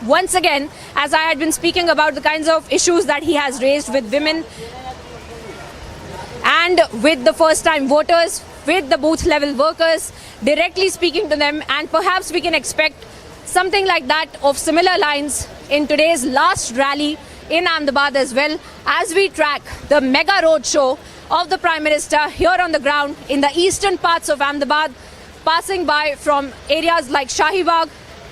once again, as I had been speaking about the kinds of issues that he has raised with women and with the first-time voters, with the booth-level workers, directly speaking to them, and perhaps we can expect something like that of similar lines in today's last rally in Ahmedabad as well, as we track the mega roadshow of the Prime Minister here on the ground in the eastern parts of Ahmedabad, passing by from areas like Shahi Bagh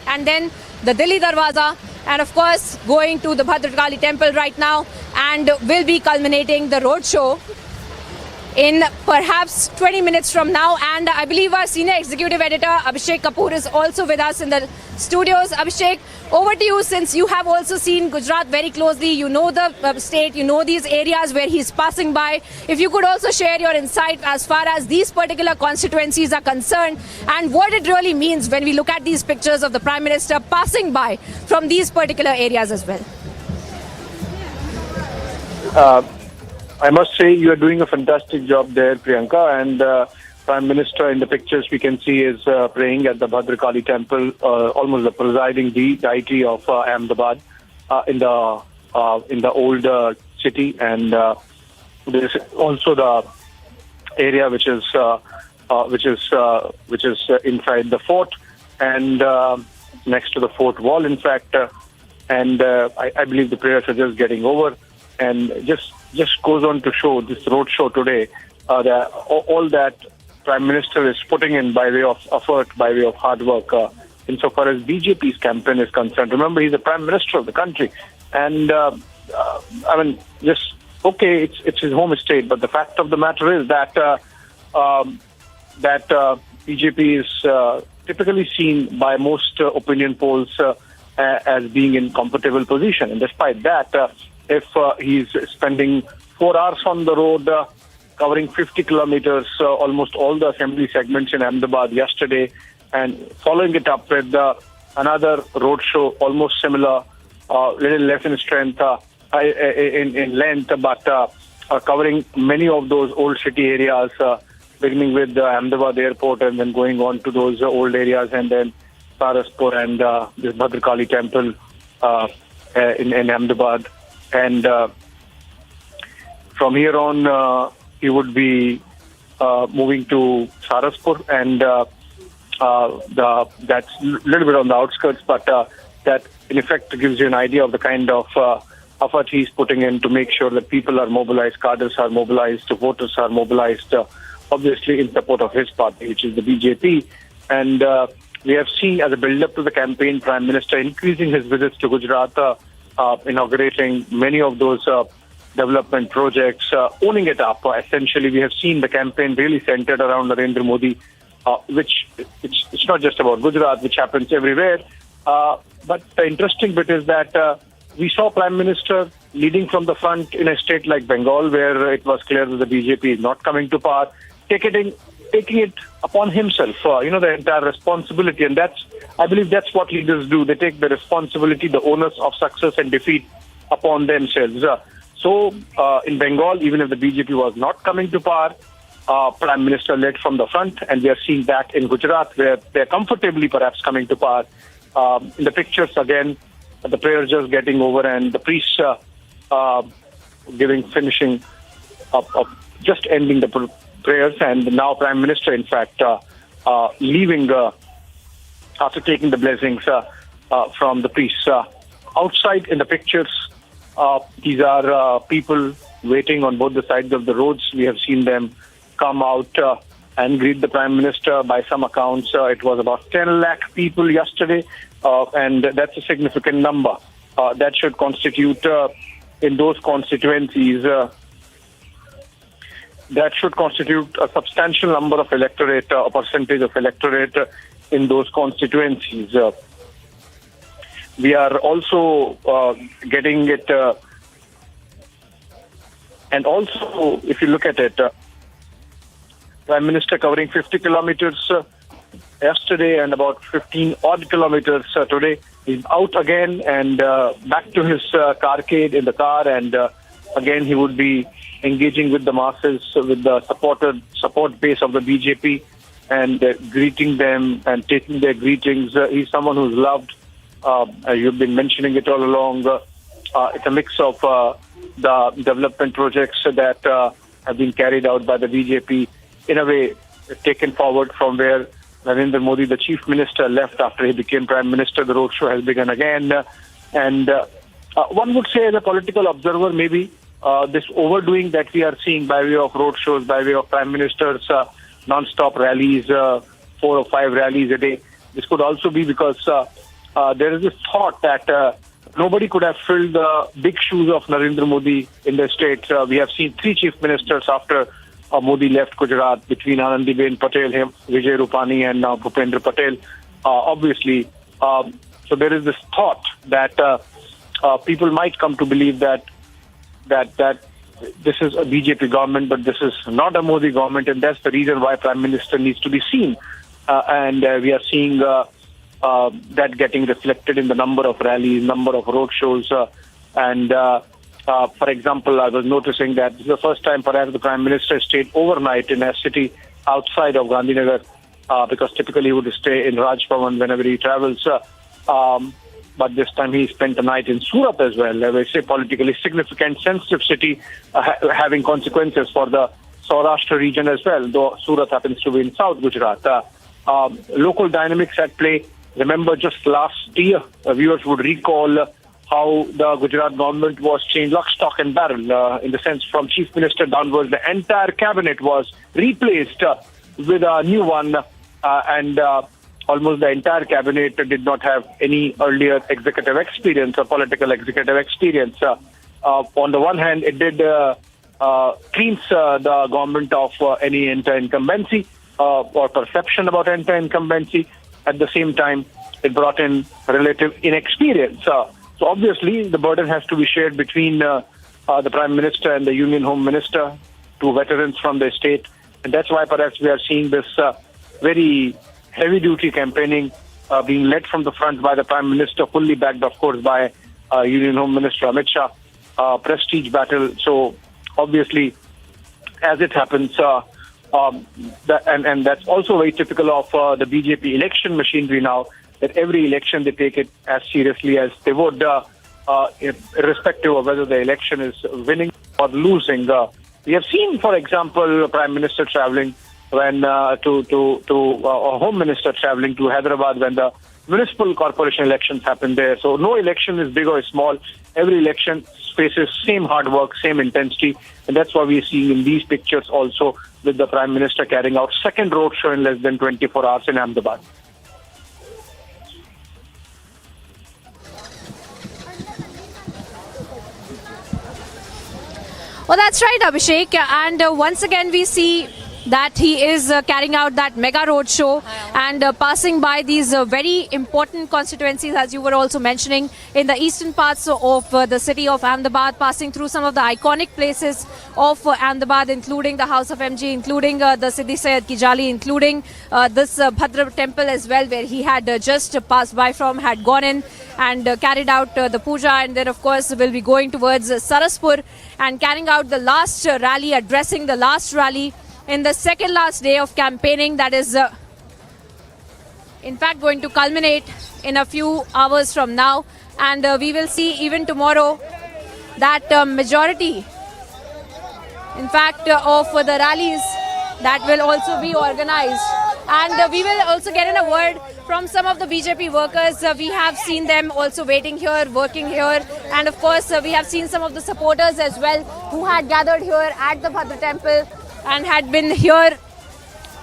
and then the Delhi Darwaza, and of course going to the Bhadrakali temple right now, and will be culminating the roadshow in perhaps 20 minutes from now. And I believe our senior executive editor Abhishek Kapoor is also with us in the studios. Abhishek, over to you, since you have also seen Gujarat very closely. You know the state, you know these areas where he's passing by. If you could also share your insight as far as these particular constituencies are concerned, and what it really means when we look at these pictures of the Prime Minister passing by from these particular areas as well. I must say you are doing a fantastic job there, Priyanka, and Prime Minister in the pictures we can see is praying at the Bhadrakali temple, almost the presiding deity of Ahmedabad in the old city, and there is also the area which is inside the fort and next to the fort wall, in fact, and I believe the prayers are just getting over, and just goes on to show this road show today that all that Prime Minister is putting in by way of effort, by way of hard work, insofar as BJP's campaign is concerned. Remember, he's the Prime Minister of the country, and I mean, just okay, it's his home state, but the fact of the matter is that BJP is typically seen by most opinion polls as being in comfortable position, and despite that, if he's spending 4 hours on the road, covering 50 kilometers, almost all the assembly segments in Ahmedabad yesterday, and following it up with another road show, almost similar, little less in strength, in length, but covering many of those old city areas, beginning with the Ahmedabad airport and then going on to those old areas, and then Saraspur and this Bhadrakali temple in Ahmedabad. And from here on, he would be moving to Saraspur, and that's a little bit on the outskirts, but that in effect gives you an idea of the kind of effort he's putting in to make sure that people are mobilized, cadres are mobilized, voters are mobilized, obviously in support of his party, which is the BJP. And we have seen as a build-up to the campaign, Prime Minister increasing his visits to Gujarat, inaugurating many of those development projects, owning it up. Essentially, we have seen the campaign really centered around Narendra Modi, which it's not just about Gujarat, which happens everywhere. But the interesting bit is that we saw Prime Minister leading from the front in a state like Bengal, where it was clear that the BJP is not coming to power, taking it upon himself, the entire responsibility. And I believe that's what leaders do. They take the responsibility, the onus of success and defeat upon themselves. So in Bengal, even if the BJP was not coming to power, Prime Minister led from the front, and we are seeing that in Gujarat, where they're comfortably perhaps coming to power. In the pictures again, the prayers just getting over, and the priests finishing up, just ending the prayers, and now Prime Minister, in fact, leaving after taking the blessings from the priests. Outside in the pictures, these are people waiting on both the sides of the roads. We have seen them come out and greet the Prime Minister. By some accounts, it was about 10 lakh people yesterday, and that's a significant number. That should constitute, in those constituencies, that should constitute a substantial number of electorate, a percentage of electorate in those constituencies. We are also getting it, and also if you look at it, Prime Minister covering 50 kilometers yesterday and about 15 odd kilometers today. He's out again and back to his carcade in the car, and again he would be engaging with the masses, with the support base of the BJP, and greeting them and taking their greetings. He's someone who's loved You've been mentioning it all along. It's a mix of the development projects that have been carried out by the BJP, in a way taken forward from where Narendra Modi, the Chief Minister, left after he became Prime Minister. The roadshow has begun again. And one would say, as a political observer, maybe this overdoing that we are seeing by way of roadshows, by way of Prime Ministers, non-stop rallies, 4 or 5 rallies a day, this could also be because there is this thought that nobody could have filled the big shoes of Narendra Modi in the state. We have seen 3 chief ministers after Modi left Gujarat, between Anandiben Patel, Vijay Rupani, and now Bhupendra Patel. Obviously, so there is this thought that people might come to believe that this is a BJP government, but this is not a Modi government, and that's the reason why Prime Minister needs to be seen. And we are seeing that getting reflected in the number of rallies, number of roadshows, and for example, I was noticing that this is the first time perhaps the Prime Minister stayed overnight in a city outside of Gandhinagar, because typically he would stay in Raj Bhavan whenever he travels. But this time he spent the night in Surat as well, a say politically significant, sensitive city, having consequences for the Saurashtra region as well, though Surat happens to be in South Gujarat. Local dynamics at play. Remember, just last year, viewers would recall how the Gujarat government was changed lock, stock and barrel, in the sense from Chief Minister downwards. The entire cabinet was replaced with a new one, and almost the entire cabinet did not have any earlier executive experience or political executive experience. On the one hand, it did cleanse the government of any anti-incumbency or perception about anti-incumbency. At the same time, it brought in relative inexperience. So obviously, the burden has to be shared between the Prime Minister and the Union Home Minister, 2 veterans from the state. And that's why perhaps we are seeing this very heavy-duty campaigning being led from the front by the Prime Minister, fully backed, of course, by Union Home Minister Amit Shah. Prestige battle. So obviously, as it happens, and that's also very typical of the BJP election machinery now, that every election they take it as seriously as they would, irrespective of whether the election is winning or losing. We have seen, for example, Prime Minister traveling when Home Minister traveling to Hyderabad when the municipal corporation elections happen there. So no election is big or small. Every election faces same hard work, same intensity, and that's why we are seeing in these pictures also with the Prime Minister carrying out second roadshow in less than 24 hours in Ahmedabad. Well, that's right, Abhishek. And once again, we see that he is carrying out that mega roadshow and passing by these very important constituencies, as you were also mentioning, in the eastern parts of the city of Ahmedabad, passing through some of the iconic places of Ahmedabad, including the House of MG, including the Siddhi Sayyid Ki Jali, including this Bhadrakali temple as well, where he had just passed by from, had gone in and carried out the puja, and then of course will be going towards Saraspur and carrying out the last rally, addressing the last rally in the second last day of campaigning that is in fact going to culminate in a few hours from now, and we will see even tomorrow that majority in fact of the rallies that will also be organized, and we will also get in a word from some of the BJP workers. We have seen them also waiting here, working here, and of course we have seen some of the supporters as well who had gathered here at the Bhadra temple and had been here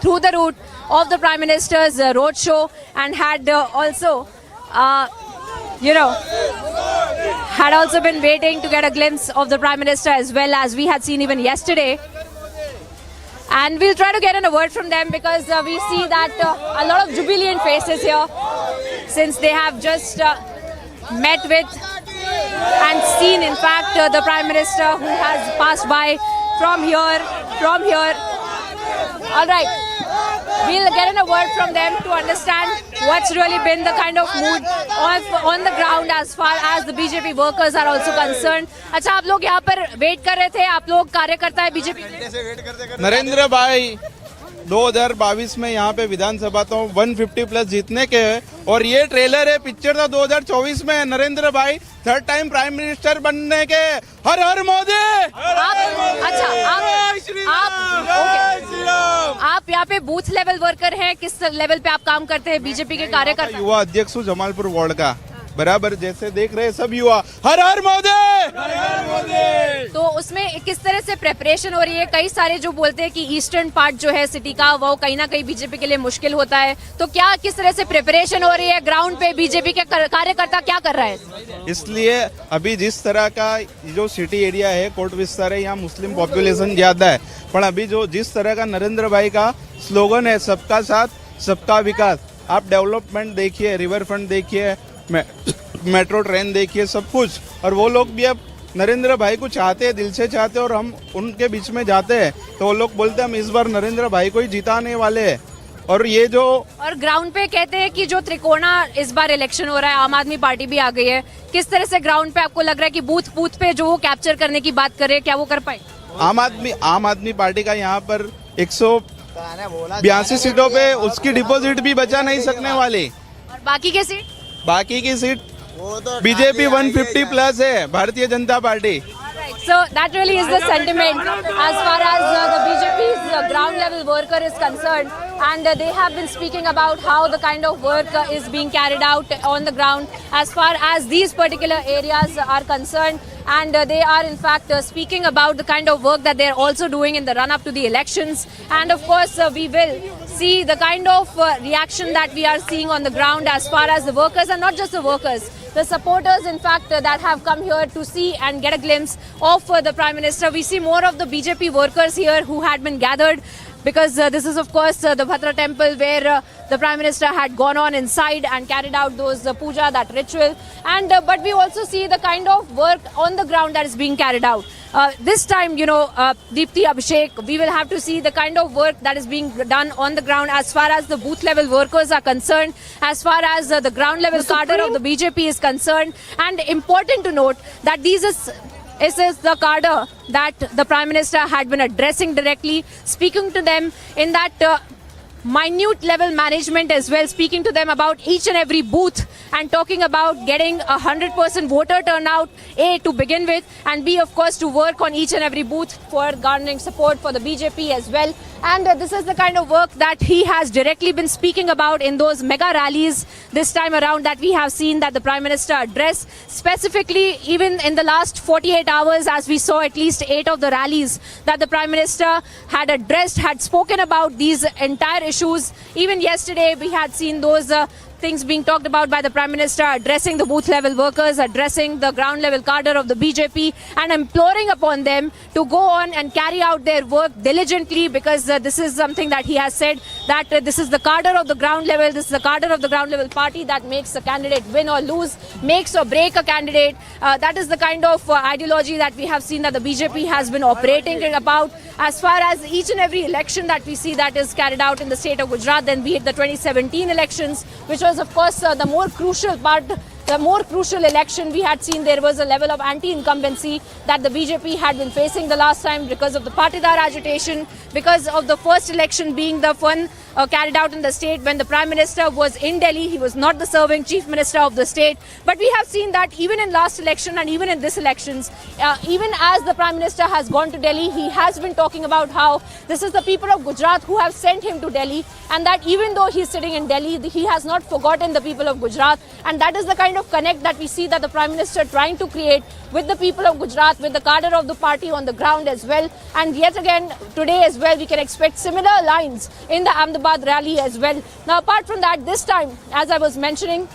through the route of the Prime Minister's roadshow, and had also, had also been waiting to get a glimpse of the Prime Minister as well, as we had seen even yesterday. And we'll try to get in a word from them, because we see that a lot of jubilant faces here, since they have just met with and seen, in fact, the Prime Minister who has passed by from here. All right, we'll get in a word from them to understand what's really been the kind of mood on the ground as far as the BJP workers are also concerned. अच्छा, आप लोग यहाँ पर wait कर रहे थे, आप लोग कार्यकर्ता है बीजेपी? नरेंद्र भाई 2022 में यहाँ पे विधानसभा तो 150 प्लस जीतने के है और ये ट्रेलर है पिक्चर था 2024 में नरेंद्र भाई 3rd टाइम प्राइम मिनिस्टर बनने के। हर हर मोदी। आप यहाँ पे बूथ लेवल वर्कर हैं, किस लेवल पे आप काम करते हैं? बीजेपी के कार्यकर्ता? युवा अध्यक्ष हूँ जमालपुर वार्ड का। बराबर जैसे देख रहे हैं सब युवा हर हर मोदी, हर हर मोदी। तो उसमें किस तरह से प्रेपरेशन हो रही है? कई सारे जो बोलते हैं कि ईस्टर्न पार्ट जो है सिटी का वो कहीं ना कहीं बीजेपी के लिए मुश्किल होता है, तो क्या किस तरह से प्रिपरेशन हो रही है ग्राउंड पे? बीजेपी के कार्यकर्ता क्या कर रहा है? इसलिए अभी जिस तरह का जो सिटी एरिया है कोट विस्तार है, यहाँ मुस्लिम पॉपुलेशन ज्यादा है, पर अभी जो जिस तरह का नरेंद्र भाई का स्लोगन है सबका साथ सबका विकास, आप डेवलपमेंट देखिए, रिवर फ्रंट देखिए, मेट्रो ट्रेन देखिए, सब कुछ। और वो लोग भी अब नरेंद्र भाई को चाहते हैं, दिल से चाहते हैं, और हम उनके बीच में जाते हैं तो वो लोग बोलते हैं हम इस बार नरेंद्र भाई को ही जिताने वाले हैं। और ये जो और ग्राउंड पे कहते हैं कि जो त्रिकोणा इस बार इलेक्शन हो रहा है, आम आदमी पार्टी भी आ गई है, किस तरह से ग्राउंड पे आपको लग रहा है कि बूथ बूथ पे जो वो कैप्चर करने की बात कर रहे हैं, क्या वो कर पाए? आम आदमी पार्टी का यहाँ पर 182 सीटों पे उसकी डिपॉजिट भी बचा नहीं सकने वाली। और बाकी के सीट? बाकी की सीट बीजेपी 150 प्लस है, Bharatiya Janata party. So that really is the sentiment as far as the BJP's ground level worker is concerned, and they have been speaking about how the kind of work is being carried out on the ground as far as these particular areas are concerned, and they are in fact speaking about the kind of work that they are also doing in the run up to the elections. And of course we will see the kind of reaction that we are seeing on the ground as far as the workers, and not just the workers, the supporters in fact that have come here to see and get a glimpse of the Prime Minister. We see more of the BJP workers here who had been gathered because this is of course the Bhadra temple where the Prime Minister had gone on inside and carried out those puja, that ritual. And but we also see the kind of work on the ground that is being carried out. This time, Deepthi Abhishek, we will have to see the kind of work that is being done on the ground as far as the booth level workers are concerned, as far as the ground level cadre of the BJP is concerned. And important to note that this is the cadre that the Prime Minister had been addressing directly, speaking to them in that minute level management as well, speaking to them about each and every booth and talking about getting 100% voter turnout, A, to begin with, and B, of course, to work on each and every booth for garnering support for the BJP as well. And this is the kind of work that he has directly been speaking about in those mega rallies this time around that we have seen that the Prime Minister addressed. Specifically, even in the last 48 hours, as we saw at least 8 of the rallies that the Prime Minister had addressed, had spoken about these entire issues. Even yesterday, we had seen those things being talked about by the Prime Minister, addressing the booth level workers, addressing the ground level cadre of the BJP, and imploring upon them to go on and carry out their work diligently, because this is something that he has said, that this is the cadre of the ground level, this is the cadre of the ground level party that makes a candidate win or lose, makes or break a candidate. That is the kind of ideology that we have seen that the BJP has been operating about as far as each and every election that we see that is carried out in the state of Gujarat, then be it the 2017 elections, which was of course the more crucial part, the more crucial election. We had seen there was a level of anti-incumbency that the BJP had been facing the last time because of the Patidar agitation, because of the first election being the one carried out in the state when the Prime Minister was in Delhi. He was not the serving Chief Minister of the state. But we have seen that even in last election and even in this elections, even as the Prime Minister has gone to Delhi, he has been talking about how this is the people of Gujarat who have sent him to Delhi, and that even though he's sitting in Delhi, he has not forgotten the people of Gujarat. And that is the kind of connect that we see that the Prime Minister trying to create with the people of Gujarat, with the cadre of the party on the ground as well. And yet again, today as well, we can expect similar lines in the Ahmedabad rally as well. Now, apart from that, this time, as I was mentioning,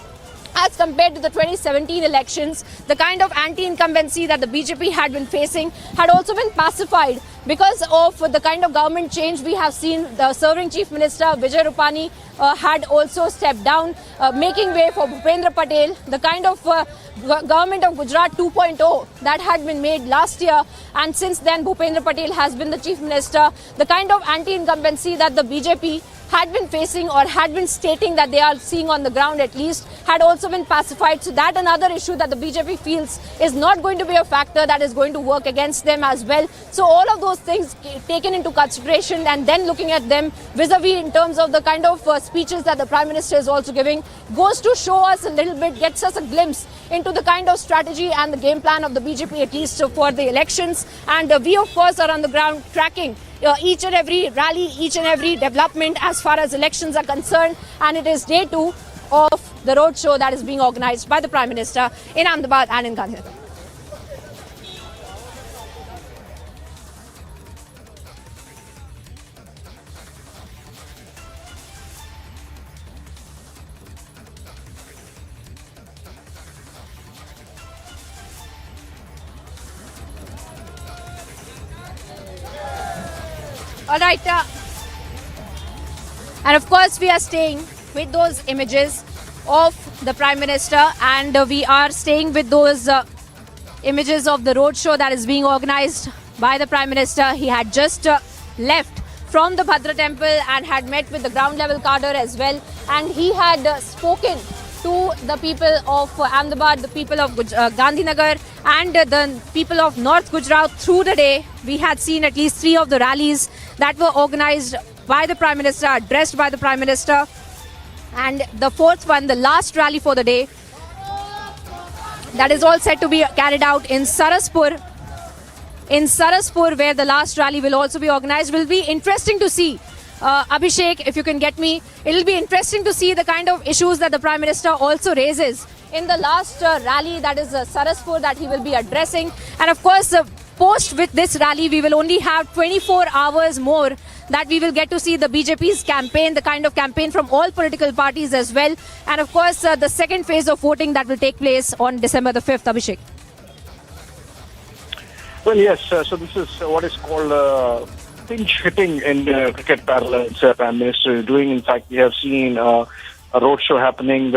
as compared to the 2017 elections, the kind of anti-incumbency that the BJP had been facing had also been pacified because of the kind of government change we have seen. The serving Chief Minister Vijay Rupani had also stepped down, making way for Bhupendra Patel. The kind of government of Gujarat 2.0 that had been made last year, and since then Bhupendra Patel has been the Chief Minister. The kind of anti-incumbency that the BJP had been facing or had been stating that they are seeing on the ground at least had also been pacified. So that another issue that the BJP feels is not going to be a factor that is going to work against them as well. So all of those things taken into consideration and then looking at them vis-a-vis in terms of the kind of speeches that the Prime Minister is also giving goes to show us a little bit, gets us a glimpse into the kind of strategy and the game plan of the BJP at least for the elections. And we of course are on the ground tracking each and every rally, each and every development as far as elections are concerned. And it is day 2 of the roadshow that is being organized by the Prime Minister in Ahmedabad and in Gandhinagar. All right, and of course we are staying with those images of the Prime Minister, and we are staying with those images of the roadshow that is being organized by the Prime Minister. He had just left from the Bhadra temple and had met with the ground level cadre as well, and he had spoken to the people of Ahmedabad, the people of Gandhinagar and the people of North Gujarat through the day. We had seen at least 3 of the rallies that were organized by the Prime Minister, addressed by the Prime Minister. And the 4th one, the last rally for the day, that is all set to be carried out in Saraspur. In Saraspur, where the last rally will also be organized, will be interesting to see. Abhishek, if you can get me, it will be interesting to see the kind of issues that the Prime Minister also raises in the last rally, that is Saraspur, that he will be addressing. And of course, post with this rally, we will only have 24 hours more that we will get to see the BJP's campaign, the kind of campaign from all political parties as well. And of course, the second phase of voting that will take place on December the 5th, Abhishek. Well, yes, so this is what is called pinch hitting in cricket parlance. Prime Minister is doing. In fact, we have seen a roadshow happening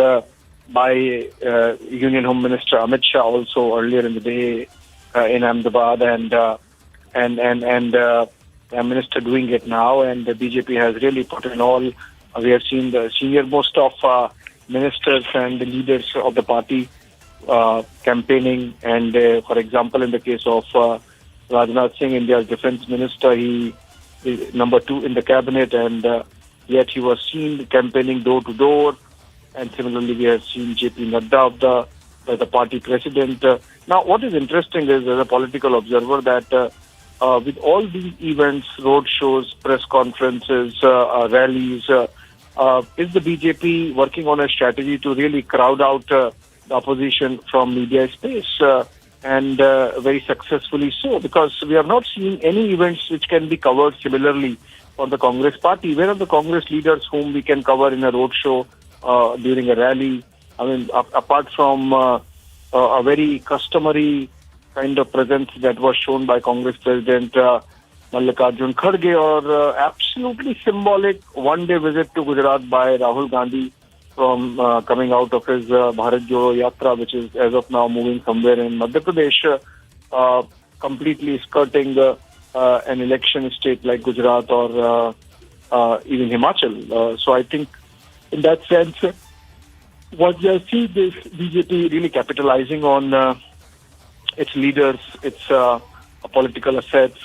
by Union Home Minister Amit Shah also earlier in the day in Ahmedabad, and Prime Minister doing it now, and the BJP has really put in all. We have seen the senior most of ministers and the leaders of the party campaigning, and for example, in the case of Rajnath Singh, India's defense minister, he is number 2 in the cabinet, and yet he was seen campaigning door to door. And similarly, we have seen JP Nadda, the party president. Now, what is interesting is, as a political observer, that with all these events, road shows, press conferences, rallies, is the BJP working on a strategy to really crowd out the opposition from media space, and very successfully so, because we are not seeing any events which can be covered similarly for the Congress party. Where are the Congress leaders whom we can cover in a road show during a rally? I mean, apart from a very customary kind of presence that was shown by Congress President Mallikarjun Kharge, or absolutely symbolic one-day visit to Gujarat by Rahul Gandhi from coming out of his Bharat Jodo Yatra, which is as of now moving somewhere in Madhya Pradesh, completely skirting an election state like Gujarat or even Himachal. So I think in that sense, what we have seen is BJP really capitalizing on its leaders, its political assets,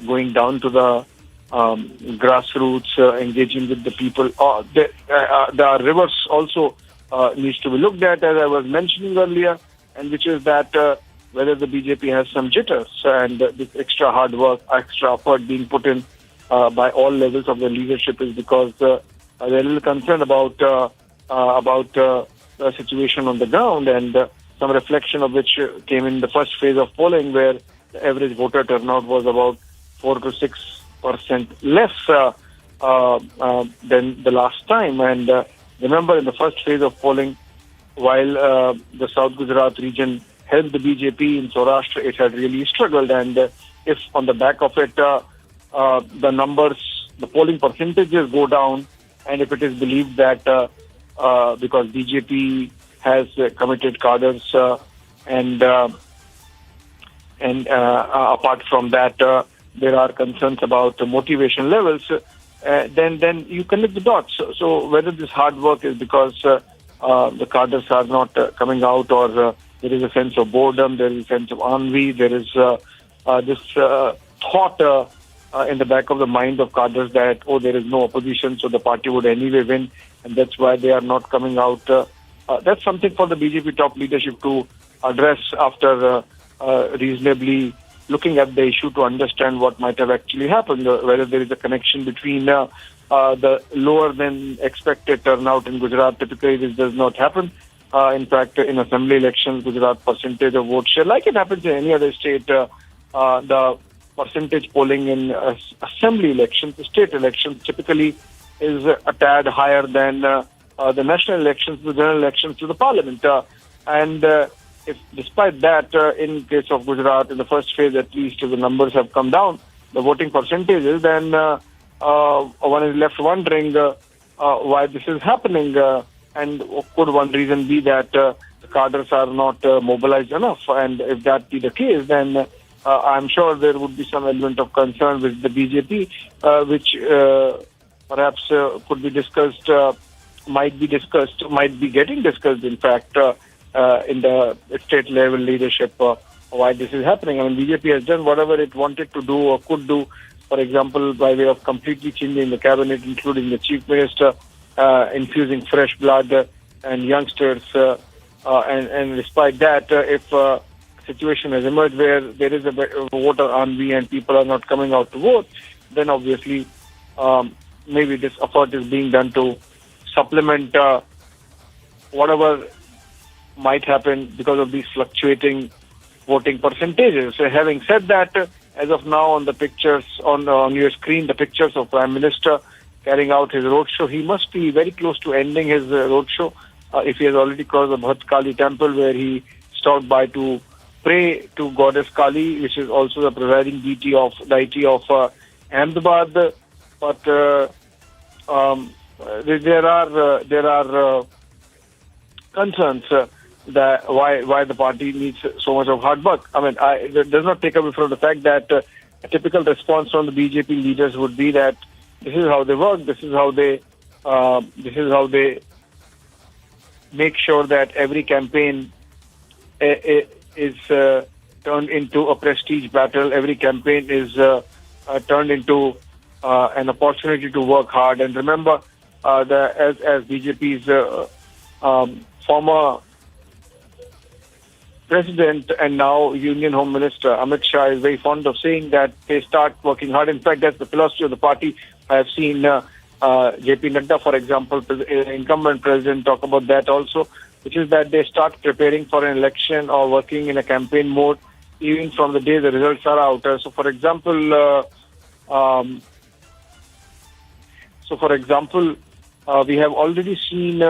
going down to the grassroots, engaging with the people. The reverse also needs to be looked at, as I was mentioning earlier, and which is that whether the BJP has some jitters, and this extra hard work, extra effort being put in by all levels of the leadership is because they're a little concerned about the situation on the ground, and some reflection of which came in the first phase of polling, where the average voter turnout was about 4 to 6% less than the last time. And remember, in the first phase of polling, while the South Gujarat region helped the BJP, in Saurashtra it had really struggled. And if on the back of it, the numbers, the polling percentages go down, and if it is believed that because BJP has committed cadres, and apart from that, there are concerns about motivation levels. then you connect the dots. So whether this hard work is because the cadres are not coming out, or there is a sense of boredom, there is a sense of ennui, there is this thought in the back of the mind of cadres that, oh, there is no opposition, so the party would anyway win, and that's why they are not coming out. That's something for the BJP top leadership to address after reasonably looking at the issue to understand what might have actually happened, whether there is a connection between the lower than expected turnout in Gujarat. Typically, this does not happen. In fact, in assembly elections, Gujarat percentage of vote share, like it happens in any other state, the percentage polling in assembly elections, state elections, typically is a tad higher than the national elections, the general elections to the parliament. And if despite that, in case of Gujarat, in the first phase at least, the numbers have come down, the voting percentages, then one is left wondering why this is happening. And could one reason be that the cadres are not mobilized enough? And if that be the case, then I'm sure there would be some element of concern with the BJP, which perhaps could be discussed, might be getting discussed, in fact, in the state level leadership, why this is happening. I mean, BJP has done whatever it wanted to do or could do, for example, by way of completely changing the cabinet, including the chief minister, infusing fresh blood and youngsters. And despite that, if a situation has emerged where there is a voter ennui and people are not coming out to vote, then obviously maybe this effort is being done to supplement whatever might happen because of these fluctuating voting percentages. So having said that, as of now on the pictures on your screen, the pictures of Prime Minister carrying out his roadshow, he must be very close to ending his roadshow if he has already crossed the Bhadrakali temple, where he stopped by to pray to Goddess Kali, which is also the presiding deity of Ahmedabad. But there are concerns that why the party needs so much of hard work. I mean, that does not take away from the fact that a typical response from the BJP leaders would be that this is how they work, this is how they make sure that every campaign is turned into a prestige battle. Every campaign is turned into an opportunity to work hard. And remember, as BJP's former President and now Union Home Minister Amit Shah is very fond of saying that they start working hard. In fact, that's the philosophy of the party. I have seen J.P. Nadda, for example, incumbent president, talk about that also, which is that they start preparing for an election or working in a campaign mode even from the day the results are out. So, for example, we have already seen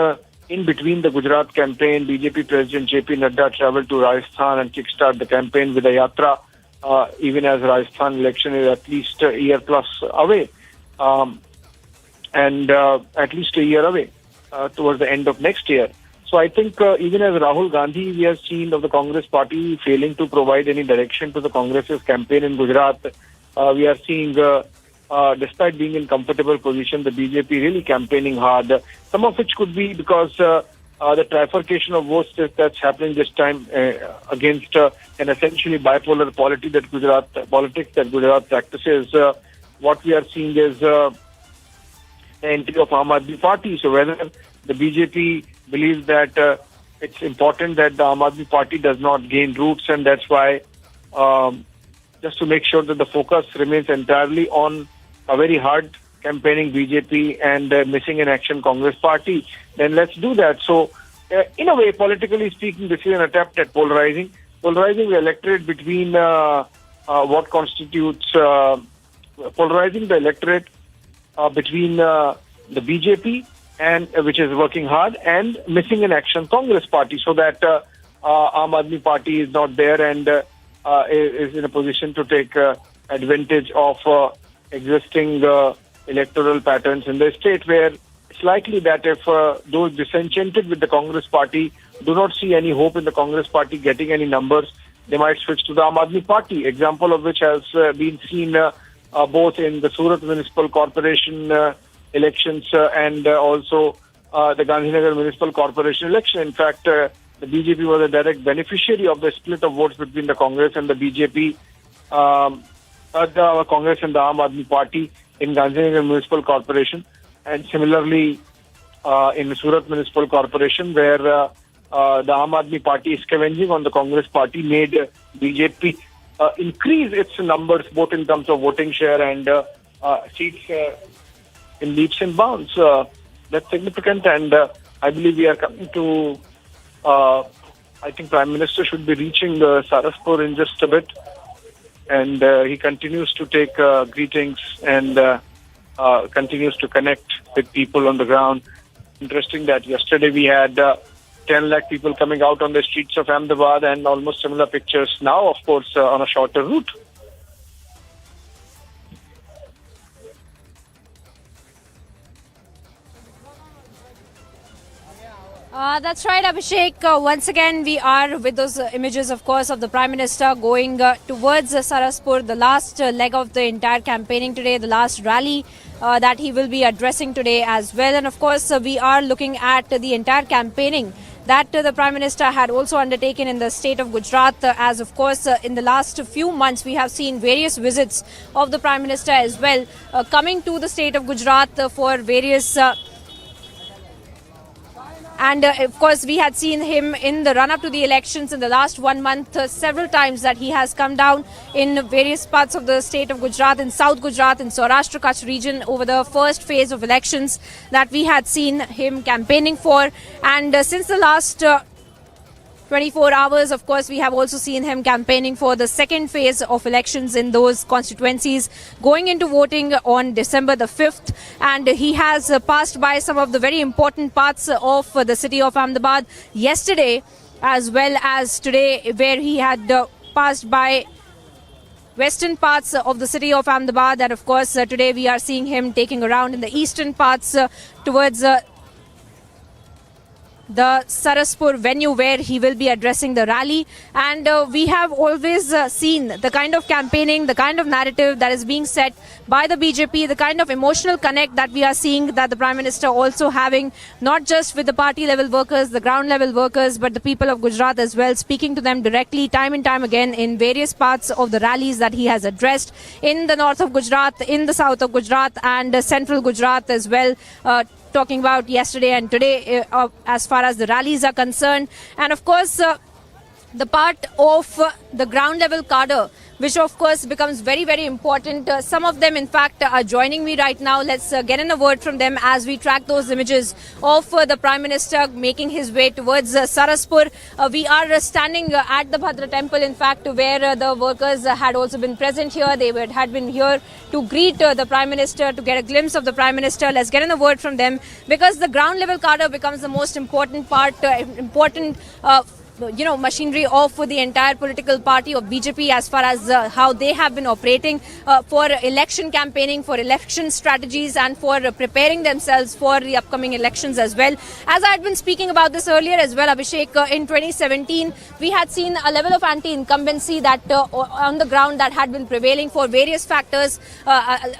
in between the Gujarat campaign, BJP President J.P. Nadda traveled to Rajasthan and kickstart the campaign with a yatra, even as Rajasthan election is at least a year plus away, and at least a year away towards the end of next year. So I think even as Rahul Gandhi, we have seen of the Congress party failing to provide any direction to the Congress's campaign in Gujarat. We are seeing, despite being in comfortable position, the BJP really campaigning hard. Some of which could be because the trifurcation of votes that's happening this time against an essentially bipolar politics that Gujarat practices. What we are seeing is the entry of Aam Aadmi Party. So whether the BJP believes that it's important that the Aam Aadmi Party does not gain roots, and that's why just to make sure that the focus remains entirely on a very hard campaigning BJP and missing in action Congress party, then let's do that. So in a way, politically speaking, this is an attempt at polarizing the electorate between what constitutes polarizing the electorate between the BJP and which is working hard, and missing in action Congress party, so that Aam Aadmi Party is not there and is in a position to take advantage of existing electoral patterns in the state, where it's likely that if those disenchanted with the Congress party do not see any hope in the Congress party getting any numbers, they might switch to the Aam Aadmi Party, example of which has been seen both in the Surat Municipal Corporation elections and also the Gandhinagar Municipal Corporation election. In fact, the BJP was a direct beneficiary of the split of votes between the Congress and the BJP, the Congress and the Aam Aadmi Party in Gandhinagar Municipal Corporation, and similarly in the Surat Municipal Corporation, where the Aam Aadmi Party is scavenging on the Congress Party, made BJP increase its numbers both in terms of voting share and seats in leaps and bounds. That's significant, and I believe we are coming to. I think Prime Minister should be reaching Saraspur in just a bit, and he continues to take greetings and continues to connect with people on the ground. Interesting that yesterday we had 10 lakh people coming out on the streets of Ahmedabad, and almost similar pictures now, of course, on a shorter route. That's right, Abhishek. Once again, we are with those images, of course, of the Prime Minister going towards Saraspur, the last leg of the entire campaigning today, the last rally that he will be addressing today as well. And of course, we are looking at the entire campaigning that the Prime Minister had also undertaken in the state of Gujarat, as of course in the last few months we have seen various visits of the Prime Minister as well coming to the state of Gujarat for various and of course, we had seen him in the run-up to the elections in the last 1 month several times that he has come down in various parts of the state of Gujarat, in South Gujarat, in Saurashtra Kutch region over the first phase of elections that we had seen him campaigning for. And since the last 24 hours, of course, we have also seen him campaigning for the second phase of elections in those constituencies, going into voting on December the 5th. And he has passed by some of the very important parts of the city of Ahmedabad yesterday, as well as today, where he had passed by western parts of the city of Ahmedabad. And of course, today we are seeing him taking around in the eastern parts towards the Saraspur venue, where he will be addressing the rally. And we have always seen the kind of campaigning, the kind of narrative that is being set by the BJP, the kind of emotional connect that we are seeing that the Prime Minister also having, not just with the party level workers, the ground level workers, but the people of Gujarat as well, speaking to them directly time and time again in various parts of the rallies that he has addressed in the north of Gujarat, in the south of Gujarat, and central Gujarat as well, talking about yesterday and today as far as the rallies are concerned. And of course, the part of the ground level cadre, which of course becomes very, very important. Some of them, in fact, are joining me right now. Let's get in a word from them as we track those images of the Prime Minister making his way towards Saraspur. We are standing at the Bhadra temple, in fact, where the workers had also been present here. They had been here to greet the Prime Minister, to get a glimpse of the Prime Minister. Let's get in a word from them, because the ground level cadre becomes the most important part, machinery of the entire political party of BJP, as far as how they have been operating for election campaigning, for election strategies, and for preparing themselves for the upcoming elections as well. As I had been speaking about this earlier as well, Abhishek, in 2017, we had seen a level of anti-incumbency that on the ground that had been prevailing for various factors,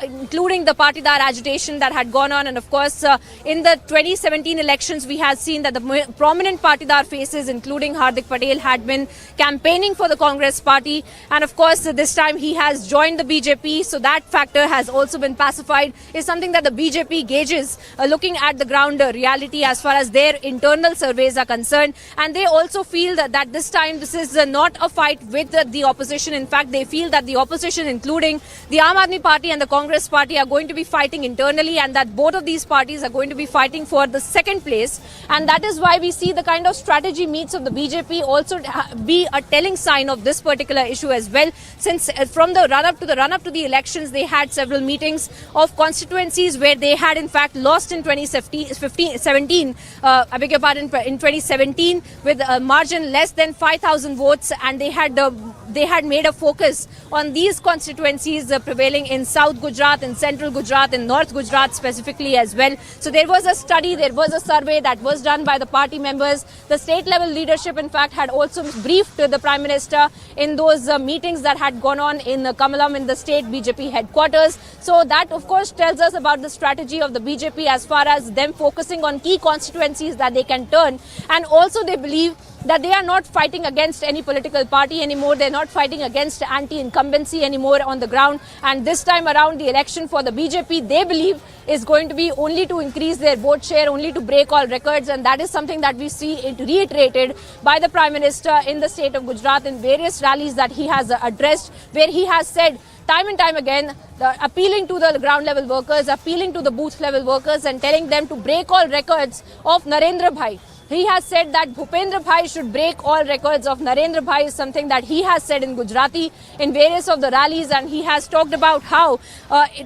including the partidar agitation that had gone on. And of course, in the 2017 elections, we had seen that the prominent partidar faces, including Hardik Patel, had been campaigning for the Congress party, and of course this time he has joined the BJP, so that factor has also been pacified, is something that the BJP gauges looking at the ground reality as far as their internal surveys are concerned. And they also feel that this time this is not a fight with the opposition. In fact, they feel that the opposition, including the Aam Aadmi Party and the Congress party, are going to be fighting internally, and that both of these parties are going to be fighting for the second place. And that is why we see the kind of strategy meets of the BJP also be a telling sign of this particular issue as well, since from the run-up to the elections, they had several meetings of constituencies where they had in fact lost in 2017, in 2017 with a margin less than 5,000 votes, and they had made a focus on these constituencies prevailing in South Gujarat, in Central Gujarat, in North Gujarat specifically as well. So there was a study, there was a survey that was done by the party members, the state level leadership in in fact, had also briefed the Prime Minister in those meetings that had gone on in Kamalam in the state BJP headquarters. So that, of course, tells us about the strategy of the BJP as far as them focusing on key constituencies that they can turn. And also they believe that they are not fighting against any political party anymore. They're not fighting against anti-incumbency anymore on the ground. And this time around, the election for the BJP, they believe, is going to be only to increase their vote share, only to break all records. And that is something that we see it reiterated by the Prime Minister in the state of Gujarat in various rallies that he has addressed, where he has said time and time again, appealing to the ground level workers, appealing to the booth level workers and telling them to break all records of Narendra Bhai. He has said that Bhupendra Bhai should break all records of Narendra Bhai is something that he has said in Gujarati in various of the rallies, and he has talked about how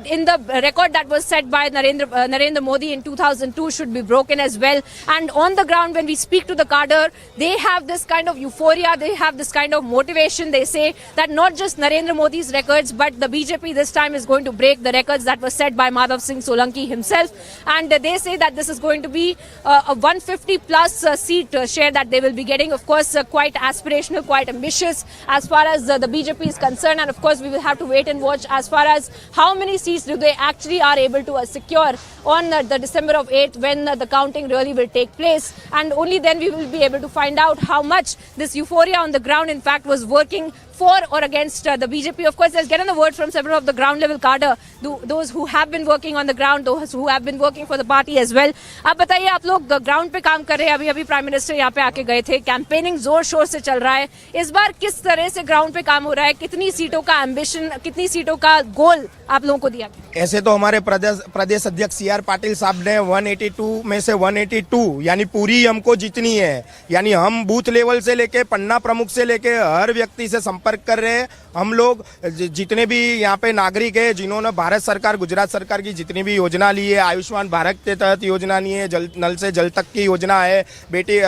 in the record that was set by Narendra Modi in 2002 should be broken as well. And on the ground, when we speak to the cadre, they have this kind of euphoria, they have this kind of motivation. They say that not just Narendra Modi's records, but the BJP this time is going to break the records that were set by Madhav Singh Solanki himself. And they say that this is going to be a 150 plus seat share that they will be getting. Of course, quite aspirational, quite ambitious as far as the BJP is concerned. And of course, we will have to wait and watch as far as how many seats do they actually are able to secure on the December of 8th when the counting really will take place. And only then we will be able to find out how much this euphoria on the ground, in fact, was working for or against the BJP. Of course, let's get on the word from several of the ground level cadre, those who have been working on the ground, those who have been working for the party as well. आप बताइए, आप लोग ground पे काम कर रहे हैं, अभी प्राइम मिनिस्टर यहाँ पे आके गए थे, कैंपेनिंग जोर शोर से चल रहा है. इस बार किस तरह से ग्राउंड पे काम हो रहा है, कितनी सीटों का एम्बिशन, कितनी सीटों का गोल आप लोगों को दिया? ऐसे तो हमारे प्रदेश अध्यक्ष CR पाटिल साहब ने 182 में से 182 यानी पूरी हमको जीतनी है. यानी हम बूथ लेवल से लेके पन्ना प्रमुख से लेके हर व्यक्ति से संपर्क कर रहे हैं. हम लोग जितने भी यहाँ पे नागरिक है जिन्होंने भारत सरकार, गुजरात सरकार की जितनी भी योजना ली है, आयुष्मान भारत के तहत योजना ली है, नल से जल तक की योजना है, बेटी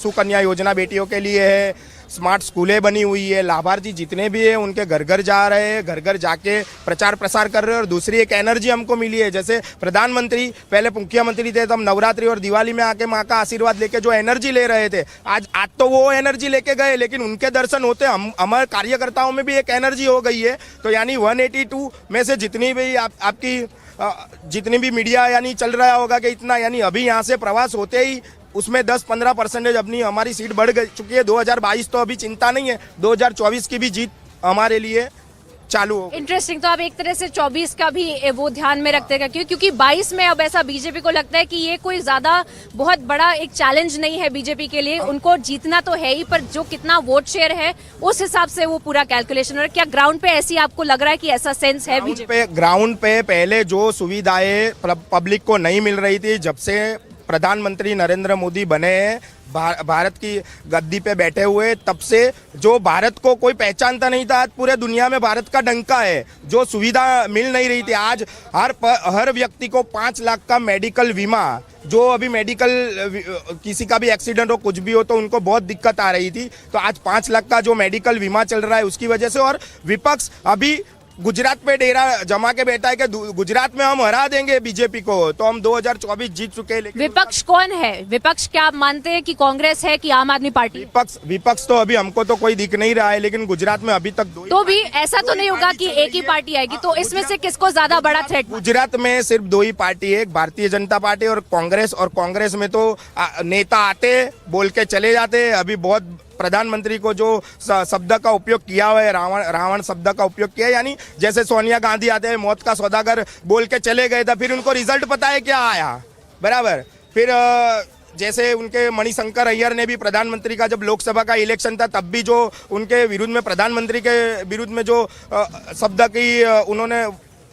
सुकन्या योजना बेटियों के लिए है, स्मार्ट स्कूलें बनी हुई है, लाभार्थी जितने भी है उनके घर घर जा रहे हैं, घर घर जाके प्रचार प्रसार कर रहे हैं. और दूसरी एक एनर्जी हमको मिली है, जैसे प्रधानमंत्री पहले मुख्यमंत्री थे तब नवरात्रि और दिवाली में आके माँ का आशीर्वाद लेके जो एनर्जी ले रहे थे, आज तो वो एनर्जी लेके गए, लेकिन उनके दर्शन होते हमारे कार्यकर्ताओं में भी एक एनर्जी हो गई है. तो यानी 182 में से जितनी भी आपकी जितनी भी मीडिया यानी चल रहा होगा कि इतना, यानी अभी यहाँ से प्रवास होते ही उसमें 10-15% अपनी हमारी सीट बढ़ चुकी है. 2022 तो अभी चिंता नहीं है, 2024 की भी जीत हमारे लिए चालू हो. इंटरेस्टिंग. तो आप एक तरह से 24 का भी वो ध्यान में रखते हैं, क्योंकि 22 में अब ऐसा बीजेपी को लगता है कि ये कोई ज्यादा बहुत बड़ा एक चैलेंज नहीं है बीजेपी के लिए. उनको जीतना तो है ही, पर जो कितना वोट शेयर है उस हिसाब से वो पूरा कैलकुलेशन. और क्या ग्राउंड पे ऐसी आपको लग रहा है कि ऐसा सेंस है बीजेपी? ग्राउंड पे पहले जो सुविधाएं पब्लिक को नहीं मिल रही थी, जब से प्रधानमंत्री नरेंद्र मोदी बने हैं, भारत की गद्दी पे बैठे हुए, तब से जो भारत को कोई पहचानता नहीं था, आज पूरे दुनिया में भारत का डंका है. जो सुविधा मिल नहीं रही थी, आज हर व्यक्ति को 5 लाख का मेडिकल बीमा, जो अभी मेडिकल किसी का भी एक्सीडेंट हो कुछ भी हो तो उनको बहुत दिक्कत आ रही थी, तो आज 5 लाख का जो मेडिकल बीमा चल रहा है उसकी वजह से. और विपक्ष अभी गुजरात पे डेरा जमा के बैठा है कि गुजरात में हम हरा देंगे बीजेपी को, तो हम 2024 जीत चुके हैं. विपक्ष कौन है? विपक्ष क्या आप मानते हैं कि कांग्रेस है कि आम आदमी पार्टी? विपक्ष तो अभी हमको तो कोई दिख नहीं रहा है, लेकिन गुजरात में अभी तक तो भी ऐसा तो नहीं होगा कि एक ही पार्टी आएगी. तो इसमें से किसको ज्यादा बड़ा थ्रेट? गुजरात में सिर्फ 2 ही पार्टी है, भारतीय जनता पार्टी और कांग्रेस. और कांग्रेस में तो नेता आते बोल के चले जाते. अभी बहुत प्रधानमंत्री को जो शब्द का उपयोग किया हुआ है, रावण शब्द का उपयोग किया, यानी जैसे सोनिया गांधी आते हैं मौत का सौदागर बोल के चले गए था, फिर उनको रिजल्ट पता है क्या आया, बराबर. फिर जैसे उनके मणिशंकर अय्यर ने भी प्रधानमंत्री का जब लोकसभा का इलेक्शन था तब भी जो उनके विरुद्ध में, प्रधानमंत्री के विरुद्ध में जो शब्द की उन्होंने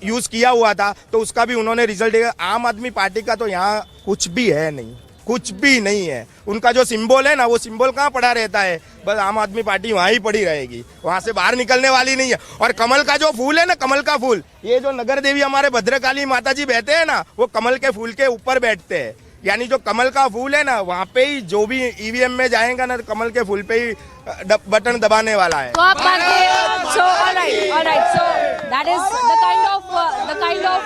यूज किया हुआ था, तो उसका भी उन्होंने रिजल्ट दिया. आम आदमी पार्टी का तो यहाँ कुछ भी है नहीं, कुछ भी नहीं है. उनका जो सिंबल है ना, वो सिंबल कहाँ पड़ा रहता है, बस आम आदमी पार्टी वहाँ ही पड़ी रहेगी, वहाँ से बाहर निकलने वाली नहीं है. और कमल का जो फूल है ना, कमल का फूल, ये जो नगर देवी हमारे भद्रकाली माता जी बैठते हैं ना, वो कमल के फूल के ऊपर बैठते हैं. यानी जो कमल का फूल है ना, वहाँ पे ही जो भी ईवीएम में जाएगा ना, कमल के फूल पे ही बटन दबाने वाला है. तो आप मानते हैं? That is the kind of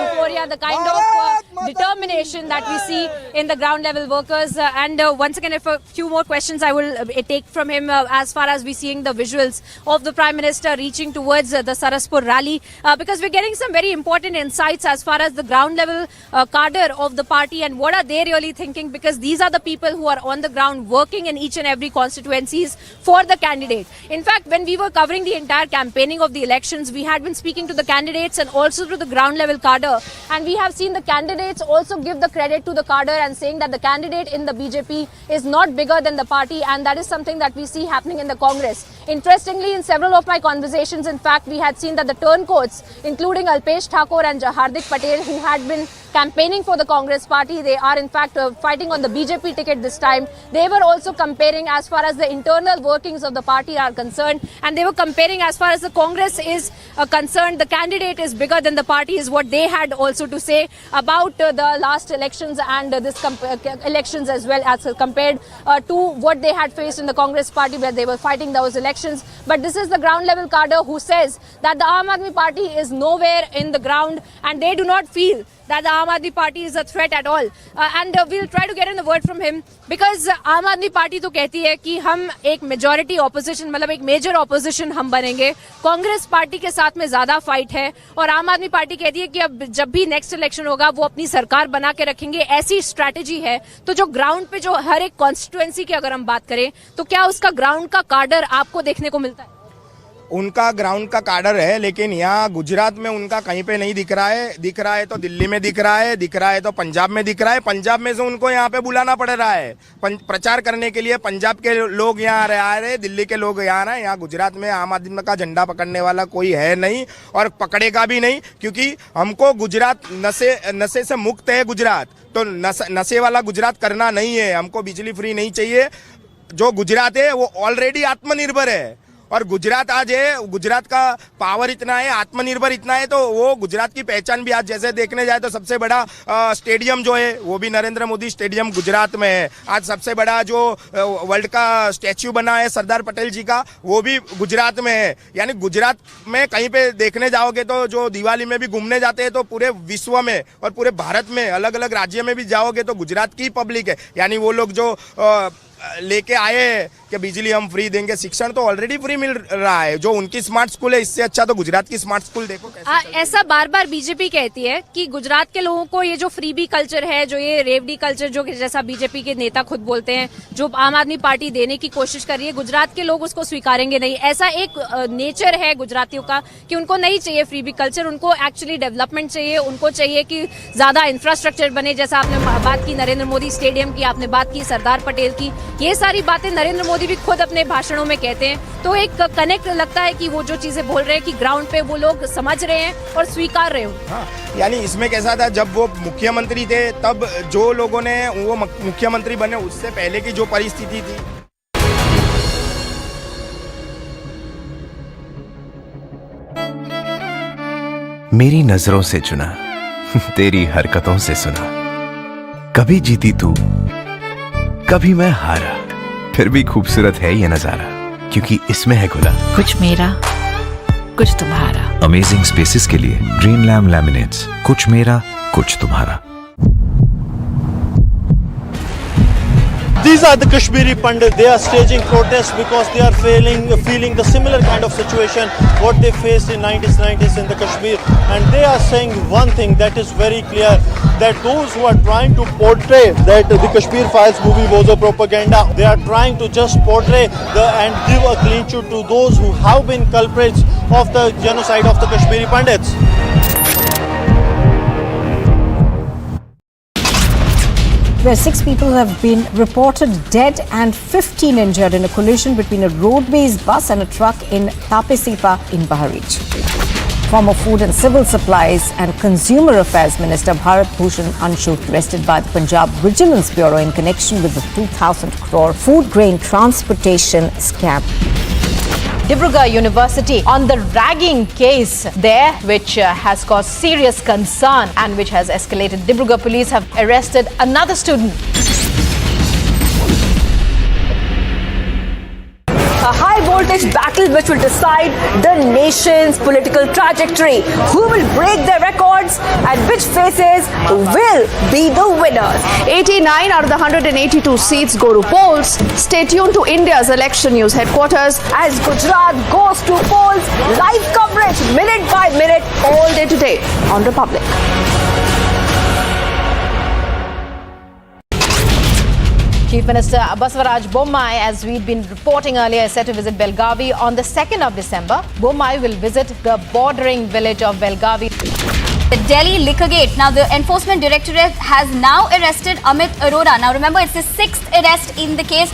euphoria, the kind of determination that we see in the ground level workers. And once again, if a few more questions I will take from him as far as we seeing the visuals of the Prime Minister reaching towards the Saraspur rally, because we're getting some very important insights as far as the ground level cadre of the party and what are they really thinking, because these are the people who are on the ground working in each and every constituencies for the candidate. In fact, when we were covering the entire campaigning of the elections, we had been speaking to the candidates and also to the ground level cadre, and we have seen the candidates also give the credit to the cadre and saying that the candidate in the BJP is not bigger than the party, and that is something that we see happening in the Congress. Interestingly, in several of my conversations, in fact, we had seen that the turncoats, including Alpesh Thakur and Hardik Patel, who had been campaigning for the Congress party, they are in fact fighting on the BJP ticket this time. They were also comparing as far as the internal workings of the party are concerned, and they were comparing as far as the Congress is concerned, the candidate is bigger than the party, is what they had also to say about the last elections and this elections as well, as compared to what they had faced in the Congress party where they were fighting those elections. But this is the ground level cadre who says that the Aam Aadmi party is nowhere in the ground and they do not feel that the Aam Aadmi party is a threat at all. And we'll try to get in the word from him, because Aam Aadmi party तो कहती है कि हम एक majority opposition, मतलब एक major opposition हम बनेंगे, कांग्रेस पार्टी के साथ में ज्यादा फाइट है, और आम आदमी पार्टी कहती है कि अब जब भी नेक्स्ट इलेक्शन होगा वो अपनी सरकार बना के रखेंगे, ऐसी स्ट्रैटेजी है. तो जो ग्राउंड पे जो हर एक कॉन्स्टिट्यूएंसी की अगर हम बात करें तो क्या उसका ग्राउंड का कार्डर आपको देखने को मिलता है? उनका ग्राउंड का काडर है, लेकिन यहाँ गुजरात में उनका कहीं पे नहीं दिख रहा है. दिख रहा है तो दिल्ली में दिख रहा है तो पंजाब में दिख रहा है. पंजाब में से उनको यहाँ पे बुलाना पड़ रहा है प्रचार करने के लिए. पंजाब के लोग यहाँ आ रहे, दिल्ली के लोग यहाँ आ रहे हैं. यहाँ गुजरात में आम आदमी का झंडा पकड़ने वाला कोई है नहीं और पकड़ेगा भी नहीं, क्योंकि हमको गुजरात नशे से मुक्त है. गुजरात तो नशे वाला गुजरात करना नहीं है. हमको बिजली फ्री नहीं चाहिए. जो गुजरात है वो ऑलरेडी आत्मनिर्भर है, और गुजरात आज है, गुजरात का पावर इतना है, आत्मनिर्भर इतना है, तो वो गुजरात की पहचान भी आज जैसे देखने जाए तो सबसे बड़ा स्टेडियम जो है वो भी नरेंद्र मोदी स्टेडियम गुजरात में है. आज सबसे बड़ा जो वर्ल्ड का स्टैच्यू बना है सरदार पटेल जी का, वो भी गुजरात में है. यानी गुजरात में कहीं पे देखने जाओगे तो जो दिवाली में भी घूमने जाते हैं तो पूरे विश्व में और पूरे भारत में अलग अलग राज्य में भी जाओगे तो गुजरात की पब्लिक है. यानी वो लोग जो लेके आए कि बिजली हम फ्री देंगे, शिक्षण तो ऑलरेडी फ्री मिल रहा है. जो उनकी स्मार्ट स्कूल है, इससे अच्छा तो गुजरात की स्मार्ट स्कूल देखो कैसे. ऐसा बार बार बीजेपी कहती है कि गुजरात के लोगों को ये जो फ्रीबी कल्चर है, जो ये रेवडी कल्चर, जो जैसा बीजेपी के नेता खुद बोलते हैं, जो आम आदमी पार्टी देने की कोशिश कर रही है, गुजरात के लोग उसको स्वीकारेंगे नहीं. ऐसा एक नेचर है गुजरातियों का कि उनको नहीं चाहिए फ्रीबी कल्चर, उनको एक्चुअली डेवलपमेंट चाहिए. उनको चाहिए कि ज्यादा इंफ्रास्ट्रक्चर बने, जैसा आपने बात की नरेंद्र मोदी स्टेडियम की, आपने बात की सरदार पटेल की. ये सारी बातें नरेंद्र मोदी भी खुद अपने भाषणों में कहते हैं. तो एक कनेक्ट लगता है कि वो जो चीजें बोल रहे हैं कि ग्राउंड पे वो लोग समझ रहे हैं और स्वीकार रहे हो. हाँ, यानी इसमें कैसा था, जब वो मुख्यमंत्री थे तब जो लोगों ने वो मुख्यमंत्री बने उससे पहले की जो परिस्थिति थी, मेरी नजरों से चुना, तेरी हरकतों से सुना, कभी जीती तू, कभी मैं हारा, फिर भी खूबसूरत है ये नजारा, क्योंकि इसमें है खुला कुछ मेरा कुछ तुम्हारा. अमेजिंग स्पेसेस के लिए ग्रीन लैम लैमिनेट्स, कुछ मेरा कुछ तुम्हारा. These are the Kashmiri Pandit. They are staging protests because they are feeling the similar kind of situation what they faced in 90s in the Kashmir. And they are saying one thing that is very clear, that those who are trying to portray that the Kashmir Files movie was a propaganda, they are trying to just portray and give a clean sheet to those who have been culprits of the genocide of the Kashmiri Pandits. Where 6 people have been reported dead and 15 injured in a collision between a road-based bus and a truck in Tapesipa in Bahraich. Former Food and Civil Supplies and Consumer Affairs Minister Bharat Bhushan Anshu arrested by the Punjab Vigilance Bureau in connection with the 2,000 crore food grain transportation scam. Dibrugarh University on the ragging case there, which has caused serious concern and which has escalated. Dibrugarh police have arrested another student. A high voltage battle which will decide the nation's political trajectory. Who will break their records and which faces will be the winners? 89 out of the 182 seats go to polls. Stay tuned to India's election news headquarters As Gujarat goes to polls, live coverage minute by minute all day today on Republic. Chief Minister Basavaraj Bommai, as we'd been reporting earlier, is set to visit Belgavi on the 2nd of December. Bommai will visit the bordering village of Belgavi. The Delhi Liquorgate. Now, the Enforcement Directorate has now arrested Amit Arora. Now, remember, it's the 6th arrest in the case.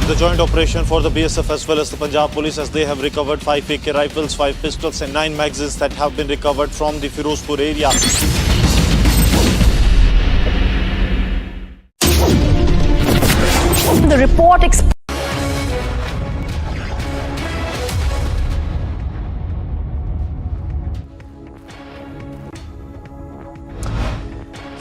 The joint operation for the BSF as well as the Punjab Police, as they have recovered 5 AK rifles, 5 pistols and 9 magazines that have been recovered from the Firozpur area. The report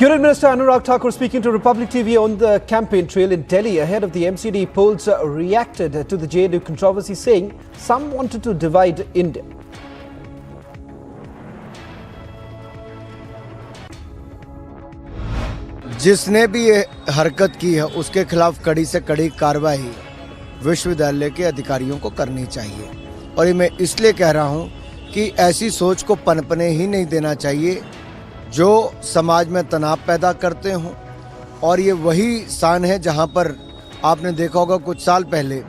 Union Minister Anurag Thakur speaking to Republic TV on the campaign trail in Delhi ahead of the MCD polls reacted to the JNU controversy, saying some wanted to divide India. जिसने भी ये हरकत की है उसके खिलाफ कड़ी से कड़ी कार्रवाई विश्वविद्यालय के अधिकारियों को करनी चाहिए। और ये मैं इसलिए कह रहा हूँ कि ऐसी सोच को पनपने ही नहीं देना चाहिए जो समाज में तनाव पैदा करते हों। और ये वही स्थान है जहाँ पर आपने देखा होगा कुछ साल पहले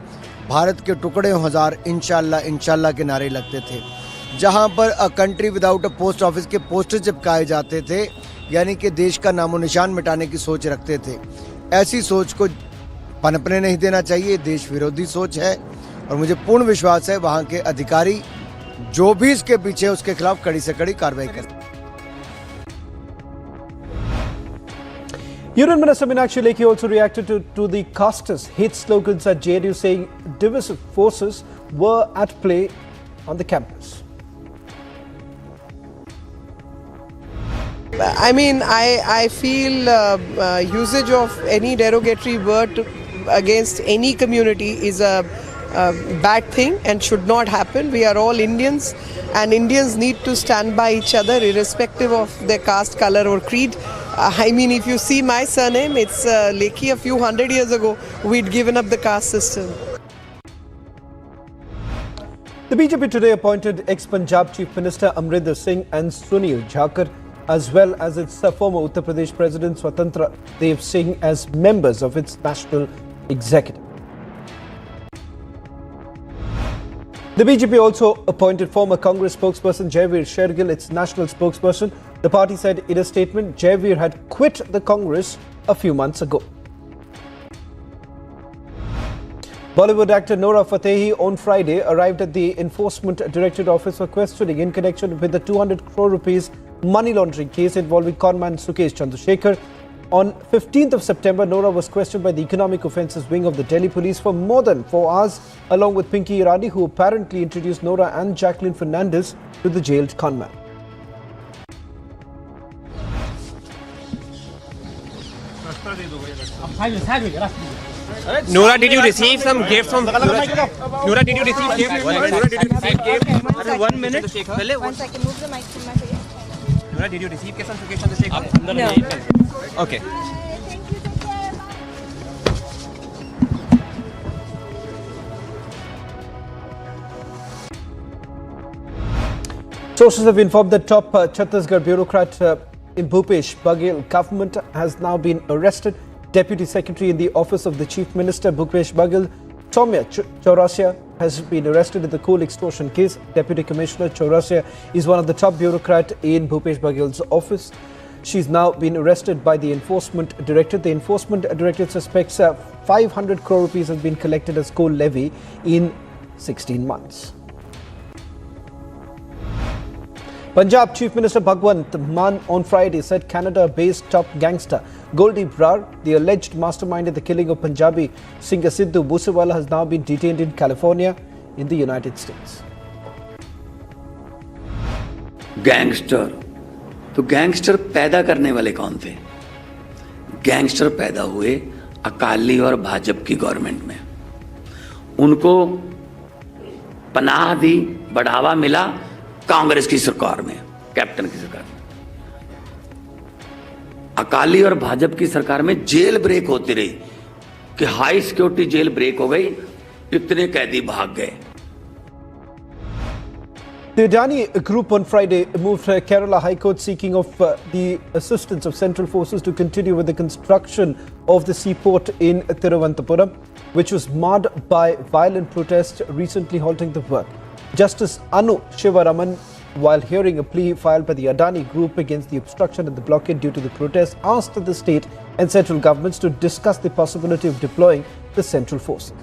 भारत के टुकड़े हजार इंशाल्लाह इंशाल्लाह के नारे लगते थे, जहाँ पर a country without a post office के पोस्टर चिपकाए जाते थे, यानी कि देश का नामो निशान मिटाने की सोच रखते थे। ऐसी सोच को पनपने नहीं देना चाहिए, देश विरोधी सोच है। और मुझे पूर्ण विश्वास है वहाँ के अधिकारी जो भी इसके पीछे है उसके खिलाफ कड़ी से कड़ी कार्रवाई करें। Union Minister Meenakshi Lekhi also reacted to the casteist hate slogans at JNU, saying divisive forces were at play on the campus. I mean, I feel usage of any derogatory word against any community is a bad thing and should not happen. We are all Indians and Indians need to stand by each other irrespective of their caste, color or creed. I mean, if you see my surname, it's Lekhi. A few hundred years ago, we'd given up the caste system. The BJP today appointed ex-Punjab Chief Minister Amrinder Singh and Sunil Jhakar, as well as its former Uttar Pradesh President Swatantra Dev Singh, as members of its national executive. The BJP also appointed former Congress spokesperson Jaivir Shergill its national spokesperson. The party said in a statement Jaivir had quit the Congress a few months ago. Bollywood actor Nora Fatehi on Friday arrived at the Enforcement Directorate office for questioning in connection with the 200 crore rupees money laundering case involving conman Sukesh Chandrasekhar. On 15th of September, Nora was questioned by the Economic Offences Wing of the Delhi Police for more than 4 hours, along with Pinky Irani, who apparently introduced Nora and Jacqueline Fernandez to the jailed conman. Nora, did you receive some gifts from Nora, did you receive gifts? Nora, did you receive gifts? 1 minute. 1 second, move the mic from my face. Nora, did you receive gifts from Sukesh Chandrasekhar? No. Okay. Sources have informed that top Chhattisgarh bureaucrat in Bhupesh Baghel government has now been arrested. Deputy Secretary in the Office of the Chief Minister Bhupesh Baghel, Soumya Chaurasia, has been arrested in the coal extortion case. Deputy Commissioner Chaurasia is one of the top bureaucrats in Bhupesh Baghel's office. She's now been arrested by the Enforcement Directorate. The Enforcement Directorate suspects 500 crore rupees has been collected as coal levy in 16 months. Punjab Chief Minister Bhagwant Mann on Friday said Canada-based top gangster Goldie Brar, the alleged mastermind in the killing of Punjabi singer Sidhu Moosewala, has now been detained in California in the United States. Gangster, तो gangster पैदा करने वाले कौन थे? Gangster पैदा हुए अकाली और भाजपा की गवर्नमेंट में। उनको पनाह दी, बढ़ावा मिला कांग्रेस की सरकार में, कैप्टन की सरकार में। अकाली और भाजपा की सरकार में जेल ब्रेक होती रही कि हाई सिक्योरिटी जेल ब्रेक हो गई, इतने कैदी भाग गए। The Adani group on Friday moved Kerala High Court seeking of the assistance of central forces to continue with the construction of the seaport in Thiruvananthapuram, which was marred by violent protests, recently halting the work. Justice Anu Shivaraman, while hearing a plea filed by the Adani group against the obstruction and the blockade due to the protests, asked the state and central governments to discuss the possibility of deploying the central forces.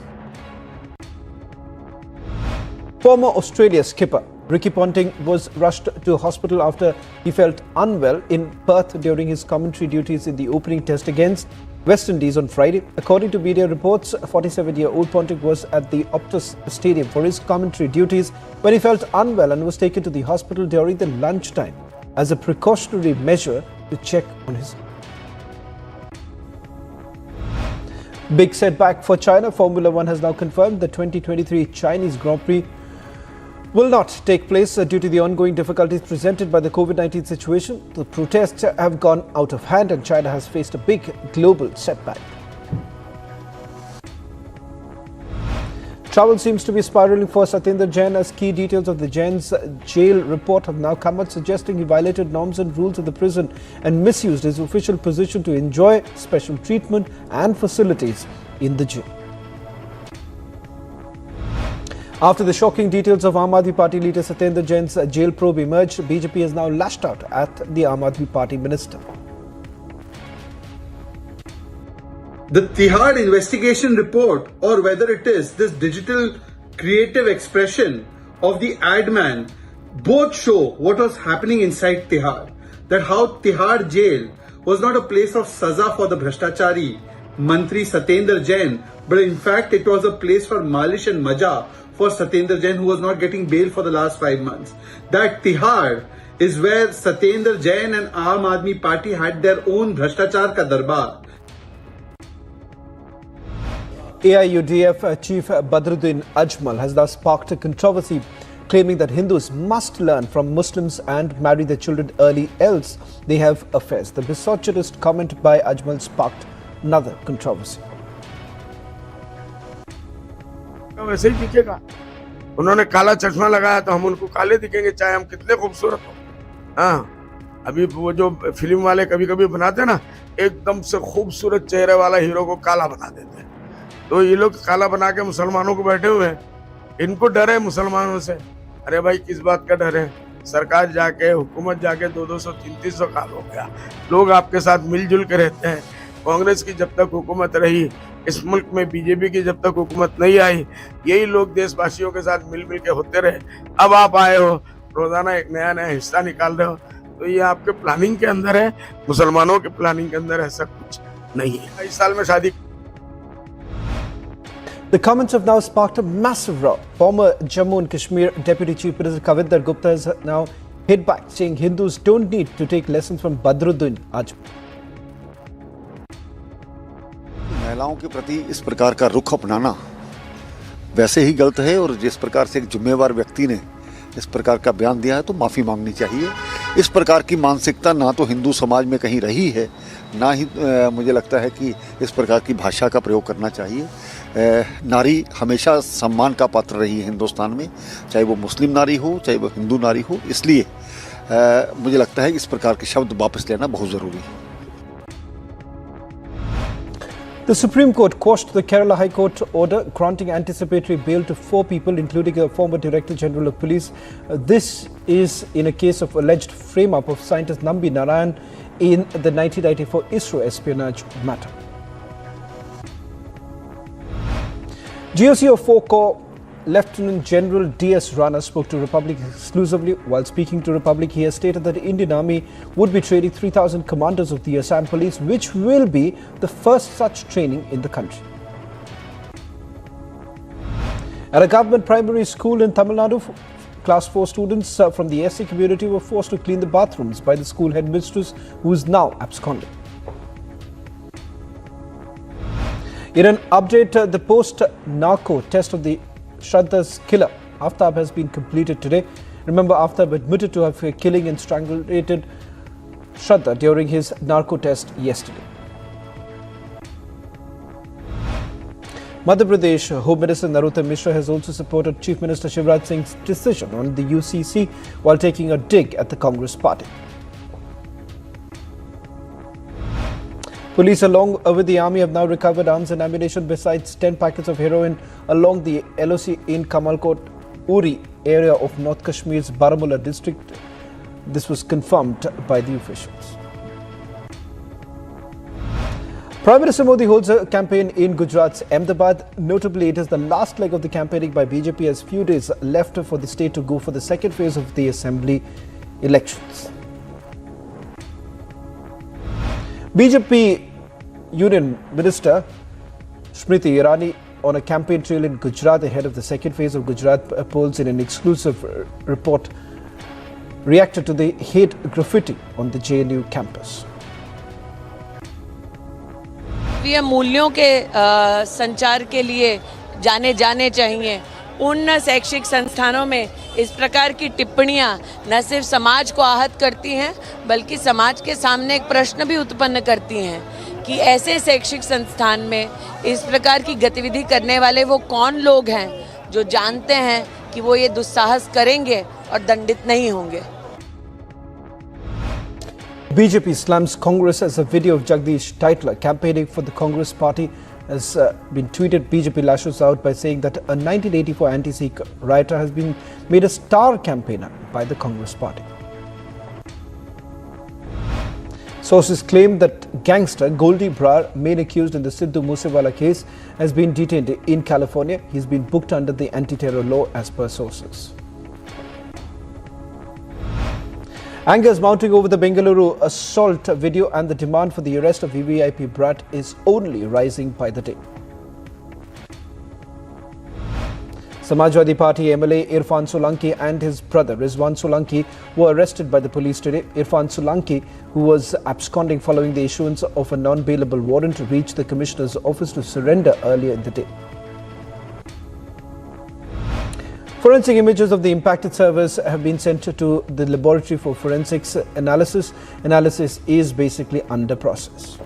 Former Australia skipper Ricky Ponting was rushed to hospital after he felt unwell in Perth during his commentary duties in the opening test against West Indies on Friday. According to media reports, 47-year-old Ponting was at the Optus Stadium for his commentary duties when he felt unwell and was taken to the hospital during the lunchtime as a precautionary measure to check on his health. Big setback for China. Formula One has now confirmed the 2023 Chinese Grand Prix will not take place due to the ongoing difficulties presented by the COVID-19 situation. The protests have gone out of hand and China has faced a big global setback. Trouble seems to be spiraling for Satyendra Jain as key details of the Jain's jail report have now come out, suggesting he violated norms and rules of the prison and misused his official position to enjoy special treatment and facilities in the jail. After the shocking details of Aam Aadmi Party leader Satyendra Jain's jail probe emerged, BJP has now lashed out at the Aam Aadmi Party minister. The Tihad investigation report, or whether it is this digital creative expression of the ad man, both show what was happening inside Tihad. That how Tihad jail was not a place of saza for the Bhrashtachari Mantri Satyendra Jain, but in fact it was a place for malish and maja for Satyendra Jain, who was not getting bail for the last 5 months. That Tihad is where Satyendra Jain and Aam Aadmi Party had their own Bhrashtachar ka darbar. AIUDF Chief Badruddin Ajmal has thus sparked a controversy, claiming that Hindus must learn from Muslims and marry their children early, else they have affairs. The misogynist comment by Ajmal sparked another controversy. वैसे ही दिखेगा। उन्होंने काला चश्मा लगाया तो हम उनको काले दिखेंगे, चाहे हम कितने खूबसूरत हो। हाँ, अभी वो जो फिल्म वाले कभी कभी बनाते ना, एकदम से खूबसूरत चेहरे वाला हीरो को काला बना देते हैं। तो ये लोग काला बना के मुसलमानों को बैठे हुए हैं, इनको डर है मुसलमानों से। अरे भाई, किस बात का डर है? सरकार जाके, हुकूमत जाके 200-300 साल हो गया, लोग आपके साथ मिलजुल के रहते हैं। कांग्रेस की जब तक हुकूमत रही इस मुल्क में, बीजेपी की जब तक हुकूमत नहीं आई, यही लोग देशवासियों के साथ मिल के होते रहे। अब आप आए हो, रोजाना एक नया हिस्सा निकाल रहे हो, तो ये आपके प्लानिंग के अंदर है, मुसलमानों के प्लानिंग के अंदर ऐसा कुछ नहीं है। इस साल में शादी। The comments have now sparked a massive row. Former Jammu and Kashmir Deputy Chief Minister Kavinder Gupta has now hit back, saying Hindus don't need to take lessons from Badruddin Ajmal. महिलाओं के प्रति इस प्रकार का रुख अपनाना वैसे ही गलत है, और जिस प्रकार से एक जिम्मेवार व्यक्ति ने इस प्रकार का बयान दिया है तो माफ़ी मांगनी चाहिए। इस प्रकार की मानसिकता ना तो हिंदू समाज में कहीं रही है, ना ही मुझे लगता है कि इस प्रकार की भाषा का प्रयोग करना चाहिए। नारी हमेशा सम्मान का पात्र रही है हिंदुस्तान में, चाहे वो मुस्लिम नारी हो, चाहे वो हिंदू नारी हो। इसलिए मुझे लगता है इस प्रकार के शब्द वापस लेना बहुत ज़रूरी है। The Supreme Court quashed the Kerala High Court order granting anticipatory bail to 4 people, including a former Director General of Police. This is in a case of alleged frame-up of scientist Nambi Narayan in the 1994 ISRO espionage matter. GOC of 4 Corps Lieutenant General D.S. Rana spoke to Republic exclusively. While speaking to Republic, he has stated that the Indian Army would be training 3,000 commanders of the Assam Police, which will be the first such training in the country. At a government primary school in Tamil Nadu, Class 4 students from the SC community were forced to clean the bathrooms by the school headmistress, who is now absconding. In an update, the post-narco test of the Shraddha's killer, Aftab, has been completed today. Remember, Aftab admitted to have killing and strangulated Shraddha during his narco test yesterday. Madhya Pradesh Home Minister Narottam Mishra has also supported Chief Minister Shivraj Singh's decision on the UCC while taking a dig at the Congress party. Police along with the army have now recovered arms and ammunition besides 10 packets of heroin along the LOC in Kamalkot Uri area of North Kashmir's Baramulla district. This was confirmed by the officials. Prime Minister Modi holds a campaign in Gujarat's Ahmedabad. Notably, it is the last leg of the campaigning by BJP as few days left for the state to go for the second phase of the assembly elections. BJP Union Minister Smriti Irani on a campaign trail in Gujarat ahead of the second phase of Gujarat polls in an exclusive report reacted to the hate graffiti on the JNU campus. मूल्यों के संचार के लिए जाने चाहिए। उन शैक्षिक संस्थानों में इस प्रकार की टिप्पणियां न सिर्फ समाज को आहत करती हैं बल्कि समाज के सामने एक प्रश्न भी उत्पन्न करती हैं कि ऐसे शैक्षिक संस्थान में इस प्रकार की गतिविधि करने वाले वो कौन लोग हैं जो जानते हैं कि वो ये दुस्साहस करेंगे और दंडित नहीं होंगे। BJP slams Congress as a video of Jagdish Titler campaigning for the Congress party has been tweeted. BJP lashes out by saying that a 1984 anti-Sikh rioter has been made a star campaigner by the Congress party. Sources claim that gangster Goldie Brar, main accused in the Sidhu Moosewala case, has been detained in California. He's been booked under the anti-terror law as per sources. Anger is mounting over the Bengaluru assault video and the demand for the arrest of VVIP Brat is only rising by the day. Samajwadi Party MLA Irfan Solanki and his brother Rizwan Solanki were arrested by the police today. Irfan Solanki, who was absconding following the issuance of a non-bailable warrant, reached the Commissioner's office to surrender earlier in the day. Forensic images of the impacted servers have been sent to the laboratory for forensics analysis. Analysis is basically under process.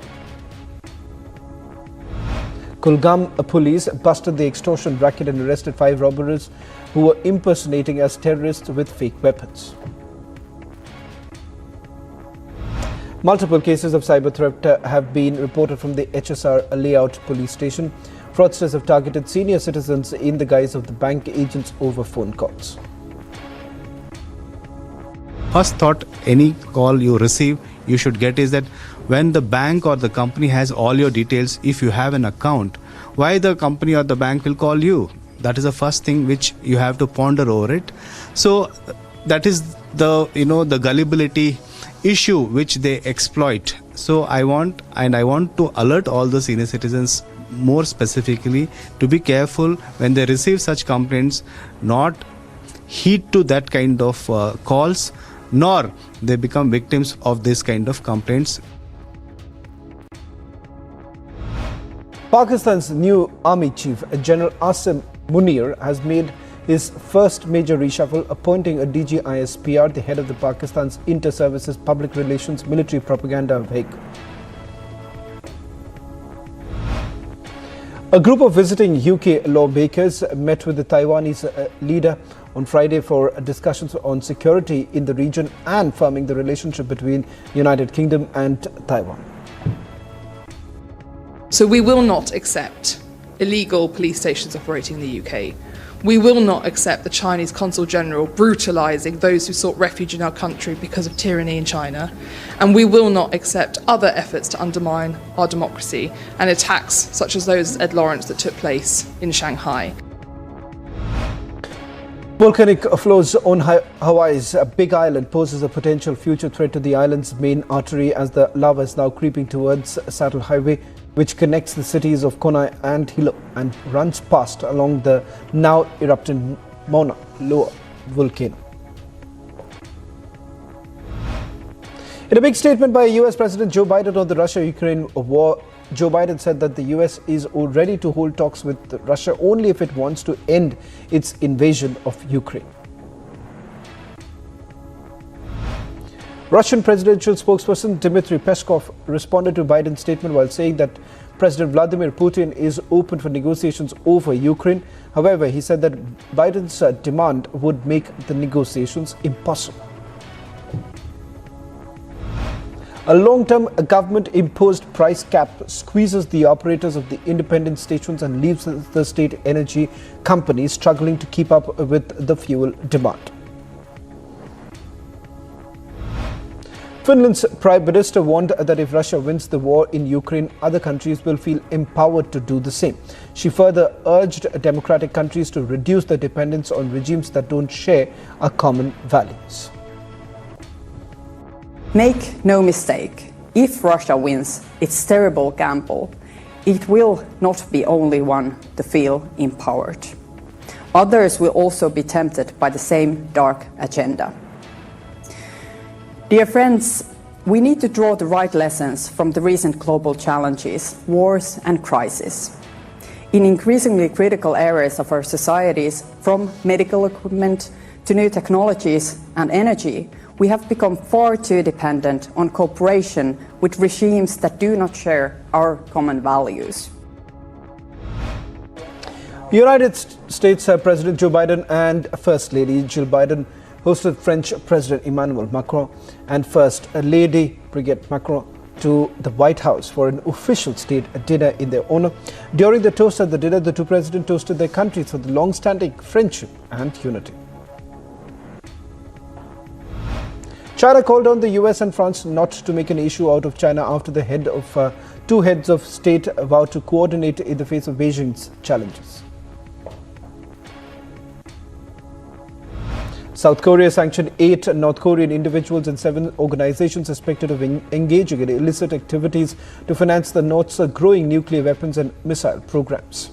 Kulgam police busted the extortion racket and arrested 5 robbers who were impersonating as terrorists with fake weapons. Multiple cases of cyber theft have been reported from the HSR layout police station. Fraudsters have targeted senior citizens in the guise of the bank agents over phone calls. First thought any call you receive, you should get is that when the bank or the company has all your details, if you have an account, why the company or the bank will call you? That is the first thing which you have to ponder over it. So that is the the gullibility issue which they exploit. So I want to alert all the senior citizens more specifically to be careful when they receive such complaints, not heed to that kind of calls, nor they become victims of this kind of complaints. Pakistan's new army chief, General Asim Munir, has made his first major reshuffle, appointing a DG ISPR, the head of the Pakistan's Inter-Services Public Relations Military Propaganda Vehicle. A group of visiting UK lawmakers met with the Taiwanese leader on Friday for discussions on security in the region and firming the relationship between United Kingdom and Taiwan. So we will not accept illegal police stations operating in the UK. We will not accept the Chinese Consul General brutalising those who sought refuge in our country because of tyranny in China. And we will not accept other efforts to undermine our democracy and attacks such as those at Lawrence that took place in Shanghai. Volcanic flows on Hawaii's Big Island poses a potential future threat to the island's main artery as the lava is now creeping towards Saddle Highway, which connects the cities of Konai and Hilo and runs past along the now erupting Mauna Loa volcano. In a big statement by US President Joe Biden on the Russia-Ukraine war, Joe Biden said that the US is ready to hold talks with Russia only if it wants to end its invasion of Ukraine. Russian presidential spokesperson Dmitry Peskov responded to Biden's statement while saying that President Vladimir Putin is open for negotiations over Ukraine. However, he said that Biden's demand would make the negotiations impossible. A long-term government-imposed price cap squeezes the operators of the independent stations and leaves the state energy companies struggling to keep up with the fuel demand. Finland's Prime Minister warned that if Russia wins the war in Ukraine, other countries will feel empowered to do the same. She further urged democratic countries to reduce their dependence on regimes that don't share our common values. Make no mistake, if Russia wins its terrible gamble, it will not be only one to feel empowered. Others will also be tempted by the same dark agenda. Dear friends, we need to draw the right lessons from the recent global challenges, wars and crises. In increasingly critical areas of our societies, from medical equipment to new technologies and energy, we have become far too dependent on cooperation with regimes that do not share our common values. United States President Joe Biden and First Lady Jill Biden hosted French President Emmanuel Macron and First Lady Brigitte Macron to the White House for an official state dinner in their honor. During the toast at the dinner, the two presidents toasted their countries for the long-standing friendship and unity. China called on the US and France not to make an issue out of China after the two heads of state vowed to coordinate in the face of Beijing's challenges. South Korea sanctioned 8 North Korean individuals and 7 organizations suspected of engaging in illicit activities to finance the North's growing nuclear weapons and missile programs.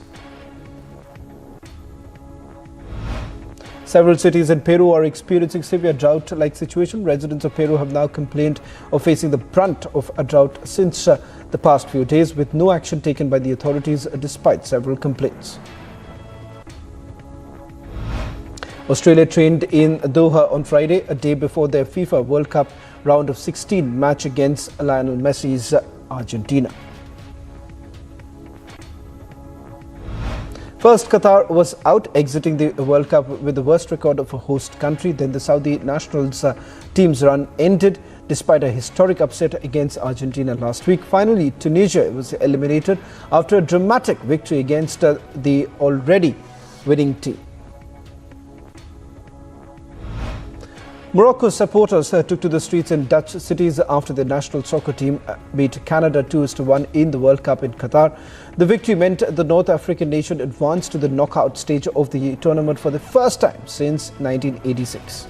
Several cities in Peru are experiencing severe drought-like situation. Residents of Peru have now complained of facing the brunt of a drought since the past few days, with no action taken by the authorities despite several complaints. Australia trained in Doha on Friday, a day before their FIFA World Cup round of 16 match against Lionel Messi's Argentina. First, Qatar was out, exiting the World Cup with the worst record of a host country. Then the Saudi nationals team's run ended despite a historic upset against Argentina last week. Finally, Tunisia was eliminated after a dramatic victory against the already winning team. Morocco's supporters took to the streets in Dutch cities after their national soccer team beat Canada 2-1 in the World Cup in Qatar. The victory meant the North African nation advanced to the knockout stage of the tournament for the first time since 1986.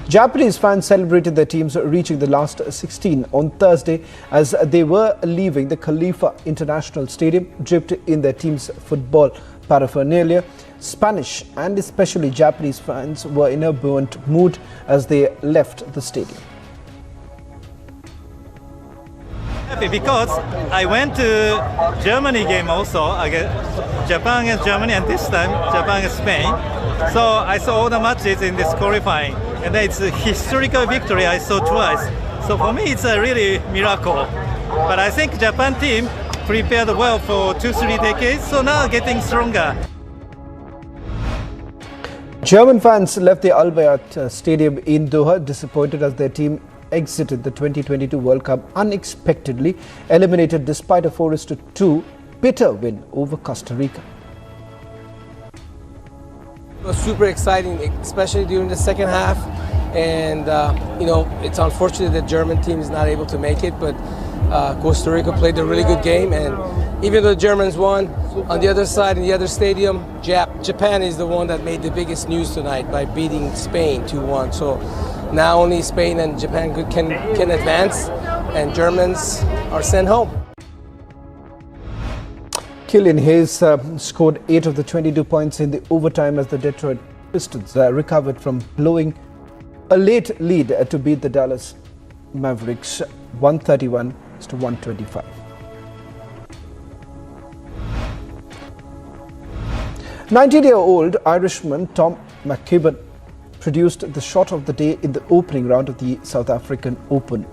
Japanese fans celebrated their teams reaching the last 16 on Thursday as they were leaving the Khalifa International Stadium, dripped in their team's football paraphernalia. Spanish and especially Japanese fans were in a buoyant mood as they left the stadium. Happy because I went to Germany game also, Japan against Germany, and this time Japan against Spain. So I saw all the matches in this qualifying, and it's a historical victory I saw twice. So for me it's a really miracle. But I think Japan team prepared well for 2-3 decades, so now getting stronger. German fans left the Al Bayat Stadium in Doha disappointed as their team exited the 2022 World Cup unexpectedly, eliminated despite a 4-2 bitter win over Costa Rica. It was super exciting, especially during the second half. And, it's unfortunate that the German team is not able to make it, but Costa Rica played a really good game. And even though the Germans won, on the other side, in the other stadium, Japan is the one that made the biggest news tonight by beating Spain 2-1. So now only Spain and Japan can advance, and Germans are sent home. Killian Hayes scored 8 of the 22 points in the overtime as the Detroit Pistons recovered from blowing a late lead to beat the Dallas Mavericks 131-125. "19-year-old Irishman Tom McKibben produced the shot of the day in the opening round of the South African Open.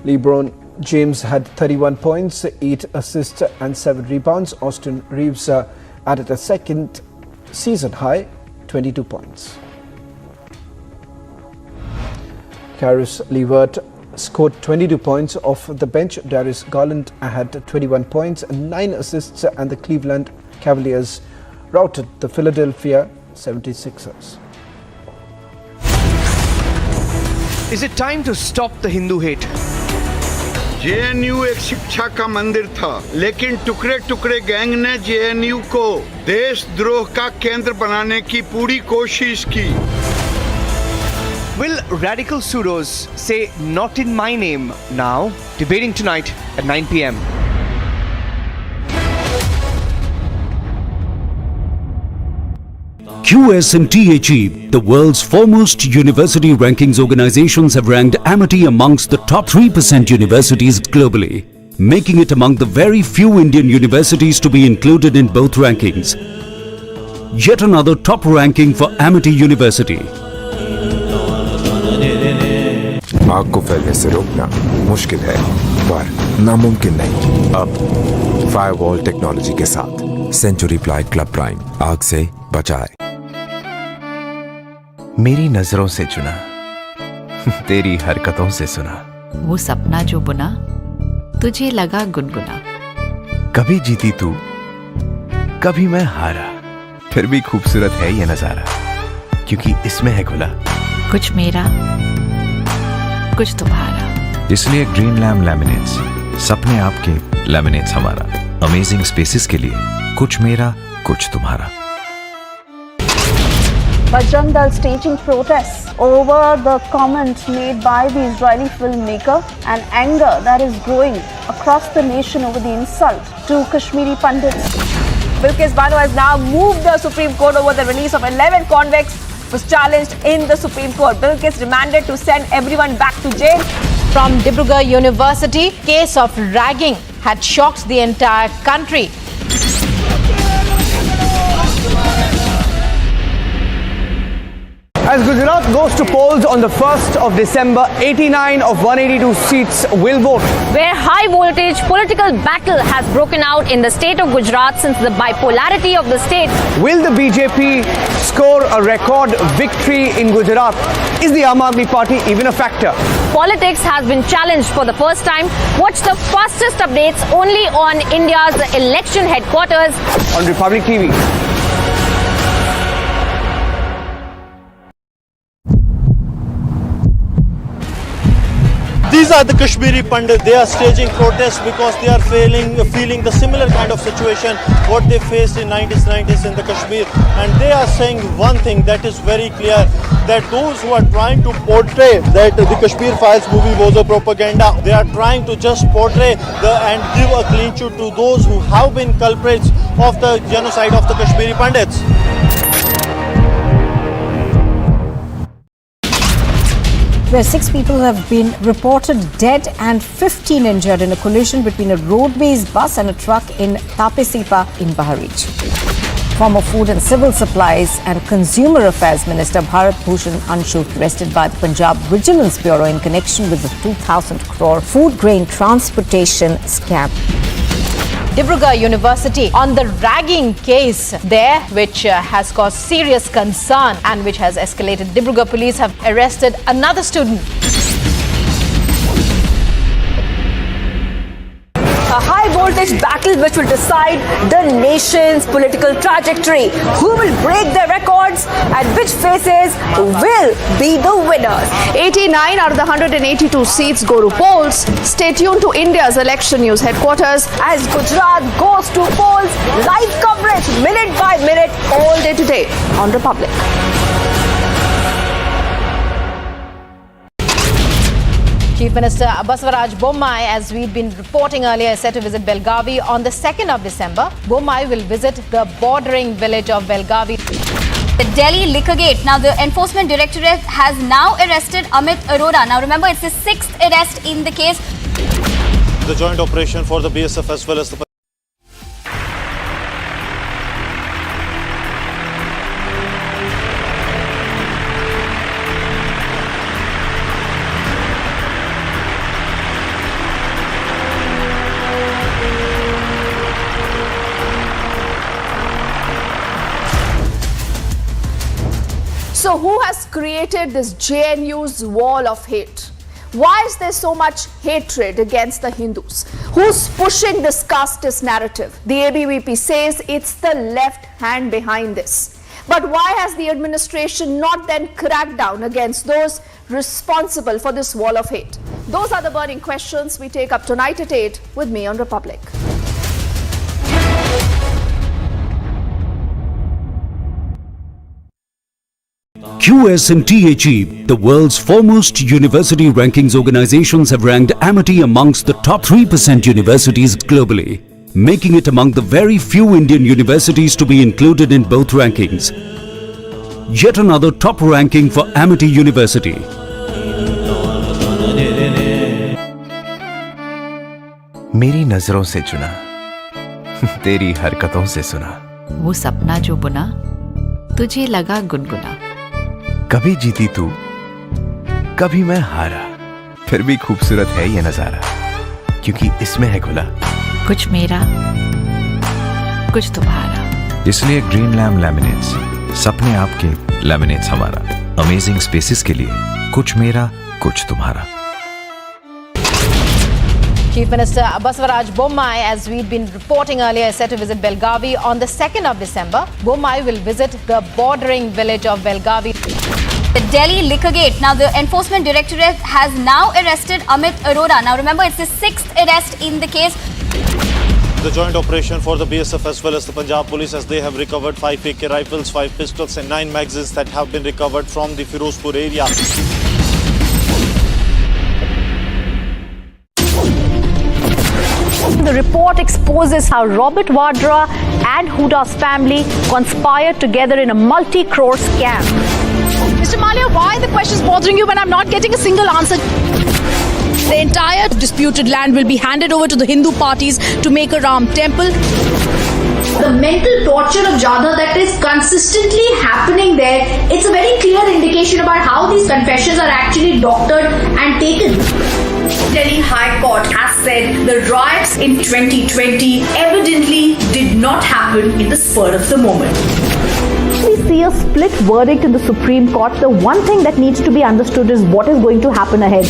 LeBron James had 31 points, 8 assists and 7 rebounds. Austin Reeves added a second season high, 22 points. Caris LeVert scored 22 points off the bench. Darius Garland had 21 points and 9 assists, and the Cleveland Cavaliers routed the Philadelphia 76ers. Is it time to stop the Hindu hate? JNU एक शिक्षा का मंदिर था, लेकिन टुकड़े टुकड़े gang ने JNU को देशद्रोह का केंद्र बनाने की पूरी कोशिश की। Will radical pseudos say "not in my name" now? Debating tonight at 9 p.m. QSMTHE, the world's foremost university rankings organizations, have ranked Amity amongst the top 3% universities globally, making it among the very few Indian universities to be included in both rankings. Yet another top ranking for Amity University. आग को फैलने से रोकना मुश्किल है, पर नामुमकिन नहीं। अब फायरवॉल टेक्नोलॉजी के साथ सेंचुरी प्लाइड क्लब प्राइम आग से बचाए। मेरी नजरों से चुना, तेरी हरकतों से सुना। वो सपना जो बुना, तुझे लगा गुनगुना। कभी जीती तू, कभी मैं हारा, फिर भी खूबसूरत है ये नजारा, क्योंकि इसमें है खुला कुछ मेरा, कुछ तुम्हारा। इसलिए ग्रीन लैम लैमिनेट्स, सपने आपके, लैमिनेट्स हमारा। अमेजिंग स्पेसेस के लिए कुछ मेरा, कुछ तुम्हारा। Bajrang Dal staging protests over the comment made by the Israeli filmmaker and anger that is growing across the nation over the insult to Kashmiri Pandits. Bilkis Bano has now moved the Supreme Court over the release of 11 convicts was challenged in the Supreme Court. Bilkis demanded to send everyone back to jail. From Dibrugarh University, case of ragging had shocked the entire country. As Gujarat goes to polls on the 1st of December, 89 of 182 seats will vote. Where high voltage political battle has broken out in the state of Gujarat since the bipolarity of the state. Will the BJP score a record victory in Gujarat? Is the Aam Aadmi Party even a factor? Politics has been challenged for the first time. Watch the fastest updates only on India's election headquarters on Republic TV. These are the Kashmiri Pandits. They are staging protests because they are feeling the similar kind of situation what they faced in 1990s in the Kashmir. And they are saying one thing that is very clear, that those who are trying to portray that the Kashmir Files movie was a propaganda, they are trying to just portray and give a clean sheet to those who have been culprits of the genocide of the Kashmiri Pandits. Where 6 people have been reported dead and 15 injured in a collision between a road-based bus and a truck in Tapesipa in Bahraich. Former Food and Civil Supplies and Consumer Affairs Minister Bharat Bhushan Anshu arrested by the Punjab Vigilance Bureau in connection with the 2,000 crore food grain transportation scam. Dibrugarh University on the ragging case there, which has caused serious concern and which has escalated. Dibrugarh police have arrested another student. A high voltage battle which will decide the nation's political trajectory. Who will break their records and which faces will be the winners? 89 out of the 182 seats go to polls. Stay tuned to India's election news headquarters as Gujarat goes to polls. Live coverage minute by minute all day today on Republic. Chief Minister Basavaraj Bommai, as we'd been reporting earlier, is set to visit Belgavi on the 2nd of December. Bommai will visit the bordering village of Belgavi. The Delhi Liquorgate. Now, the Enforcement Directorate has now arrested Amit Arora. Now, remember, it's the 6th arrest in the case. The joint operation for the BSF as well as the So who has created this JNU's wall of hate? Why is there so much hatred against the Hindus? Who's pushing this casteist narrative? The ABVP says it's the left hand behind this. But why has the administration not then cracked down against those responsible for this wall of hate? Those are the burning questions we take up tonight at 8 with me on Republic. QS and THE, the world's foremost university rankings organizations, have ranked Amity amongst the top 3% universities globally, making it among the very few Indian universities to be included in both rankings. Yet another top ranking for Amity University. मेरी नजरों से चुना, तेरी हरकतों से सुना। वो सपना जो बुना तुझे लगा गुनगुना। कभी जीती तू, कभी मैं हारा, फिर भी खूबसूरत है ये नजारा, क्योंकि इसमें है खुला कुछ मेरा कुछ तुम्हारा। इसलिए ग्रीन लैम लैमिनेट्स, सपने आपके, लैमिनेट्स हमारा। अमेजिंग स्पेसेस के लिए कुछ मेरा कुछ तुम्हारा। Chief Minister Basavaraj Bommai, as we'd been reporting earlier, is set to visit Belgavi on the 2nd of December. Bommai will visit the bordering village of Belgavi. The Delhi Liquorgate. Now, the Enforcement Directorate has now arrested Amit Arora. Now, remember, it's the 6th arrest in the case. The joint operation for the BSF as well as the Punjab Police, as they have recovered 5 AK rifles, 5 pistols and 9 magazines that have been recovered from the Firozpur area. The report exposes how Robert Vadra and Huda's family conspired together in a multi-crore scam. Mr. Malia, why are the questions bothering you when I'm not getting a single answer? The entire disputed land will be handed over to the Hindu parties to make a Ram temple. The mental torture of Jadhav that is consistently happening there, it's a very clear indication about how these confessions are actually doctored and taken. Delhi High Court has said the riots in 2020 evidently did not happen in the spur of the moment. We see a split verdict in the Supreme Court. The one thing that needs to be understood is what is going to happen ahead.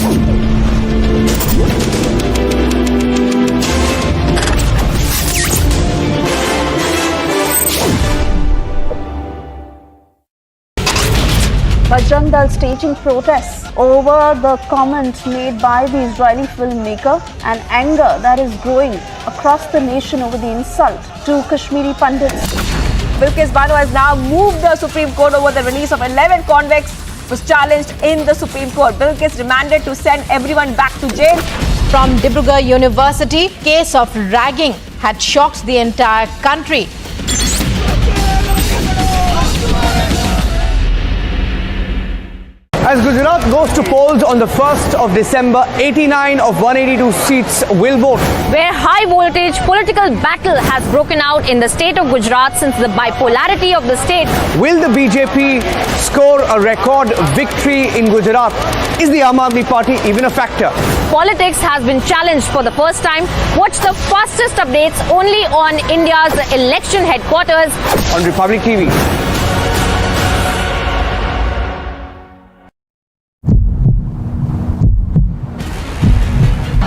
Bajrang Dal staging protests over the comment made by the Israeli filmmaker and anger that is growing across the nation over the insult to Kashmiri Pandits. Bilkis Bano has now moved the Supreme Court over the release of 11 convicts was challenged in the Supreme Court. Bilkis demanded to send everyone back to jail. From Dibrugarh University, case of ragging had shocked the entire country. As Gujarat goes to polls on the 1st of December, 89 of 182 seats will vote. Where high voltage political battle has broken out in the state of Gujarat since the bipolarity of the state. Will the BJP score a record victory in Gujarat? Is the Ahmedabad party even a factor? Politics has been challenged for the first time. Watch the fastest updates only on India's election headquarters on Republic TV.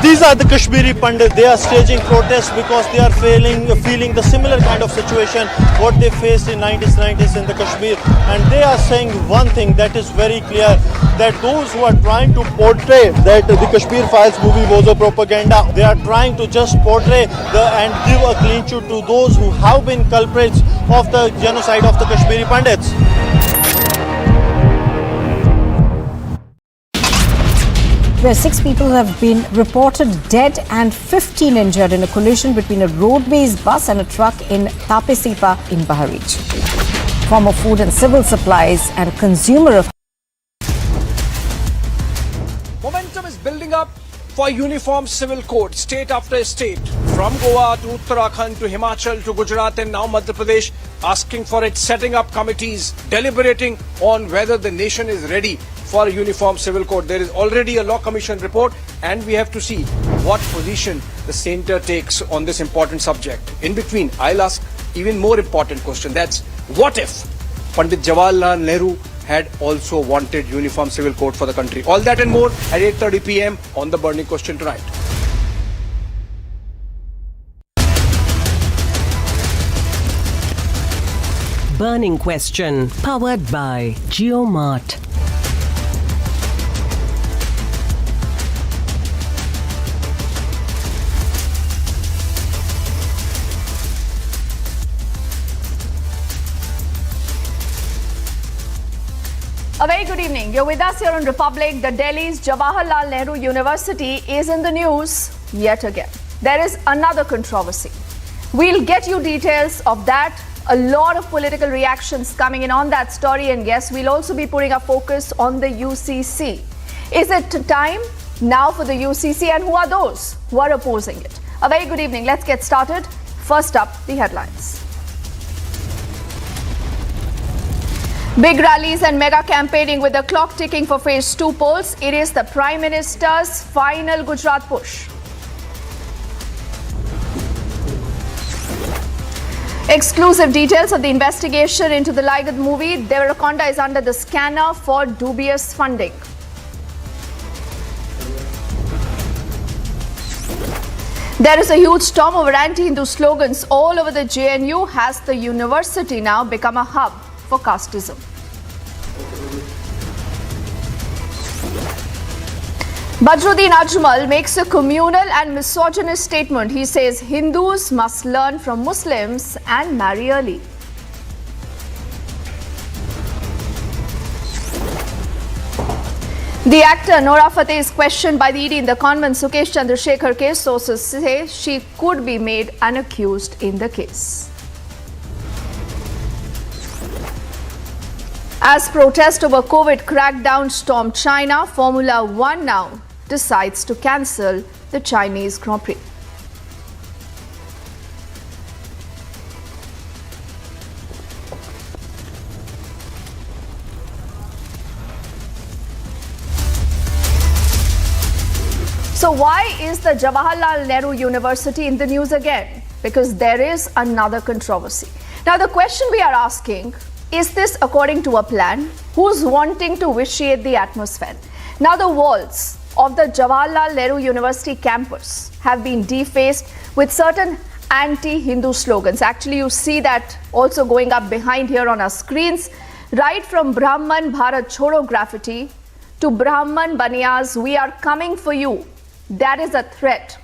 These are the Kashmiri Pandits. They are staging protests because they are feeling the similar kind of situation what they faced in 1990s in the Kashmir. And they are saying one thing that is very clear, that those who are trying to portray that the Kashmir Files movie was a propaganda, they are trying to just portray and give a clean sheet to those who have been culprits of the genocide of the Kashmiri Pandits. Where 6 people have been reported dead and 15 injured in a collision between a road-based bus and a truck in Tapesipa in Bahrain. former food and civil supplies and a consumer of Momentum is building up for uniform civil code, state after state, from Goa to Uttarakhand to Himachal to Gujarat and now Madhya Pradesh, asking for it, setting up committees, deliberating on whether the nation is ready for a uniform civil code. There is already a law commission report and we have to see what position the centre takes on this important subject. In between, I'll ask even more important question, that's what if Pandit Jawaharlal Nehru had also wanted uniform civil code for the country. All that and more at 8:30 p.m. on The Burning Question tonight. Burning Question, powered by JioMart. A very good evening. You're with us here on Republic. The Delhi's Jawaharlal Nehru University is in the news yet again. There is another controversy. We'll get you details of that. A lot of political reactions coming in on that story, and yes, we'll also be putting a focus on the UCC. Is it time now for the UCC, and who are those who are opposing it? A very good evening. Let's get started. First up, the headlines. Big rallies and mega campaigning with the clock ticking for phase 2 polls. It is the Prime Minister's final Gujarat push. Exclusive details of the investigation into the Ligat movie. Devarakonda is under the scanner for dubious funding. There is a huge storm over anti-Hindu slogans all over the JNU. Has the university now become a hub for casteism? Badruddin Ajmal makes a communal and misogynist statement. He says Hindus must learn from Muslims and marry early. The actor Nora Fateh is questioned by the ED in the convent Sukesh Chandrasekhar case. Sources say she could be made an accused in the case. As protest over COVID crackdown stormed China, Formula One now decides to cancel the Chinese Grand Prix. So why is the Jawaharlal Nehru University in the news again? Because there is another controversy. Now the question we are asking, is this according to a plan? Who's wanting to vitiate the atmosphere? Now the walls of the Jawaharlal Nehru University campus have been defaced with certain anti-Hindu slogans. Actually, you see that also going up behind here on our screens. Right from Brahman Bharat Chodo graffiti to Brahman Baniyas, we are coming for you. That is a threat.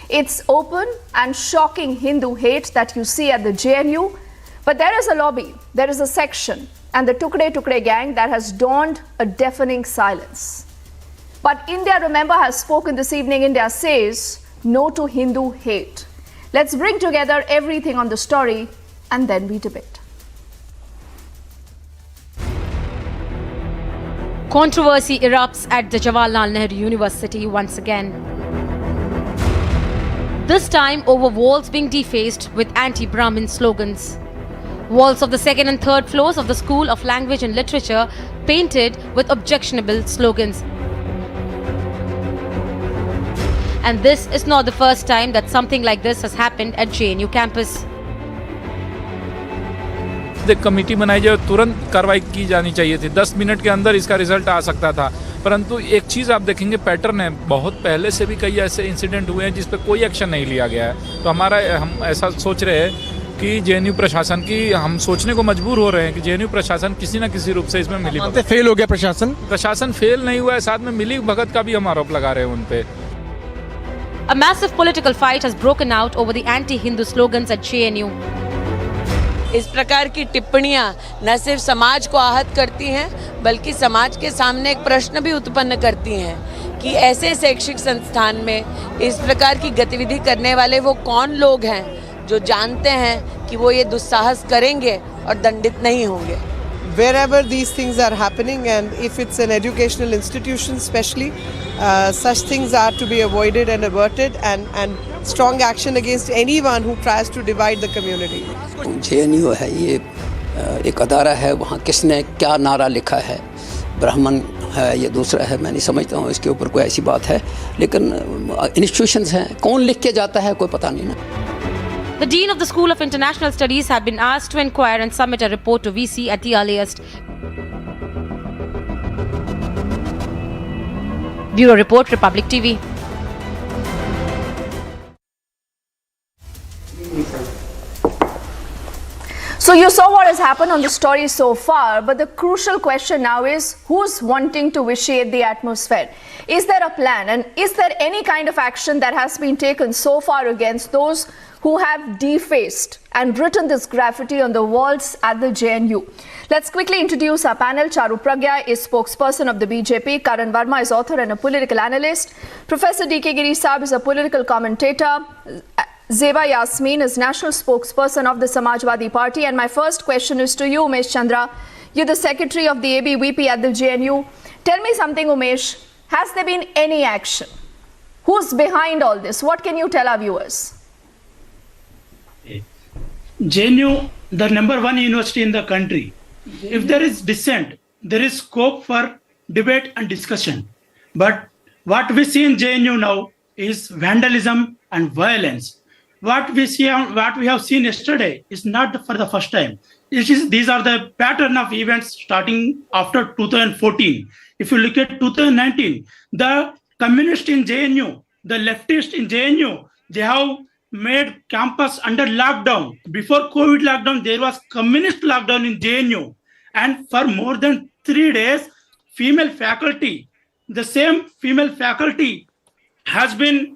It's open and shocking Hindu hate that you see at the JNU. But there is a lobby, there is a section, and the Tukde Tukde gang that has donned a deafening silence. But India, remember, has spoken this evening. India says no to Hindu hate. Let's bring together everything on the story and then we debate. Controversy erupts at the Jawaharlal Nehru University once again. This time over walls being defaced with anti-Brahmin slogans. Walls of the second and third floors of the School of Language and Literature painted with objectionable slogans. And this is not the first time that something like this has happened at JNU campus. The committee बनाई जाए, तुरंत कार्रवाई की जानी चाहिए थी। 10 minute के अंदर इसका रिजल्ट आ सकता था। परंतु एक चीज़ आप देखेंगे, पैटर्न है, बहुत पहले से भी कई ऐसे इंसिडेंट हुए हैं जिस पर कोई एक्शन नहीं लिया गया है। तो हम ऐसा सोच रहे हैं कि जेएनयू प्रशासन की, हम सोचने को मजबूर हो रहे हैं कि जेएनयू प्रशासन किसी न किसी रूप से इसमें मिली भगत। फेल हो गया प्रशासन फेल नहीं हुआ है, साथ में मिली भगत का भी हम आरोप लगा रहे हैं उन पे। A massive political fight has broken out over the anti-Hindu slogans at JNU. इस प्रकार की टिप्पणियां न सिर्फ समाज को आहत करती हैं, बल्कि समाज के सामने एक प्रश्न भी उत्पन्न करती हैं कि ऐसे शैक्षिक संस्थान में इस प्रकार की गतिविधि करने वाले वो कौन लोग हैं जो जानते हैं कि वो ये दुस्साहस करेंगे और दंडित नहीं होंगे। Wherever these things are happening, and if it's an educational institution especially, such things are to be avoided and averted, and strong action against anyone who tries to divide the community. JNU है ये एक अदारा है, वहाँ किसने क्या नारा लिखा है, ब्राह्मण है ये दूसरा है, मैं नहीं समझता हूँ इसके ऊपर कोई ऐसी बात है, लेकिन इंस्टीट्यूशंस हैं, कौन लिख के जाता है कोई पता नहीं ना। The Dean of the School of International Studies have been asked to inquire and submit a report to VC at the earliest. Bureau Report, Republic TV. So you saw what has happened on the story so far, but the crucial question now is who's wanting to vitiate the atmosphere? Is there a plan, and is there any kind of action that has been taken so far against those who have defaced and written this graffiti on the walls at the JNU? Let's quickly introduce our panel. Charu Pragya is spokesperson of the BJP. Karan Verma is author and a political analyst. Professor D.K. Giri Saab is a political commentator. Zeba Yasmin is national spokesperson of the Samajwadi Party. And my first question is to you, Umesh Chandra. You're the secretary of the ABVP at the JNU. Tell me something, Umesh. Has there been any action? Who's behind all this? What can you tell our viewers? JNU, the #1 university in the country. If there is dissent, there is scope for debate and discussion. But what we see in JNU now is vandalism and violence. What we have seen yesterday is not for the first time. These are the pattern of events starting after 2014. If you look at 2019, the communists in JNU, the leftists in JNU, they have made campus under lockdown. Before COVID lockdown, there was communist lockdown in JNU. And for more than 3 days, female faculty, the same female faculty has been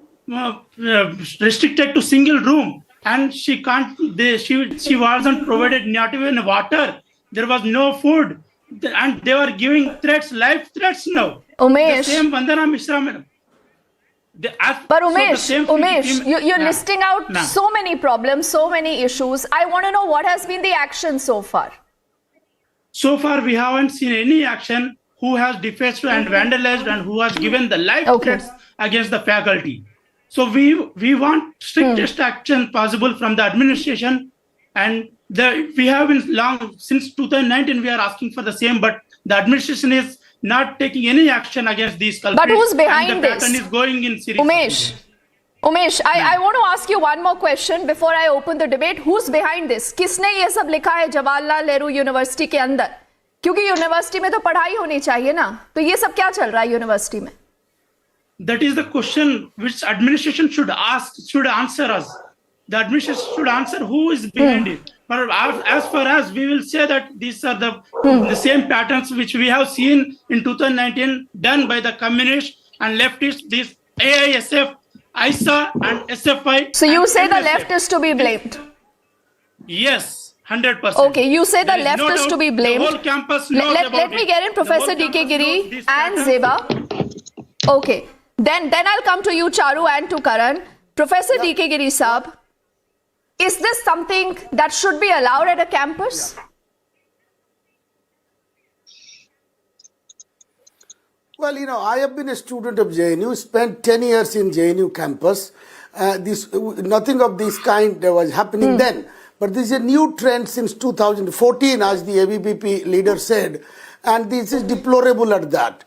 restricted to single room. And she wasn't provided not even water. There was no food. And they were giving threats, life threats now. Umesh. The same Vandana Mishra madam. But Umesh, you're listing out so many problems, so many issues. I want to know what has been the action so far. So far, we haven't seen any action who has defaced and vandalized and who has given the life threats against the faculty. So we want strictest action possible from the administration, and we have been since 2019 we are asking for the same, but the administration is not taking any action against these culprits. But who's behind and the this? pattern is going in serious. Umesh, I want to ask you one more question before I open the debate. Who's behind this? किसने ये सब लिखा है Jawaharlal Nehru university के अंदर? क्योंकि university में तो पढ़ाई होनी चाहिए ना, तो ये सब क्या चल रहा है यूनिवर्सिटी में? That is the question which administration should answer us. The administration should answer who is behind it. But as far as we will say that these are the same patterns which we have seen in 2019 done by the communists and leftists, this AISF, ISA and SFI. So you say the left is to be blamed? Yes, 100%. Okay, you say the left is to be blamed. The whole campus knows about Let me get in Professor D.K. Giri and Zeba. Okay, then I'll come to you, Charu, and to Karan. Professor D.K. Giri Saab, is this something that should be allowed at a campus? Well, I have been a student of JNU, spent 10 years in JNU campus. Nothing of this kind was happening then. But this is a new trend since 2014, as the ABVP leader said, and this is deplorable at that.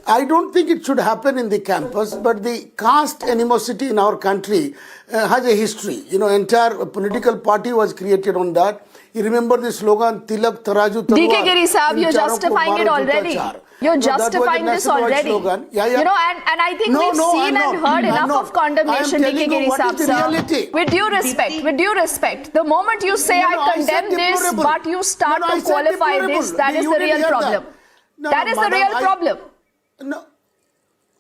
I don't think it should happen in the campus, but the caste animosity in our country has a history. Entire political party was created on that. You remember the slogan, Tilak Taraju Talwar. D.K. Giri Saab, you're justifying it already. You're justifying this already. Yeah. And I think we've seen and heard enough of condemnation, D.K. Giri Saab, sir. With due respect, the moment you say I condemn this, but you start to qualify this, that is the real problem. That is the real problem. No,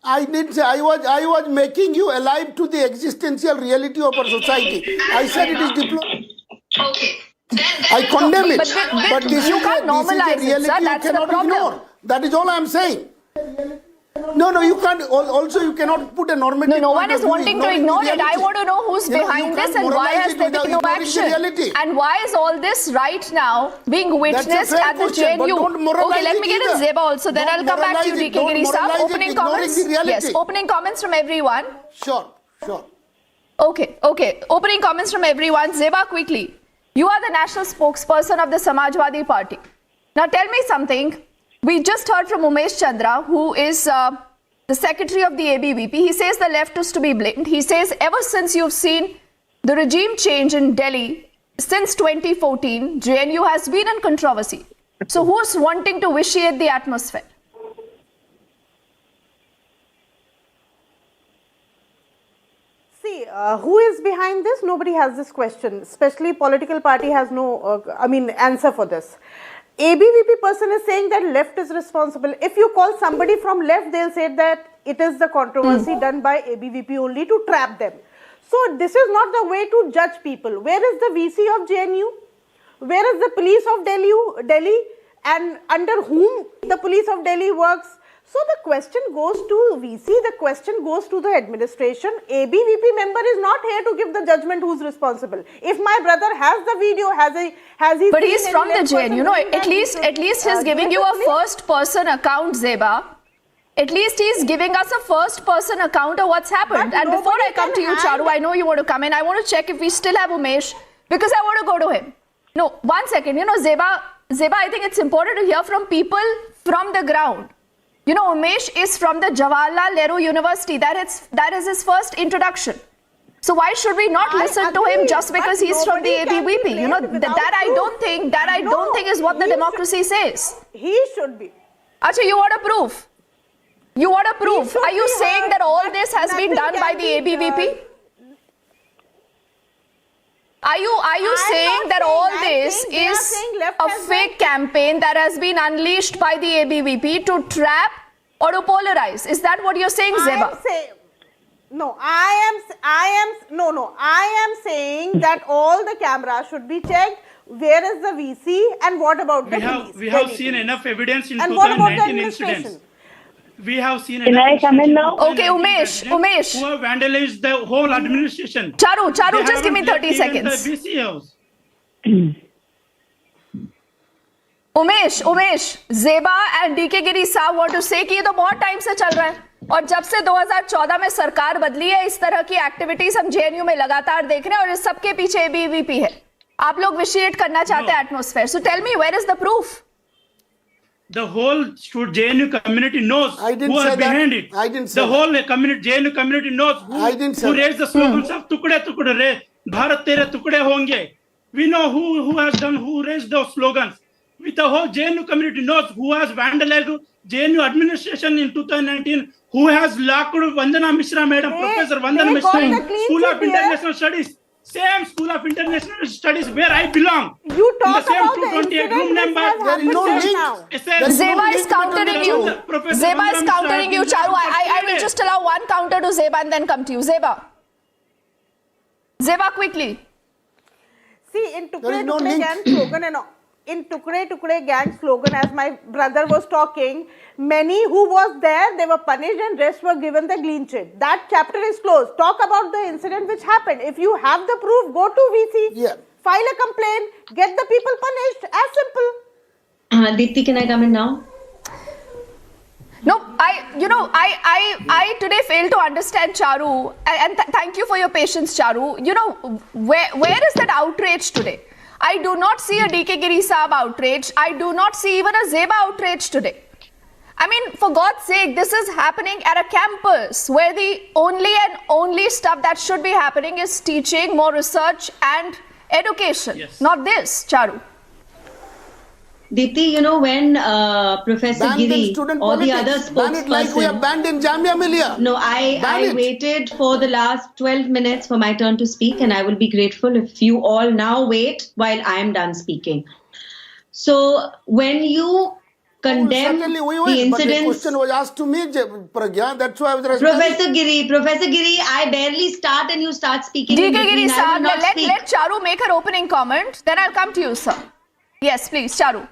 I didn't say. I was making you alive to the existential reality of our society. I said it is deplorable. Okay. I condemn it. But this you can't normalize it, sir. That's the problem. Ignore. That is all I am saying. No, you can't. Also, you cannot put a normative. No one is wanting to ignore it. I want to know who's behind this and why has there been no action. And why is all this right now being witnessed at the JNU? Okay, let me get in Zeba also. Then I'll come back to you, DK Giri Saab. Opening comments? Yes, opening comments from everyone. Sure. Okay. Opening comments from everyone. Zeba, quickly. You are the national spokesperson of the Samajwadi Party. Now tell me something. We just heard from Umesh Chandra, who is the secretary of the ABVP. He says the left is to be blamed. He says ever since you've seen the regime change in Delhi, since 2014, JNU has been in controversy. So who's wanting to vitiate the atmosphere? See, who is behind this? Nobody has this question. Especially political party has no, answer for this. ABVP person is saying that left is responsible. If you call somebody from left, they'll say that it is the controversy done by ABVP only to trap them. So this is not the way to judge people. Where is the VC of JNU? Where is the police of Delhi? And under whom the police of Delhi works? So the question goes to VC, the question goes to the administration. ABVP member is not here to give the judgment who's responsible. If my brother has the video, has he? But he's from the JNU, at least he's giving you a first person account, Zeba. At least he's giving us a first person account of what's happened. And before I come to you, Charu, I know you want to come in. I want to check if we still have Umesh because I want to go to him. No, 1 second. Zeba, I think it's important to hear from people from the ground. Umesh is from the Jawaharlal Nehru University. That is his first introduction. So why should we not listen to him just because he's from the ABVP? That I don't think is what the democracy says. He should be. Achha, you want a proof? Are you saying that all this has been done by the ABVP? Are you saying that all this is a fake campaign that has been unleashed by the ABVP to trap or to polarize? Is that what you're saying, Zeba? I am saying that all the cameras should be checked. Where is the VC and what about the police? We have seen enough evidence in and what about the 2019 incidents. We have seen Can I come in now? Okay, Umesh. Who have vandalized the whole administration. Charu, just give me 30 seconds. The VC house. Umesh, Zeba and DK Giri Saab want to say कि ये तो बहुत time से चल रहा है और जब से 2014 में सरकार बदली है इस तरह की एक्टिविटीज हम JNU में लगातार देख रहे हैं और इस सबके पीछे ABVP है. आप लोग विशिएट करना चाहते हैं atmosphere. So tell me, where is the proof? The whole JNU community knows who are behind it. I didn't say the whole JNU community knows who raised the slogans of Tukde Tukde Re, Bharat Tere Tukde Honge. We know who raised those slogans. With the whole JNU community knows who has vandalized JNU administration in 2019, who has locked Vandana Mishra Madam, Professor Vandana Mishra, School of International Studies. Same School of International Studies where I belong. You talk the same about 228 room number. There is no link. Zeba is countering you. Zeba is countering you, Charu. I will just allow one counter to Zeba and then come to you. Zeba, quickly. See, in Tukde gang slogan and in Tukde gang slogan, as my brother was talking, many who was there, they were punished and rest were given the clean sheet. That chapter is closed. Talk about the incident which happened. If you have the proof, go to VC, file a complaint, get the people punished. As simple. Deepti, can I come in now? No, I today failed to understand, Charu, and thank you for your patience, Charu. Where is that outrage today? I do not see a DK Giri Saab outrage. I do not see even a Zeba outrage today. I mean, for God's sake, this is happening at a campus where the only stuff that should be happening is teaching, more research and education. Yes. Not this, Charu. Deepti, when Professor banned Giri or the other spokesperson... like we are banned in Jamia Millia. No, I waited for the last 12 minutes for my turn to speak, and I will be grateful if you all now wait while I am done speaking. So, when you condemn the incidents... But the question was asked to me, Pragya, that's why I was responding. Professor Giri, I barely start and you start speaking. DK Giri Saab, let Charu make her opening comment, then I'll come to you, sir. Yes, please, Charu.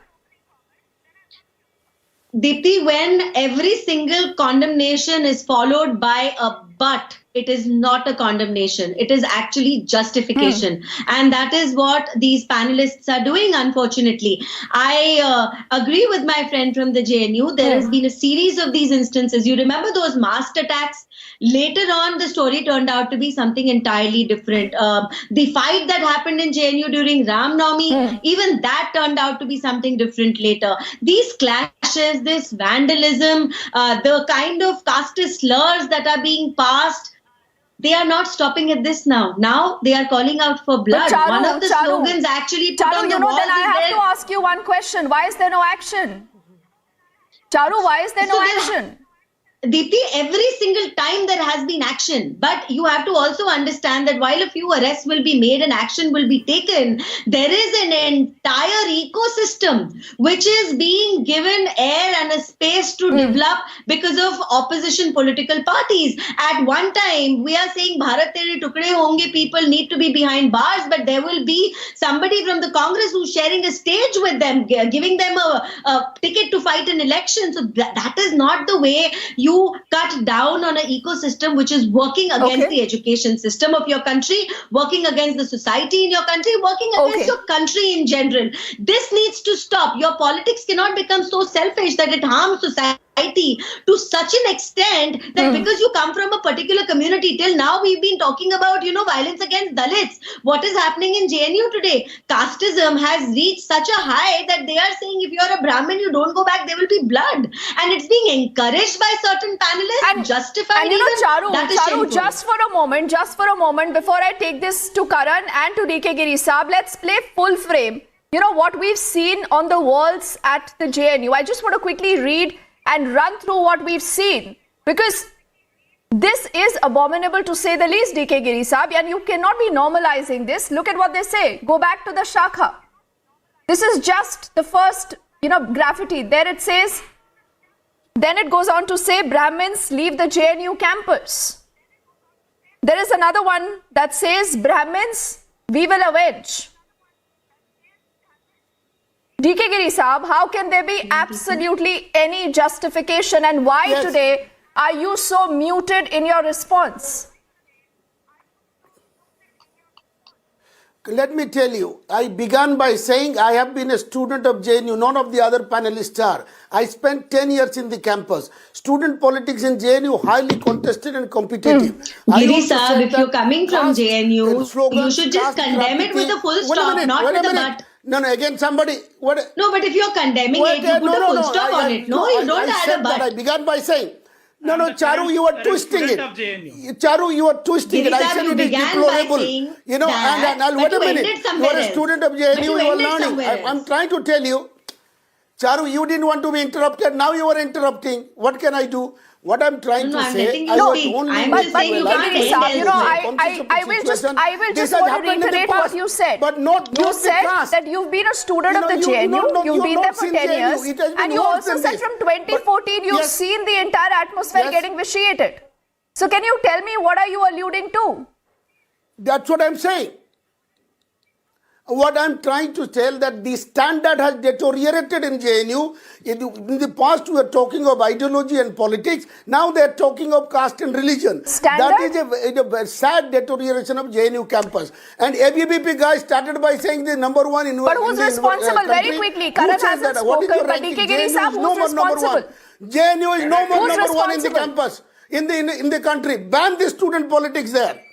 Deepthi, when every single condemnation is followed by a but, it is not a condemnation. It is actually justification. And that is what these panelists are doing, unfortunately. I agree with my friend from the JNU. There has been a series of these instances. You remember those masked attacks? Later on, the story turned out to be something entirely different. The fight that happened in JNU during Ram Navami, even that turned out to be something different later. These clashes, this vandalism, the kind of caste slurs that are being passed, they are not stopping at this now. Now they are calling out for blood. Charu, one of the slogans actually put on the walls. Then I have to ask you one question. Why is there no action? Charu, why is there no action? Deepthi, every single time there has been action, but you have to also understand that while a few arrests will be made and action will be taken, there is an entire ecosystem which is being given air and a space to develop because of opposition political parties. At one time, we are saying Bharat Tere Tukde Honge, people need to be behind bars, but there will be somebody from the Congress who's sharing a stage with them, giving them a ticket to fight an election. So that is not the way you cut down on an ecosystem which is working against the education system of your country, working against the society in your country, working against your country in general. This needs to stop. Your politics cannot become so selfish that it harms society to such an extent that because you come from a particular community, till now we've been talking about, violence against Dalits. What is happening in JNU today? Casteism has reached such a high that they are saying if you're a Brahmin, you don't go back, there will be blood. And it's being encouraged by certain panelists and justified. And Charu, just for a moment, before I take this to Karan and to DK Giri Saab, let's play full frame. What we've seen on the walls at the JNU. I just want to quickly read and run through what we've seen, because this is abominable to say the least, DK Giri Saab, and you cannot be normalizing this. Look at what they say. Go back to the Shakha. This is just the first, graffiti. There it says, then it goes on to say, Brahmins leave the JNU campus. There is another one that says, Brahmins, we will avenge. DK Giri Saab, how can there be absolutely any justification, and why today are you so muted in your response? Let me tell you, I began by saying I have been a student of JNU, none of the other panelists are. I spent 10 years in the campus. Student politics in JNU highly contested and competitive. Giri Saab, if you're coming from JNU, you should just condemn it with a full stop, not with a but. No, again somebody... No, but if you're condemning it, you put a full stop on it. No, you don't add a but. I began by saying... No, Charu, you are twisting it. Charu, you are twisting it. I said it is deplorable. And wait a minute. You are a student of JNU, you are learning. I'm trying to tell you, Charu, you didn't want to be interrupted. Now you are interrupting. What can I do? What I'm trying to say, I was only I will just want to reiterate what you said. But not you said that you've been a student of the JNU, you've been there for 10 years, and you also said from 2014 you've seen the entire atmosphere getting vitiated. So can you tell me what are you alluding to? That's what I'm saying. What I'm trying to tell that the standard has deteriorated in JNU. In the past, we were talking of ideology and politics. Now they are talking of caste and religion. Standard? That is a sad deterioration of JNU campus. And ABVP guys started by saying the number one in. But who's responsible? Very quickly, Karan hasn't spoken. But DK Giri Saab, who's responsible? JNU is no more number one in the campus, in the country. Ban the student politics there.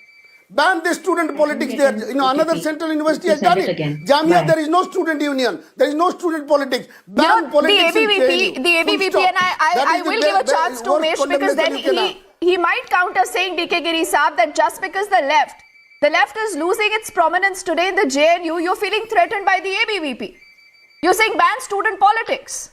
Ban the student politics there. Another central university has done it. Jamia, there is no student union. There is no student politics. Ban politics. The ABVP, and I will give a chance to Umesh, because then he might counter saying, DK Giri Saab, that just because the left is losing its prominence today in the JNU, you're feeling threatened by the ABVP. You're saying ban student politics.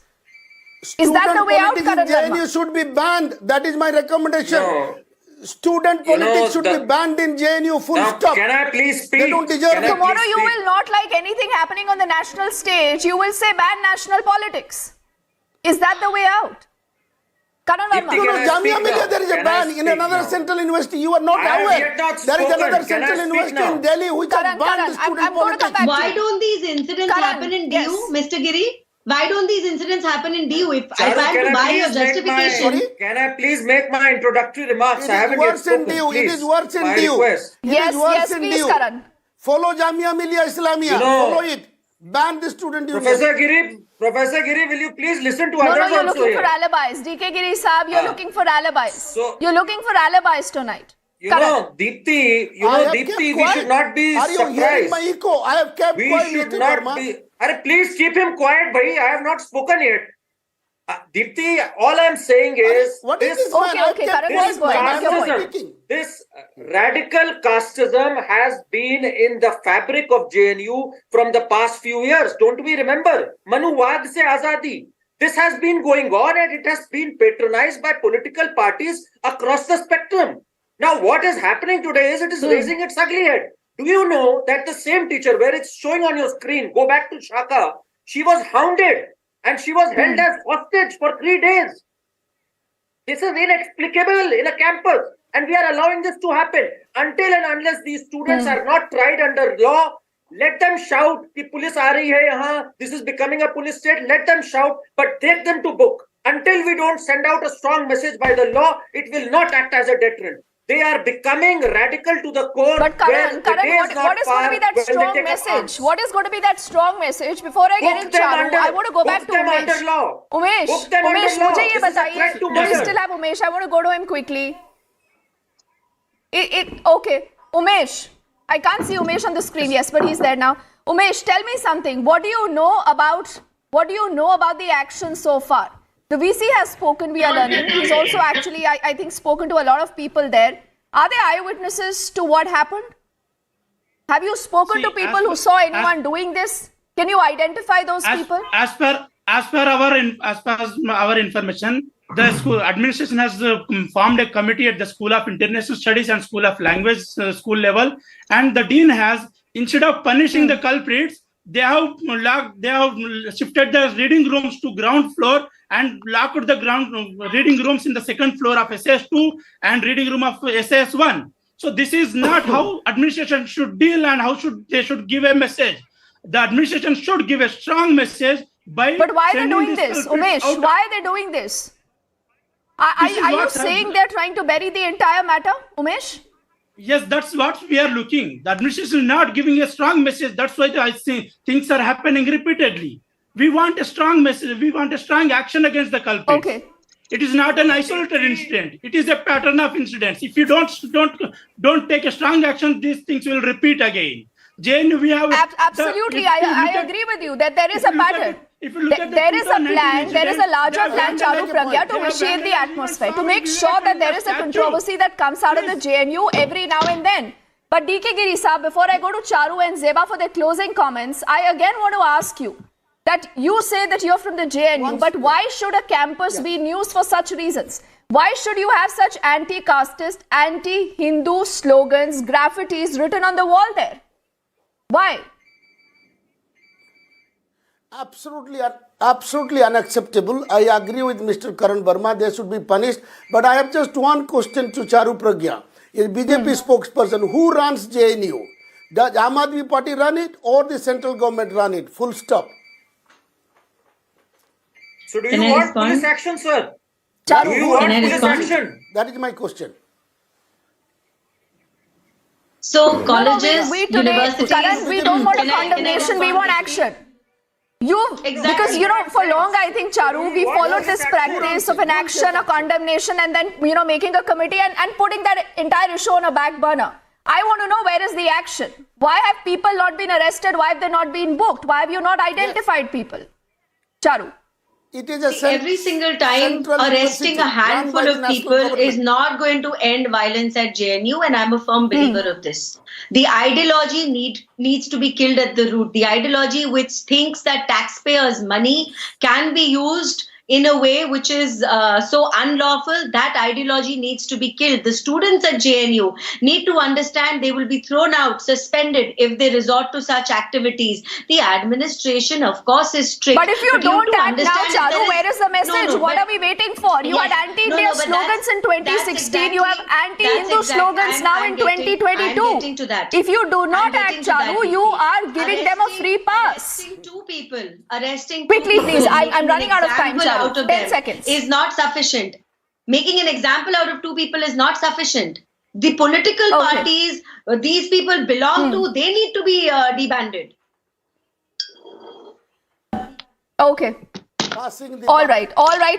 Is that the way out, Karan Verma? JNU should be banned. That is my recommendation. No. Student politics should be banned in JNU, full stop. Can I please speak? They don't deserve it. Tomorrow you will not like anything happening on the national stage. You will say ban national politics. Is that the way out? Karan Verma. No, Jamia Millia, there is a ban in another central university. You are not aware. There is another central university in Delhi which has banned student politics. Why don't these incidents happen in DU, Mr. Giri? Why don't these incidents happen in DU? If I have to buy your justification. Can I please make my introductory remarks? I haven't yet spoken. It is worse in DU. Yes, please, Karan. Follow Jamia Millia Islamia. Follow it. Ban the student union. Professor Giri, will you please listen to others? No, you're looking for alibis. DK Giri Saab, you're looking for alibis. You're looking for alibis tonight. Deepti, we should not be surprised. Are you hearing my echo? I have kept quiet. We should not be. Please keep him quiet, bhai. I have not spoken yet. Deepti, all I am saying is this radical casteism has been in the fabric of JNU from the past few years. Don't we remember? Manuwad se azadi. This has been going on and it has been patronized by political parties across the spectrum. Now, what is happening today is it is raising its ugly head. Do you know that the same teacher, where it's showing on your screen, go back to Shaka, she was hounded and she was held as hostage for 3 days. This is inexplicable in a campus and we are allowing this to happen. Until and unless these students are not tried under law, let them shout, ki police aa rahi hai yahan, this is becoming a police state, let them shout, but take them to book. Until we don't send out a strong message by the law, it will not act as a deterrent. They are becoming radical to the core. But Karan, what is going to be that strong message? What is going to be that strong message? Before I get in Charu, I want to go back to Umesh. Umesh, मुझे ये बताइए. Do we still have Umesh? I want to go to him quickly. Okay, Umesh. I can't see Umesh on the screen. Yes, but he's there now. Umesh, tell me something. What do you know about the action so far? The VC has spoken, we are learning. He's also actually, I think, spoken to a lot of people there. Are there eyewitnesses to what happened? Have you spoken to people who saw anyone doing this? Can you identify those people? As per our information, the school administration has formed a committee at the School of International Studies and School of Language school level, and the dean has, instead of punishing the culprits, they have shifted the reading rooms to ground floor and locked the reading rooms in the second floor of SAS2 and reading room of SAS1. So this is not how administration should deal and how they should give a message. The administration should give a strong message by. But why are they doing this, Umesh? Why are they doing this? Are you saying they're trying to bury the entire matter, Umesh? Yes, that's what we are looking. The administration is not giving a strong message. That's why I see things are happening repeatedly. We want a strong message. We want a strong action against the culprits. Okay. It is not an isolated incident. It is a pattern of incidents. If you don't take a strong action, these things will repeat again. JNU, we have absolutely. I agree with you that there is a pattern. There is a plan, there is a larger plan, Charu Pragya, to vitiate the atmosphere, to make sure that there is a controversy that comes out of the JNU every now and then. But DK Giri Saab, before I go to Charu and Zeba for their closing comments, I again want to ask you that you say that you're from the JNU, but why should a campus be used for such reasons? Why should you have such anti-casteist, anti-Hindu slogans, graffitis written on the wall there? Why? Absolutely unacceptable. I agree with Mr. Karan Verma. They should be punished. But I have just one question to Charu Pragya. A BJP spokesperson, who runs JNU? Does Aam Aadmi Party run it or the central government run it? Full stop. So do you want police action, sir? Charu, do you want police action? That is my question. So colleges, universities, Karan, we don't want a condemnation, we want action. Because, for long, I think, Charu, we followed this practice of an action, a condemnation, and then, making a committee and putting that entire issue on a back burner. I want to know, where is the action? Why have people not been arrested? Why have they not been booked? Why have you not identified people? Charu. It is every single time arresting a handful of people is not going to end violence at JNU, and I'm a firm believer of this. The ideology needs to be killed at the root. The ideology which thinks that taxpayers' money can be used in a way which is so unlawful, that ideology needs to be killed. The students at JNU need to understand they will be thrown out, suspended if they resort to such activities. The administration, of course, is strict. But if you don't act now, Charu, where is the message? What are we waiting for? You had anti-India slogans in 2016. You have anti-Hindu slogans now in 2022. If you do not act, Charu, you are giving them a free pass. people, arresting quickly, people, please. I'm making running an out of time, example Charu. out of 10 them seconds. is not sufficient. Making an example out of two people is not sufficient. The political parties these people belong to, they need to be debanded. Okay. All right,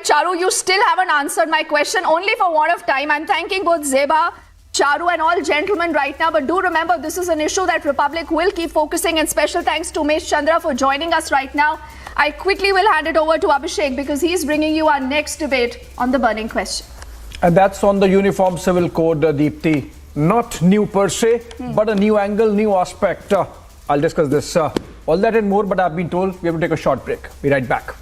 Charu, you still haven't answered my question, only for want of time. I'm thanking both Zeba, Charu and all gentlemen right now, but do remember this is an issue that Republic will keep focusing, and special thanks to Umesh Chandra for joining us right now. I quickly will hand it over to Abhishek because he's bringing you our next debate on the burning question. And that's on the Uniform Civil Code, Deepthi. Not new per se, but a new angle, new aspect. I'll discuss this. All that and more, but I've been told we have to take a short break. Be right back.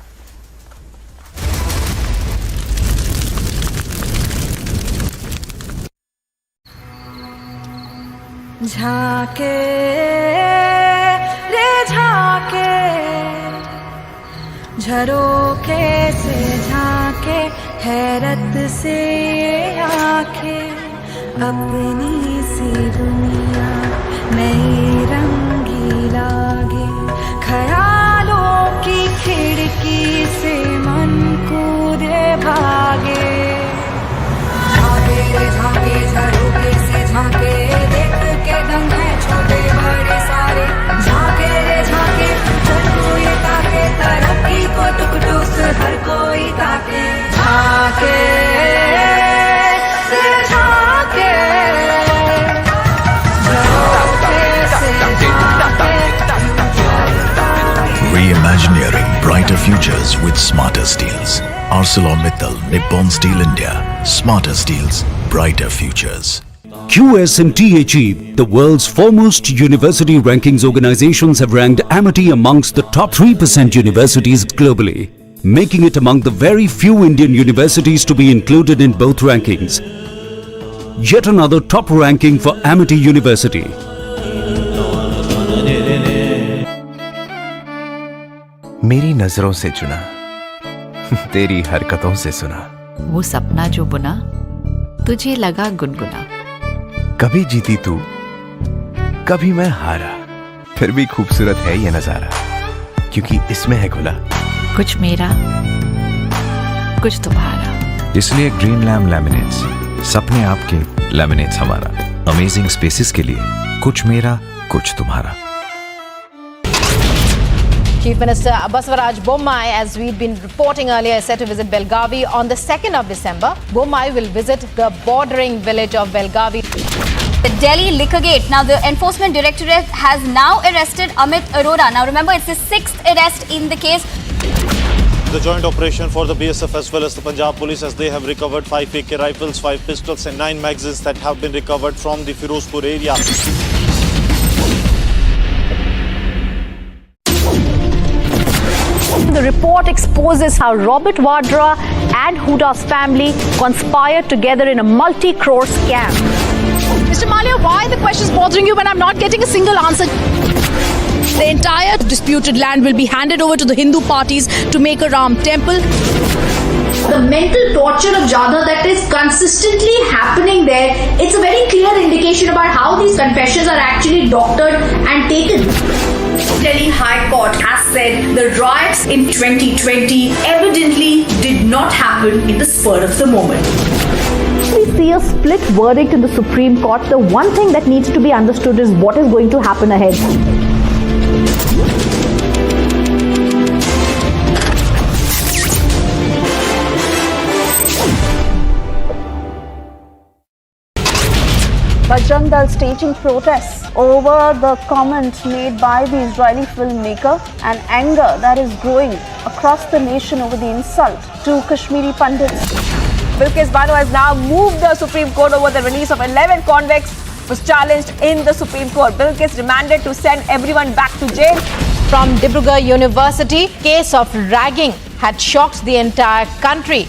झाके रे झाके झरोखे से झाके हैरत से आंखें अपनी सी दुनिया नई रंगी लागे ख्यालों की खिड़की से मन कूदे भागे झाके रे झाके झरोखे से झाके दंग है छोटे बड़े सारे झाके रे झाके चल कोई ताके तरक्की को टुक टुक हर कोई ताके झाके रे झाके Reimagineering brighter futures with smarter steels. ArcelorMittal Nippon Steel India. Smarter steels, brighter futures. QS and THE, the world's foremost university rankings organizations, have ranked Amity amongst the top 3% universities globally, making it among the very few Indian universities to be included in both rankings. Yet another top ranking for Amity University. मेरी नजरों से चुना, तेरी हरकतों से सुना, वो सपना जो बुना, तुझे लगा गुनगुना। कभी जीती तू, कभी मैं हारा, फिर भी खूबसूरत है ये नजारा, क्योंकि इसमें है खुला कुछ मेरा, कुछ तुम्हारा। इसलिए ग्रीन लैम लैमिनेट्स, सपने आपके, लैमिनेट्स हमारा। अमेजिंग स्पेसेस के लिए कुछ मेरा, कुछ तुम्हारा। Chief Minister Basavaraj Bommai, as we'd been reporting earlier, is set to visit Belgavi on the 2nd of December. Bommai will visit the bordering village of Belgavi. The Delhi Liquor Gate. Now, the Enforcement Directorate has now arrested Amit Arora. Now, remember, it's his 6th arrest in the case. The joint operation for the BSF as well as the Punjab Police, as they have recovered 5 AK rifles, 5 pistols and 9 magazines that have been recovered from the Firozpur area. The report exposes how Robert Vadra and Huda's family conspired together in a multi-crore scam. Mr. Malia, why the question is bothering you when I'm not getting a single answer? The entire disputed land will be handed over to the Hindu parties to make a Ram temple. The mental torture of Jadha that is consistently happening there, it's a very clear indication about how these confessions are actually doctored and taken. Delhi High Court has said the riots in 2020 evidently did not happen in the spur of the moment. We see a split verdict in the Supreme Court. The one thing that needs to be understood is what is going to happen ahead. Bajrang Dal staging protests over the comment made by the Israeli filmmaker and anger that is growing across the nation over the insult to Kashmiri Pandits. Bilkis Bano has now moved the Supreme Court over the release of 11 convicts was challenged in the Supreme Court. Bilkis demanded to send everyone back to jail. From Dibrugarh University, case of ragging had shocked the entire country.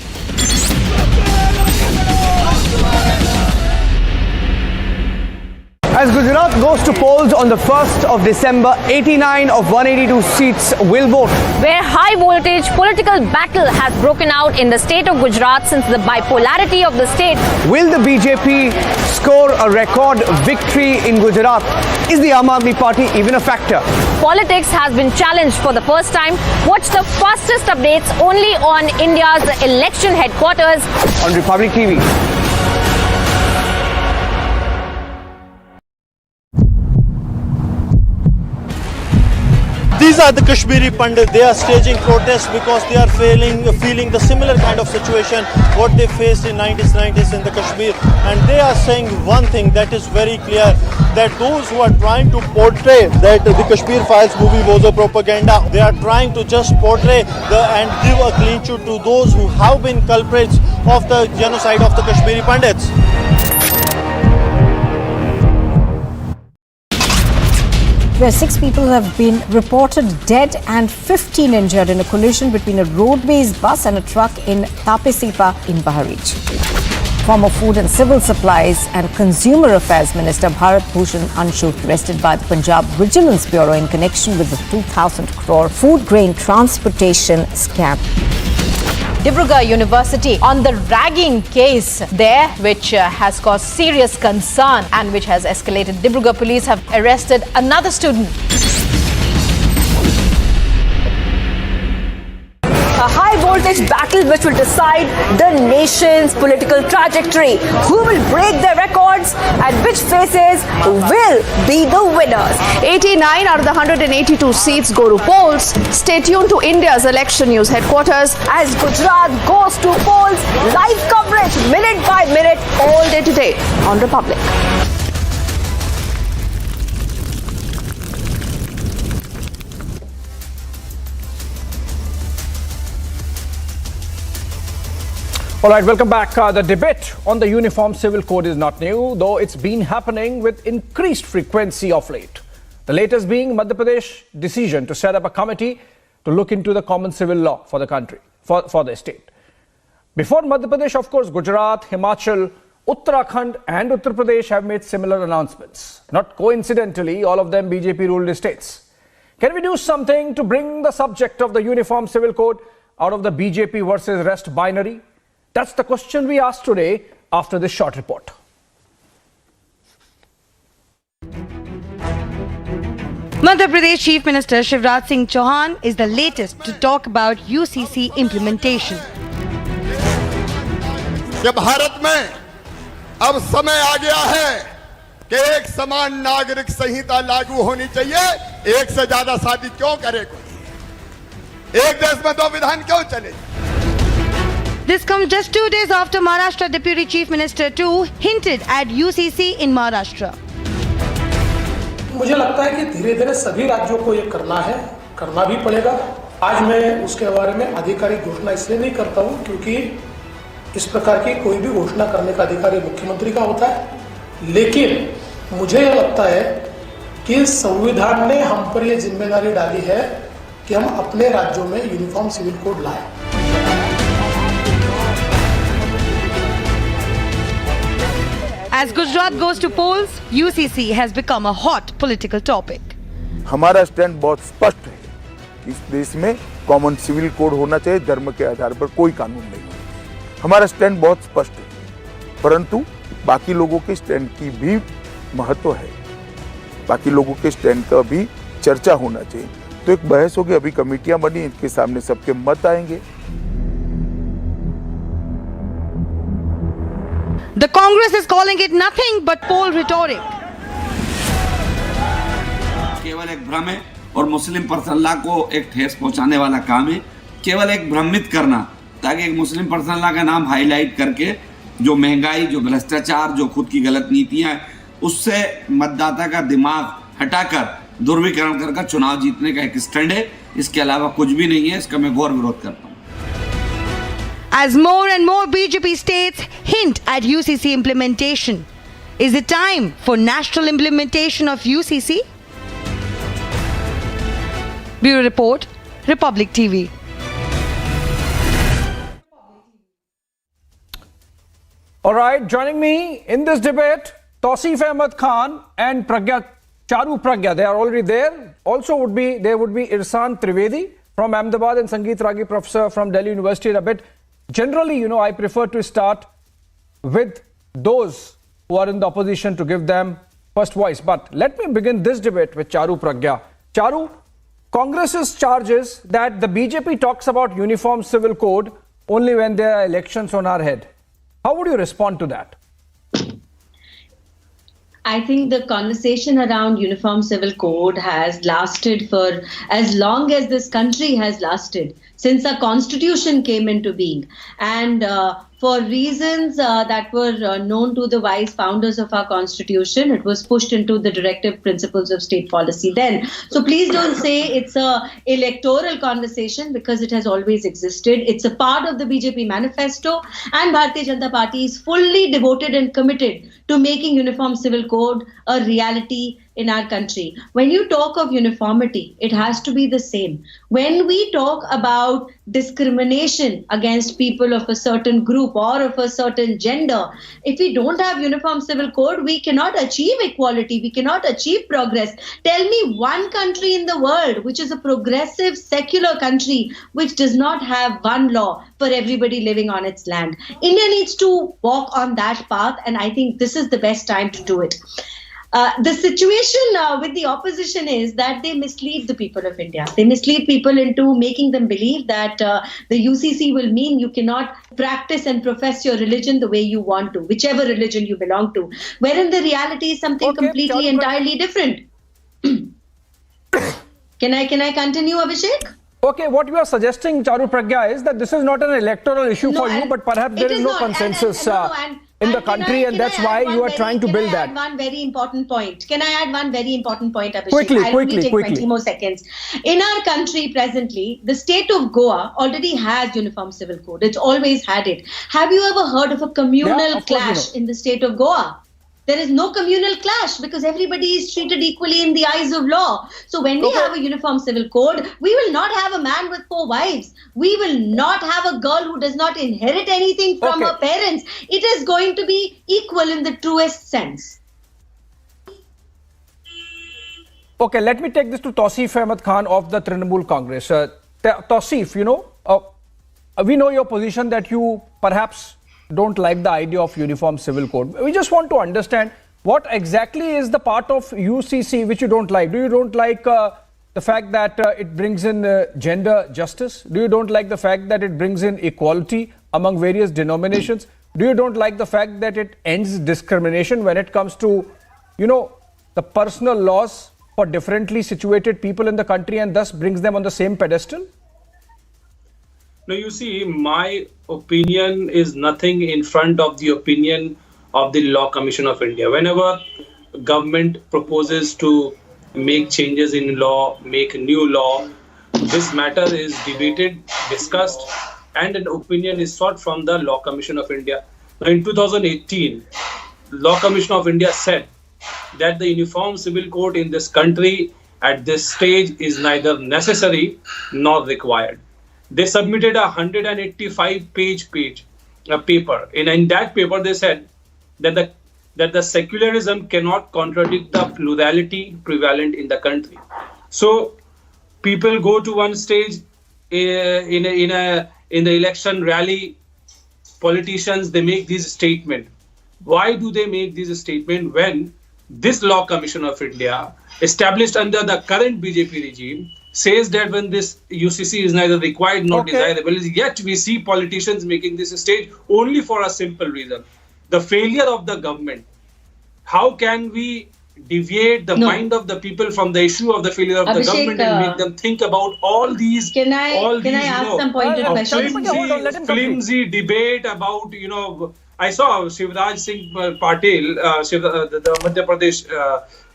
As Gujarat goes to polls on the 1st of December, 89 of 182 seats will vote. Where high voltage political battle has broken out in the state of Gujarat since the bipolarity of the state. Will the BJP score a record victory in Gujarat? Is the Aam Aadmi Party even a factor? politics has been challenged for the first time. Watch the fastest updates only on India's election headquarters on Republic TV. These are the Kashmiri Pandit. They are staging protests because they are feeling the similar kind of situation what they faced in 1990s in the Kashmir. And they are saying one thing that is very clear, that those who are trying to portray that the Kashmir Files movie was a propaganda, they are trying to just portray and give a clean sheet to those who have been culprits of the genocide of the Kashmiri Pandits. Where 6 people have been reported dead and 15 injured in a collision between a road-based bus and a truck in Tapesipa in Bahraich. Former Food and Civil Supplies and Consumer Affairs Minister Bharat Bhushan Anshu arrested by the Punjab Vigilance Bureau in connection with the 2,000 crore food grain transportation scam. Dibrugarh University on the ragging case there, which has caused serious concern and which has escalated. Dibrugarh police have arrested another student. A high voltage battle which will decide the nation's political trajectory. Who will break their records and which faces will be the winners? 89 out of the 182 seats go to polls. Stay tuned to India's election news headquarters as Gujarat goes to polls. Live coverage minute by minute all day today on Republic. All right, welcome back. The debate on the Uniform Civil Code is not new, though it's been happening with increased frequency of late. The latest being Madhya Pradesh decision to set up a committee to look into the common civil law for the country, for the state. Before Madhya Pradesh, of course, Gujarat, Himachal, Uttarakhand and Uttar Pradesh have made similar announcements. Not coincidentally, all of them BJP-ruled states. Can we do something to bring the subject of the Uniform Civil Code out of the BJP versus rest binary? That's the question we asked today after this short report. Madhya Pradesh Chief Minister Shivraj Singh Chauhan is the latest to talk about UCC implementation. कि भारत में अब समय आ गया है कि एक समान नागरिक संहिता लागू होनी चाहिए. एक से ज्यादा शादी क्यों करे कोई? एक देश में 2 विधान क्यों चले? This comes just 2 days after Maharashtra Deputy Chief Minister too hinted at UCC in Maharashtra. मुझे लगता है कि धीरे-धीरे सभी राज्यों को ये करना है, करना भी पड़ेगा. आज मैं उसके बारे में आधिकारिक घोषणा इसलिए नहीं करता हूँ क्योंकि इस प्रकार की कोई भी घोषणा करने का अधिकार मुख्यमंत्री का होता है. लेकिन मुझे यह लगता है कि संविधान ने हम पर यह जिम्मेदारी डाली है कि हम अपने राज्यों में यूनिफॉर्म सिविल कोड लाएं. As Gujarat goes to polls, UCC has become a hot political topic. हमारा स्टैंड बहुत स्पष्ट है. इस देश में कॉमन सिविल कोड होना चाहिए, धर्म के आधार पर कोई कानून नहीं. हमारा स्टैंड बहुत स्पष्ट है, परंतु बाकी लोगों के स्टैंड की भी महत्व है. बाकी लोगों के स्टैंड का भी चर्चा होना चाहिए. तो एक बहस होगी, अभी कमेटियां बनी, इनके सामने सबके मत आएंगे. The Congress is calling it nothing but poll rhetoric. केवल एक भ्रम है और मुस्लिम पर्सनल लॉ को एक ठेस पहुंचाने वाला काम है. केवल एक भ्रमित करना ताकि एक मुस्लिम पर्सनल लॉ का नाम हाईलाइट करके जो महंगाई, जो भ्रष्टाचार, जो खुद की गलत नीतियां, उससे मतदाता का दिमाग हटाकर दुर्वीकरण कर चुनाव जीतने का एक स्टैंड है. इसके अलावा कुछ भी नहीं है. इसका मैं घोर विरोध करता हूँ. As more and more BJP states hint at UCC implementation, is it time for national implementation of UCC? Bureau Report, Republic TV. All right, joining me in this debate, Tausif Ahmed Khan and Charu Pragya. They are already there. Also there would be Irsan Trivedi from Ahmedabad and Sangeet Ragi, professor from Delhi University in a bit. Generally, I prefer to start with those who are in the opposition to give them first voice. But let me begin this debate with Charu Pragya. Charu, Congress's charge is that the BJP talks about uniform civil code only when there are elections on our head. How would you respond to that? I think the conversation around uniform civil code has lasted for as long as this country has lasted, since our constitution came into being. And for reasons that were known to the wise founders of our constitution, it was pushed into the directive principles of state policy then. So please don't say it's a electoral conversation, because it has always existed. It's a part of the BJP manifesto, and Bharatiya Janata Party is fully devoted and committed to making uniform civil code a reality in our country. When you talk of uniformity, it has to be the same. When we talk about discrimination against people of a certain group or of a certain gender, if we don't have uniform civil code, we cannot achieve equality, we cannot achieve progress. Tell me one country in the world which is a progressive secular country which does not have one law for everybody living on its land. India needs to walk on that path, and I think this is the best time to do it. The situation with the opposition is that they mislead the people of India. They mislead people into making them believe that the UCC will mean you cannot practice and profess your religion the way you want to, whichever religion you belong to, wherein the reality is something completely, entirely different. Can I continue, Abhishek? Okay, what you are suggesting, Charu Pragya, is that this is not an electoral issue for you, but perhaps there is no consensus in the country, and that's why you are trying to build that. Can I add one very important point? Can I add one very important point, Abhishek? Quickly. I'll only take 20 more seconds. In our country presently, the state of Goa already has uniform civil code. It's always had it. Have you ever heard of a communal clash in the state of Goa? There is no communal clash, because everybody is treated equally in the eyes of law. So when we have a uniform civil code, we will not have a man with 4 wives. We will not have a girl who does not inherit anything from her parents. It is going to be equal in the truest sense. Okay, let me take this to Tausif Ahmed Khan of the Trinamool Congress. Tausif, we know your position that you perhaps don't like the idea of uniform civil code. We just want to understand what exactly is the part of UCC which you don't like. Do you don't like the fact that it brings in gender justice? Do you don't like the fact that it brings in equality among various denominations? Do you don't like the fact that it ends discrimination when it comes to, the personal laws for differently situated people in the country, and thus brings them on the same pedestal? No, you see, my opinion is nothing in front of the opinion of the Law Commission of India. Whenever government proposes to make changes in law, make new law, this matter is debated, discussed, and an opinion is sought from the Law Commission of India. Now, in 2018, Law Commission of India said that the Uniform Civil Code in this country at this stage is neither necessary nor required. They submitted a 185-page paper. In that paper, they said that the secularism cannot contradict the plurality prevalent in the country. So people go to one stage in the election rally. Politicians, they make these statements. Why do they make these statements when this Law Commission of India, established under the current BJP regime, says that when this UCC is neither required nor desirable, yet we see politicians making this stage only for a simple reason: the failure of the government. How can we deviate the mind of the people from the issue of the failure of the government and make them think about all these? Can I ask some pointed questions? Flimsy debate about, I saw Shivraj Singh Patil, the Madhya Pradesh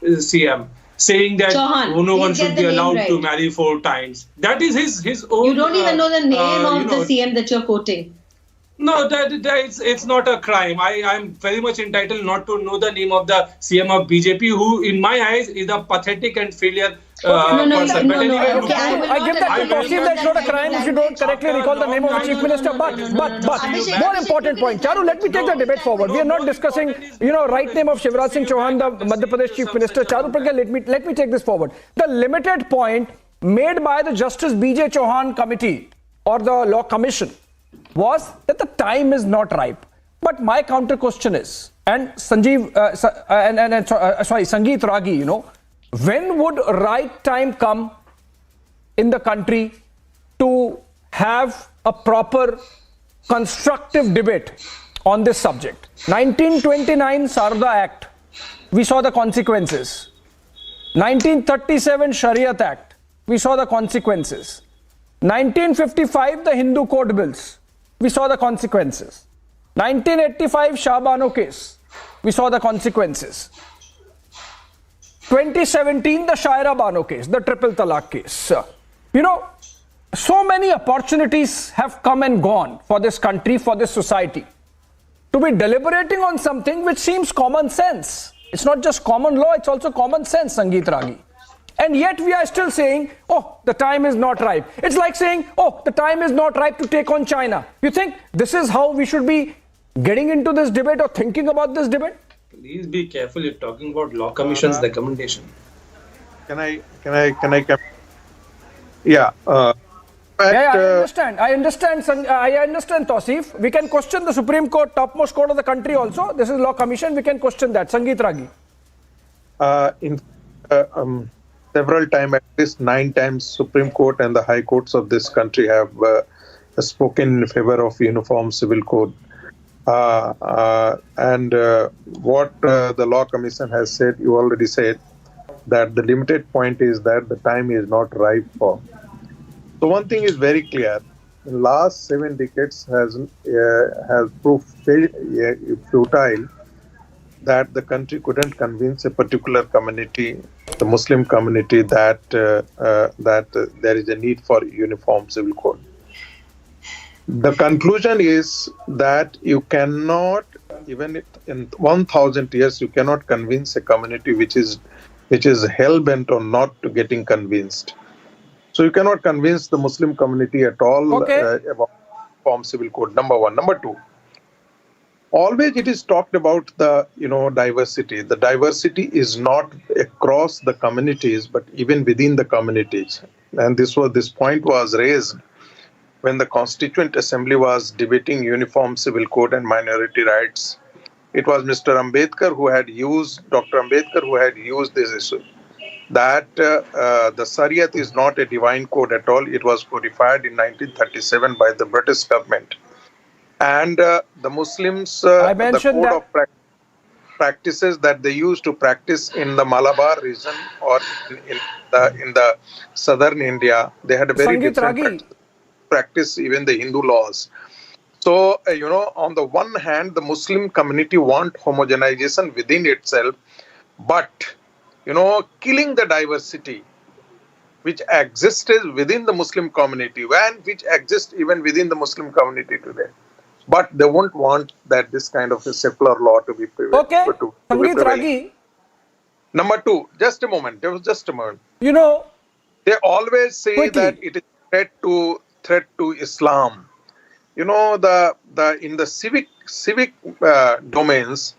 CM, saying that no one should be allowed to marry 4 times. That is his own... You don't even know the name of the CM that you're quoting. No, it's not a crime. I'm very much entitled not to know the name of the CM of BJP, who in my eyes is a pathetic and failure person. I give that to Tausif, that's not a crime if you don't correctly recall the name of the Chief Minister. But more important point, Charu, let me take the debate forward. We are not discussing, right name of Shivraj Singh Chauhan, the Madhya Pradesh Chief Minister. Charu Pragya, let me take this forward. The limited point made by the Justice B.J. Chauhan Committee or the Law Commission was that the time is not ripe. But my counter question is, and Sangeet Ragi, when would right time come in the country to have a proper constructive debate on this subject? 1929 Sarda Act, we saw the consequences. 1937 Shariat Act, we saw the consequences. 1955 the Hindu Code Bills, we saw the consequences. 1985 Shah Bano case, we saw the consequences. 2017 the Shaira Bano case, the triple talaq case. You know, so many opportunities have come and gone for this country, for this society, to be deliberating on something which seems common sense. It's not just common law, it's also common sense, Sangeet Ragi. And yet we are still saying, oh, the time is not ripe. It's like saying, oh, the time is not ripe to take on China. You think this is how we should be getting into this debate or thinking about this debate? Please be careful, you're talking about Law Commission's recommendation. Can I Yeah. I understand, Tausif. We can question the Supreme Court, topmost court of the country also. This is Law Commission, we can question that. Sangeet Ragi. Several times, at least 9 times, Supreme Court and the High Courts of this country have spoken in favor of Uniform Civil Code. And what the Law Commission has said, you already said, that the limited point is that the time is not ripe for. So one thing is very clear: in the last 7 decades has proved futile that the country couldn't convince a particular community, the Muslim community, that there is a need for uniform civil code. The conclusion is that you cannot, even in 1,000 years, you cannot convince a community which is hell-bent on not getting convinced. So you cannot convince the Muslim community at all about uniform civil code. Number one. Number two, always it is talked about the diversity. The diversity is not across the communities, but even within the communities. And this point was raised when the Constituent Assembly was debating Uniform Civil Code and minority rights. It was Dr. Ambedkar who had used this issue, that the Shariat is not a divine code at all. It was codified in 1937 by the British government. And the Muslims, the code of practices that they used to practice in the Malabar region or in the southern India, they had a very different practice, even the Hindu laws. So, on the one hand, the Muslim community want homogenization within itself, but, killing the diversity which existed within the Muslim community and which exists even within the Muslim community today. But they won't want that this kind of a secular law to be prevailed. Okay, Sangeet Ragi. Number two, just a moment. You know, they always say that it is threat to Islam. In the civic domains,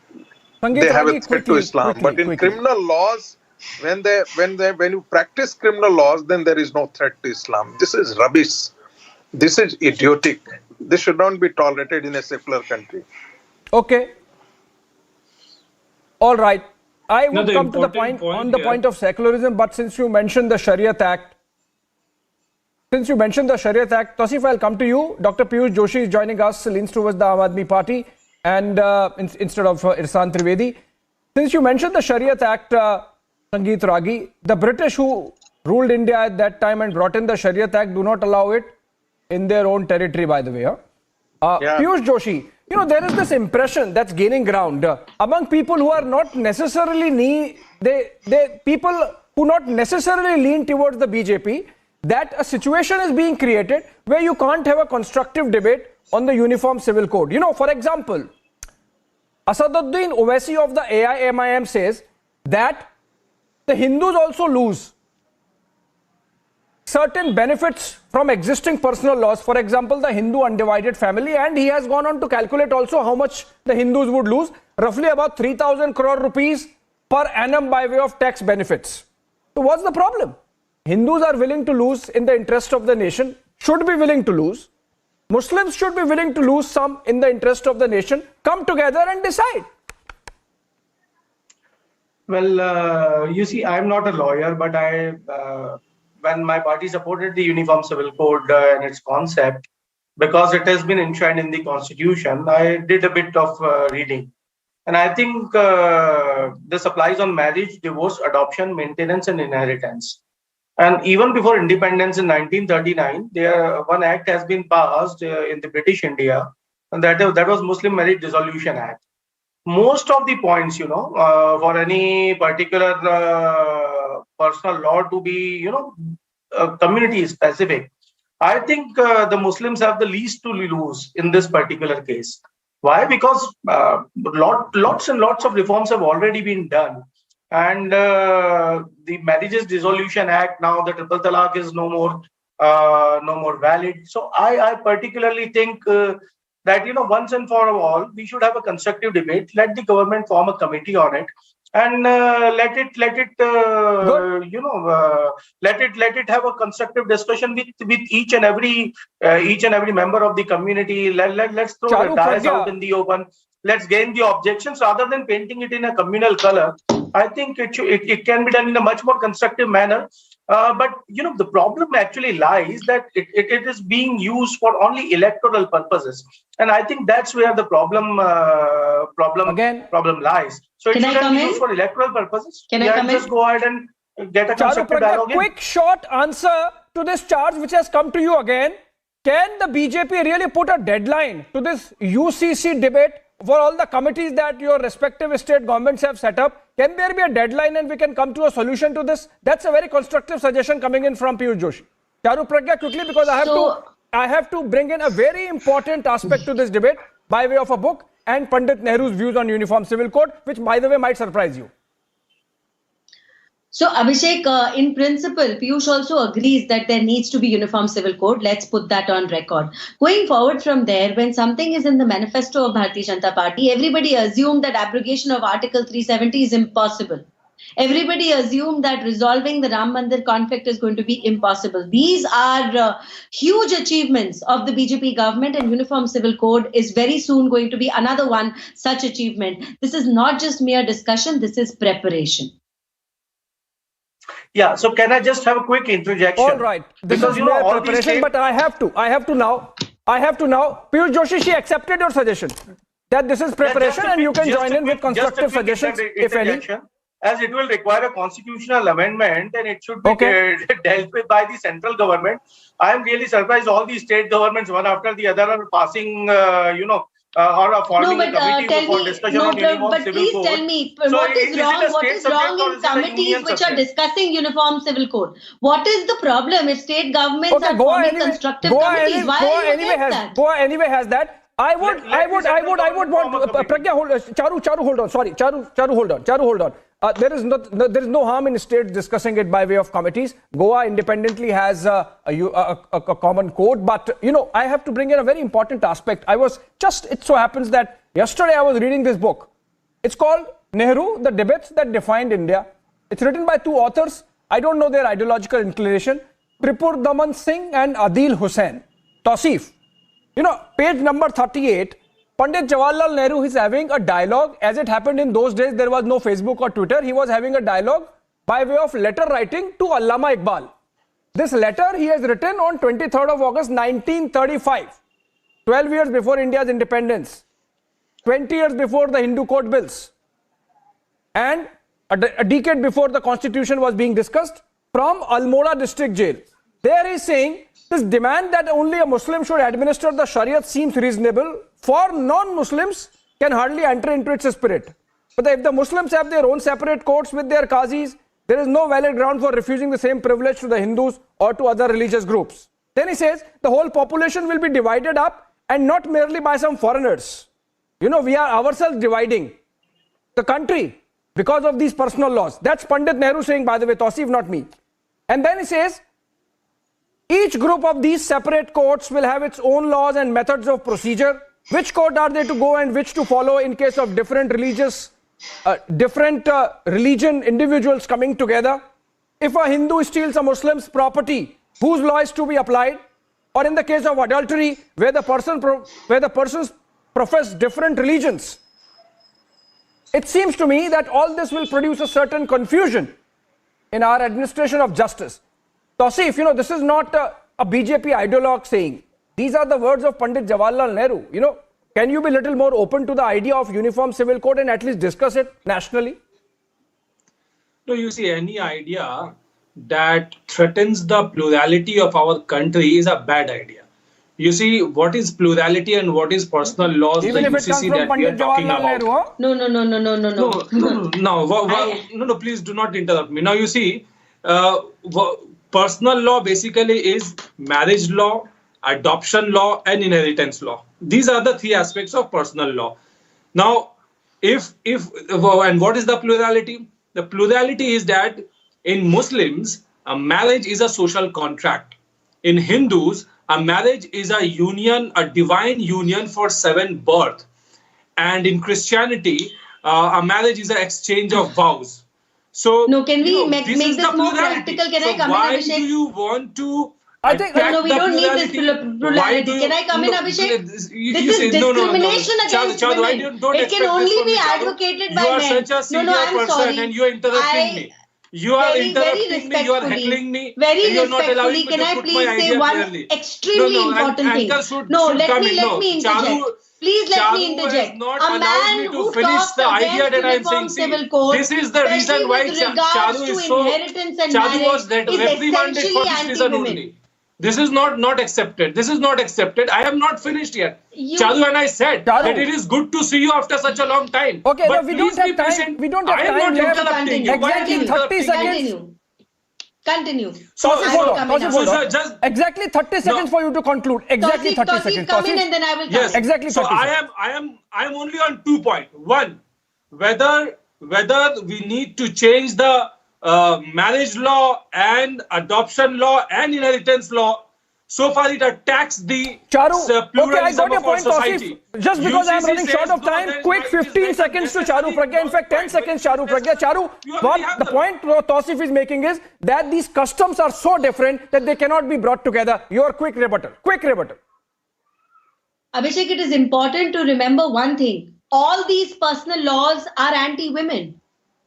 they have a threat to Islam. But in criminal laws, when you practice criminal laws, then there is no threat to Islam. This is rubbish. This is idiotic. This should not be tolerated in a secular country. Okay. All right. I will come to the point of secularism, but since you mentioned the Shariat Act, Tausif, I'll come to you. Dr. Piyush Joshi is joining us, leans towards the Aam Aadmi Party, and instead of Irsan Trivedi. Since you mentioned the Shariat Act, Sangeet Ragi, the British who ruled India at that time and brought in the Shariat Act do not allow it in their own territory, by the way. Piyush Joshi, there is this impression that's gaining ground among people who are not necessarily people who not necessarily lean towards the BJP, that a situation is being created where you can't have a constructive debate on the Uniform Civil Code. For example, Asaduddin Owaisi of the AIMIM says that the Hindus also lose certain benefits from existing personal laws. For example, the Hindu undivided family, and he has gone on to calculate also how much the Hindus would lose, roughly about 3,000 crore rupees per annum by way of tax benefits. So what's the problem? Hindus are willing to lose in the interest of the nation, should be willing to lose. Muslims should be willing to lose some in the interest of the nation. Come together and decide. Well, you see, I'm not a lawyer, but when my party supported the Uniform Civil Code and its concept, because it has been enshrined in the Constitution, I did a bit of reading. And I think this applies on marriage, divorce, adoption, maintenance, and inheritance. And even before independence in 1939, one act has been passed in the British India, and that was Muslim Marriage Dissolution Act. Most of the points, for any particular personal law to be, community specific, I think the Muslims have the least to lose in this particular case. Why? Because lots and lots of reforms have already been done. And the Marriages Dissolution Act, now the Triple Talaq is no more valid. So I particularly think that, once and for all, we should have a constructive debate. Let the government form a committee on it, and let it have a constructive discussion with each and every member of the community. Let's throw the dice out in the open. Let's gain the objections rather than painting it in a communal color. I think it can be done in a much more constructive manner. But the problem actually lies that it is being used for only electoral purposes, and I think that's where the problem lies. So it shouldn't be used for electoral purposes. Can I come in? Just go ahead and get a constructive dialogue. Quick short answer to this charge which has come to you again. Can the BJP really put a deadline to this UCC debate for all the committees that your respective state governments have set up? Can there be a deadline and we can come to a solution to this? That's a very constructive suggestion coming in from Piyush Joshi. Charu Pragya, quickly, because I have to bring in a very important aspect to this debate by way of a book and Pandit Nehru's views on Uniform Civil Code, which, by the way, might surprise you. So, Abhishek, in principle, Piyush also agrees that there needs to be Uniform Civil Code. Let's put that on record. Going forward from there, when something is in the manifesto of Bharatiya Janata Party, everybody assumed that abrogation of Article 370 is impossible. Everybody assumed that resolving the Ram Mandir conflict is going to be impossible. These are huge achievements of the BJP government, and Uniform Civil Code is very soon going to be another one such achievement. This is not just mere discussion, this is preparation. Yeah, so can I just have a quick interjection? All right. This is mere preparation, but I have to now. Piyush Joshi, she accepted your suggestion that this is preparation and you can join in with constructive suggestions, if any. As it will require a constitutional amendment and it should be dealt with by the central government. I am really surprised all these state governments, one after the other, are passing, or forming a committee for discussion on Uniform Civil Code. But please tell me, what is wrong in committees which are discussing Uniform Civil Code? What is the problem if state governments are forming constructive committees? Why are you against that? Goa anyway has that. I would want Pragya, Charu, hold on. Sorry, Charu, hold on. There is no harm in states discussing it by way of committees. Goa independently has a common code, but I have to bring in a very important aspect. It so happens that yesterday I was reading this book. It's called Nehru, The Debates That Defined India. It's written by two authors. I don't know their ideological inclination. Tripur Daman Singh and Adil Hussain. Tausif. Page number 38. Pandit Jawaharlal Nehru is having a dialogue. As it happened in those days, there was no Facebook or Twitter. He was having a dialogue by way of letter writing to Allama Iqbal. This letter he has written on 23rd of August 1935, 12 years before India's independence, 20 years before the Hindu Code Bills, and a decade before the Constitution was being discussed, from Almora district jail. There he is saying, this demand that only a Muslim should administer the Shariat seems reasonable. For non-Muslims can hardly enter into its spirit. But if the Muslims have their own separate courts with their qazis, there is no valid ground for refusing the same privilege to the Hindus or to other religious groups. Then he says the whole population will be divided up, and not merely by some foreigners. We are ourselves dividing the country because of these personal laws. That's Pandit Nehru saying, by the way, Tausif, not me. And then he says, each group of these separate courts will have its own laws and methods of procedure. Which court are they to go and which to follow in case of different religion individuals coming together? If a Hindu steals a Muslim's property, whose law is to be applied? Or in the case of adultery, where the persons profess different religions. it seems to me that all this will produce a certain confusion in our administration of justice. Tausif, this is not a BJP ideologue saying. These are the words of Pandit Jawaharlal Nehru. Can you be a little more open to the idea of uniform civil code and at least discuss it nationally? No, you see, any idea that threatens the plurality of our country is a bad idea. You see, what is plurality and what is personal laws, even the if it comes UCC from that we are Pandit talking Jawaharlal about. Nehru, No, please do not interrupt me. Now, you see, personal law basically is marriage law, adoption law and inheritance law. These are the three aspects of personal law. Now, and what is the plurality? The plurality is that in Muslims, a marriage is a social contract. In Hindus, a marriage is a union, a divine union for 7 births. And in Christianity, a marriage is an exchange of vows. So, no, can we make this more plurality. practical? Can I come why in, Abhishek? Do you want to? I think no, we don't need this plurality. Can I come in, Abhishek? This is discrimination against women. It can only be advocated by men. You are such a senior person and you are interrupting me. You are interrupting me, you are heckling me. Very you are not allowing me respectfully, can to I put my please say idea one clearly. extremely important thing? Let me interject. Please let me interject. A man who talks against uniform civil code, this is the reason why Charu is so. Charu was reprimanded for this reason only. This is not accepted. This is not accepted. I am not finished yet. Charu and I said that it is good to see you after such a long time. Okay, but we don't have time. We don't have time. I am not interrupting you. Exactly 30 seconds. Continue. Exactly 30 seconds for you to conclude. Exactly 30 seconds. Come in and then I will come. Yes. Exactly 30 seconds. I am only on 2 points. One, whether we need to change the marriage law and adoption law and inheritance law. So far it attacks the pluralism of our society. Just because I am running short of time, quick 15 seconds to Charu Pragya. In fact, 10 seconds Charu Pragya. Charu, the point Tausif is making is that these customs are so different that they cannot be brought together. Your quick rebuttal. Quick rebuttal. Abhishek, it is important to remember one thing. All these personal laws are anti-women.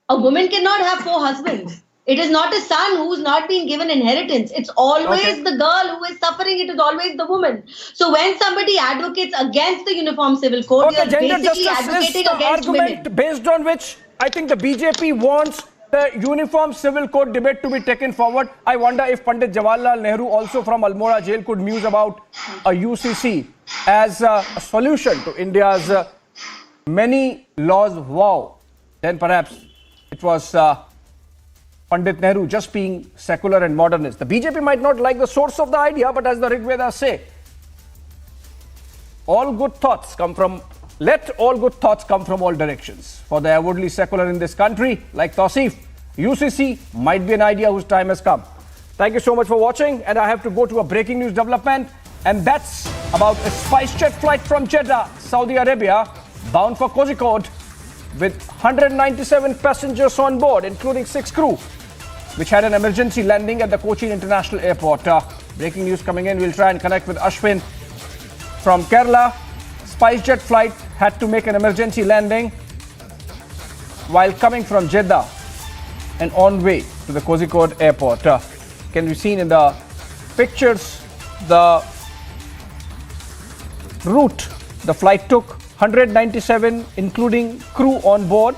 A woman cannot have 4 husbands. It is not a son who's not being given inheritance. It's always the girl who is suffering. It is always the woman. So when somebody advocates against the Uniform Civil Code, they are basically advocating against women. Based on which I think the BJP wants the Uniform Civil Code debate to be taken forward. I wonder if Pandit Jawaharlal Nehru, also from Almora jail, could muse about a UCC as a solution to India's many laws. Wow. Then perhaps it was Pandit Nehru just being secular and modernist. The BJP might not like the source of the idea, but as the Rig Vedas say, all good thoughts come from, let all good thoughts come from all directions. For the avowedly secular in this country, like Tausif, UCC might be an idea whose time has come. Thank you so much for watching, and I have to go to a breaking news development, and that's about a SpiceJet flight from Jeddah, Saudi Arabia, bound for Kozhikode, with 197 passengers on board, including 6 crew, which had an emergency landing at the Cochin International Airport. Breaking news coming in. We'll try and connect with Ashwin from Kerala. SpiceJet flight had to make an emergency landing while coming from Jeddah and on way to the Kozhikode Airport. Can be seen in the pictures the route the flight took. 197 including crew on board,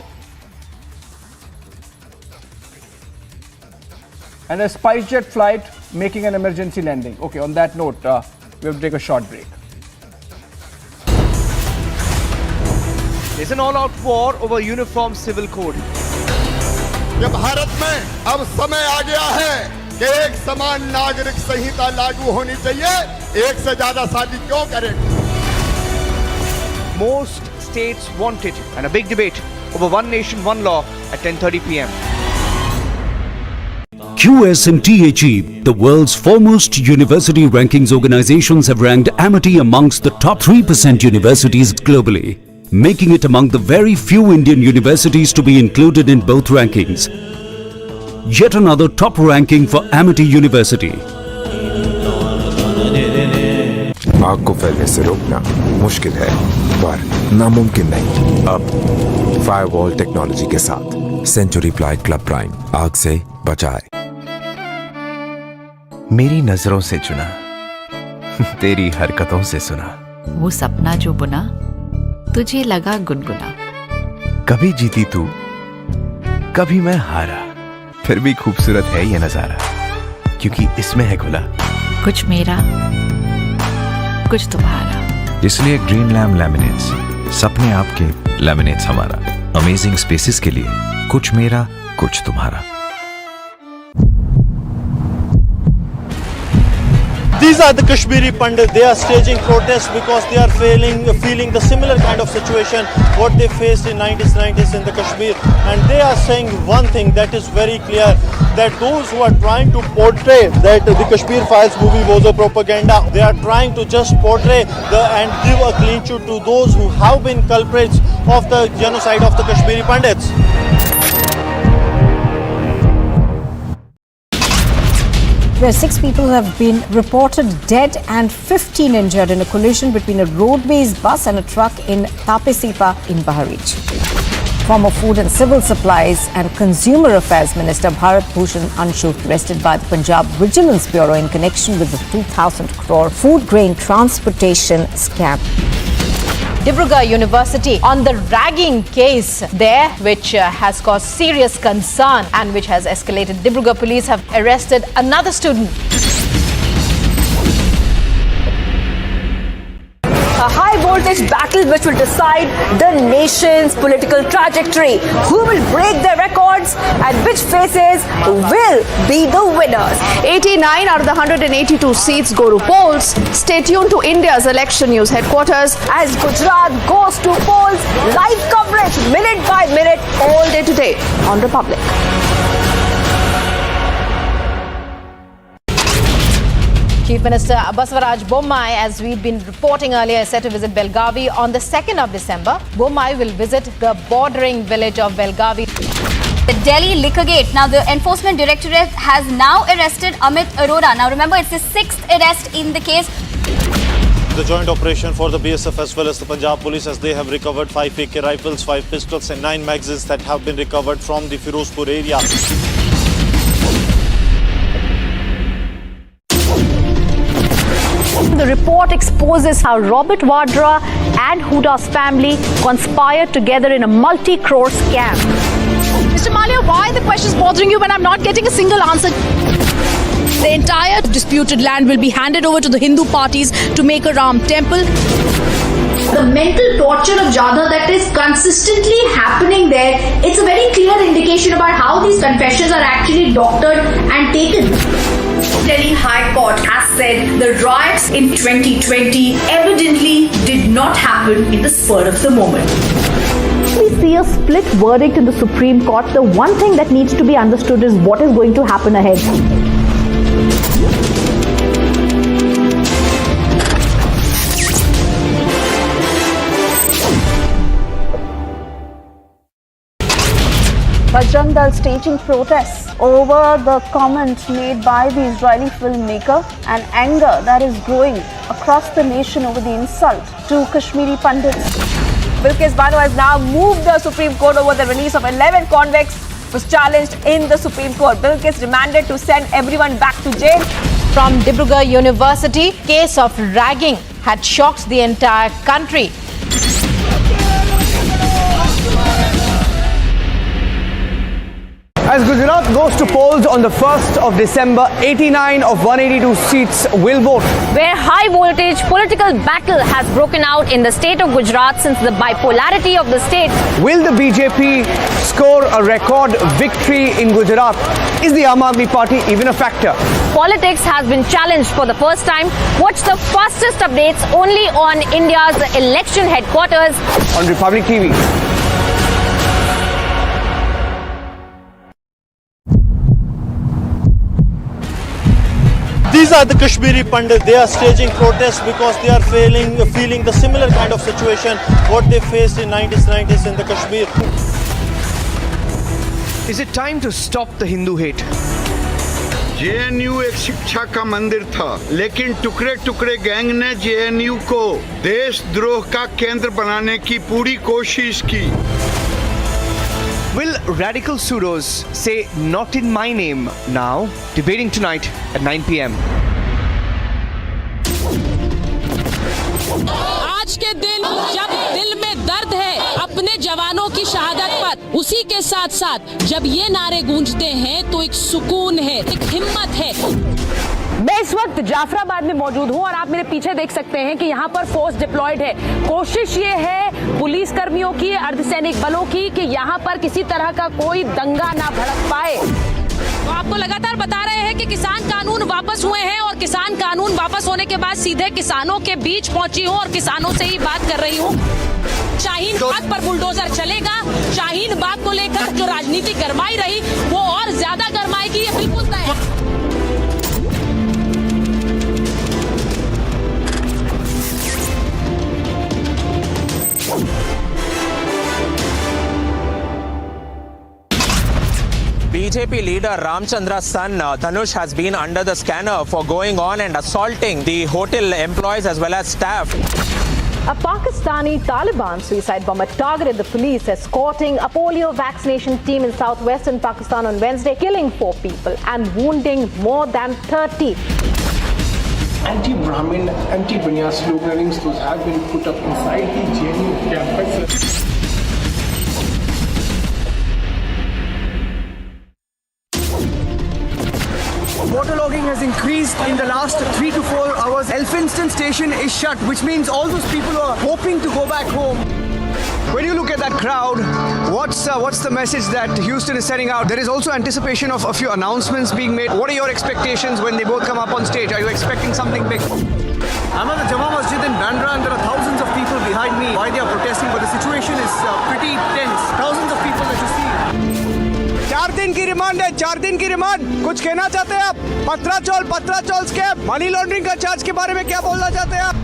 and a SpiceJet flight making an emergency landing. Okay, on that note, we have to take a short break. It's an all-out war over Uniform Civil Code. ये भारत में अब समय आ गया है कि एक समान नागरिक संहिता लागू होनी चाहिए. एक से ज्यादा शादी क्यों करें? Most states want it, and a big debate over One Nation, One Law at 10:30 p.m. QS&THE, the world's foremost university rankings organizations, have ranked Amity amongst the top 3% universities globally, making it among the very few Indian universities to be included in both rankings. Yet another top ranking for Amity University. आग को फैलने से रोकना मुश्किल है, पर नामुमकिन नहीं। अब फायरवॉल टेक्नोलॉजी के साथ सेंचुरी प्लाइड क्लब प्राइम आग से बचाए। मेरी नजरों से चुना, तेरी हरकतों से सुना। वो सपना जो बुना तुझे लगा गुनगुना। कभी जीती तू, कभी मैं हारा, फिर भी खूबसूरत है ये नजारा, क्योंकि इसमें है खुला कुछ मेरा कुछ तुम्हारा। इसलिए ग्रीन लैम लैमिनेट्स, सपने आपके, लैमिनेट्स हमारा। अमेजिंग स्पेसेस के लिए कुछ मेरा कुछ तुम्हारा। These are the Kashmiri Pandits. They are staging protests because they are feeling the similar kind of situation what they faced in 1990s in the Kashmir. And they are saying one thing that is very clear, that those who are trying to portray that the Kashmir Files movie was a propaganda, they are trying to just portray and give a clean sheet to those who have been culprits of the genocide of the Kashmiri Pandits. Where 6 people have been reported dead and 15 injured in a collision between a road-based bus and a truck in Tapesipa in Bahraich. Former Food and Civil Supplies and Consumer Affairs Minister Bharat Bhushan Anshu arrested by the Punjab Vigilance Bureau in connection with the 2,000 crore food grain transportation scam. Dibrugarh University on the ragging case there, which has caused serious concern and which has escalated. Dibrugarh police have arrested another student. A high voltage battle which will decide the nation's political trajectory. Who will break their records and which faces will be the winners? 89 out of the 182 seats go to polls. Stay tuned to India's election news headquarters as Gujarat goes to polls. Live coverage minute by minute all day today on Republic. Chief Minister Basavaraj Bommai, as we'd been reporting earlier, is set to visit Belgavi on the 2nd of December. Bommai will visit the bordering village of Belgavi. The Delhi Liquor Gate. Now, the Enforcement Directorate has now arrested Amit Arora. Now, remember, it's his 6th arrest in the case. The joint operation for the BSF as well as the Punjab Police, as they have recovered 5 AK rifles, 5 pistols and 9 magazines that have been recovered from the Firozpur area. The report exposes how Robert Vadra and Huda's family conspired together in a multi-crore scam. Mr. Malia, why the question is bothering you when I'm not getting a single answer? The entire disputed land will be handed over to the Hindu parties to make a Ram temple. The mental torture of Jadhav that is consistently happening there, it's a very clear indication about how these confessions are actually doctored and taken. Delhi High Court has said the riots in 2020 evidently did not happen in the spur of the moment. We see a split verdict in the Supreme Court. The one thing that needs to be understood is what is going to happen ahead. Bajrang Dal staging protests over the comment made by the Israeli filmmaker and anger that is growing across the nation over the insult to Kashmiri Pandits. Bilkis Bano has now moved the Supreme Court over the release of 11 convicts was challenged in the Supreme Court. Bilkis demanded to send everyone back to jail. From Dibrugarh University, case of ragging had shocked the entire country. As Gujarat goes to polls on the 1st of December, 89 of 182 seats will vote. Where high voltage political battle has broken out in the state of Gujarat since the bipolarity of the state. Will the BJP score a record victory in Gujarat? Is the Aam Aadmi Party even a factor? Politics has been challenged for the first time. Watch the fastest updates only on India's election headquarters on Republic TV. These are the Kashmiri Pandits. They are staging protests because they are feeling the similar kind of situation what they faced in 1990s in the Kashmir. Is it time to stop the Hindu hate? JNU एक शिक्षा का मंदिर था, लेकिन टुकड़े टुकड़े gang ने JNU को देशद्रोह का केंद्र बनाने की पूरी कोशिश की। Will radical pseudos say not in my name now? Debating tonight at 9 p.m. आज के दिन जब दिल में दर्द है अपने जवानों की शहादत पर, उसी के साथ साथ जब ये नारे गूंजते हैं तो एक सुकून है, एक हिम्मत है। मैं इस वक्त जाफराबाद में मौजूद हूं और आप मेरे पीछे देख सकते हैं कि यहाँ पर फोर्स डिप्लॉयड है। कोशिश ये है पुलिस कर्मियों की, अर्धसैनिक बलों की कि यहाँ पर किसी तरह का कोई दंगा ना भड़क पाए। तो आपको लगातार बता रहे हैं कि किसान कानून वापस हुए हैं और किसान कानून वापस होने के बाद सीधे किसानों के बीच पहुंची हूं और किसानों से ही बात कर रही हूं। शाहीन बाग पर बुलडोजर चलेगा। शाहीन बाग को लेकर जो राजनीति गरमाई रही वो और ज्यादा गरमाएगी, ये बिल्कुल तय है। BJP leader Ramchandra's son Dhanush has been under the scanner for going on and assaulting the hotel employees as well as staff. A Pakistani Taliban suicide bomber targeted the police escorting a polio vaccination team in southwestern Pakistan on Wednesday, killing 4 people and wounding more than 30. Anti-Brahmin, anti-Bunya sloganings have been put up inside the JNU campus. Motorlogging has increased in the last 3 to 4 hours. Elphinstone station is shut, which means all those people who are hoping to go back home. When you look at that crowd, what's the message that Houston is sending out? There is also anticipation of a few announcements being made. What are your expectations when they both come up on stage? Are you expecting something big? I'm at the Jama Masjid in Bandra and there are thousands of people behind me. Why they are protesting, but the situation is pretty tense. Thousands of people that you see. 4 दिन की remand है, 4 दिन की remand. कुछ कहना चाहते हैं आप? पत्राचौल स्कैम, मनी लॉन्ड्रिंग का चार्ज के बारे में क्या बोलना चाहते हैं आप?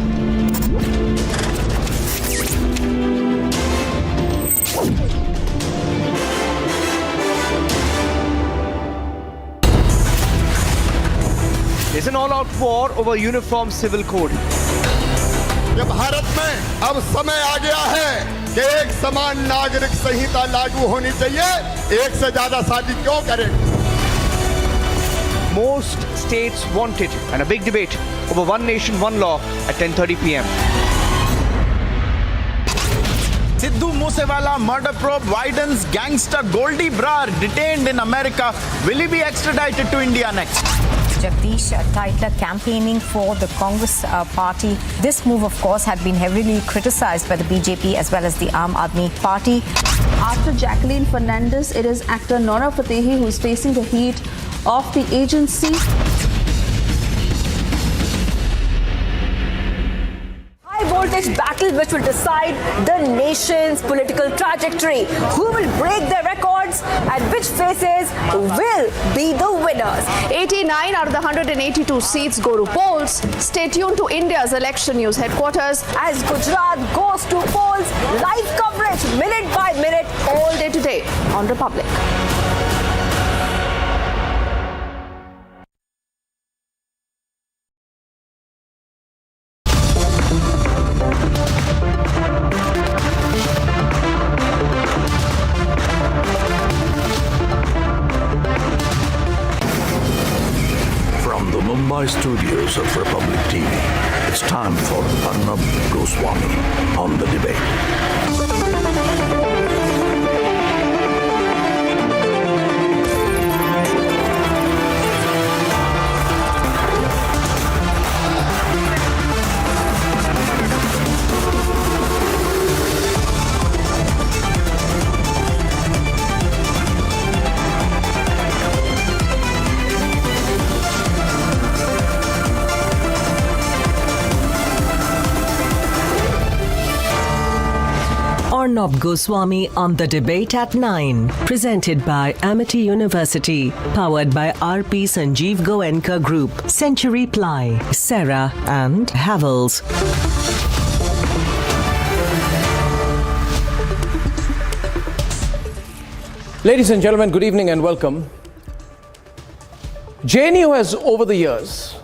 It's an all-out war over uniform civil code. ये भारत में अब समय आ गया है कि एक समान नागरिक संहिता लागू होनी चाहिए। एक से ज्यादा शादी क्यों करें? Most states want it, and a big debate over one nation, one law at 10:30 p.m. Sidhu Moosewala murder probe widens. Gangster Goldie Brar detained in America. Will he be extradited to India next? Jagdish Titler campaigning for the Congress party. This move, of course, had been heavily criticized by the BJP as well as the Aam Aadmi Party. After Jacqueline Fernandez, it is actor Nora Fatehi who is facing the heat of the agency. Voltage battle which will decide the nation's political trajectory. Who will break their records and which faces will be the winners? 89 out of the 182 seats go to polls. Stay tuned to India's election news headquarters as Gujarat goes to polls. Live coverage minute by minute all day today on Republic. Mumbai studios of Republic TV, it's time for Arnab Goswami on The Debate. Arnab Goswami on The Debate at 9. Presented by Amity University. Powered by RP Sanjeev Goenka Group. Century Ply. Sarah and Havels. Ladies and gentlemen, good evening and welcome. JNU has, over the years,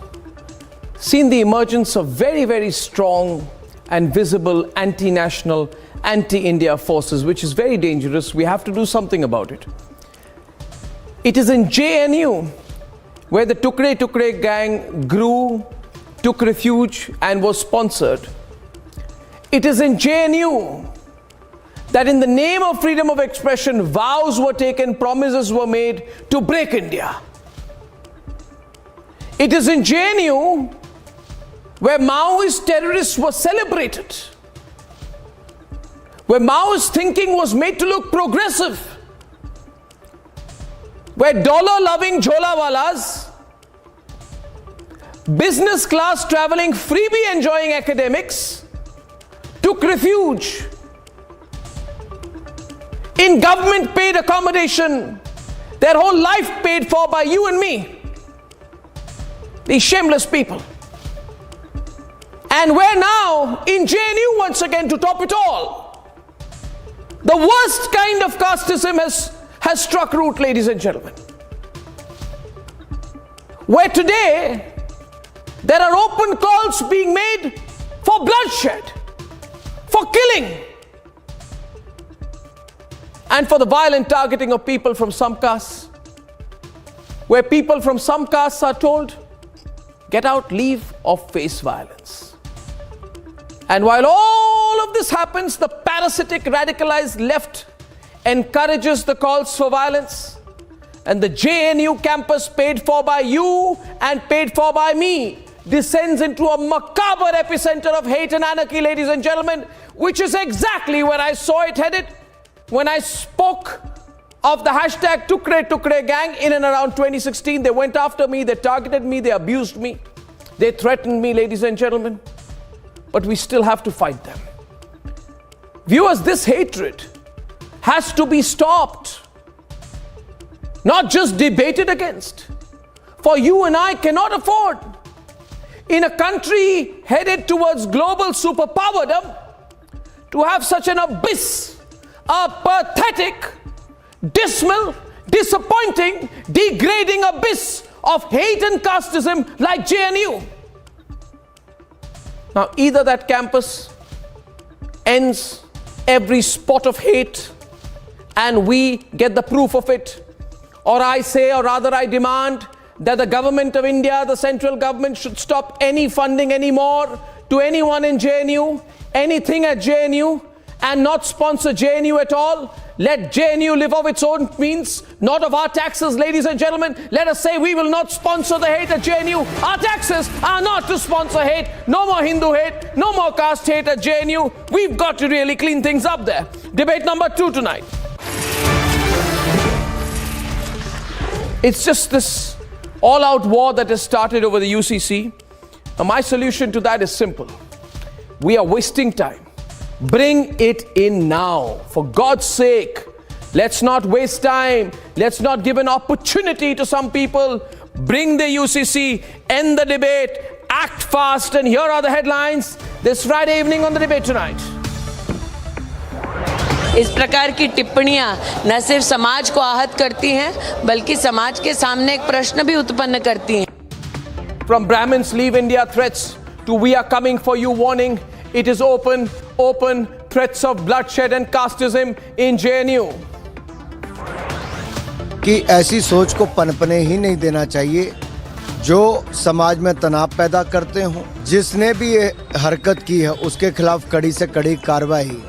seen the emergence of very, very strong and visible anti-national, anti-India forces, which is very dangerous. We have to do something about it. It is in JNU where the Tukre Tukre gang grew, took refuge and was sponsored. It is in JNU that in the name of freedom of expression, vows were taken, promises were made to break India. It is in JNU where Maoist terrorists were celebrated, where Maoist thinking was made to look progressive, where dollar-loving jholawalas, business class traveling, freebie enjoying academics took refuge in government paid accommodation, their whole life paid for by you and me, these shameless people. And we're now in JNU once again to top it all. The worst kind of casteism has struck root, ladies and gentlemen. Where today there are open calls being made for bloodshed, for killing, and for the violent targeting of people from some castes, where people from some castes are told, get out, leave, or face violence. And while all of this happens, the parasitic radicalized left encourages the calls for violence, and the JNU campus, paid for by you and paid for by me, descends into a macabre epicenter of hate and anarchy, ladies and gentlemen, which is exactly where I saw it headed when I spoke of the hashtag Tukre Tukre gang in and around 2016. They went after me, they targeted me, they abused me, they threatened me, ladies and gentlemen. But we still have to fight them. Viewers, this hatred has to be stopped, not just debated against. For you and I cannot afford, in a country headed towards global superpowerdom, to have such an abyss, a pathetic, dismal, disappointing, degrading abyss of hate and casteism like JNU. Now, either that campus ends every spot of hate and we get the proof of it, or I say, or rather I demand, that the government of India, the central government, should stop any funding anymore to anyone in JNU, anything at JNU, and not sponsor JNU at all. Let JNU live of its own means, not of our taxes, ladies and gentlemen. Let us say we will not sponsor the hate at JNU. Our taxes are not to sponsor hate. No more Hindu hate, no more caste hate at JNU. We've got to really clean things up there. Debate number 2 tonight. It's just this all-out war that has started over the UCC. And my solution to that is simple. We are wasting time. Bring it in now. For God's sake, let's not waste time. Let's not give an opportunity to some people. Bring the UCC, end the debate, act fast, and here are the headlines this Friday evening on the Debate Tonight. इस प्रकार की टिप्पणियां न सिर्फ समाज को आहत करती हैं, बल्कि समाज के सामने एक प्रश्न भी उत्पन्न करती हैं. From Brahmins leave India threats to we are coming for you warning, it is open threats of bloodshed and casteism in JNU. कि ऐसी सोच को पनपने ही नहीं देना चाहिए जो समाज में तनाव पैदा करते हों. जिसने भी ये हरकत की है उसके खिलाफ कड़ी से कड़ी कार्रवाई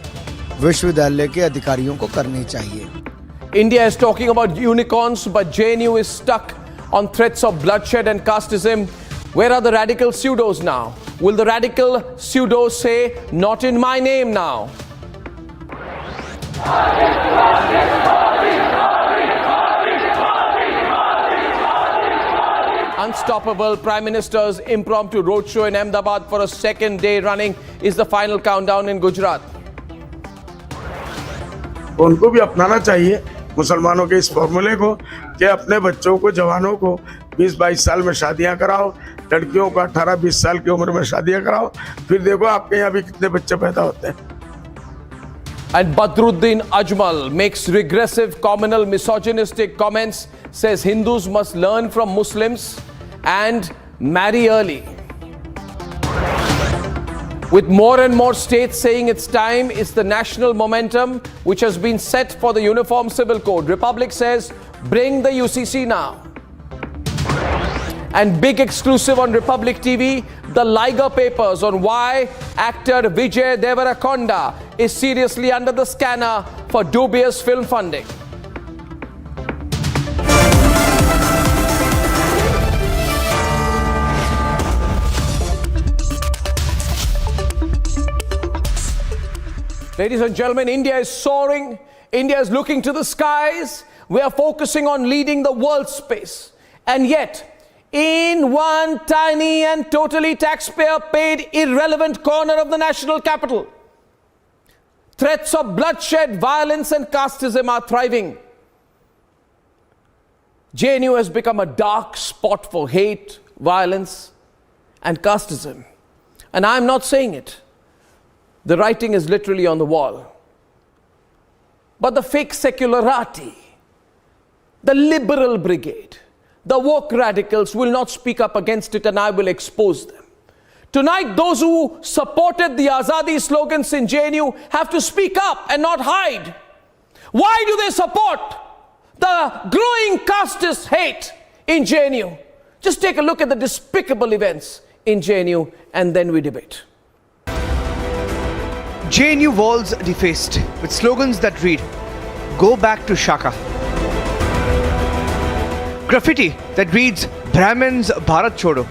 विश्वविद्यालय के अधिकारियों को करनी चाहिए. India is talking about unicorns, but JNU is stuck on threats of bloodshed and casteism. Where are the radical pseudos now? Will the radical pseudos say, not in my name now? Unstoppable Prime Minister's impromptu roadshow in Ahmedabad for a second day running is the final countdown in Gujarat. उनको भी अपनाना चाहिए मुसलमानों के इस फॉर्मूले को कि अपने बच्चों को, जवानों को 20-22 साल में शादियां कराओ, लड़कियों को 18-20 साल की उम्र में शादियां कराओ, फिर देखो आपके यहाँ भी कितने बच्चे पैदा होते हैं. And Badruddin Ajmal makes regressive, communal, misogynistic comments, says Hindus must learn from Muslims and marry early. With more and more states saying it's time, it's the national momentum which has been set for the Uniform Civil Code. Republic says, bring the UCC now. And big exclusive on Republic TV, the Liger papers on why actor Vijay Deverakonda is seriously under the scanner for dubious film funding. Ladies and gentlemen, India is soaring. India is looking to the skies. We are focusing on leading the world space. And yet, in one tiny and totally taxpayer-paid irrelevant corner of the national capital, threats of bloodshed, violence and casteism are thriving. JNU has become a dark spot for hate, violence and casteism. And I'm not saying it. The writing is literally on the wall. But the fake secularati, the liberal brigade, the woke radicals will not speak up against it, and I will expose them. Tonight, those who supported the Azadi slogans in JNU have to speak up and not hide. Why do they support the growing casteist hate in JNU? Just take a look at the despicable events in JNU and then we debate. JNU walls defaced with slogans that read, "Go back to Shaka." Graffiti that reads, "Brahmins Bharat Chodo."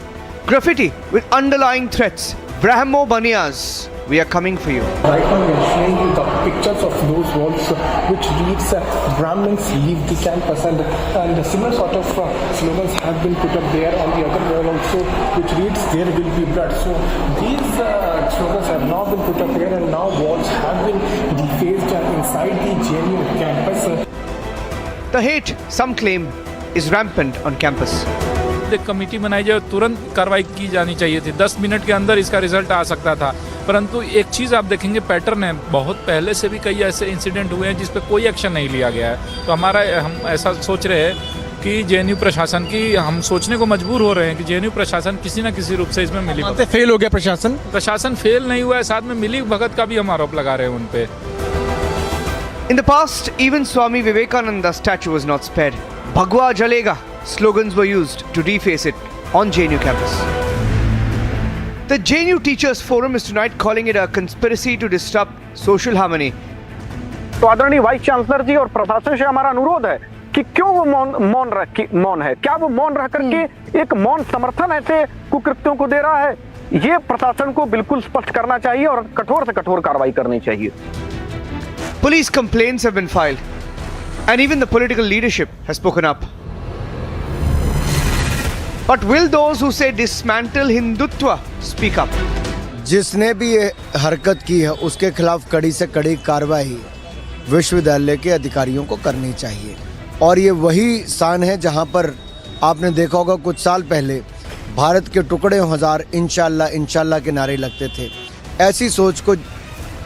Graffiti with underlying threats, "Brahmo Baniyas, we are coming for you." Right now we are showing you the pictures of those walls which reads "Brahmins leave the campus," and similar sort of slogans have been put up there on the other wall also, which reads "There will be blood." So these slogans have now been put up there, and now walls have been defaced inside the JNU campus. The hate, some claim, is rampant on campus. एक committee बनाई जाए, तुरंत कार्रवाई की जानी चाहिए थी। 10 minute के अंदर इसका रिजल्ट आ सकता था। परंतु एक चीज़ आप देखेंगे, पैटर्न है, बहुत पहले से भी कई ऐसे इंसिडेंट हुए हैं जिस पे कोई एक्शन नहीं लिया गया है। तो हम ऐसा सोच रहे हैं कि JNU प्रशासन की, हम सोचने को मजबूर हो रहे हैं कि JNU प्रशासन किसी न किसी रूप से इसमें मिली भगत। फेल हो गया प्रशासन फेल नहीं हुआ है, साथ में मिली भगत का भी हम आरोप लगा रहे हैं उन पे। In the past, even Swami Vivekananda's statue was not spared. Bhagwa Jalega slogans were used to deface it on JNU campus. The JNU Teachers Forum is tonight calling it a conspiracy to disrupt social harmony. तो आदरणीय vice chancellor जी और प्रशासन से हमारा अनुरोध है कि क्यों वो मौन है, क्या वो मौन रह करके एक मौन समर्थन ऐसे कुकृत्यों को दे रहा है? ये प्रशासन को बिल्कुल स्पष्ट करना चाहिए और कठोर से कठोर कार्रवाई करनी चाहिए। Police complaints have been filed, and even the political leadership has spoken up. But will those who say dismantle Hindutva speak up? जिसने भी ये हरकत की है उसके खिलाफ कड़ी से कड़ी कार्रवाई विश्वविद्यालय के अधिकारियों को करनी चाहिए। और ये वही स्थान है जहां पर आपने देखा होगा कुछ साल पहले भारत के टुकड़े हजार इंशाल्लाह इंशाल्लाह के नारे लगते थे। ऐसी सोच को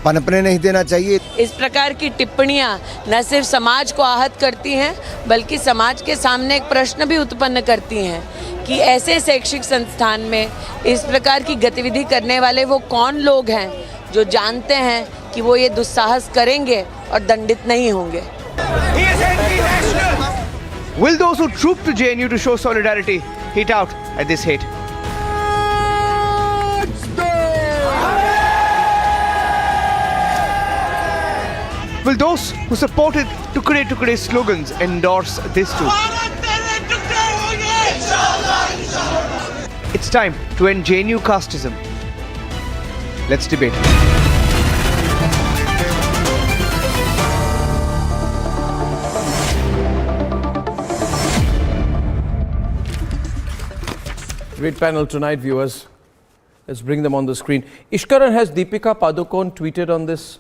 पनपने नहीं देना चाहिए। इस प्रकार की टिप्पणियां न सिर्फ समाज को आहत करती हैं, बल्कि समाज के सामने एक प्रश्न भी उत्पन्न करती हैं कि ऐसे शैक्षिक संस्थान में इस प्रकार की गतिविधि करने वाले वो कौन लोग हैं जो जानते हैं कि वो ये दुस्साहस करेंगे और दंडित नहीं होंगे। Will those who troop to JNU to show solidarity hit out at this hate? Will those who supported Tukde Tukde slogans endorse this too? It's time to end JNU casteism. Let's debate. Great panel tonight, viewers. Let's bring them on the screen. Ishkaran, has Deepika Padukone tweeted on this,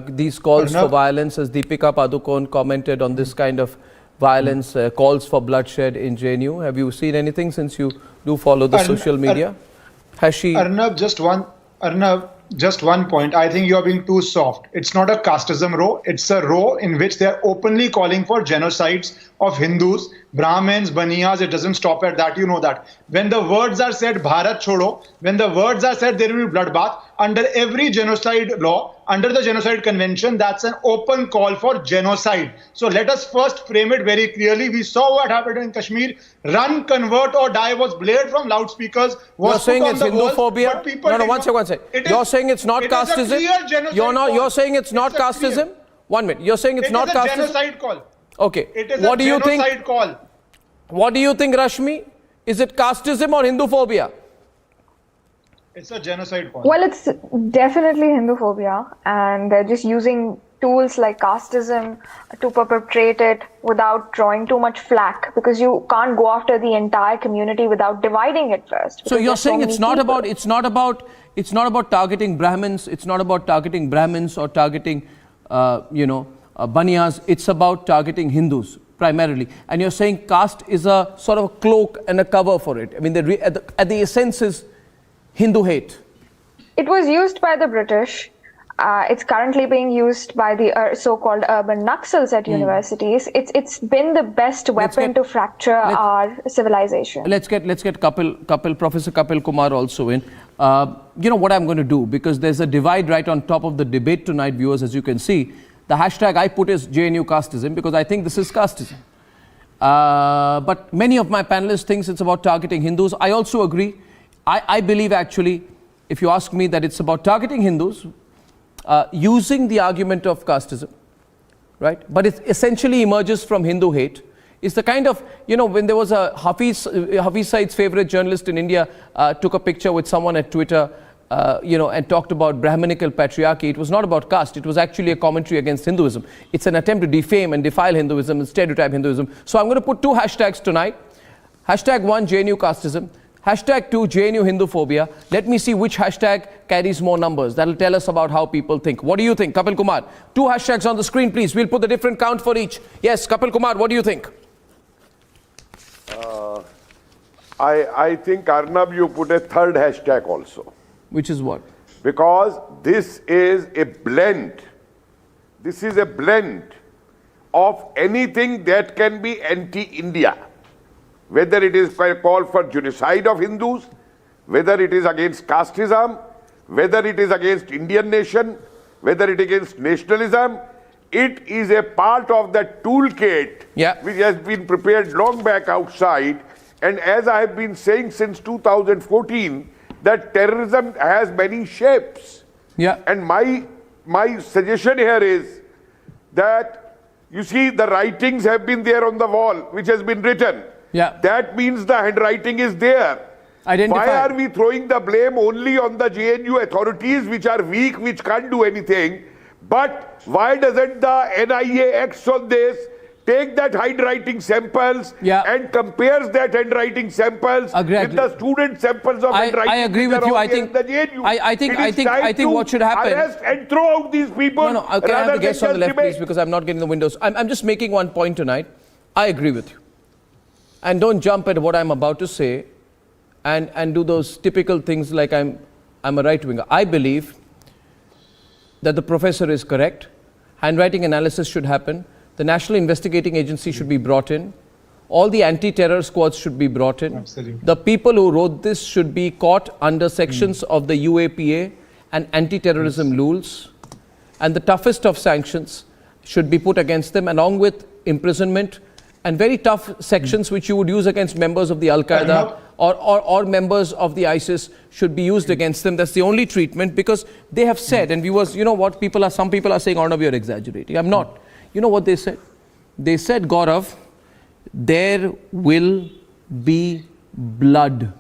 these calls for violence? Has Deepika Padukone commented on this kind of violence, calls for bloodshed in JNU? Have you seen anything since you do follow the social media? Has she? Arnab, just one point. I think you are being too soft. It's not a casteism row. It's a row in which they are openly calling for genocides of Hindus, Brahmins, Baniyas. It doesn't stop at that. You know that. When the words are said, Bharat Chodo, when the words are said, there will be bloodbath. Under every genocide law, under the Genocide Convention, that's an open call for genocide. So let us first frame it very clearly. We saw what happened in Kashmir. Run, convert or die was blared from loudspeakers. You're saying it's Hinduphobia? No, one second. You're saying it's not casteism? You're saying it's not casteism? 1 minute. You're saying it's not casteism? It is a genocide call. Okay. It is a genocide call. What do you think, Rashmi? Is it casteism or Hinduphobia? It's a genocide call. Well, it's definitely Hinduphobia, and they're just using tools like casteism to perpetrate it without drawing too much flack, because you can't go after the entire community without dividing it first. So you're saying it's not about targeting Brahmins, it's not about targeting Brahmins or targeting Baniyas, it's about targeting Hindus primarily. And you're saying caste is a sort of a cloak and a cover for it. I mean, at the essence is Hindu hate. It was used by the British. It's currently being used by the so-called urban Naxals at universities. It's been the best weapon to fracture our civilization. Let's get Professor Kapil Kumar also in. You know what I'm going to do, because there's a divide right on top of the debate tonight, viewers, as you can see. The hashtag I put is JNU casteism, because I think this is casteism. But many of my panelists think it's about targeting Hindus. I also agree. I believe actually, if you ask me, that it's about targeting Hindus, using the argument of casteism, right? But it essentially emerges from Hindu hate. It's the kind of, when there was a Hafiz Saeed's favorite journalist in India took a picture with someone at Twitter, and talked about Brahminical patriarchy. It was not about caste. It was actually a commentary against Hinduism. It's an attempt to defame and defile Hinduism and stereotype Hinduism. So I'm going to put 2 hashtags tonight. Hashtag 1, JNU casteism. Hashtag 2, JNU Hinduphobia. Let me see which hashtag carries more numbers. That'll tell us about how people think. What do you think, Kapil Kumar? 2 hashtags on the screen, please. We'll put the different count for each. Yes, Kapil Kumar, what do you think? I think, Arnab, you put a 3rd hashtag also. Which is what? Because this is a blend. This is a blend of anything that can be anti-India. Whether it is a call for genocide of Hindus, whether it is against casteism, whether it is against Indian nation, whether it is against nationalism, it is a part of the toolkit which has been prepared long back outside. And as I have been saying since 2014, that terrorism has many shapes. And my suggestion here is that, you see, the writings have been there on the wall, which has been written. That means the handwriting is there. Why are we throwing the blame only on the JNU authorities, which are weak, which can't do anything? But why doesn't the NIA acts on this, take that handwriting samples and compares that handwriting samples with the student samples of handwriting? I agree with you. I think what should happen. Arrest and throw out these people. No, okay, I have the guests on the left, please, because I'm not getting the windows. I'm just making one point tonight. I agree with you. And don't jump at what I'm about to say and do those typical things like I'm a right-winger. I believe that the professor is correct. Handwriting analysis should happen. The National Investigating Agency should be brought in. All the anti-terror squads should be brought in. Absolutely. The people who wrote this should be caught under sections of the UAPA and anti-terrorism rules. And the toughest of sanctions should be put against them, along with imprisonment and very tough sections which you would use against members of the Al-Qaeda or members of the ISIS should be used against them. That's the only treatment, because they have said, and viewers, you know what, some people are saying, Arnav, you're exaggerating. I'm not. You know what they said? They said, Gaurav, there will be blood.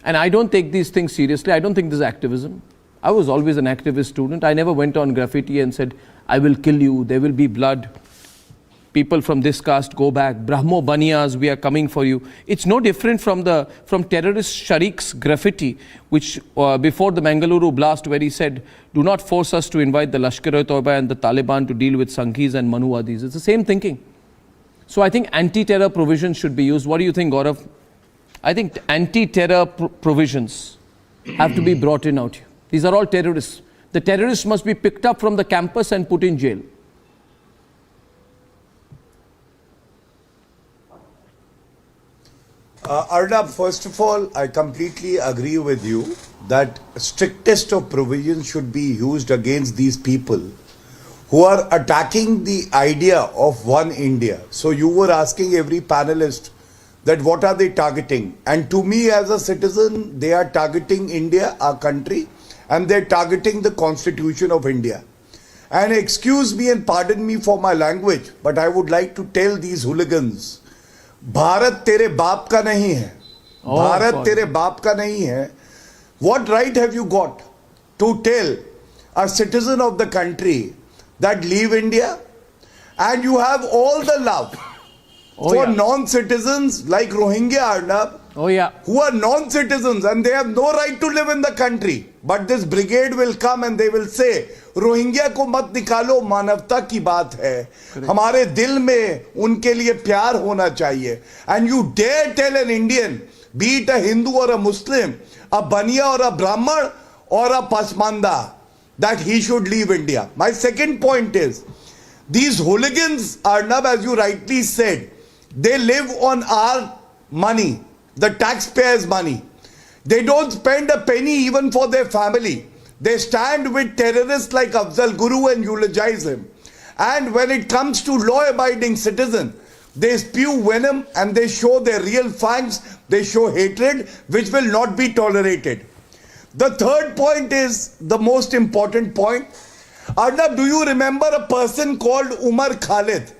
And I don't take these things seriously. I don't think this is activism. I was always an activist student. I never went on graffiti and said, I will kill you, there will be blood. People from this caste go back. Brahmo Baniyas, we are coming for you. It's no different from terrorist Shariq's graffiti, which before the Mangaluru blast, where he said, do not force us to invite the Lashkar-e-Toiba and the Taliban to deal with Sanghis and Manuwadis. It's the same thinking. So I think anti-terror provisions should be used. What do you think, Gaurav? I think anti-terror provisions have to be brought in out here. These are all terrorists. The terrorists must be picked up from the campus and put in jail. Arnab, first of all, I completely agree with you that strictest of provisions should be used against these people who are attacking the idea of one India. So you were asking every panelist that what are they targeting? And to me as a citizen, they are targeting India, our country, and they're targeting the Constitution of India. And excuse me and pardon me for my language, but I would like to tell these hooligans, Bharat तेरे बाप का नहीं है, भारत तेरे बाप का नहीं है. What right have you got to tell a citizen of the country that leave India? And you have all the love for non-citizens like Rohingya, Arnab, who are non-citizens and they have no right to live in the country. But this brigade will come and they will say, Rohingya को मत निकालो, मानवता की बात है, हमारे दिल में उनके लिए प्यार होना चाहिए. And you dare tell an Indian, be it a Hindu or a Muslim, a Baniya or a Brahman or a Pasmanda, that he should leave India. My second point is, these hooligans, Arnab, as you rightly said, they live on our money, the taxpayers' money. They don't spend a penny even for their family. They stand with terrorists like Afzal Guru and eulogize him. And when it comes to law-abiding citizens, they spew venom and they show their real fangs. They show hatred, which will not be tolerated. The third point is the most important point. Arnab, do you remember a person called Umar Khalid?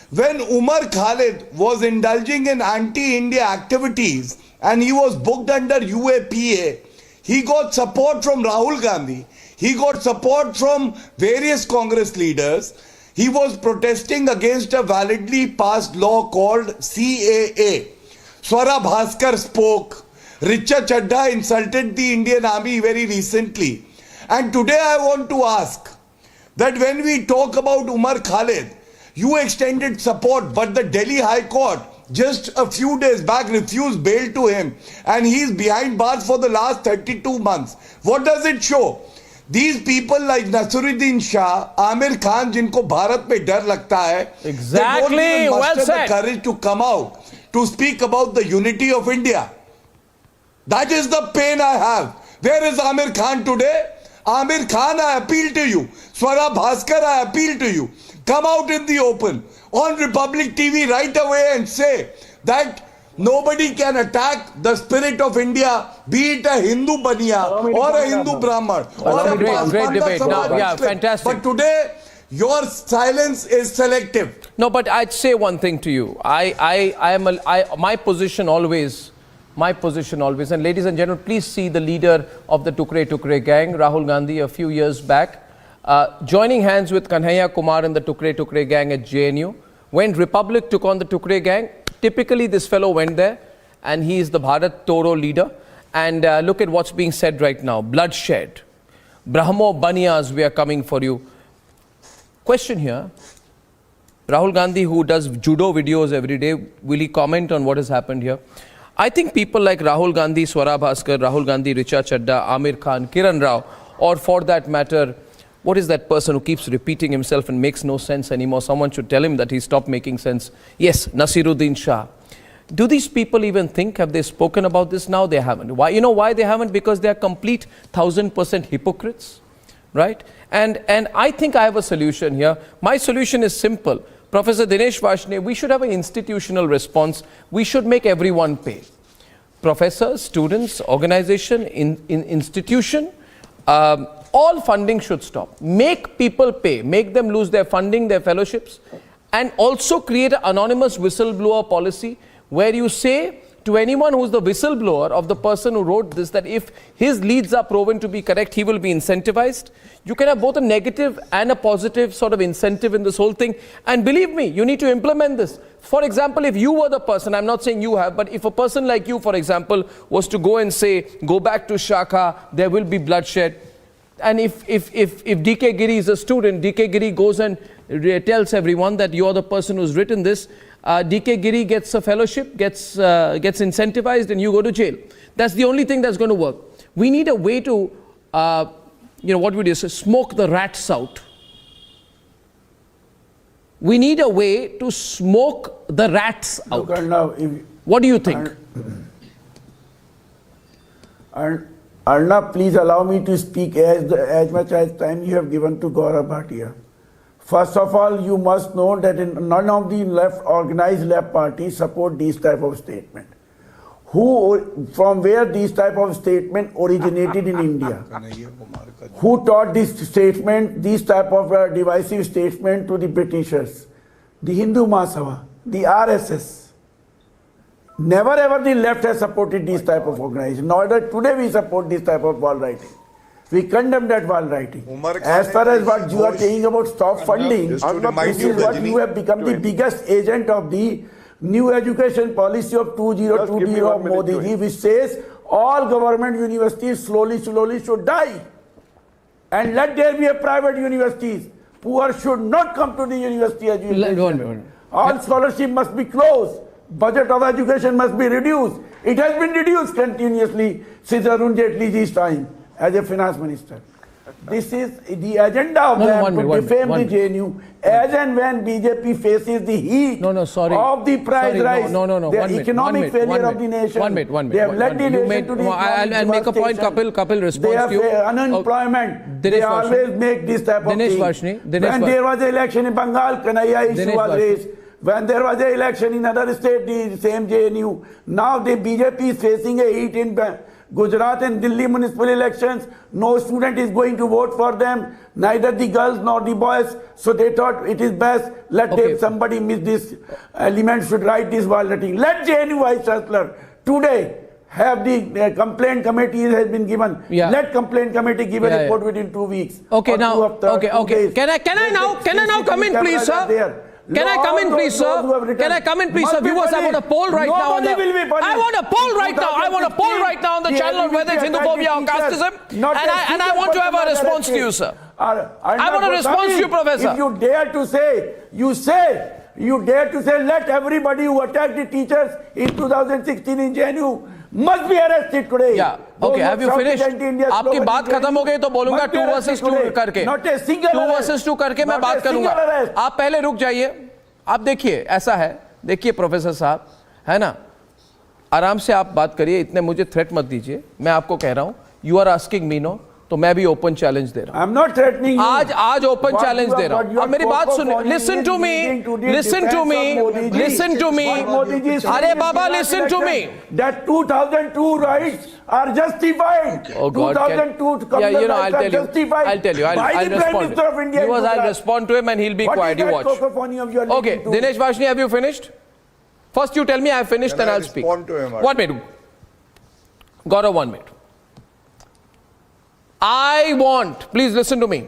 When Umar Khalid was indulging in anti-India activities and he was booked under UAPA, he got support from Rahul Gandhi. He got support from various Congress leaders. He was protesting against a validly passed law called CAA. Swara Bhaskar spoke. Richa Chadda insulted the Indian Army very recently. And today I want to ask that when we talk about Umar Khalid, you extended support, but the Delhi High Court just a few days back refused bail to him and he's behind bars for the last 32 months. What does it show? These people like Nasiruddin Shah, Amir Khan, jinko Bharat mein dar lagta hai, exactly, they don't even muster well the courage to come out to speak about the unity of India. That is the pain I have. Where is Amir Khan today? Amir Khan, I appeal to you. Swara Bhaskar, I appeal to you. Come out in the open on Republic TV right away and say that nobody can attack the spirit of India, be it a Hindu Baniya or a Hindu Brahman or a great debate. No, yeah, fantastic. But today, your silence is selective. No, but I'd say one thing to you. My position always, and ladies and gentlemen, please see the leader of the Tukre gang, Rahul Gandhi, a few years back, joining hands with Kanhaiya Kumar and the Tukre gang at JNU. When Republic took on the Tukre gang, typically this fellow went there and he is the Bharat Toro leader. And look at what's being said right now. Bloodshed. Brahmo Baniyas, we are coming for you. Question here. Rahul Gandhi, who does judo videos every day, will he comment on what has happened here? I think people like Rahul Gandhi, Swara Bhaskar, Rahul Gandhi, Richa Chadda, Amir Khan, Kiran Rao, or for that matter, what is that person who keeps repeating himself and makes no sense anymore? Someone should tell him that he stopped making sense. Yes, Nasiruddin Shah. Do these people even think, have they spoken about this now? They haven't. Why? You know why they haven't? Because they are complete 1000% hypocrites, right? And I think I have a solution here. My solution is simple. Professor Dinesh Varshney, we should have an institutional response. We should make everyone pay. Professors, students, organization, institution, all funding should stop. Make people pay. Make them lose their funding, their fellowships. And also create an anonymous whistleblower policy where you say to anyone who's the whistleblower of the person who wrote this that if his leads are proven to be correct, he will be incentivized. You can have both a negative and a positive sort of incentive in this whole thing. And believe me, you need to implement this. For example, if you were the person, I'm not saying you have, but if a person like you, for example, was to go and say, go back to Shaka, there will be bloodshed. And if DK Giri is a student, DK Giri goes and tells everyone that you're the person who's written this, DK Giri gets a fellowship, gets incentivized, and you go to jail. That's the only thing that's going to work. We need a way to what would you say, smoke the rats out. We need a way to smoke the rats out. What do you think? Arnab, please allow me to speak as much as time you have given to Gaurav Bhatia. First of all, you must know that none of the organized left parties support these type of statement. From where these type of statement originated in India? Who taught this statement, these type of divisive statement to the Britishers? The Hindu Mahasabha, the RSS. Never ever the left has supported this type of organization. Nor today we support this type of wall writing. We condemn that wall writing. As far as what you are saying about stop funding, this is what you have become the biggest agent of the new education policy of 2020 of Modi ji, which says all government universities slowly should die. And let there be a private universities. Poor should not come to the university education. All scholarship must be closed. Budget of education must be reduced. It has been reduced continuously since Arun Jaitley ji's time as a finance minister. This is the agenda of them to defame the JNU as and when BJP faces the heat of the price rise, the economic failure of the nation. They have led the nation to the I'll make a point, Kapil responds to you. They have unemployment. They always make this type of thing. When there was an election in Bengal, Kanhaiya issue was raised. When there was an election in other state, the same JNU. Now the BJP is facing a heat in Gujarat and Delhi municipal elections. No student is going to vote for them, neither the girls nor the boys. So they thought it is best, let somebody miss this element, should write this wall writing. Let JNU Vice Chancellor today have the complaint committee has been given. Let complaint committee give a report within 2 weeks. Okay, now, okay. Can I now come in, please, sir? Can I come in, please, sir? Can I come in, please, sir? Viewers, I want a poll right now. I want a poll right now on the channel on whether it's Hinduphobia or casteism. And I want to have a response to you, sir. I want a response to you, Professor. If you dare to say, you dare to say, let everybody who attacked the teachers in 2016 in JNU must be arrested today. Yeah. Okay, have you finished? आपकी बात खत्म हो गई तो बोलूंगा 2 versus 2 करके 2 versus 2 करके मैं बात करूंगा. आप पहले रुक जाइए. आप देखिए, ऐसा है, देखिए प्रोफेसर साहब, है ना, आराम से आप बात करिए, इतने मुझे थ्रेट मत दीजिए. मैं आपको कह रहा हूं, you are asking me no, तो मैं भी ओपन चैलेंज दे रहा हूं. I'm not threatening you. आज ओपन चैलेंज दे रहा हूं. अब मेरी बात सुनिए. Listen to me. अरे बाबा, listen to me. That 2002 rights are justified. Oh God. 2002 I'll tell you. I'll respond. I'll respond to him and he'll be quiet. You watch. Okay, Dinesh Vashni, have you finished? First you tell me I have finished, then I'll speak. 1 minute. Gaurav, 1 minute. I want, please listen to me.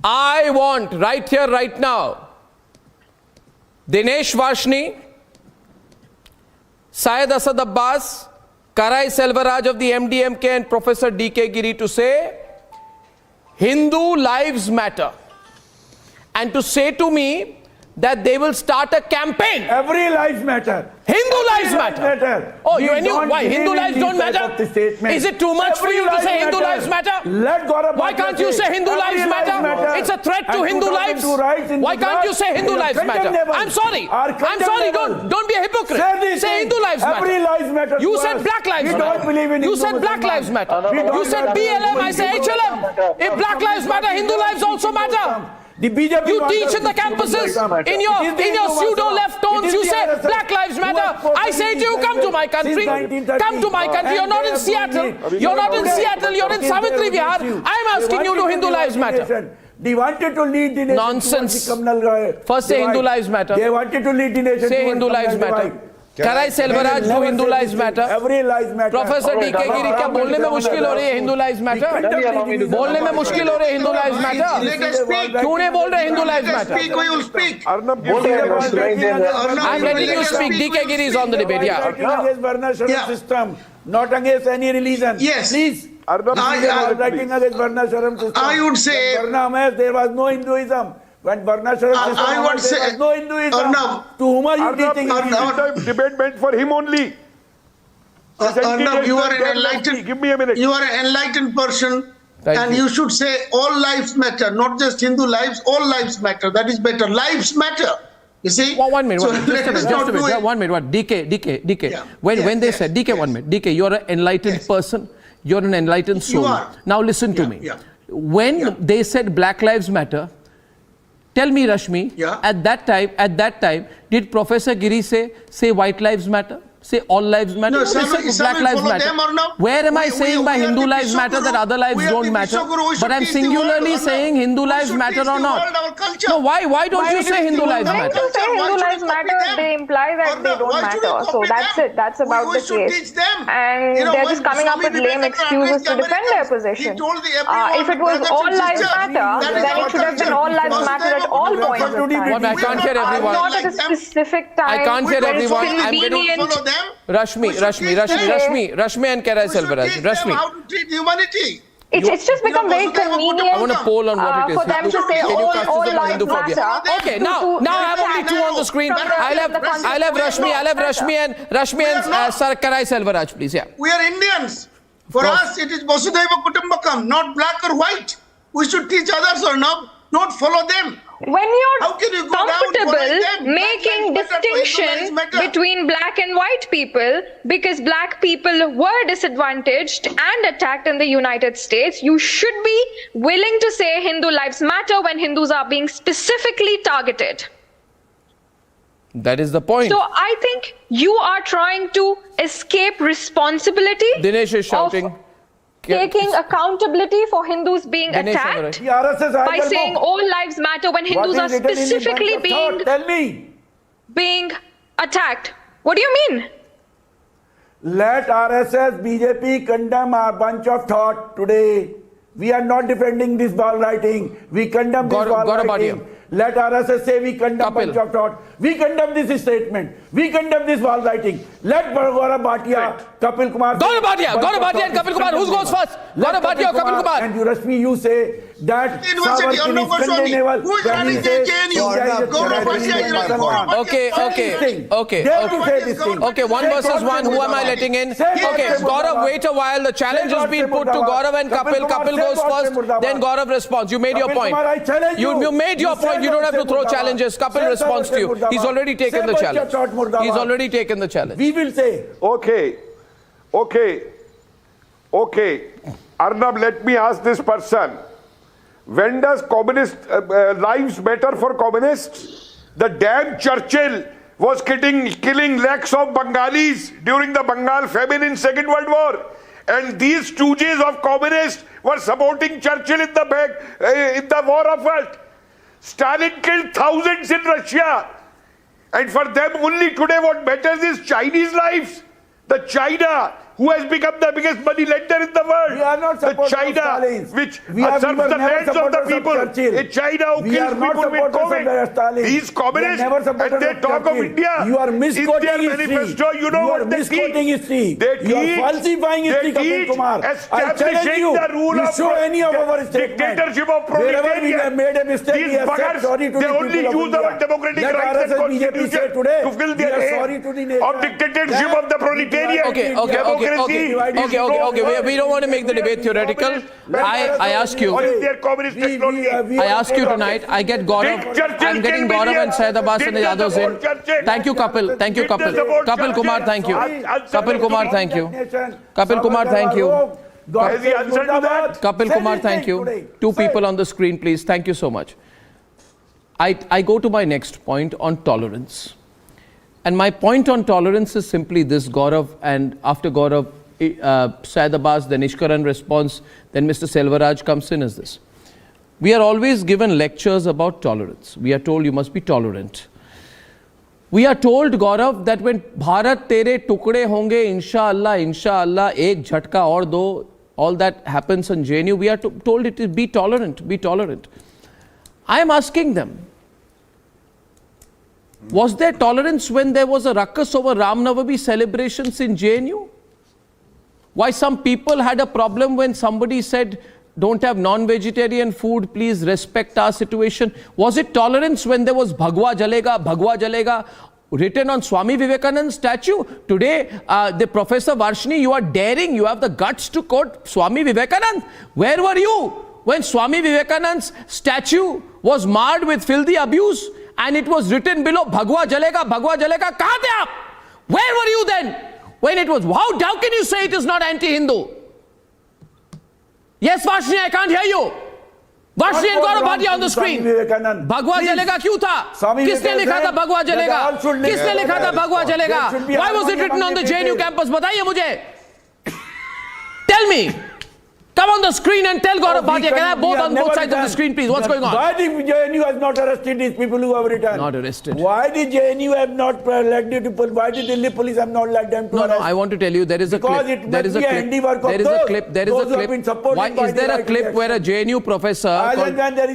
I want right here, right now, Dinesh Vashni, Syed Asad Abbas, Karai Selvaraj of the MDMK and Professor D.K. Giri to say, Hindu lives matter. And to say to me that they will start a campaign. Every lives matter. Hindu lives matter. Oh, why? Hindu lives don't matter? Is it too much for you to say Hindu lives matter? Why can't you say Hindu lives matter? It's a threat to Hindu lives. Why can't you say Hindu lives matter? I'm sorry. Don't be a hypocrite. Say Hindu lives matter. You said black lives matter. You said black lives matter. You said BLM, I say HLM. If black lives matter, Hindu lives also matter. The BJP you teach in the campuses, in your pseudo left tones, you say black lives matter. I say to you, come to my country. Come to my country. You're not in Seattle. You're in Savitri Vihar. I'm asking you to Hindu lives matter. They wanted to lead the nation. Nonsense. First say Hindu lives matter. They wanted to lead the nation. Say Hindu lives matter. Karai Selvaraj do Hindu lives matter. Every lives matter. Professor D.K. Giri, क्या बोलने में मुश्किल हो रही है Hindu lives matter? बोलने में मुश्किल हो रही है Hindu lives matter? क्यों नहीं बोल रहे Hindu lives matter? I'm letting you speak. D.K. Giri is on the debate. Yeah. Against Varnashram system, not against any religion. Yes. Please. Writing against Varnashram system. I would say there was no Hinduism. When Varnashram system, I would say there was no Hinduism. To whom are you teaching? Debate meant for him only. Arnab, you are an enlightened. Give me a minute. You are an enlightened person, Thank you should say all lives matter, not just Hindu lives. All lives matter. That is better. Lives matter. You see? One minute. So Just a minute. One minute. DK. Yeah. When they said DK, 1 minute. DK, you are an enlightened person. You are an enlightened soul. You are. Now listen to me. Yeah. When they said Black Lives Matter, tell me, Rashmi, at that time, did Professor Giri say White Lives Matter? Say all lives matter? No, Black lives matter. Where am I saying by Hindu lives matter that other lives don't matter? But I'm singularly saying Hindu lives matter or not. No, why don't you say Hindu lives matter? When you say Hindu lives matter, they imply that they don't matter. So that's it. That's about the case. And they're just coming up with lame excuses to defend their position. If it was all lives matter, then it should have been all lives matter at all points of time. I can't hear everyone. Not at a specific time. I can't hear everyone. I'm getting... Rashmi and Kerai Selvaraj. Rashmi. How to treat humanity. It's just become very convenient. I want to poll on what it is. For them to say all lives matter. Okay, now I have only two on the screen. I'll have Rashmi and Kerai Selvaraj, please. Yeah. We are Indians. For us, it is Vasudhaiva Kutumbakam, not black or white. We should teach others or not follow them. When you're comfortable making distinction between black and white people because black people were disadvantaged and attacked in the United States, you should be willing to say Hindu lives matter when Hindus are being specifically targeted. That is the point. So I think you are trying to escape responsibility. Dinesh is shouting. Taking accountability for Hindus being attacked by saying all lives matter when Hindus are specifically being attacked. What do you mean? Let RSS, BJP condemn our bunch of thought today. We are not defending this ball writing. We condemn this ball writing. Let RSS say we condemn bunch of thought. We condemn this statement. We condemn this wall writing. Let Gaurav Bhatia, Kapil Kumar. Gaurav Bhatia and Kapil Kumar. Who goes first? Gaurav Bhatia or Kapil Kumar? And Rashmi, you say that Savarkar is condemnable. Who is running the JNU? Gaurav Bhatia. Okay. One versus one. Who am I letting in? Okay, Gaurav, wait a while. The challenge has been put to Gaurav and Kapil. Kapil goes first. Then Gaurav responds. You made your point. You made your point. You don't have to throw challenges. Kapil responds to you. He's already taken the challenge. He's already taken the challenge. We will say. Okay. Arnab, let me ask this person. When does communist lives matter for communists? The damn Churchill was killing lakhs of Bengalis during the Bengal famine in Second World War. And these stooges of communists were supporting Churchill in the war of what? Stalin killed thousands in Russia. And for them only today what matters is Chinese lives. The China who has become the biggest money lender in the world. We are not supporters the China of Stalin. Which serves the lands of the people. A China who kills people with COVID. These communists, and they talk of India. You are misquoting in their manifesto, you know what they teach. You are falsifying history, Kapil Kumar. I challenge you. You show any of our statements. Dictatorship of proletariat. Wherever we have made a mistake, we have said sorry to the people of India. They only use our democratic rights and constitution to fill their aim of dictatorship of the proletariat. Okay. We don't want to make the debate theoretical. I ask you. I ask you tonight. I get Gaurav. I'm getting Gaurav and Syed Abbas and the others in. Thank you, Kapil. Kapil Kumar, thank you. Kapil Kumar, thank you. Kapil Kumar, thank you. Kapil Kumar, thank you. Two people on the screen, please. Thank you so much. I go to my next point on tolerance. And my point on tolerance is simply this, Gaurav, and after Gaurav, Syed Abbas, then Ishkaran response, then Mr. Selvaraj comes in is this. We are always given lectures about tolerance. We are told you must be tolerant. We are told, Gaurav, that when Bharat tere tukde honge, inshallah, ek jhatka aur do, all that happens in JNU, we are told it is be tolerant. I am asking them, was there tolerance when there was a ruckus over Ram Navami celebrations in JNU? Why some people had a problem when somebody said, don't have non-vegetarian food, please respect our situation. Was it tolerance when there was Bhagwa Jalega, written on Swami Vivekananda's statue. Today, the Professor Varshini, you are daring, you have the guts to quote Swami Vivekananda. Where were you when Swami Vivekananda's statue was marred with filthy abuse and it was written below, Bhagwa Jalega, kahan the aap? Where were you then when it was, how can you say it is not anti-Hindu? Yes, Varshini, I can't hear you. Varshini and Gaurav Bhatia on the screen. Bhagwa Jalega क्यों था? किसने लिखा था भगवा जलेगा? किसने लिखा था भगवा जलेगा? Why was it written on the JNU campus? बताइए मुझे. Tell me. Come on the screen and tell Gaurav Bhatia. Can I have both on both sides of the screen, please? What's going on? Why did JNU has not arrested these people who have returned? Not arrested. Why did JNU have not elected people? Why did Delhi police have not let them to arrest? No, I want to tell you there is a clip. There is a clip. There is a clip. Why is there a clip where a JNU professor?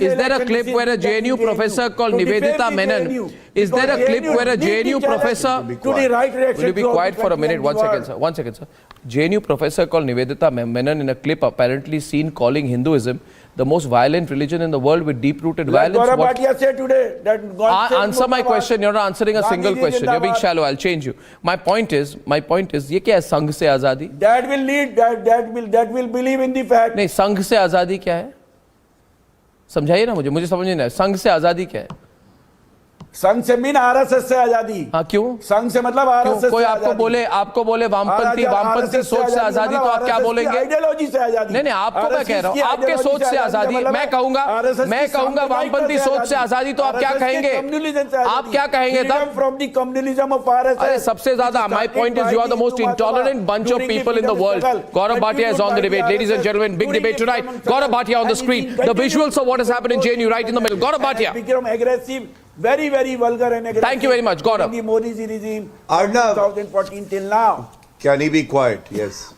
Is there a clip where a JNU professor called Nivedita Menon? Is there a clip where a JNU professor? Will you be quiet for a minute? 1 second, sir. 1 second, sir. JNU professor called Nivedita Menon in a clip apparently seen calling Hinduism the most violent religion in the world with deep-rooted violence. Gaurav Bhatia said today that God answer my question. You're not answering a single question. You're being shallow. I'll change you. My point is, ये क्या है संघ से आजादी? That will lead. That will believe in the fact. नहीं, संघ से आजादी क्या है? समझाइए ना मुझे समझ नहीं आया. संघ से आजादी क्या है? संघ से मीन आरएसएस से आजादी. हाँ, क्यों? संघ से मतलब आरएसएस. कोई आपको बोले वामपंथी सोच से आजादी तो आप क्या बोलेंगे? आइडियोलॉजी से आजादी. नहीं, आपको मैं कह रहा हूँ, आपके सोच से आजादी. मैं कहूंगा वामपंथी सोच से आजादी तो आप क्या कहेंगे? आप क्या कहेंगे तब? From the communalism of RSS. अरे सबसे ज्यादा. My point is you are the most intolerant bunch of people in the world. Gaurav Bhatia is on the debate. Ladies and gentlemen, big debate tonight. Gaurav Bhatia on the screen. The visuals of what has happened in JNU right in the middle. Gaurav Bhatia. Become aggressive. Very, very vulgar and aggressive. Thank you very much, Gaurav. In the Modi regime, Arnab, 2014 till now. Can he be quiet? Yes.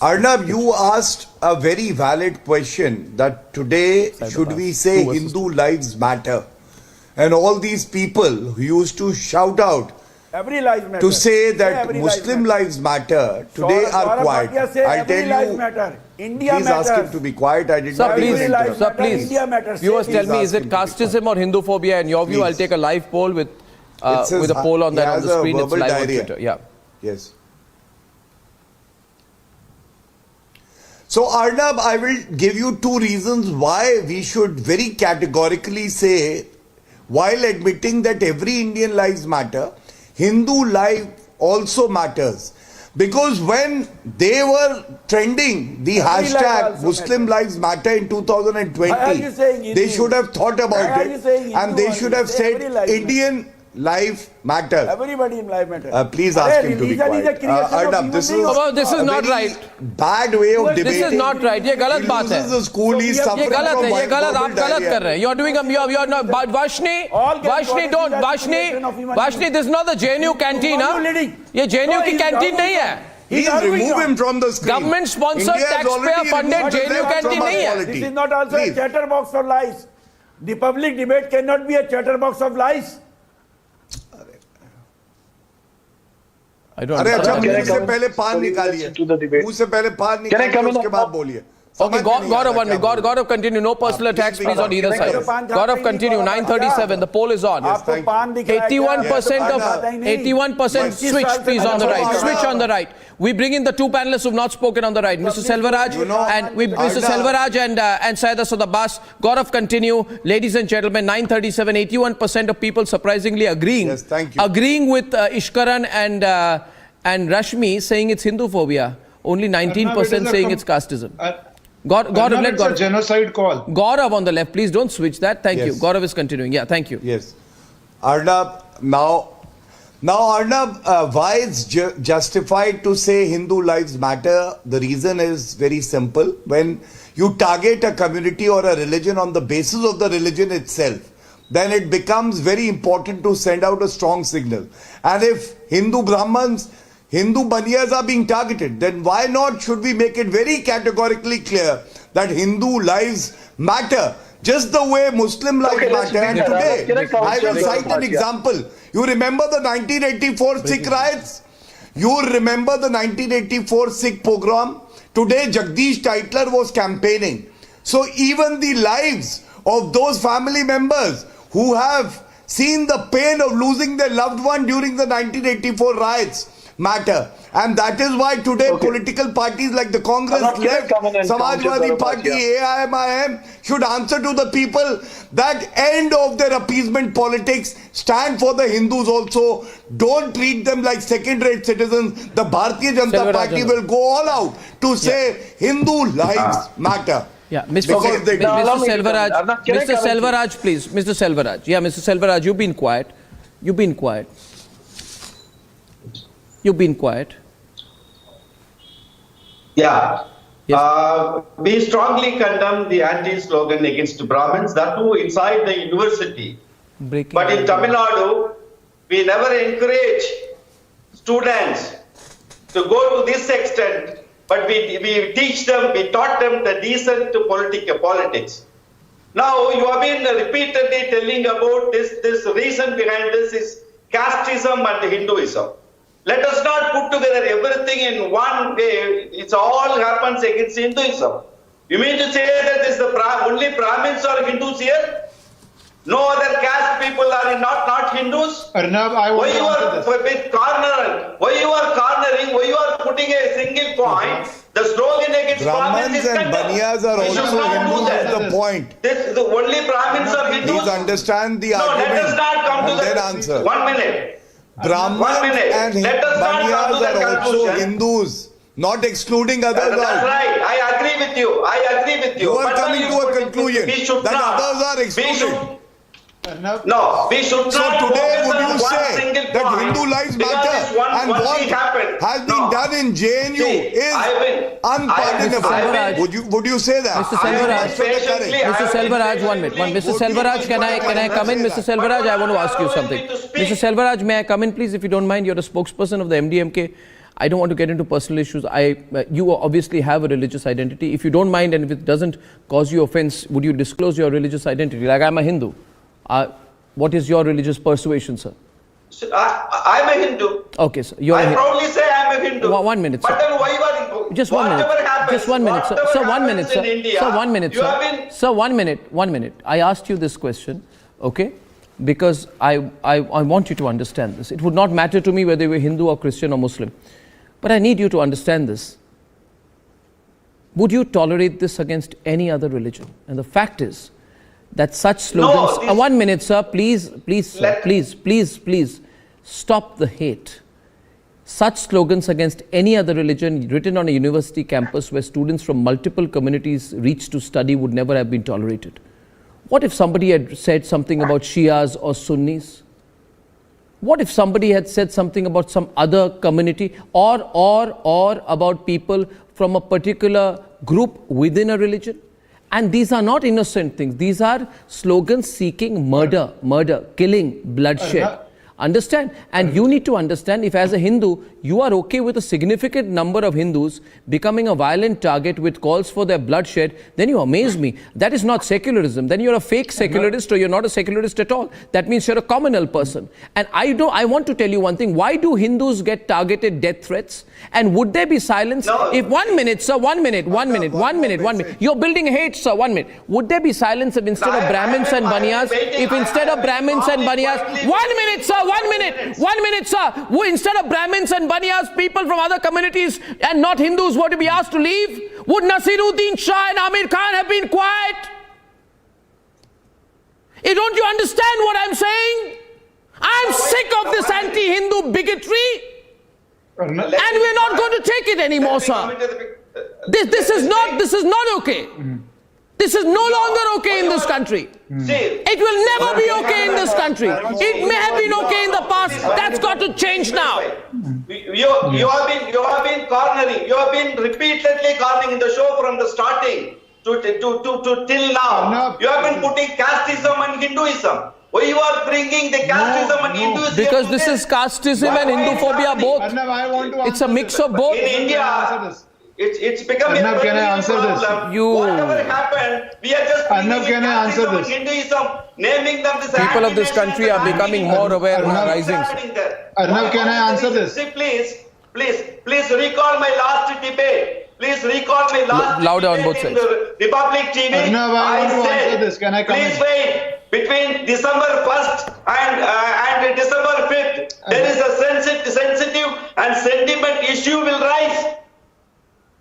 Arnab, you asked a very valid question that today should we say Hindu lives matter? And all these people who used to shout out every life matter. To say that Muslim lives matter today are quiet. I'll tell you. Matter. India please matters. ask him to be quiet. I did not please, interrupt. Sir, please. India matters. Viewers, tell me, is it casteism or Hinduphobia? In your view, I'll take a live poll with a poll on that on the screen. It's live on Twitter. Yeah. Yes. So Arnab, I will give you two reasons why we should very categorically say, while admitting that every Indian lives matter, Hindu life also matters. Because when they were trending the hashtag Muslim Lives Matter in 2020, they should have thought about it and they should have said Indian life matters. Everybody in life matters. Please ask him to be quiet. Arnab, this is not right. Bad way of debating. This is not right. ये गलत बात है. The school is suffering from ये गलत आप गलत कर रहे हैं. You're doing you're not. Varshini, this is not the JNU canteen, huh? ये JNU की canteen नहीं है. Please remove him from the screen. Government sponsored, taxpayer funded JNU canteen नहीं है. This is not also a chatterbox for lies. The public debate cannot be a chatterbox of lies. अरे अच्छा, मुंह से पहले पान निकालिए. मुंह से पहले पान निकालिए, उसके बाद बोलिए. Okay, Gaurav, 1 minute. Gaurav, continue. No personal attacks, please, on either side. Gaurav, continue. 9:37. The poll is on. 81% switch, please, on the right. Switch on the right. We bring in the two panelists who've not spoken on the right. Mr. Selvaraj and Syeda Sodabas. Gaurav, continue. Ladies and gentlemen, 9:37. 81% of people surprisingly agreeing. Yes, thank you. Agreeing with Ishkaran and Rashmi saying it's Hinduphobia. Only 19% saying it's casteism. Gaurav, let Gaurav. Genocide call. Gaurav on the left, please don't switch that. Thank you. Yes. Gaurav is continuing. Yeah, thank you. Yes. Arnab, now Arnab, why it's justified to say Hindu lives matter? The reason is very simple. When you target a community or a religion on the basis of the religion itself, then it becomes very important to send out a strong signal. And if Hindu Brahmins, Hindu Baniyas are being targeted, then why not should we make it very categorically clear that Hindu lives matter, just the way Muslim lives matter. And today, I will cite an example. You remember the 1984 Sikh riots? You remember the 1984 Sikh pogrom? Today, Jagdish Tytler was campaigning. So even the lives of those family members who have seen the pain of losing their loved one during the 1984 riots matter. And that is why today political parties like the Congress, Left, Samajwadi Party, AIMIM should answer to the people that end of their appeasement politics, stand for the Hindus also, don't treat them like second-rate citizens. The Bharatiya Janata Party will go all out to say Hindu lives matter. Yeah, Mr. Selvaraj, please. Mr. Selvaraj. Yeah, Mr. Selvaraj, you've been quiet. You've been quiet. You've been quiet. Yeah. Yes. We strongly condemn the anti-slogan against Brahmins, that too inside the university. But in Tamil Nadu, we never encourage students to go to this extent, but we taught them the decent politics. Now, you have been repeatedly telling about this reason behind this is casteism and Hinduism. Let us not put together everything in one way. It all happens against Hinduism. You mean to say that this is only Brahmins or Hindus here? No other caste people are not Hindus? Arnab, I want to answer this. Why you are cornering, why you are putting a single point, the slogan against Brahmins is and Baniyas are also Hindus, that's the point. The only Brahmins are Hindus? Please understand the argument. Let us not come to the answer. 1 minute. Brahmins and Baniyas are also Hindus, not excluding others out. That's right. I agree with you. You are coming to a conclusion that others are excluded. No, we should not. So today would you say that Hindu lives matter and what has been done in JNU is unpardonable? Would you say that? Mr. Selvaraj, 1 minute. Mr. Selvaraj, can I come in? Mr. Selvaraj, I want to ask you something. Mr. Selvaraj, may I come in, please, if you don't mind? You're a spokesperson of the MDMK. I don't want to get into personal issues. You obviously have a religious identity. If you don't mind and if it doesn't cause you offense, would you disclose your religious identity? Like, I'm a Hindu. What is your religious persuasion, sir? I'm a Hindu. Okay, sir. I proudly say I'm a Hindu. 1 minute, sir. But then why are you... Just 1 minute. Just 1 minute, sir. Sir, 1 minute, sir. Sir, 1 minute, sir. Sir, 1 minute. 1 minute. I asked you this question, okay? Because I want you to understand this. It would not matter to me whether you were Hindu or Christian or Muslim. But I need you to understand this. Would you tolerate this against any other religion? And the fact is that such slogans... 1 minute, sir. Please, sir. Please. Stop the hate. Such slogans against any other religion written on a university campus where students from multiple communities reach to study would never have been tolerated. What if somebody had said something about Shias or Sunnis? What if somebody had said something about some other community or about people from a particular group within a religion? And these are not innocent things. These are slogans seeking murder, killing, bloodshed. Understand? And you need to understand, if as a Hindu, you are okay with a significant number of Hindus becoming a violent target with calls for their bloodshed, then you amaze me. That is not secularism. Then you're a fake secularist or you're not a secularist at all. That means you're a communal person. And I want to tell you one thing. Why do Hindus get targeted death threats? And would there be silence? No. If 1 minute, sir, 1 minute. You're building hate, sir, 1 minute. Would there be silence if instead of Brahmins and Baniyas, 1 minute, sir, 1 minute, sir. Instead of Brahmins and Baniyas, people from other communities and not Hindus were to be asked to leave, would Nasiruddin Shah and Amir Khan have been quiet? Don't you understand what I'm saying? I'm sick of this anti-Hindu bigotry. And we're not going to take it anymore, sir. This is not okay. This is no longer okay in this country. It will never be okay in this country. It may have been okay in the past. That's got to change now. You have been cornering. You have been repeatedly cornering in the show from the starting to till now. You have been putting casteism and Hinduism. Why you are bringing the casteism and Hinduism? Because this is casteism and Hinduphobia both. It's a mix of both. In India, it's becoming a can I answer this? Whatever happened, we are just can I answer this? Hinduism, naming them this. People of this country are becoming more aware and rising. Arnab, can I answer this? Please recall my last debate. Please recall my last louder on both sides. Republic TV. Arnab, I want to answer this. Can I come Please wait. between December 1st and December 5th, there is a sensitive and sentiment issue will rise.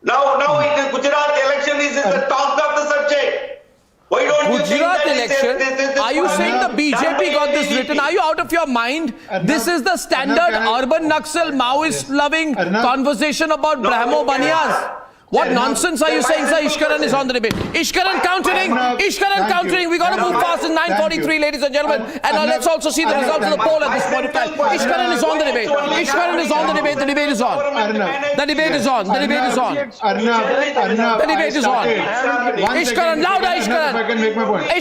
Now in the Gujarat election is the talk of the subject. Why don't you think Gujarat that election? Are you saying the BJP got this written? Are you out of your mind? This is the standard urban Naxal Maoist-loving conversation about Brahmo Baniyas. What nonsense are you saying, sir? Ishkaran is on the debate. Ishkaran countering. Ishkaran countering. We got to move fast in 9:43, ladies and gentlemen. And now let's also see the results of the poll at this point of time. Ishkaran is on the debate. Ishkaran is on the debate. The debate is on. The debate is on. The debate is on. The debate is on. Ishkaran, louder, Ishkaran.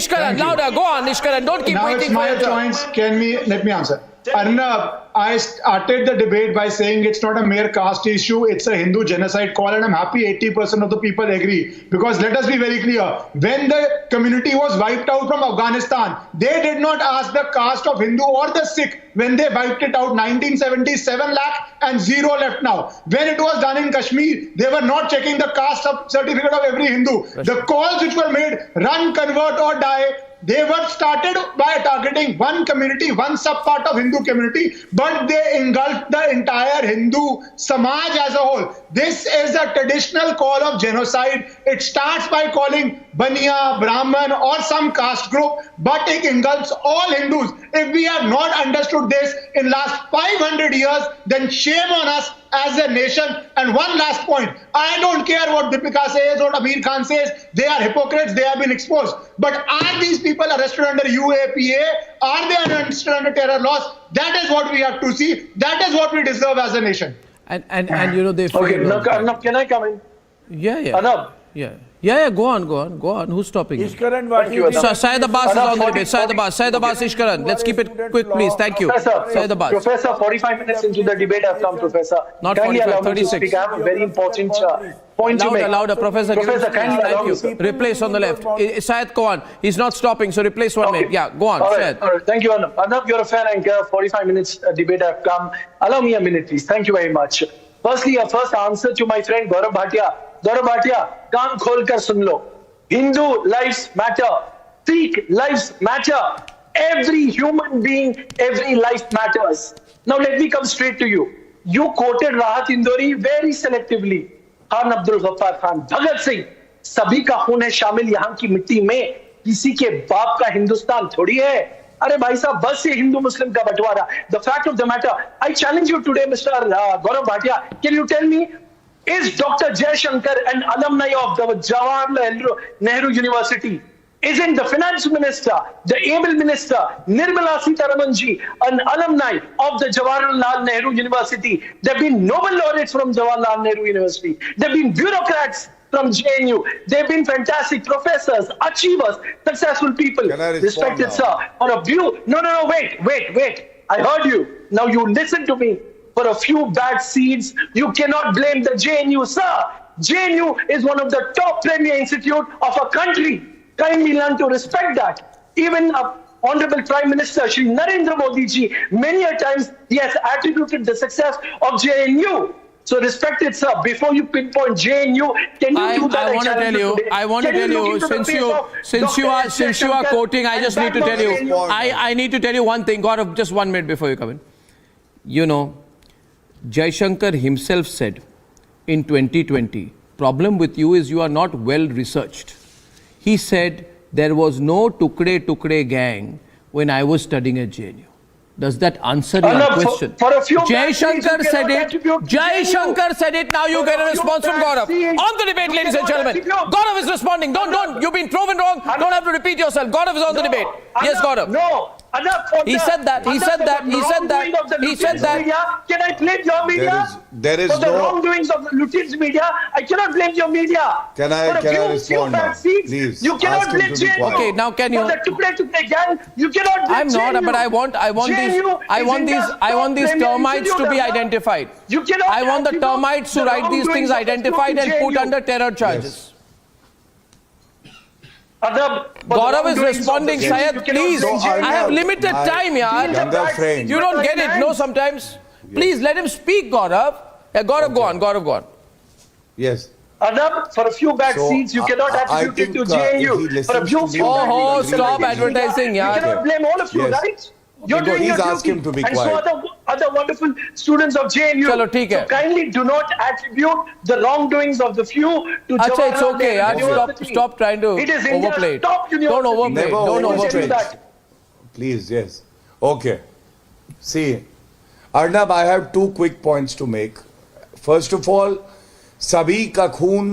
Ishkaran, louder. Go on, Ishkaran. Don't keep waiting for your turn. Let me answer. Arnab, I started the debate by saying it's not a mere caste issue, it's a Hindu genocide call, and I'm happy 80% of the people agree. Because let us be very clear, when the community was wiped out from Afghanistan, they did not ask the caste of Hindu or the Sikh. When they wiped it out, 1977 lakh and 0 left now. When it was done in Kashmir, they were not checking the caste certificate of every Hindu. The calls which were made, run, convert or die, they were started by targeting one community, one sub-part of Hindu community, but they engulfed the entire Hindu Samaj as a whole. This is a traditional call of genocide. It starts by calling Baniya, Brahman or some caste group, but it engulfs all Hindus. If we have not understood this in last 500 years, then shame on us as a nation. And one last point, I don't care what Deepika says or Amir Khan says, they are hypocrites, they have been exposed. But are these people arrested under UAPA? Are they arrested under terror laws? That is what we have to see. That is what we deserve as a nation. And you know, they feel... Okay, Arnab, can I come in? Yeah. Arnab. Yeah, go on. Who's stopping you? Ishkaran, what you Syed Abbas is on the debate. Syed Abbas, Ishkaran. Let's keep it quick, please. Thank you. Syed Abbas. Professor, 45 minutes into the debate I've come, Professor. Not kindly 45, allow me to 36. speak. I have a very important point to make. Louder, Professor. Kindly allow me. Replace on the left. Syed, go on. He's not stopping, so replace one minute. Yeah, go on, Syed. All right. Thank you, Arnab. Arnab, you're a fair anchor. 45 minutes debate I've come. Allow me a minute, please. Thank you very much. Firstly, a first answer to my friend Gaurav Bhatia. Gaurav Bhatia, कान खोलकर सुन लो. Hindu lives matter. Sikh lives matter. Every human being, every life matters. Now let me come straight to you. You quoted Rahat Indori very selectively. Khan Abdul Ghaffar Khan, Bhagat Singh. सभी का खून है शामिल यहाँ की मिट्टी में. किसी के बाप का हिंदुस्तान थोड़ी है. अरे भाई साहब बस ये हिंदू मुस्लिम का बंटवारा. The fact of the matter, I challenge you today, Mr. Gaurav Bhatia. Can you tell me, is Dr. Jaishankar an alumni of the Jawaharlal Nehru University? Isn't the finance minister, the able minister, Nirmala Sitharaman ji, an alumni of the Jawaharlal Nehru University? There have been Nobel laureates from Jawaharlal Nehru University. There have been bureaucrats from JNU. There have been fantastic professors, achievers, successful people. Respected sir, for a view. No, wait. I heard you. Now you listen to me. For a few bad seeds, you cannot blame the JNU, sir. JNU is one of the top premier institute of a country. Kindly learn to respect that. Even Honorable Prime Minister Shri Narendra Modi ji, many a times he has attributed the success of JNU. So respected sir, before you pinpoint JNU, can you do that? I want to tell you, since you are quoting, I just need to tell you, I need to tell you one thing. Gaurav, just 1 minute before you come in. You know, Jaishankar himself said in 2020, problem with you is you are not well researched. He said there was no Tukde gang when I was studying at JNU. Does that answer your question? Jaishankar said it. Jaishankar said it. Now you get a response from Gaurav. On the debate, ladies and gentlemen. Gaurav is responding. Don't. You've been proven wrong. Don't have to repeat yourself. Gaurav is on the debate. Yes, Gaurav. No. He said that. He said that. Can I blame your media? There is for the wrongdoings of the Lutin's media, I cannot blame your media. Can I respond now? Please. You cannot blame JNU. Okay, now can you? For the Tukde gang, you cannot blame JNU. I'm not, but I want these termites to be identified. I want the termites to write these things identified and put under terror charges. Gaurav is responding, Syed, please. I have limited time, yaar. You don't get it, no, sometimes. Please let him speak, Gaurav. Gaurav, go on. Yes. Arnab, for a few back seats, you cannot attribute it to JNU. For a few stop advertising, yeah. You cannot blame all of you, right? You're doing your duty. Him to be and quiet. so other wonderful students of JNU. So kindly do not attribute the wrongdoings of the few to Jawaharlal it's okay. University. Stop trying to it is overplay it. Top university. Don't overplay. Don't overplay. Please, yes. Okay. See, Arnab, I have 2 quick points to make. First of all, सभी का खून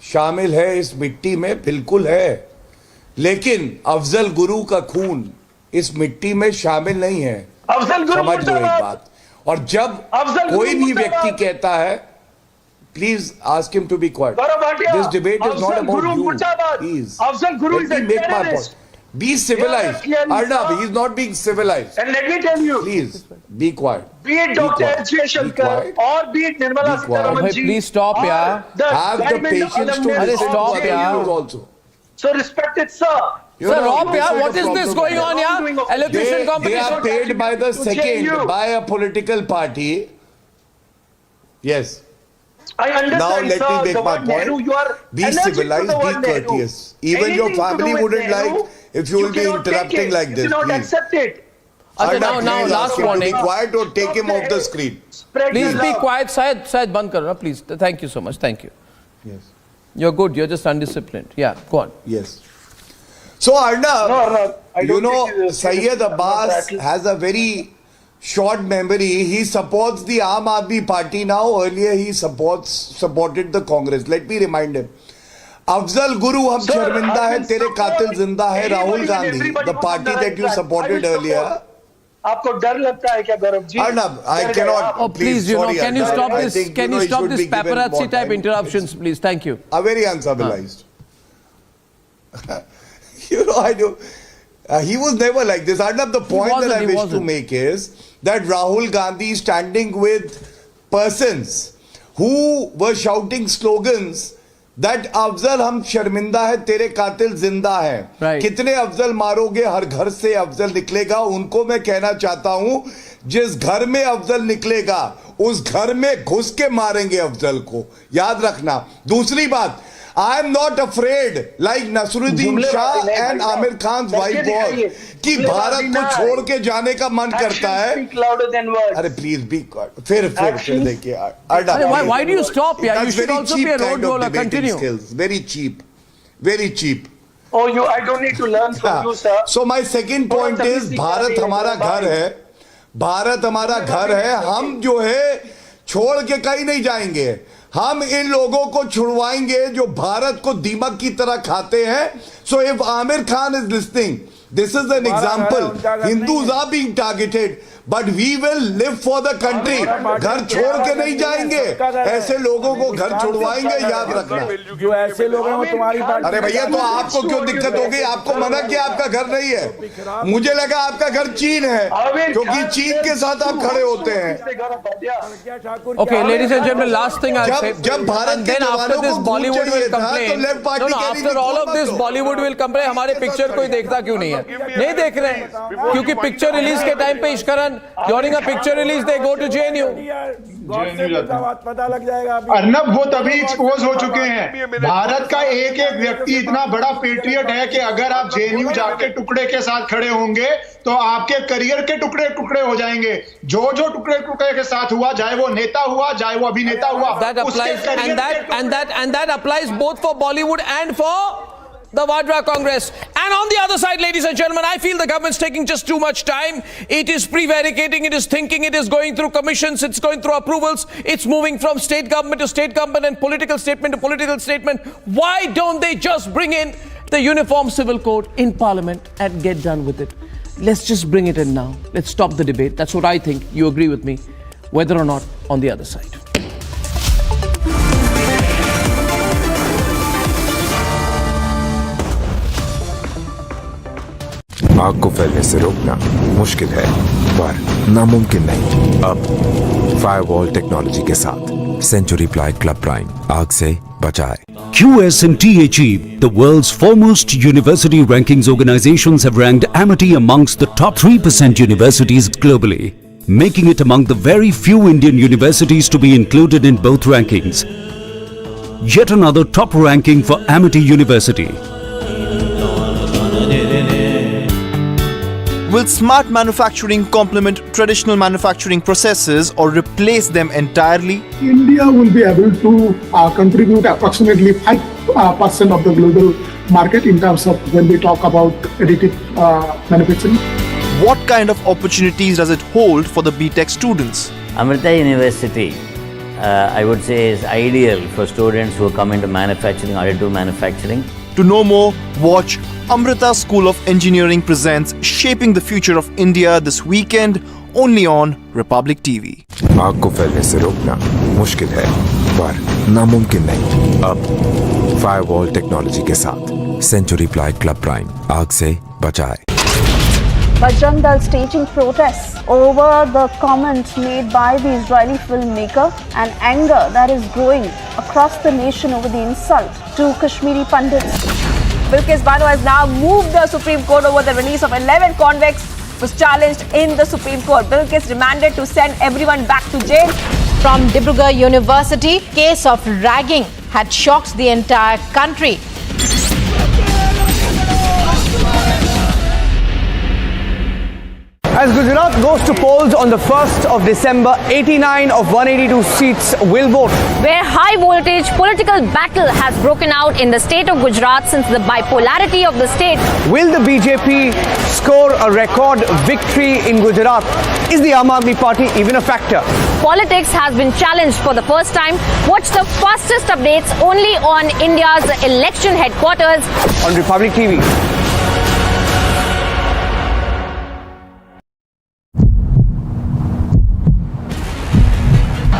शामिल है इस मिट्टी में, बिल्कुल है, लेकिन अफजल गुरु का खून इस मिट्टी में शामिल नहीं है। समझ लो एक बात। और जब कोई भी व्यक्ति कहता है, please ask him to be quiet, this debate is not about you, please let me make my point, be civilized. Arnab, he is not being civilized. And let me tell you, please be quiet. Be it Dr. Shankar or be it Nirmala Sitharaman ji, please stop, yeah. Have the patience to listen to other views also. So respect it, sir. Sir, Rob, yeah, what is this going on, yeah? Elocution competition. They are paid by the second by a political party. Yes. I understand, now let sir, me make my point. Nehru, you are be civilized, be courteous. Even anything your family wouldn't Nehru, like if you will be interrupting like this. You cannot please. accept it. Now last warning. Be quiet or take him off the screen. Please be quiet. Syed, band karo, please. Thank you so much. Thank you. Yes. You're good. You're just undisciplined. Yeah, go on. Yes. So Arnab, you know, Syed Abbas has a very short memory. He supports the Aam Aadmi Party now. Earlier he supported the Congress. Let me remind him. Afzal Guru, hum sharminda hai, tere qatil zinda hai. Rahul Gandhi, the party that you supported earlier. आपको डर लगता है क्या Gaurav ji? Arnab, I cannot. Oh, please, you know, can you stop this? Can you stop this paparazzi type interruptions, please? Thank you. Very uncivilized. You know, I do. He was never like this. Arnab, the point that I wish to make is that Rahul Gandhi is standing with persons who were shouting slogans that Afzal हम शर्मिंदा है, तेरे कातिल जिंदा है। कितने अफजल मारोगे, हर घर से अफजल निकलेगा। उनको मैं कहना चाहता हूं, जिस घर में अफजल निकलेगा उस घर में घुस के मारेंगे अफजल को, याद रखना। दूसरी बात, I am not afraid like Nasruddin Shah and Amir Khan's wife was कि भारत को छोड़ के जाने का मन करता है। अरे प्लीज बी क्वाइट। फिर देखिए why do you stop? Yeah, you should also be a road roller. Continue. Very cheap, very cheap. Oh, I don't need to learn from you, sir. So my second point is Bharat हमारा घर है, भारत हमारा घर है। हम जो है छोड़ के कहीं नहीं जाएंगे। हम इन लोगों को छुड़वाएंगे जो भारत को दीमक की तरह खाते हैं। So if Amir Khan is listening, this is an example. Hindus are being targeted, but we will live for the country. घर छोड़ के नहीं जाएंगे। ऐसे लोगों को घर छुड़वाएंगे, याद रखना। जो ऐसे लोग हैं वो तुम्हारी पार्टी। अरे भैया, तो आपको क्यों दिक्कत होगी? आपको मना किया आपका घर नहीं है। मुझे लगा आपका घर चीन है, क्योंकि चीन के साथ आप खड़े होते हैं। Okay, ladies and gentlemen, last thing I'll say. जब भारत के जवानों को Bollywood will तो complain. Left party No, after all of this, Bollywood will complain. हमारे पिक्चर कोई देखता क्यों नहीं है? नहीं देख रहे हैं, क्योंकि पिक्चर रिलीज के टाइम पे इश्करन during a picture release they go to JNU. पता लग जाएगा। अर्नब, वो तभी एक्सपोज हो चुके हैं। भारत का एक एक व्यक्ति इतना बड़ा पेट्रियट है कि अगर आप JNU जाके टुकड़े के साथ खड़े होंगे तो आपके करियर के टुकड़े टुकड़े हो जाएंगे। जो टुकड़े टुकड़े के साथ हुआ, चाहे वो नेता हुआ, चाहे वो अभिनेता हुआ, that applies, and that applies both for Bollywood and for the Vadra Congress. And on the other side, ladies and gentlemen, I feel the government's taking just too much time. It is prevaricating, it is thinking, it is going through commissions, it's going through approvals, it's moving from state government to state government and political statement to political statement. Why don't they just bring in the Uniform Civil Code in Parliament and get done with it? Let's just bring it in now. Let's stop the debate. That's what I think. You agree with me, whether or not on the other side. आग को फैलने से रोकना मुश्किल है, पर नामुमकिन नहीं। अब फायरवॉल टेक्नोलॉजी के साथ सेंचुरी प्लाई क्लब प्राइम आग से बचाए। QS&THE, the world's foremost university rankings organizations, have ranked Amity amongst the top 3% universities globally, making it among the very few Indian universities to be included in both rankings. Yet another top ranking for Amity University. Will smart manufacturing complement traditional manufacturing processes or replace them entirely? India will be able to contribute approximately 5% of the global market in terms of when we talk about additive manufacturing. What kind of opportunities does it hold for the BTech students? Amrita University, I would say, is ideal for students who come into manufacturing, additive manufacturing. To know more, watch Amrita School of Engineering presents Shaping the Future of India this weekend only on Republic TV. आग को फैलने से रोकना मुश्किल है पर नामुमकिन नहीं। अब फायरवॉल टेक्नोलॉजी के साथ सेंचुरी प्लाई क्लब प्राइम आग से बचाए। Bajrang Dal staging protests over the comment made by the Israeli filmmaker and anger that is growing across the nation over the insult to Kashmiri Pandits. Bilkis Bano has now moved the Supreme Court over the release of 11 convicts was challenged in the Supreme Court. Bilkis demanded to send everyone back to jail. From Dibrugarh University, case of ragging had shocked the entire country. As Gujarat goes to polls on the 1st of December, 89 of 182 seats will vote. Where high voltage political battle has broken out in the state of Gujarat since the bipolarity of the state. Will the BJP score a record victory in Gujarat? Is the Aam Aadmi Party even a factor? Politics has been challenged for the first time. Watch the fastest updates only on India's election headquarters on Republic TV.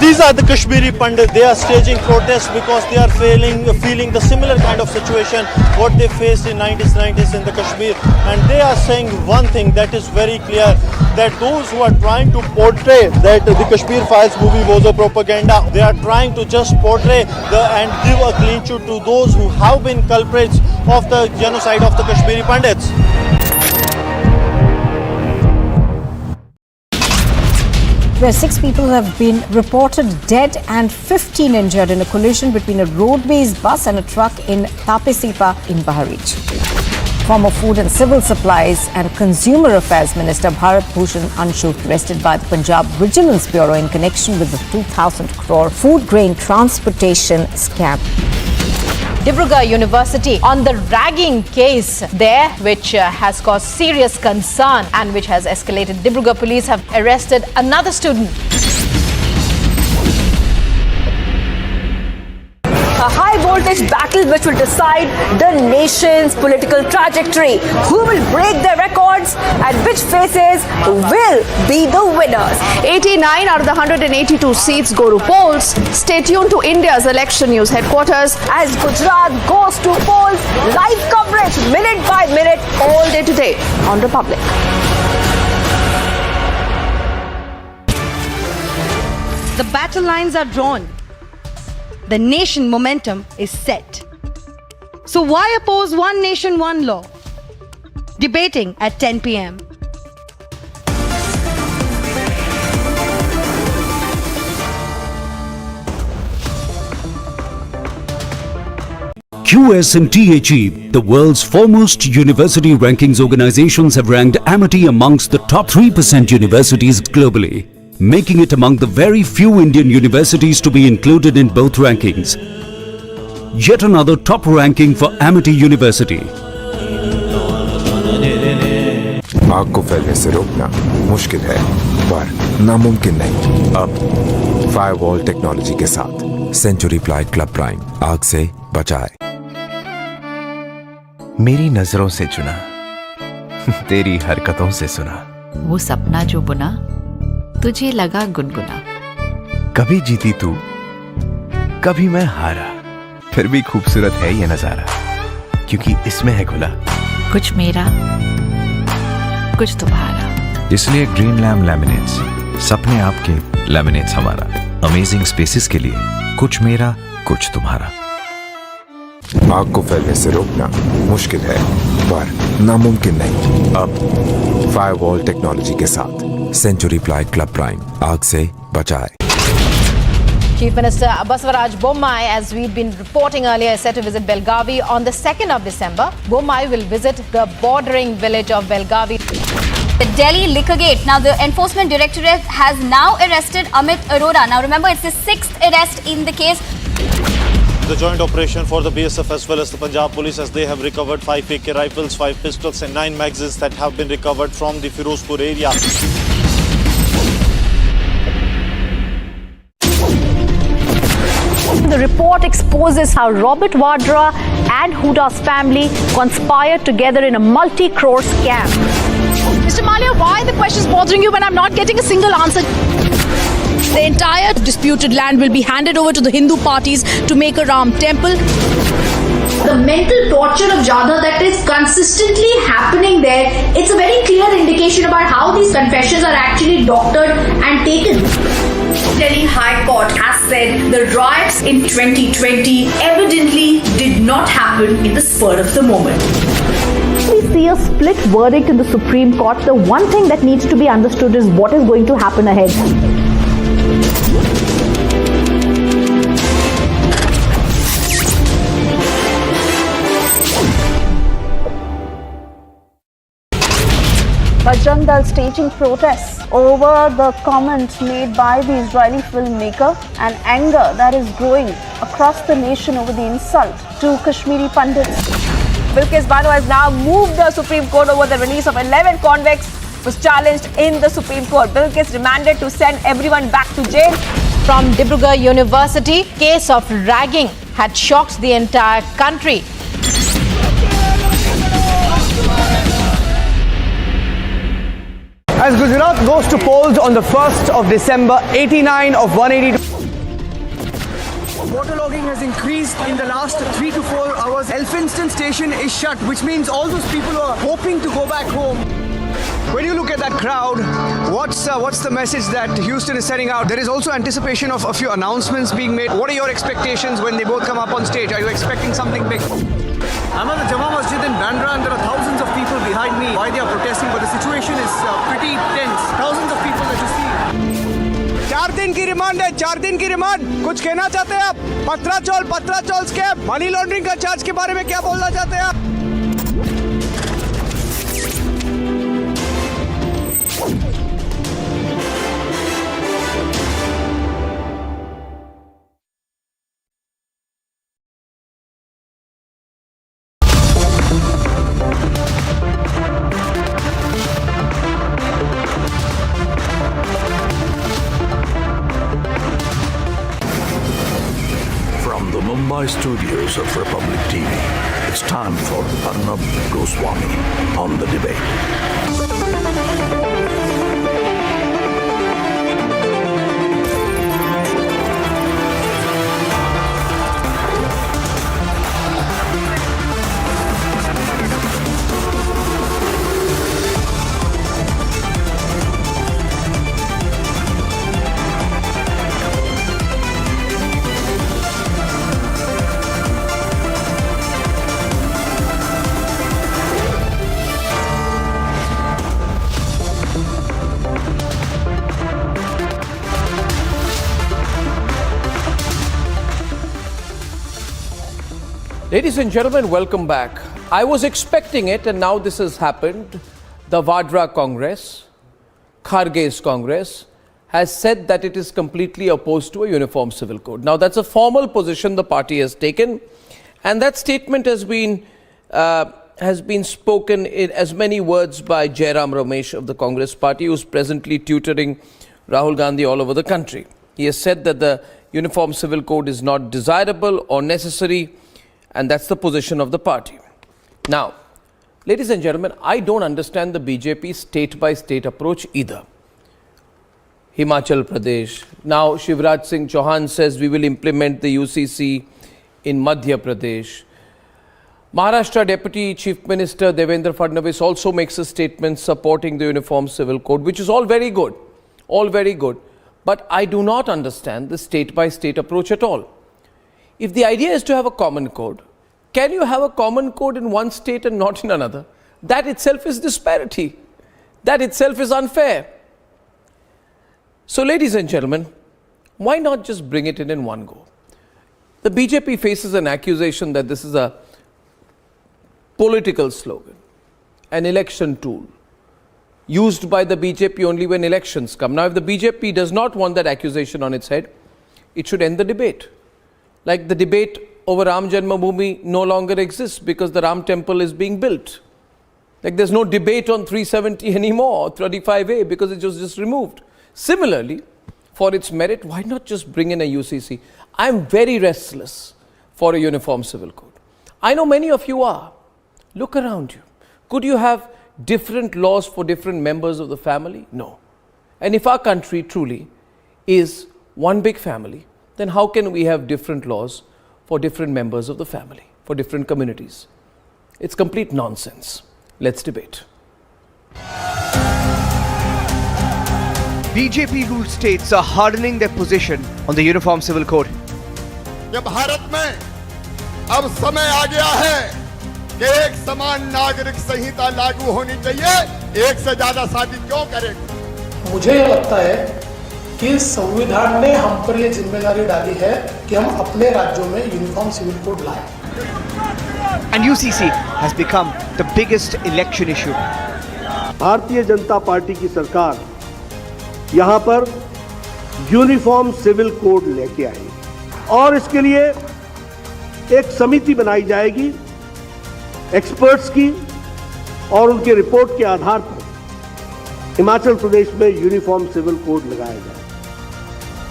These are the Kashmiri Pandits. They are staging protests because they are feeling the similar kind of situation what they faced in 90s in the Kashmir. And they are saying one thing that is very clear, that those who are trying to portray that the Kashmir Files movie was a propaganda, they are trying to just portray and give a clean sheet to those who have been culprits of the genocide of the Kashmiri Pandits. Where 6 people have been reported dead and 15 injured in a collision between a road-based bus and a truck in Tapesipa in Bahraich. Former Food and Civil Supplies and Consumer Affairs Minister Bharat Bhushan Anshu arrested by the Punjab Vigilance Bureau in connection with the 2,000 crore food grain transportation scam. Dibrugarh University on the ragging case there, which has caused serious concern and which has escalated. Dibrugarh police have arrested another student. A high voltage battle which will decide the nation's political trajectory. Who will break their records and which faces will be the winners. 89 out of the 182 seats go to polls. Stay tuned to India's election news headquarters as Gujarat goes to polls. Live coverage minute by minute all day today on Republic. The battle lines are drawn. The nation momentum is set. So why oppose one nation, one law? Debating at 10 p.m. QS and THE, the world's foremost university rankings organizations, have ranked Amity amongst the top 3% universities globally, making it among the very few Indian universities to be included in both rankings. Yet another top ranking for Amity University. आग को फैलने से रोकना मुश्किल है पर नामुमकिन नहीं। अब फायरवॉल टेक्नोलॉजी के साथ सेंचुरी प्लाई क्लब प्राइम आग से बचाए। मेरी नजरों से चुना, तेरी हरकतों से सुना, वो सपना जो बुना तुझे लगा गुनगुना। कभी जीती तू, कभी मैं हारा, फिर भी खूबसूरत है ये नजारा, क्योंकि इसमें है खुला कुछ मेरा कुछ तुम्हारा। इसलिए ग्रीन लैम लैमिनेट्स, सपने आपके, लैमिनेट्स हमारा। अमेजिंग स्पेसेस के लिए कुछ मेरा कुछ तुम्हारा। आग को फैलने से रोकना मुश्किल है पर नामुमकिन नहीं। अब फायरवॉल टेक्नोलॉजी के साथ सेंचुरी प्लाई क्लब प्राइम आग से बचाए। Chief Minister Baswaraj Bommai, as we'd been reporting earlier, is set to visit Belgavi on the 2nd of December. Bommai will visit the bordering village of Belgavi. The Delhi Liquor Gate. Now, the Enforcement Directorate has now arrested Amit Arora. Now, remember, it's the 6th arrest in the case. The joint operation for the BSF as well as the Punjab Police, as they have recovered 5 AK rifles, 5 pistols and 9 magazines that have been recovered from the Firozpur area. The report exposes how Robert Vadra and Huda's family conspired together in a multi-crore scam. Mr. Malia, why are the questions bothering you when I'm not getting a single answer? The entire disputed land will be handed over to the Hindu parties to make a Ram temple. The mental torture of Jadhav that is consistently happening there, it's a very clear indication about how these confessions are actually doctored and taken. Delhi High Court has said the riots in 2020 evidently did not happen in the spur of the moment. We see a split verdict in the Supreme Court. The one thing that needs to be understood is what is going to happen ahead. Bajrang Dal staging protests over the comment made by the Israeli filmmaker and anger that is growing across the nation over the insult to Kashmiri Pandits. Bilkis Bano has now moved the Supreme Court over the release of 11 convicts was challenged in the Supreme Court. Bilkis demanded to send everyone back to jail. From Dibrugarh University, case of ragging had shocked the entire country. As Gujarat goes to polls on the 1st of December, 89 of 182. Waterlogging has increased in the last 3 to 4 hours. Elphinstone station is shut, which means all those people who are hoping to go back home. When you look at that crowd, what's the message that Houston is sending out? There is also anticipation of a few announcements being made. What are your expectations when they both come up on stage? Are you expecting something big? I'm at the Jama Masjid in Bandra and there are thousands of people behind me. Why they are protesting, but the situation is pretty tense. Thousands of people that you see. 4 दिन की remand है, 4 दिन की remand. कुछ कहना चाहते हैं आप? पत्राचौल स्कैम, मनी लॉन्ड्रिंग का चार्ज के बारे में क्या बोलना चाहते हैं आप? Mumbai studios of Republic TV, it's time for Arnab Goswami on the debate. Ladies and gentlemen, welcome back. I was expecting it and now this has happened. The Vadra Congress, Kharge's Congress, has said that it is completely opposed to a uniform civil code. Now that's a formal position the party has taken, and that statement has been spoken in as many words by Jairam Ramesh of the Congress party, who is presently tutoring Rahul Gandhi all over the country. He has said that the uniform civil code is not desirable or necessary, and that's the position of the party. Now, ladies and gentlemen, I don't understand the BJP state-by-state approach either. Himachal Pradesh. Now, Shivraj Singh Chauhan says we will implement the UCC in Madhya Pradesh. Maharashtra Deputy Chief Minister Devendra Fadnavis also makes a statement supporting the Uniform Civil Code, which is all very good. All very good. But I do not understand the state-by-state approach at all. If the idea is to have a common code, can you have a common code in one state and not in another? That itself is disparity. That itself is unfair. So, ladies and gentlemen, Why not just bring it in one go? The BJP faces an accusation that this is a political slogan, an election tool, used by the BJP only when elections come. Now, if the BJP does not want that accusation on its head, it should end the debate. Like the debate over Ram Janmabhoomi no longer exists because the Ram temple is being built. Like there's no debate on 370 anymore, 35A, because it was just removed. Similarly, for its merit, why not just bring in a UCC? I'm very restless for a uniform civil code. I know many of you are. Look around you. Could you have different laws for different members of the family? No. And if our country truly is one big family, then how can we have different laws for different members of the family, for different communities? It's complete nonsense. Let's debate. BJP ruled states are hardening their position on the Uniform Civil Code. जब भारत में अब समय आ गया है कि एक समान नागरिक संहिता लागू होनी चाहिए, एक से ज्यादा शादी क्यों करेगा? मुझे यह लगता है कि संविधान ने हम पर यह जिम्मेदारी डाली है कि हम अपने राज्यों में यूनिफॉर्म सिविल कोड लाएं. And UCC has become the biggest election issue. Bharatiya Janata party की सरकार यहाँ पर यूनिफॉर्म सिविल कोड लेके आई और इसके लिए एक समिति बनाई जाएगी एक्सपर्ट्स की और उनके रिपोर्ट के आधार पर हिमाचल प्रदेश में यूनिफॉर्म सिविल कोड लगाया जाए.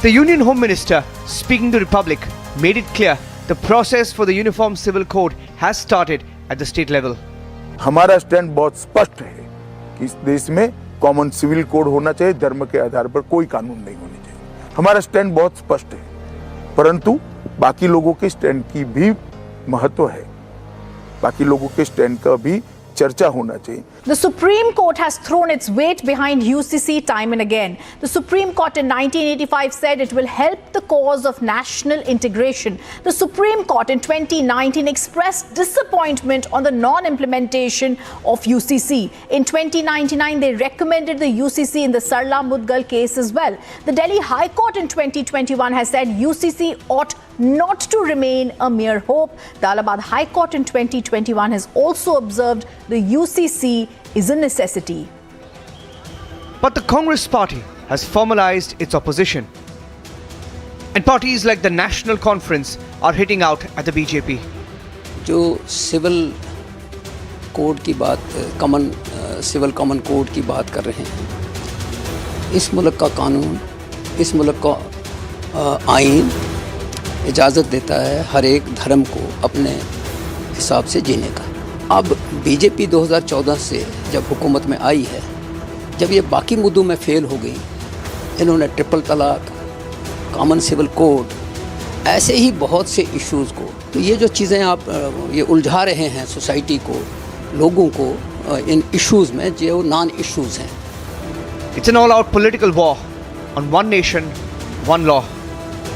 The Union Home Minister, speaking to the Republic, made it clear the process for the Uniform Civil Code has started at the state level. हमारा स्टैंड बहुत स्पष्ट है कि इस देश में कॉमन सिविल कोड होना चाहिए, धर्म के आधार पर कोई कानून नहीं होने चाहिए. हमारा स्टैंड बहुत स्पष्ट है, परंतु बाकी लोगों के स्टैंड की भी महत्व है, बाकी लोगों के स्टैंड का भी चर्चा होना चाहिए. The Supreme Court has thrown its weight behind UCC time and again. The Supreme Court in 1985 said it will help the cause of national integration. The Supreme Court in 2019 expressed disappointment on the non-implementation of UCC. In 2099, they recommended the UCC in the Sarla Mudgal case as well. The Delhi High Court in 2021 has said UCC ought not to remain a mere hope. The Allahabad High Court in 2021 has also observed the UCC is a necessity. But the Congress party has formalized its opposition. And parties like the National Conference are hitting out at the BJP. जो civil code की बात, civil common code की बात कर रहे हैं, इस मुल्क का कानून, इस मुल्क का आइन इजाज़त देता है हर एक धर्म को अपने हिसाब से जीने का. अब बीजेपी 2014 से जब हुकूमत में आई है, जब ये बाकी मुद्दों में फेल हो गई, इन्होंने ट्रिपल तलाक, कॉमन सिविल कोड, ऐसे ही बहुत से इश्यूज़ को, तो ये जो चीज़ें आप ये उलझा रहे हैं सोसाइटी को, लोगों को इन इश्यूज़ में जो नॉन इश्यूज़ हैं. It's an all-out political war on one nation, one law.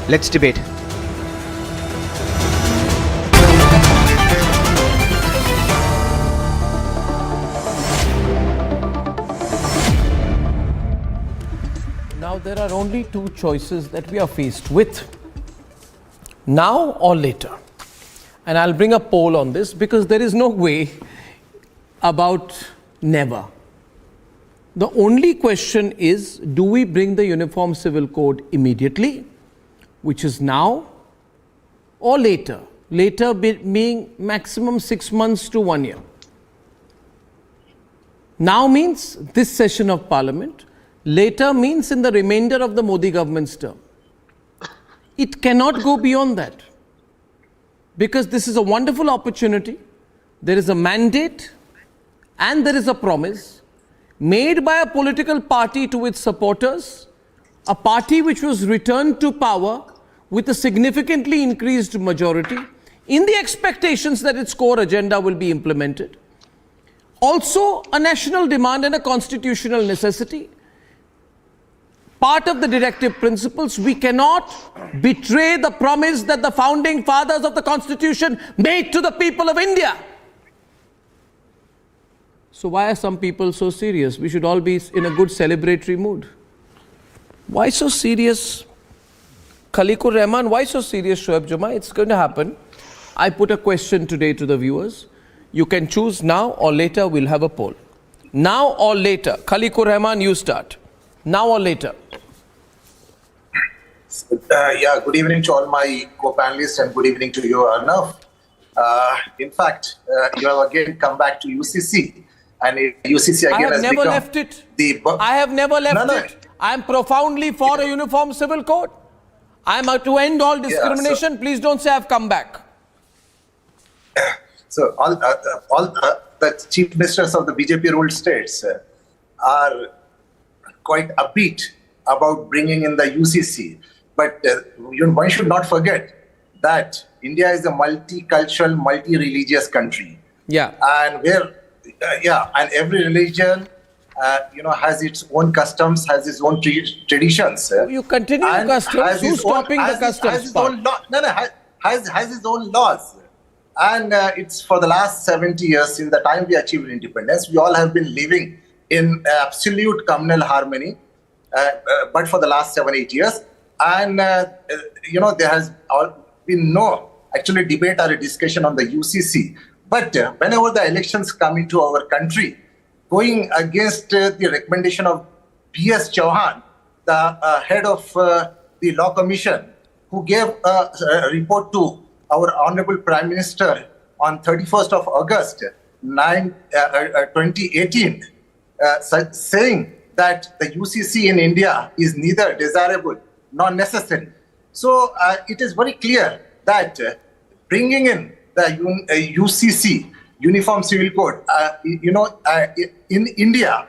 Let's debate. Now there are only two choices that we are faced with, now or later. And I'll bring a poll on this because there is no way about never. The only question is, do we bring the Uniform Civil Code immediately, which is now, or later? Later being maximum 6 months to 1 year. Now means this session of Parliament. Later means in the remainder of the Modi government's term. It cannot go beyond that, because this is a wonderful opportunity. There is a mandate and there is a promise made by a political party to its supporters, a party which was returned to power with a significantly increased majority in the expectations that its core agenda will be implemented. Also a national demand and a constitutional necessity. Part of the directive principles, we cannot betray the promise that the founding fathers of the Constitution made to the people of India. So why are some people so serious? We should all be in a good celebratory mood. Why so serious Khaliqur Rahman, why so serious, Shoaib Juma? It's going to happen. I put a question today to the viewers. You can choose now or later. We'll have a poll. Now or later. Khaliqur Rahman, you start. Now or later. Yeah, good evening to all my co-panelists and good evening to you, Arnav. In fact, you have again come back to UCC, and UCC again has become... I have never left it. I have never left it. I am profoundly for a uniform civil code. I am to end all discrimination. Please don't say I have come back. So all the chief ministers of the BJP-ruled states are quite upbeat about bringing in the UCC. But one should not forget that India is a multicultural, multi-religious country. Yeah. And where, and every religion, has its own customs, has its own traditions. You continue the customs. Who's stopping the customs part? Has its own laws. And it's for the last 70 years, since the time we achieved independence, we all have been living in absolute communal harmony. But for the last 7-8 years. And, there has been no actually debate or a discussion on the UCC. But whenever the elections come into our country, going against the recommendation of B.S. Chauhan, the head of the Law Commission, who gave a report to our Honorable Prime Minister on 31st of August 2018, saying that the UCC in India is neither desirable nor necessary. So it is very clear that bringing in the UCC, Uniform Civil Code, in India,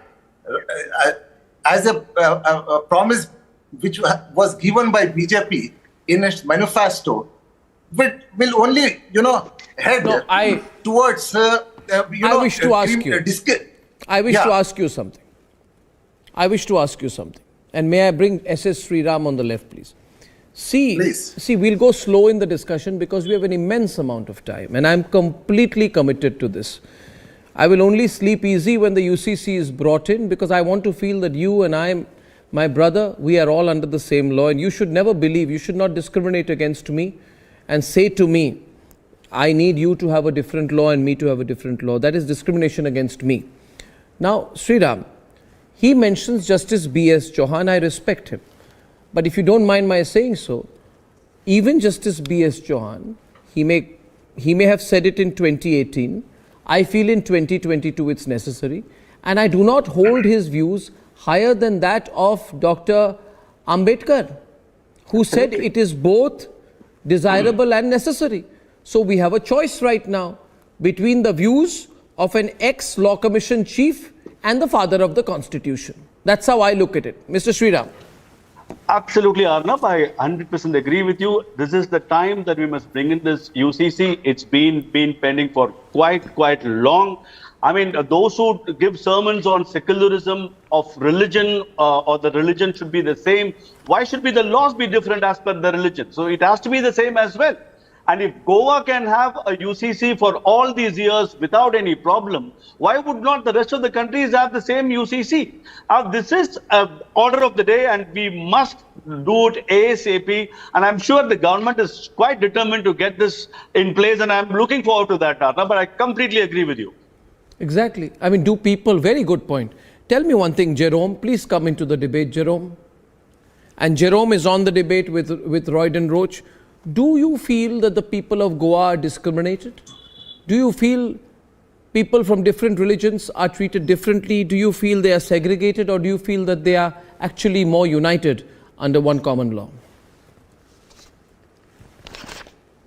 as a promise which was given by BJP in its manifesto, will only, head towards, I wish to ask you. I wish to ask you something. I wish to ask you something. And may I bring SS Sriram on the left, please? See, we'll go slow in the discussion because we have an immense amount of time. And I'm completely committed to this. I will only sleep easy when the UCC is brought in because I want to feel that you and I, my brother, we are all under the same law. And you should never believe, you should not discriminate against me and say to me, I need you to have a different law and me to have a different law. That is discrimination against me. Now, Sriram, he mentions Justice B.S. Chauhan. I respect him. But if you don't mind my saying so, even Justice B.S. Chauhan, he may have said it in 2018. I feel in 2022 it's necessary. And I do not hold his views higher than that of Dr. Ambedkar, who said it is both desirable and necessary. So we have a choice right now between the views of an ex-Law Commission chief and the father of the Constitution. That's how I look at it. Mr. Sriram. Absolutely, Arnab. I 100% agree with you. This is the time that we must bring in this UCC. It's been pending for quite long. I mean, those who give sermons on secularism of religion or the religion should be the same. Why should the laws be different as per the religion? So it has to be the same as well. And if Goa can have a UCC for all these years without any problem, why would not the rest of the countries have the same UCC? This is an order of the day and we must do it ASAP. And I'm sure the government is quite determined to get this in place. And I'm looking forward to that, Arna, but I completely agree with you. Exactly. I mean, very good point. Tell me one thing, Jerome, please come into the debate, Jerome. And Jerome is on the debate with Royden Roach. Do you feel that the people of Goa are discriminated? Do you feel people from different religions are treated differently? Do you feel they are segregated, or do you feel that they are actually more united under one common law?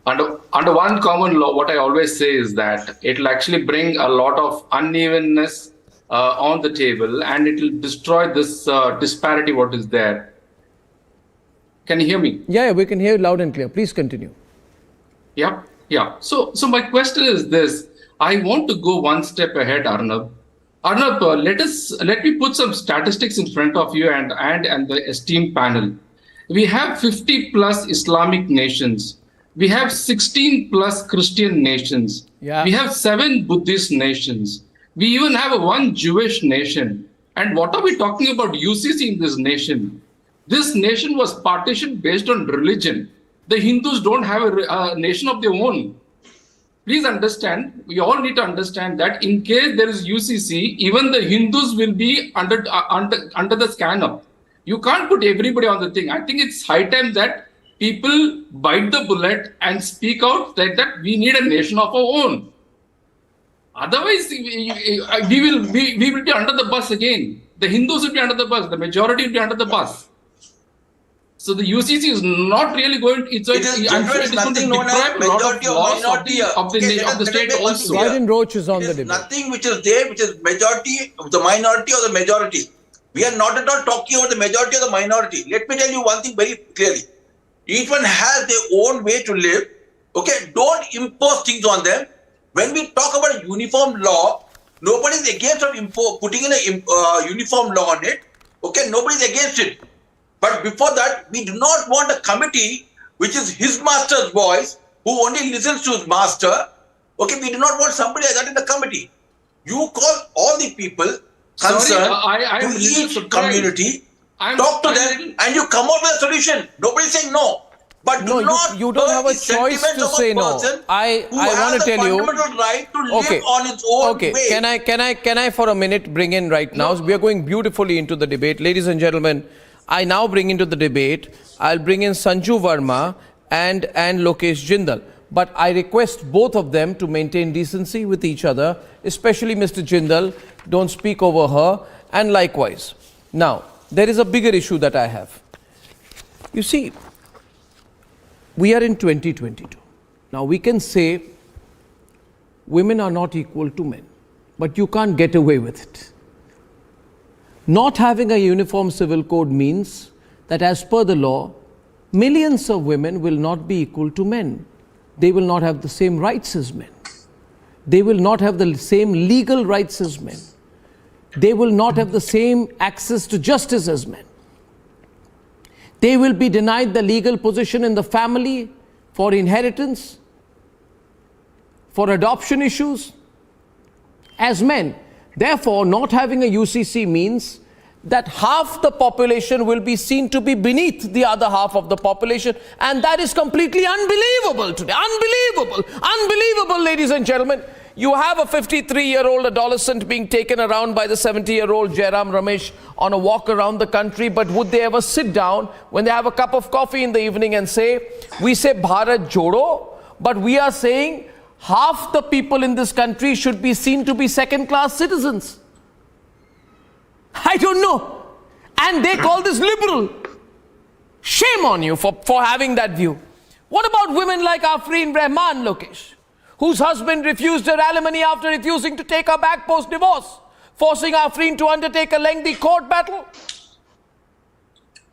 Under one common law, what I always say is that it will actually bring a lot of unevenness on the table, and it will destroy this disparity what is there. Can you hear me? Yeah, we can hear you loud and clear. Please continue. Yeah. So my question is this. I want to go one step ahead, Arnab. Arnab, let me put some statistics in front of you and the esteemed panel. We have 50 plus Islamic nations. We have 16 plus Christian nations. Yeah. We have 7 Buddhist nations. We even have one Jewish nation. And what are we talking about UCC in this nation? This nation was partitioned based on religion. The Hindus don't have a nation of their own. Please understand, we all need to understand that in case there is UCC, even the Hindus will be under the scanner. You can't put everybody on the thing. I think it's high time that people bite the bullet and speak out that we need a nation of our own. Otherwise, we will be under the bus again. The Hindus will be under the bus. The majority will be under the bus. So the UCC is not really going. I'm sure it's going to deprive a lot of laws of the state also. Biden Roach is on the debate. Nothing which is there, which is majority of the minority or the majority. We are not at all talking about the majority or the minority. Let me tell you one thing very clearly. Each one has their own way to live. Okay, don't impose things on them. When we talk about a uniform law, nobody is against putting in a uniform law on it. Okay, nobody is against it. But before that, we do not want a committee which is his master's voice, who only listens to his master. Okay, we do not want somebody like that in the committee. You call all the people concerned to each community, talk to them, and you come up with a solution. Nobody is saying no. But you don't have a choice to say no. I want to tell you. Right to live on its own way. Can I for a minute bring in right now? We are going beautifully into the debate, ladies and gentlemen. I now bring into the debate, I'll bring in Sanju Verma and Lokesh Jindal. But I request both of them to maintain decency with each other, especially Mr. Jindal, don't speak over her, and likewise. Now, there is a bigger issue that I have. You see, we are in 2022. Now, we can say women are not equal to men, but you can't get away with it. Not having a uniform civil code means that as per the law, millions of women will not be equal to men. They will not have the same rights as men. They will not have the same legal rights as men. They will not have the same access to justice as men. They will be denied the legal position in the family for inheritance, for adoption issues as men. Therefore, not having a UCC means that half the population will be seen to be beneath the other half of the population, and that is completely unbelievable today. Unbelievable, ladies and gentlemen. You have a 53-year-old adolescent being taken around by the 70-year-old Jairam Ramesh on a walk around the country, but would they ever sit down when they have a cup of coffee in the evening and say, we say Bharat Jodo, but we are saying half the people in this country should be seen to be second-class citizens? I don't know. And they call this liberal. Shame on you for having that view. What about women like Afreen Rahman Lokesh, whose husband refused her alimony after refusing to take her back post-divorce, forcing Afreen to undertake a lengthy court battle?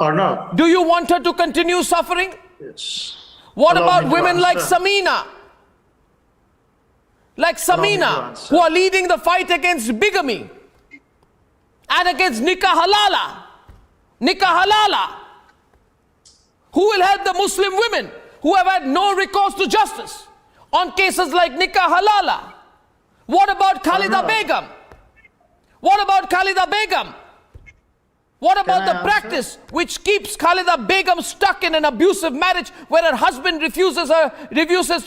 Or no? Do you want her to continue suffering? Yes. What about women like Samina? Who are leading the fight against bigamy and against nikah halala, who will help the Muslim women who have had no recourse to justice on cases like nikah halala. What about Khalida Begum? What about the practice which keeps Khalida Begum stuck in an abusive marriage where her husband refuses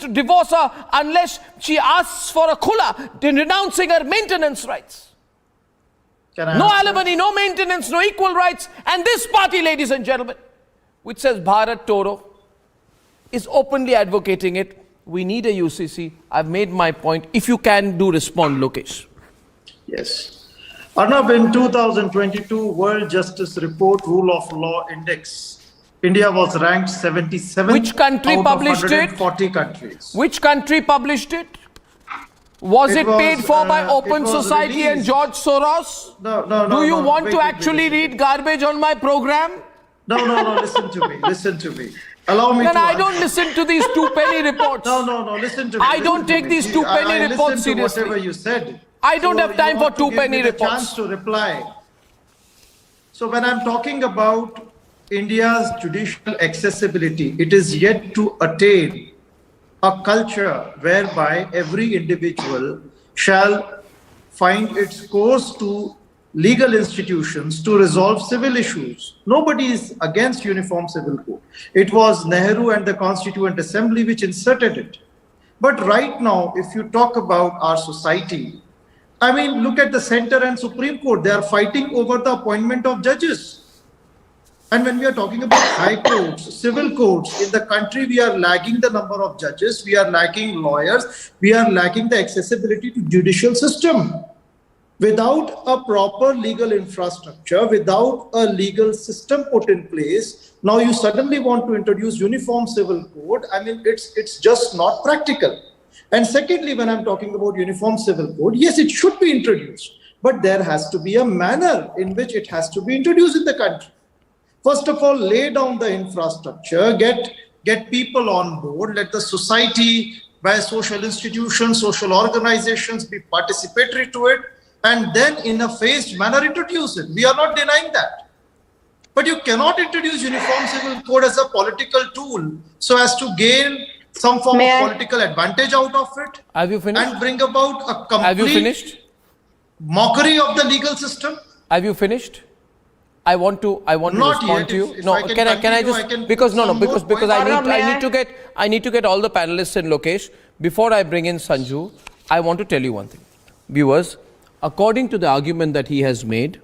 to divorce her unless she asks for a khula, renouncing her maintenance rights? No alimony, no maintenance, no equal rights. And this party, ladies and gentlemen, which says Bharat Toro, is openly advocating it. We need a UCC. I've made my point. If you can respond, Lokesh. Yes. Arnab, in 2022 World Justice Report Rule of Law Index, India was ranked 77th. Which country published it? 140 countries. Which country published it? Was it paid for by Open Society and George Soros? No. Do you want to actually read garbage on my program? No, listen to me. Allow me then to I don't listen to these two-penny reports. No, listen to me. I don't take these two-penny reports seriously. Whatever you said. I don't have time for two-penny reports. Chance to reply. So when I'm talking about India's judicial accessibility, it is yet to attain a culture whereby every individual shall find its course to legal institutions to resolve civil issues. Nobody is against Uniform Civil Code. It was Nehru and the Constituent Assembly which inserted it. But right now, if you talk about our society, I mean, look at the center and Supreme Court. They are fighting over the appointment of judges. And when we are talking about high courts, civil courts, in the country, we are lacking the number of judges, we are lacking lawyers, we are lacking the accessibility to judicial system. Without a proper legal infrastructure, without a legal system put in place, now you suddenly want to introduce Uniform Civil Code. I mean, it's just not practical. And secondly, when I'm talking about Uniform Civil Code, yes, it should be introduced, but there has to be a manner in which it has to be introduced in the country. First of all, lay down the infrastructure, get people on board, let the society, by social institutions, social organizations be participatory to it, and then in a phased manner introduce it. We are not denying that. But you cannot introduce Uniform Civil Code as a political tool so as to gain some form of political advantage out of it. Have you finished? And bring about a complete mockery of the legal system. Have you finished? I want to respond to you. No, can I just because I need to get all the panelists in, Lokesh. Before I bring in Sanju, I want to tell you one thing. Viewers, according to the argument that he has made,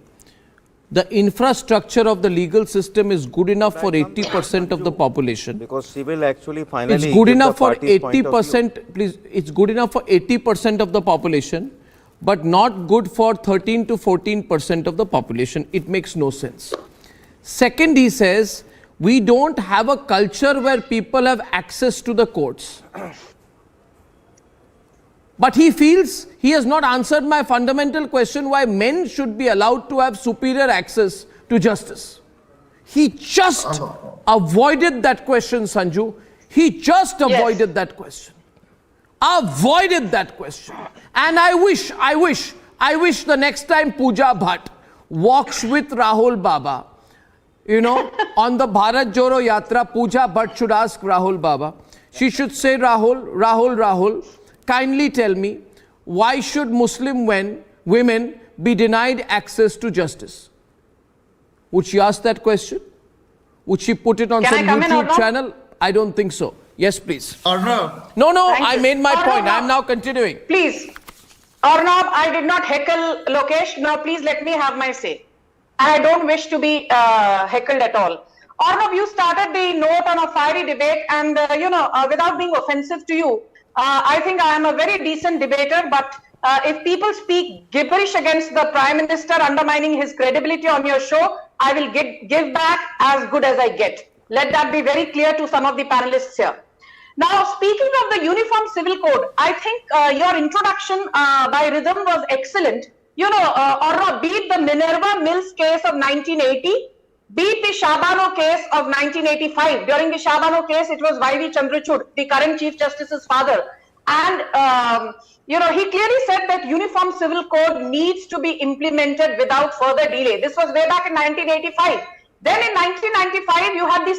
the infrastructure of the legal system is good enough for 80% of the population. Because civil actually finally it's good enough for 80%. Please, it's good enough for 80% of the population, but not good for 13 to 14% of the population. It makes no sense. Second, he says, we don't have a culture where people have access to the courts. But he feels he has not answered my fundamental question why men should be allowed to have superior access to justice. He just avoided that question, Sanju. He just avoided that question. Avoided that question. And I wish the next time Pooja Bhatt walks with Rahul Baba, on the Bharat Joro Yatra, Pooja Bhatt should ask Rahul Baba. She should say, Rahul, kindly tell me, why should Muslim women be denied access to justice? Would she ask that question? Would she put it on some YouTube channel? I don't think so. Yes, please. Arnab. No, I made my point. I am now continuing. Please. Arnab, I did not heckle Lokesh. Now, please let me have my say. I don't wish to be heckled at all. Arnab, you started the note on a fiery debate and, without being offensive to you, I think I am a very decent debater, but if people speak gibberish against the Prime Minister, undermining his credibility on your show, I will give back as good as I get. Let that be very clear to some of the panelists here. Now, speaking of the Uniform Civil Code, I think your introduction by Rhythm was excellent. Or be it the Minerva Mills case of 1980, be it the Shabano case of 1985. During the Shabano case, it was Y.V. Chandrachud, the current Chief Justice's father. And, he clearly said that Uniform Civil Code needs to be implemented without further delay. This was way back in 1985. Then in 1995, you had the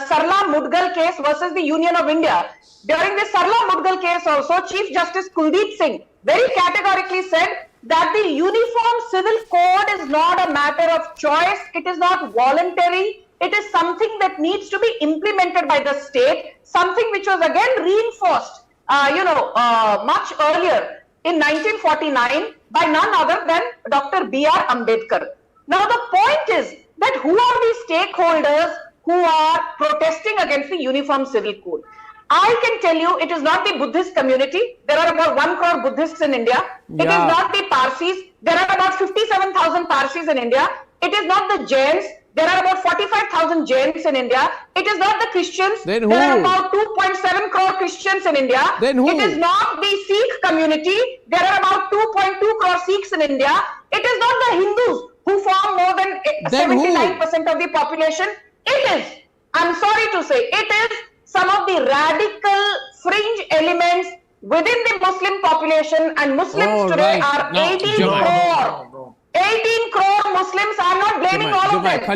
Sarla Mudgal case versus the Union of India. During the Sarla Mudgal case also, Chief Justice Kuldeep Singh very categorically said that the Uniform Civil Code is not a matter of choice. It is not voluntary. It is something that needs to be implemented by the state, something which was again reinforced, much earlier in 1949 by none other than Dr. B.R. Ambedkar. Now, the point is that who are the stakeholders who are protesting against the Uniform Civil Code? I can tell you it is not the Buddhist community. There are about 1 crore Buddhists in India. It is not the Parsis. There are about 57,000 Parsis in India. It is not the Jains. There are about 45,000 Jains in India. It is not the Christians. Then who? There are about 2.7 crore Christians in India. Then who? It is not the Sikh community. There are about 2.2 crore Sikhs in India. It is not the Hindus who form more than 79% of the population. It is, I'm sorry to say, it is some of the radical fringe elements within the Muslim population, and Muslims today are 18 crore. 18 crore Muslims, I'm not blaming all of them.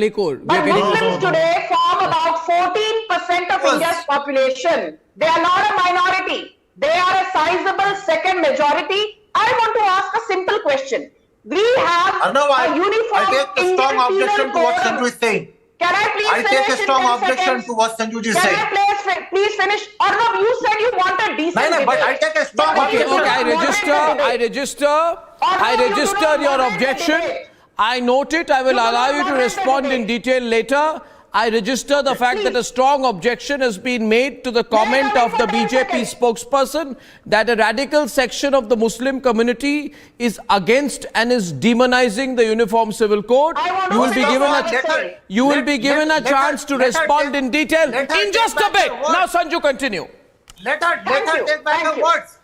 But Muslims today form about 14% of India's population. They are not a minority. They are a sizable second majority. I want to ask a simple question. We have a uniform I take a strong objection to what Sanju is saying. Can I please finish? I take a strong in 10 objection seconds? to what Sanju is Can saying. I please finish? Arnav, you said you wanted decent No, but debate. I take a strong Okay, objection. I register your objection. I note it. I will allow you to respond in detail later. I register the fact that a strong objection has been made to the comment of the BJP spokesperson that a radical section of the Muslim community is against and is demonizing the Uniform Civil Code. You will be given a chance to respond in detail in just a bit. Now, Sanju, continue. Let her take back her words.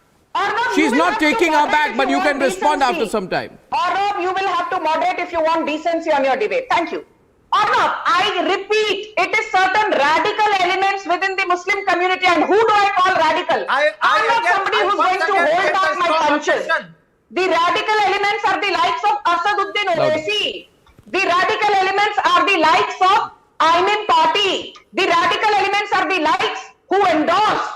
She's not taking her back, but you can respond after some time. Arnav, you will have to moderate if you want decency on your debate. Thank you. Arnav, I repeat, it is certain radical elements within the Muslim community, and who do I call radical? I'm not somebody who's going to hold back my punches. The radical elements are the likes of Asaduddin Owaisi. The radical elements are the likes of Ayman Party. The radical elements are the likes who endorse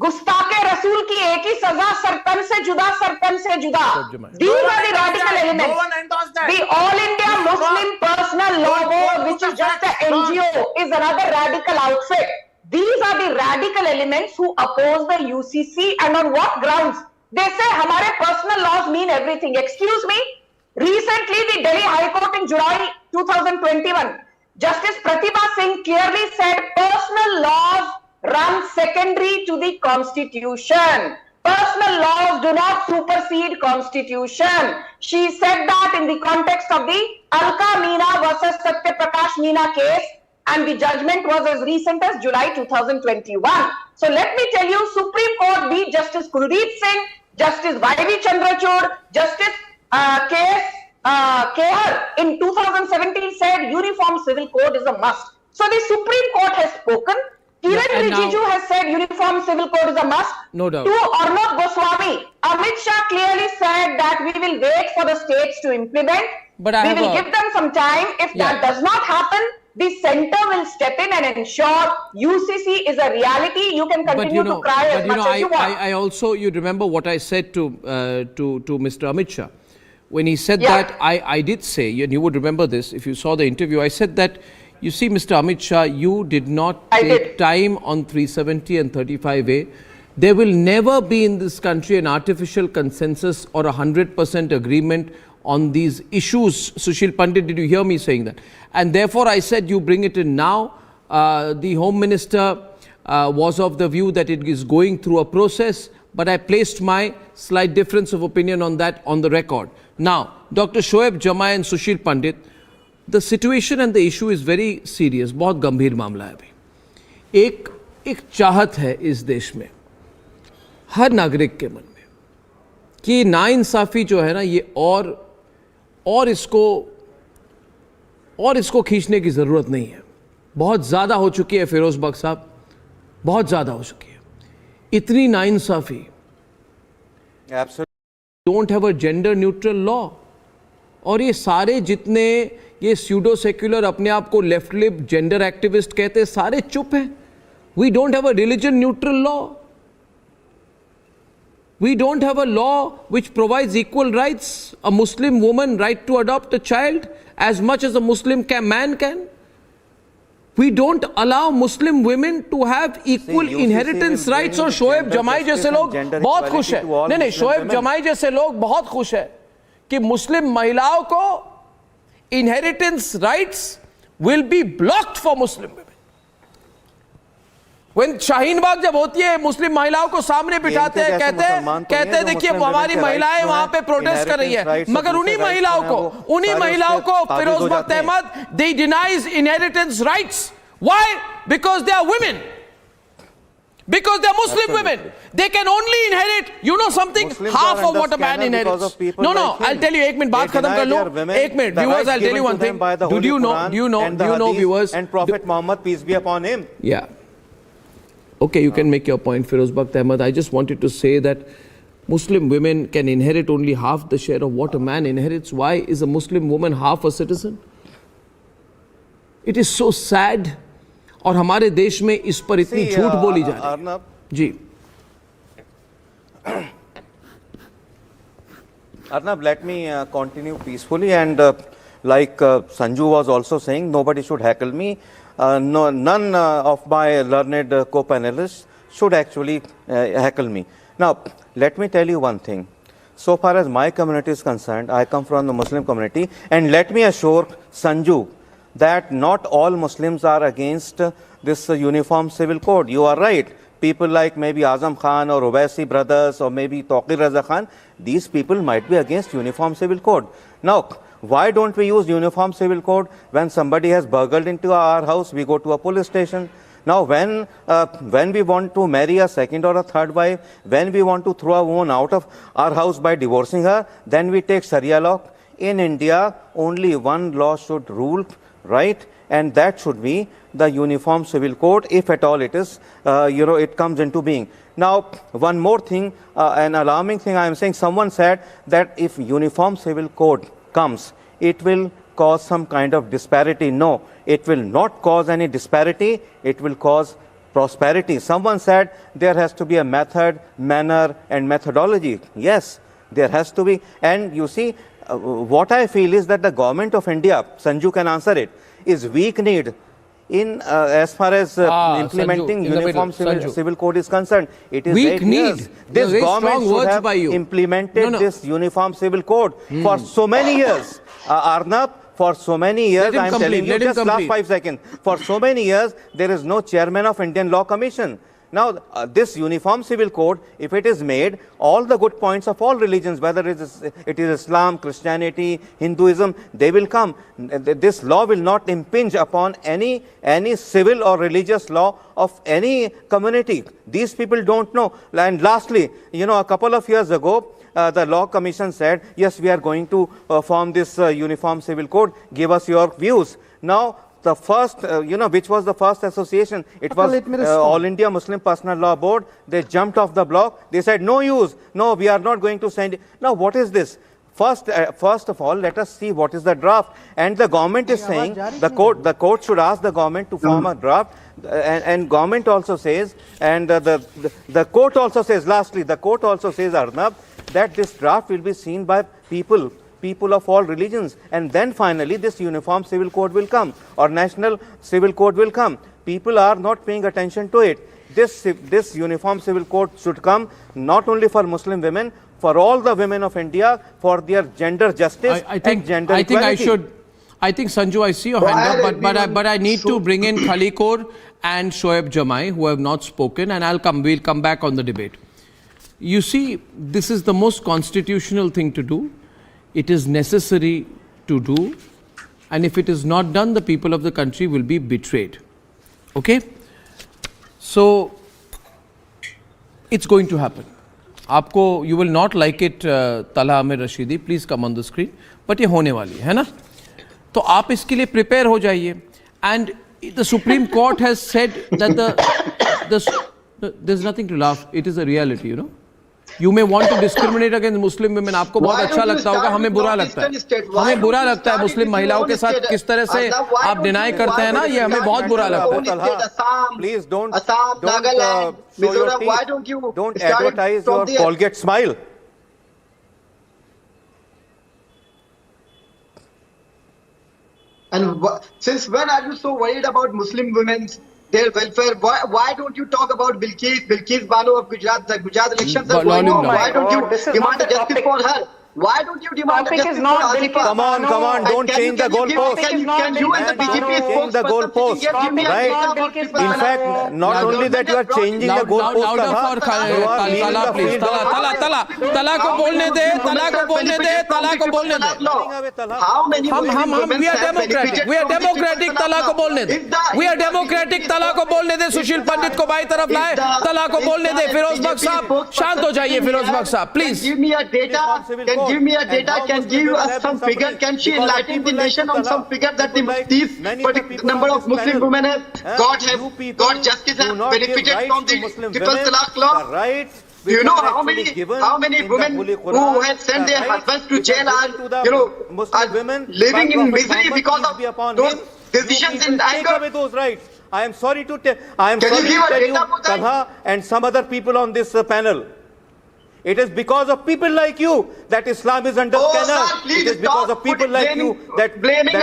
गुस्ताके रसूल की एक ही सजा सरपंच से जुदा These are the radical elements. The All India Muslim Personal Law Board, which is just an NGO, is another radical outfit. These are the radical elements who oppose the UCC, and on what grounds? They say hamare personal laws mean everything. Excuse me. Recently, the Delhi High Court in July 2021, Justice Pratibha Singh clearly said personal laws run secondary to the constitution. Personal laws do not supersede constitution. She said that in the context of the Alka Meena versus Satya Prakash Meena case, and the judgment was as recent as July 2021. So let me tell you, Supreme Court beat Justice Kuldeep Singh, Justice Y.V. Chandrachud, Justice K.S. Kehar in 2017 said Uniform Civil Code is a must. So the Supreme Court has spoken. Kiran Rijiju has said Uniform Civil Code is a must. No doubt. To Arnab Goswami, Amit Shah clearly said that we will wait for the states to implement. But we will give them some time. If that does not happen, the center will step in and ensure UCC is a reality. You can continue to cry as much as you want. I also, you remember what I said to Mr. Amit Shah. When he said that, I did say, and you would remember this, if you saw the interview, I said that, you see, Mr. Amit Shah, you did not take time on 370 and 35A. There will never be in this country an artificial consensus or 100% agreement on these issues. Sushil Pandit, did you hear me saying that? And therefore, I said you bring it in now. The Home Minister was of the view that it is going through a process, but I placed my slight difference of opinion on that on the record. Now, Dr. Shoaib Jamai and Sushil Pandit, the situation and the issue is very serious. बहुत गंभीर मामला है अभी. एक चाहत है इस देश में हर नागरिक के मन में कि नाइंसाफी जो है ना ये और इसको खींचने की ज़रूरत नहीं है. बहुत ज़्यादा हो चुकी है फिरोज बख्श साहब, बहुत ज़्यादा हो चुकी है. इतनी नाइंसाफी. Don't have a gender neutral law. और ये सारे जितने ये स्यूडो सेक्युलर अपने आप को लेफ्ट लिब जेंडर एक्टिविस्ट कहते हैं, सारे चुप हैं. We don't have a religion neutral law. We don't have a law which provides equal rights. A Muslim woman right to adopt a child as much as a Muslim man can. We don't allow Muslim women to have equal inheritance rights. और शोएब जमाई जैसे लोग बहुत खुश है. नहीं, शोएब जमाई जैसे लोग बहुत खुश है कि मुस्लिम महिलाओं को inheritance rights will be blocked for Muslim women. When Shaheen Bagh जब होती है, मुस्लिम महिलाओं को सामने बिठाते हैं, कहते हैं देखिए हमारी महिलाएं वहां पे प्रोटेस्ट कर रही है, मगर उन्हीं महिलाओं को फिरोज बख्श Ahmad they denies inheritance rights. Why? Because they are women. Because they are Muslim women. They can only inherit, you know something, half of what a man inherits. No, I'll tell you, एक minute बात खत्म कर लो. एक minute, viewers, I'll tell you one thing. Do you know, viewers? And Prophet Muhammad, peace be upon him. Yeah. Okay, you can make your point, Firoz Bakht Ahmad. I just wanted to say that Muslim women can inherit only half the share of what a man inherits. Why is a Muslim woman half a citizen? It is so sad. और हमारे देश में इस पर इतनी झूठ बोली जा रही है. जी Arnab, let me continue peacefully, and like Sanju was also saying, nobody should heckle me. No, none of my learned co-panelists should actually heckle me. Now, let me tell you one thing. So far as my community is concerned, I come from the Muslim community, and let me assure Sanju that not all Muslims are against this uniform civil code. You are right. People like maybe Azam Khan or Owaisi brothers or maybe Taqir Raza Khan, these people might be against uniform civil code. Now, why don't we use uniform civil code? When somebody has burgled into our house, we go to a police station. Now, when we want to marry a second or a third wife, when we want to throw a woman out of our house by divorcing her, then we take Sharia law. In India, only one law should rule, right? And that should be the Uniform Civil Code, if at all it is, it comes into being. Now, one more thing, an alarming thing I am saying, someone said that if Uniform Civil Code comes, it will cause some kind of disparity. No, it will not cause any disparity, it will cause prosperity. Someone said there has to be a method, manner and methodology. Yes, there has to be. And you see, what I feel is that the government of India, Sanju can answer it, is weak-kneed in as far as implementing Sanju, Uniform Civil Code is concerned. It is weak-kneed. This government should have implemented this Uniform Civil Code for so many years. Arnab, for so many years, I am telling you, just last 5 seconds, for so many years, there is no chairman of Indian Law Commission. Now, this Uniform Civil Code, if it is made, all the good points of all religions, whether it is Islam, Christianity, Hinduism, they will come. This law will not impinge upon any civil or religious law of any community. These people don't know. And lastly, a couple of years ago, the Law Commission said, yes, we are going to form this Uniform Civil Code. Give us your views. Now, the first, which was the first association? It was All India Muslim Personal Law Board. They jumped off the block. They said, no use. No, we are not going to send it. Now, what is this? First of all, let us see what is the draft. And the government is saying, the court should ask the government to form a draft. And government also says, and the court also says, lastly, the court also says, Arnab, that this draft will be seen by people of all religions, and then finally this Uniform Civil Code will come, or National Civil Code will come. People are not paying attention to it. This Uniform Civil Code should come not only for Muslim women, for all the women of India, for their gender justice and gender equality. I think Sanju, I see your hand up, but I need to bring in Khalikor and Shoaib Jamai, who have not spoken, and we'll come back on the debate. You see, this is the most constitutional thing to do. It is necessary to do, and if it is not done, the people of the country will be betrayed. Okay? So, it's going to happen. You will not like it, Talha Amir Rashidi, please come on the screen, but ये होने वाली है ना? तो आप इसके लिए prepare हो जाइए. And the Supreme Court has said that there's nothing to laugh, it is a reality, You may want to discriminate against Muslim women. आपको बहुत अच्छा लगता होगा, हमें बुरा लगता है. हमें बुरा लगता है मुस्लिम महिलाओं के साथ किस तरह से आप डिनाई करते हैं ना, ये हमें बहुत बुरा लगता है. Please don't show your teeth. Don't advertise your Colgate smile. And since when are you so worried about Muslim women's their welfare? Why don't you talk about Bilkis Bano of Gujarat? The Gujarat elections are going on. Why don't you demand justice for her? Why don't you demand justice for Asifa? Come on, don't change the goalpost. Can you and the BJP change the goalpost, right? In fact, not only that you are changing the goalpost, louder for Tala, please. Tala को बोलने दे. How many we are democratic. Tala को बोलने दे. We are democratic. Tala को बोलने दे. सुशील पंडित को by तरफ लाए. तला को बोलने दे. फिरोज बख्श साहब, शांत हो जाइए. फिरोज बख्श साहब, please. Give me a data. Give me a data, can give us some figure, can she enlighten the nation on some figure that these particular number of Muslim women have got justice, have benefited from the triple talaq law? Right. Do you know how many women who have sent their husbands to jail are living in misery because of those decisions in anger? With those rights. I am sorry to tell you, Talha and some other people on this panel. It is because of people like you that Islam is under scandal. It is because of people like you that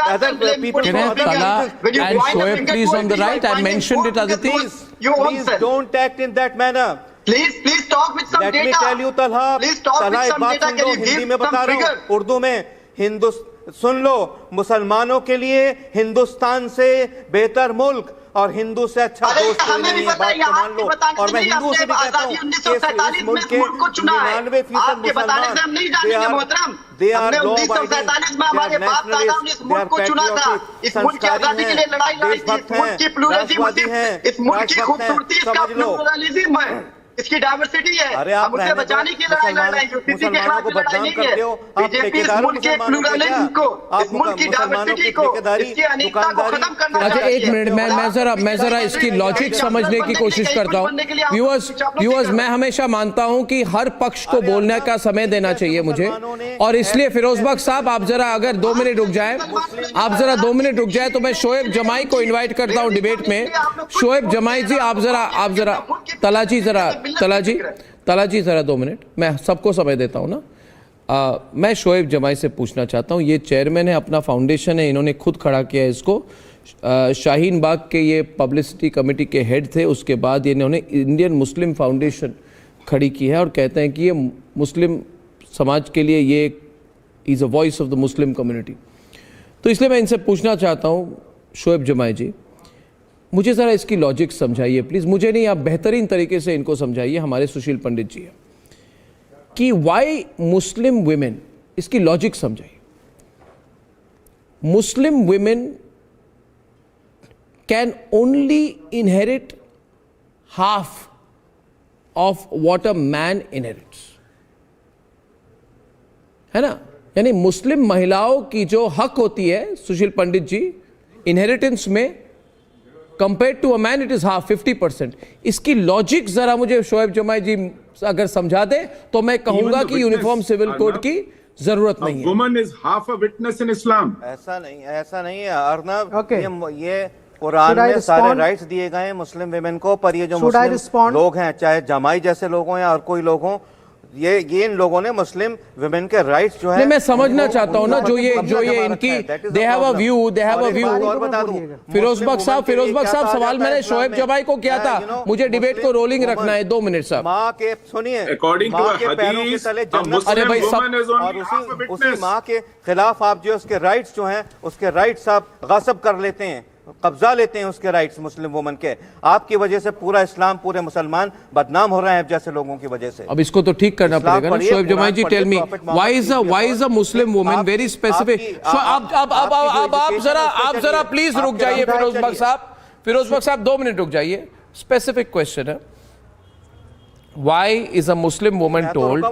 other people Can I have Tala and Shoaib please on the right? I mentioned it, Aditi. Please don't act in that manner. Please talk with some data. Let me tell you, Talha. Please talk with some data. Can you Hindi give में बता some रहा figure? हूँ उर्दू में सुन लो मुसलमानों के लिए हिंदुस्तान से बेहतर मुल्क और हिंदू से अच्छा दोस्त कोई नहीं है बात को मान लो और मैं हिंदुओं से भी कहता हूँ कि इस मुल्क के 99% मुसलमान they are law abiding, they are nationalists, they are patriotic, संस्कारी हैं, देशभक्त हैं, राष्ट्रवादी हैं, राष्ट्रभक्त हैं, समझ लो इसकी डाइवर्सिटी है। अरे आप उसे बचाने की लड़ाई लड़ रहे हैं। यूसीसी के खिलाफ लड़ाई नहीं है। बीजेपी इस मुल्क के प्लुरलिज्म को, इस मुल्क की डाइवर्सिटी को, इसकी अनेकता को खत्म करना अच्छा चाहती है। एक मिनट मैं जरा इसकी लॉजिक समझने की कोशिश करता हूँ। व्यूअर्स मैं हमेशा मानता हूँ कि हर पक्ष को बोलने का समय देना चाहिए मुझे, और इसलिए फिरोज बख्श साहब आप जरा अगर 2 मिनट रुक जाए, आप जरा 2 मिनट रुक जाए तो मैं शोएब जमाई को इन्वाइट करता हूँ डिबेट में। शोएब जमाई जी आप जरा तला जी जरा 2 मिनट, मैं सबको समय देता हूं ना। मैं शोएब जमाई से पूछना चाहता हूं, ये चेयरमैन है, अपना फाउंडेशन है, इन्होंने खुद खड़ा किया है इसको। शाहीन बाग के ये पब्लिसिटी कमेटी के हेड थे, उसके बाद इन्होंने इंडियन मुस्लिम फाउंडेशन खड़ी की है और कहते हैं कि ये मुस्लिम समाज के लिए ये is a voice of the Muslim community. तो इसलिए मैं इनसे पूछना चाहता हूँ शोएब जमाई जी, मुझे ज़रा इसकी लॉजिक समझाइए प्लीज़। मुझे नहीं, आप बेहतरीन तरीके से इनको समझाइए, हमारे सुशील पंडित जी हैं, कि वाई मुस्लिम वुमेन, इसकी लॉजिक समझाइए। Muslim women can only inherit half of what a man inherits, है ना? यानी मुस्लिम महिलाओं की जो हक होती है सुशील पंडित जी इनहेरिटेंस में, compare to a man it is half 50%। इसकी लॉजिक जरा मुझे शोएब जमाई जी अगर समझा दे तो मैं कहूंगा कि यूनिफॉर्म सिविल कोड की जरूरत नहीं है। Woman is half a witness in Islam. ऐसा नहीं है अर्नब। ये कुरान में सारे राइट्स दिए गए हैं मुस्लिम वुमेन को, पर ये जो मुस्लिम लोग हैं, चाहे जमाई जैसे लोग हों या और कोई लोग हों, ये इन लोगों ने मुस्लिम वुमेन के राइट्स जो है, मैं समझना चाहता हूं ना, जो ये इनकी दे हैव अ व्यू। और बता दूं, फिरोज बख्श साहब सवाल मैंने शोएब जमाई को किया था, मुझे डिबेट को रोलिंग रखना है। 2 मिनट साहब। माँ के सुनिए, अकॉर्डिंग टू हदीस, अरे भाई सब, और उसी माँ के खिलाफ आप जो उसके राइट्स जो हैं, उसके राइट्स आप गस्ब कर लेते हैं, कब्जा लेते हैं उसके राइट्स मुस्लिम वुमन के। आपकी वजह से पूरा इस्लाम, पूरे मुसलमान बदनाम हो रहे हैं जैसे लोगों की वजह से। अब इसको तो ठीक करना पड़ेगा ना। Shoaib Jamai ji tell me why is a Muslim woman very specific. आप जरा प्लीज रुक जाइए फिरोज बख्श साहब 2 मिनट रुक जाइए। स्पेसिफिक क्वेश्चन है, why is a Muslim woman told.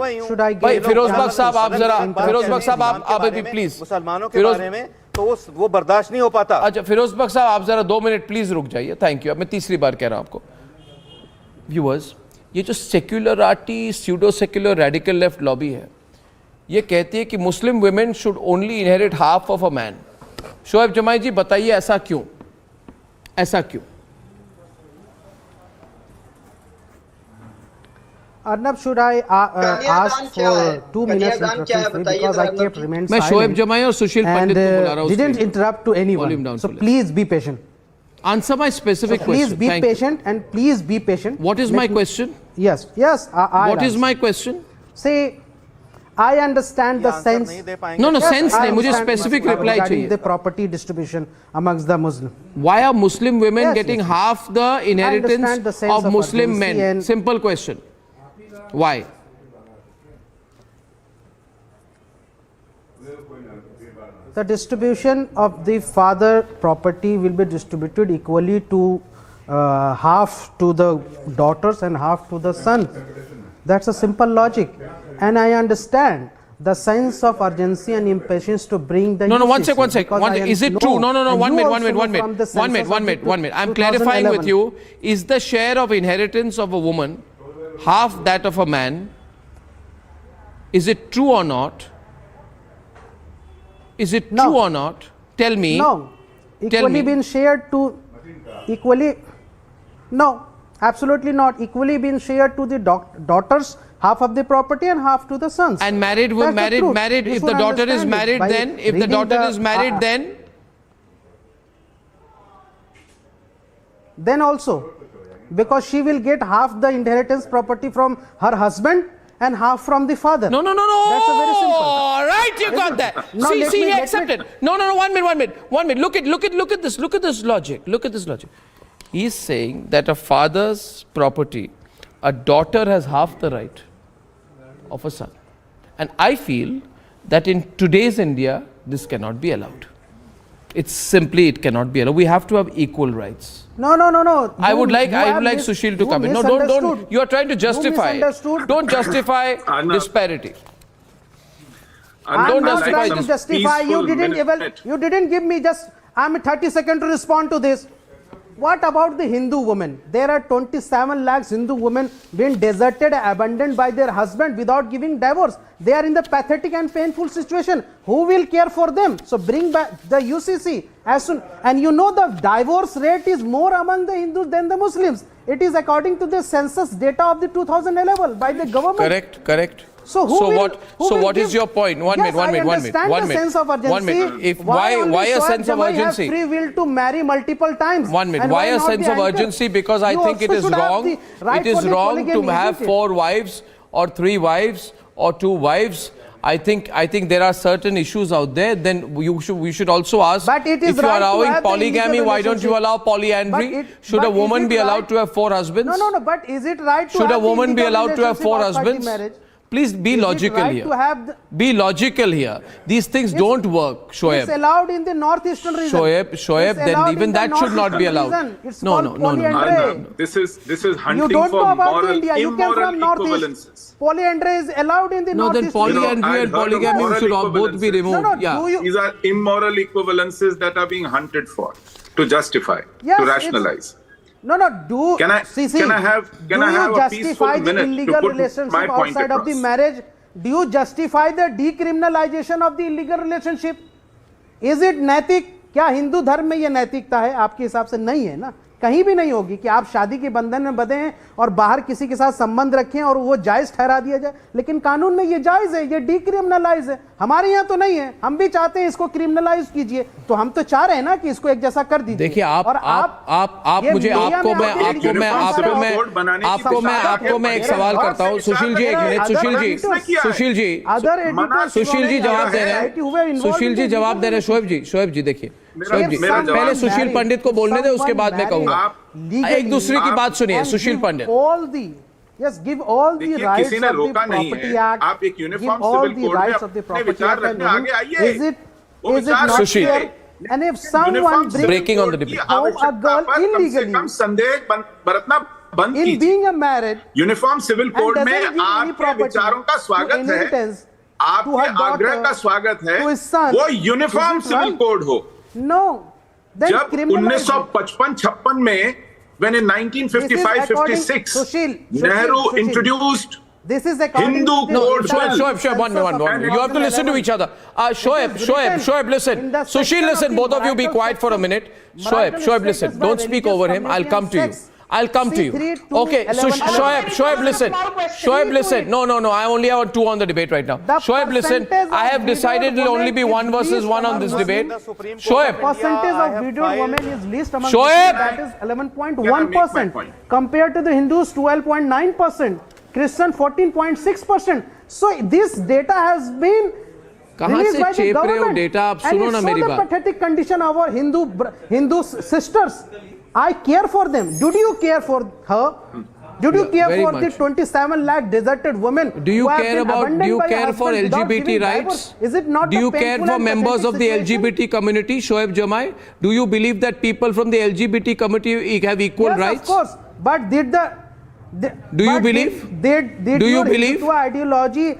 भाई फिरोज बख्श साहब आप अभी प्लीज, मुसलमानों के बारे में तो वो बर्दाश्त नहीं हो पाता। अच्छा फिरोज बख्श साहब आप जरा 2 मिनट प्लीज रुक जाइए, थैंक यू। अब मैं तीसरी बार कह रहा हूं आपको। व्यूअर्स, ये जो secularity, pseudo secular radical left lobby है, ये कहती है कि Muslim women should only inherit half of a man. Shoaib Jamai जी बताइए ऐसा क्यों? Arnab, should I ask for 2 minutes interruption because I kept remain silent. मैं शोएब जमाई और सुशील पंडित को बुला रहा हूं, didn't interrupt to anyone. So please be patient. Answer my specific question. Please be patient and please be patient. What is my question? Yes. What is my question? Say, I understand the sense. No, sense नहीं, मुझे specific reply चाहिए. The property distribution amongst the Muslim. Why are Muslim women getting half the inheritance of Muslim men? Simple question. Why? The distribution of the father property will be distributed equally to half to the daughters and half to the sons. That's a simple logic, and I understand the sense of urgency and impatience to bring the no one sec. Is it true? No, one minute. I'm clarifying with you. Is the share of inheritance of a woman half that of a man? Is it true or not? True or not? Tell me. No. Equally been shared to equally. No, absolutely not. Equally been shared to the daughters half of the property and half to the sons. And married, That's the truth. married. You If the should daughter is understand it married, by then if the reading daughter is married, then also, because she will get half the inheritance property from her husband and half from the father. No. That's a very simple. All right, you got that. No, see, he let accepted. No. 1 minute. Look at this. Look at this logic. He's saying that a father's property, a daughter has half the right of a son. And I feel that in today's India, this cannot be allowed. It cannot be allowed. We have to have equal rights. No. I would like Sushil to come in. No, don't. You are trying to justify it. Don't justify disparity. I'm not trying to justify. You didn't give me just. I'm 30 seconds to respond to this. What about the Hindu women? There are 27 lakhs Hindu women being deserted, abandoned by their husband without giving divorce. They are in the pathetic and painful situation. Who will care for them? So bring back the UCC as soon. And you know the divorce rate is more among the Hindus than the Muslims. It is according to the census data of the 2011 by the government. Correct. So what is your point? One minute. I understand the sense of urgency. Why a sense of urgency? Have free will to marry multiple times. 1 minute. Why a sense of urgency? Because I think it is wrong. It is wrong to have 4 wives or 3 wives or 2 wives. I think there are certain issues out there. Then we should also ask, if you are allowing polygamy, why don't you allow polyandry? Should a woman be allowed to have 4 husbands? No. But is it right to should a woman be allowed to have 4 husbands? Please be logical here. Be logical here. These things don't work, Shoaib. It's allowed in the northeastern region. Shoaib, then even that should not be allowed. No. This is hunting you don't for know about moral, India. You came from northeast. Polyandry is allowed in the northeast. No, then polyandry and polygamy should both be removed. These are immoral equivalences that are being hunted for, to justify, to rationalize. Can I have a peaceful minute to put my point outside across? of the marriage? Do you justify the decriminalization of the illegal relationship? Is it नैतिक? क्या हिंदू धर्म में ये नैतिकता है? आपके हिसाब से नहीं है ना, कहीं भी नहीं होगी कि आप शादी के बंधन में बंधे हैं और बाहर किसी के साथ संबंध रखें और वो जायज ठहरा दिया जाए, लेकिन कानून में ये जायज है, ये डीक्रिमिनलाइज है. हमारे यहाँ तो नहीं है. हम भी चाहते हैं इसको क्रिमिनलाइज कीजिए, तो हम तो चाह रहे हैं ना कि इसको एक जैसा कर दीजिए. देखिए आपको मैं एक सवाल करता हूँ. सुशील जी, एक मिनट. सुशील जी जवाब दे रहे हैं. शोएब जी देखिए, पहले सुशील पंडित को बोलने दे, उसके बाद मैं कहूंगा. एक दूसरे की बात सुनिए. सुशील पंडित, give all the rights किसी ने of the रोका नहीं property है. act, आप एक uniform all civil the code rights of में the अपने property विचार act रखने and आगे आइए. is it not fair? And if someone breaking on the debate, a girl illegally कम संदेह बरतना बंद in कीजिए. being a married uniform civil code and में doesn't give any आपके property विचारों का to स्वागत है, inheritance to आपके her daughter, आग्रह का स्वागत है. to his son, वो uniform is it civil right? Code हो. No. Then जब criminalize it. 1955-56 में, when in 1955-56 Nehru introduced This is according Hindu to the code. Shoaib, one minute. You have to listen to each other. Shoaib, listen. Sushil, listen. Both of you be quiet for a minute. Shoaib, listen. Don't speak over him. I'll come to you. Okay, Shoaib, listen. Shoaib, listen. No. I only have 2 on the debate right now. Shoaib, listen. I have decided it will only be 1 versus 1 on this debate. Shoaib. Percentage of widowed women is least among Shoaib. that is 11.1% compared to the Hindus 12.9%, Christian 14.6%. So this data has been released by the government, and it shows the pathetic condition of our Hindu sisters. I care for them. Did you care for her? Did you care for the 27 lakh deserted women? Do you care for LGBT rights? Is it not? Do you care for members of the LGBT community, Shoaib Jamai? Do you believe that people from the LGBT community have equal rights? Yes, of course. But do you believe? Did your Hindutva ideology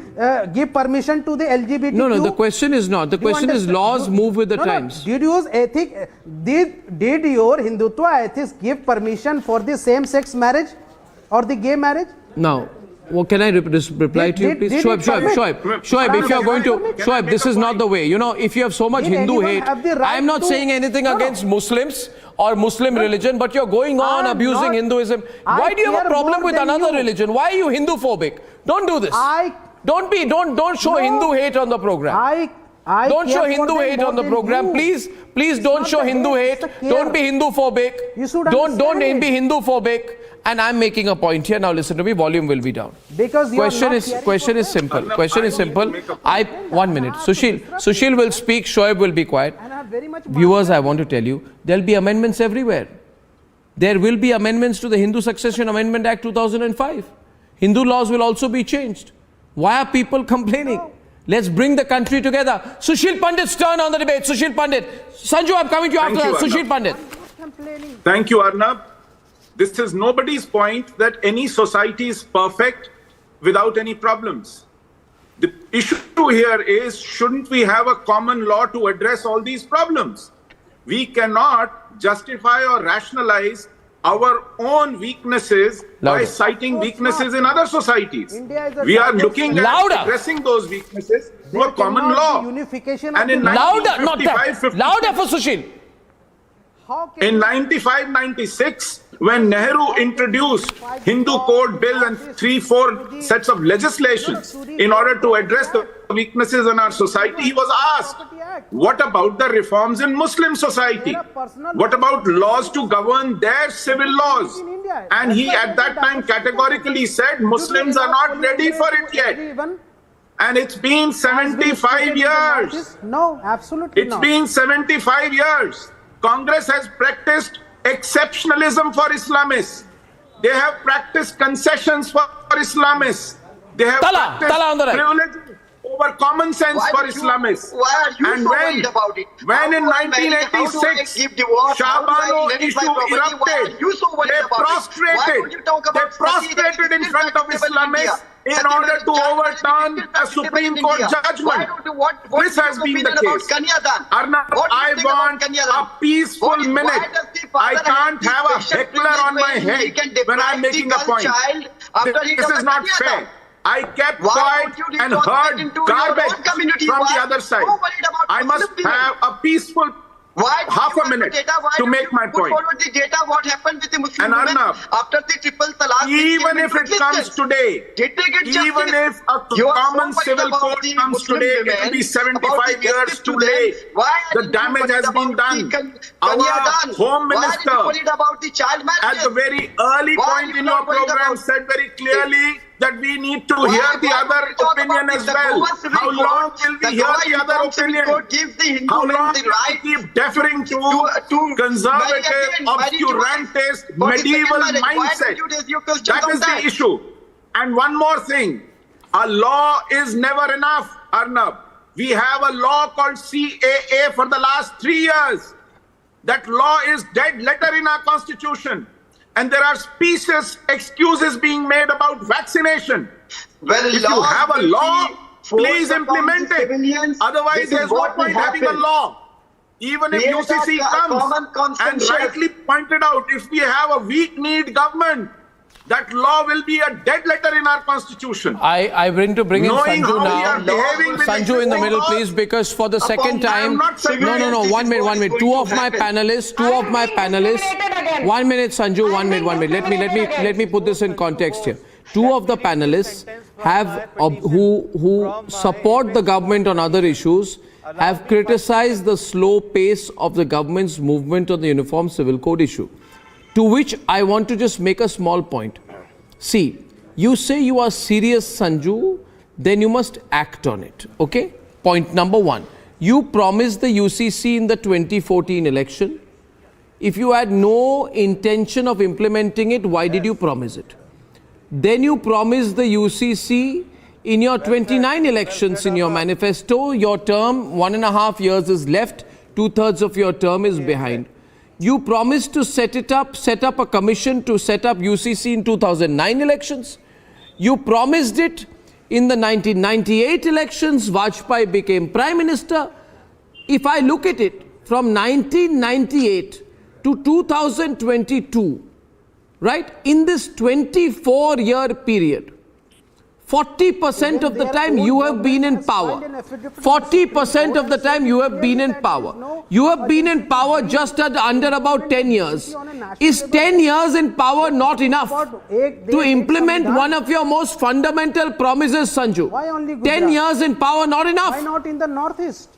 give permission to the LGBTQ? No. The question is not. The question is laws move with the times. Did your Hindutva ethics give permission for the same-sex marriage or the gay marriage? Now, Well, can I reply to you, please? Shoaib, if you are going to... Shoaib, this is not the way. You know, if you have so much Hindu hate, I am not saying anything against Muslims or Muslim religion, but you're going on abusing Hinduism. Why do you have a problem with another religion? Why are you Hindu-phobic? Don't do this. Don't show Hindu hate on the program. Don't show Hindu hate on the program. Please don't show Hindu hate. Don't be Hindu-phobic. Don't be Hindu-phobic. And I'm making a point here. Now listen to me. Volume will be down. Because question is simple. Question is simple. 1 minute. Sushil will speak. Shoaib will be quiet. Viewers, I want to tell you, there'll be amendments everywhere. There will be amendments to the Hindu Succession Amendment Act 2005. Hindu laws will also be changed. Why are people complaining? Let's bring the country together. Sushil Pandit's turn on the debate. Sushil Pandit. Sanju, I'm coming to you after that. Sushil Pandit. Thank you, Arnab. This is nobody's point that any society is perfect without any problems. The issue here is, shouldn't we have a common law to address all these problems? We cannot justify or rationalize our own weaknesses by citing weaknesses in other societies. We are looking at addressing those weaknesses through a common law. And in louder for Sushil. In 95-96, when Nehru introduced Hindu Code Bill and 3-4 sets of legislations in order to address the weaknesses in our society, he was asked, what about the reforms in Muslim society? What about laws to govern their civil laws? And he at that time categorically said, Muslims are not ready for it yet. And it's been 75 years. No, absolutely not. It's been 75 years. Congress has practiced exceptionalism for Islamists. They have practiced concessions for Islamists. They have practiced privilege over common sense for Islamists. And when in 1986 Shabano issue erupted, they prostrated in front of Islamists in order to overturn a Supreme Court judgment. This has been the case. Arnab, I want a peaceful minute. I can't have a heckler on my head when I'm making a point. This is not fair. I kept quiet and heard garbage from the other side. I must have a peaceful half a minute to make my point. The data, what happened with the Muslim women after the triple talaq? Even if it comes today, even if a common civil code comes today, it will be 75 years too late. The damage has been done. Our Home Minister, at the very early point in your program, said very clearly that we need to hear the other opinion as well. How long will we hear the other opinion? How long will we keep deferring to conservative, obscurantist, medieval mindset? That is the issue. And one more thing. A law is never enough, Arnab. We have a law called CAA for the last 3 years. That law is dead letter in our constitution. And there are specious excuses being made about vaccination. Well, if you have a law, please implement it. Otherwise, there's no point having a law. Even if UCC comes and rightly pointed out, if we have a weak-kneed government, that law will be a dead letter in our constitution. I bring in Sanju now. Sanju in the middle, please, because for the second time... No, 1 minute. Two of my panelists. 1 minute, Sanju, 1 minute. Let me put this in context here. Two of the panelists who support the government on other issues have criticized the slow pace of the government's movement on the Uniform Civil Code issue. To which I want to just make a small point. See, you say you are serious, Sanju, then you must act on it. Okay? Point number 1. You promised the UCC in the 2014 election. If you had no intention of implementing it, why did you promise it? Then you promised the UCC in your 29 elections in your manifesto. Your term, 1.5 years is left. 2/3 of your term is behind. You promised to set up a commission to set up UCC in 2009 elections. You promised it in the 1998 elections. Vajpayee became Prime Minister. If I look at it from 1998 to 2022, right, in this 24-year period, 40% of the time you have been in power. 40% of the time you have been in power. You have been in power just under about 10 years. Is 10 years in power not enough to implement one of your most fundamental promises, Sanju? 10 years in power not enough? Why not in the northeast?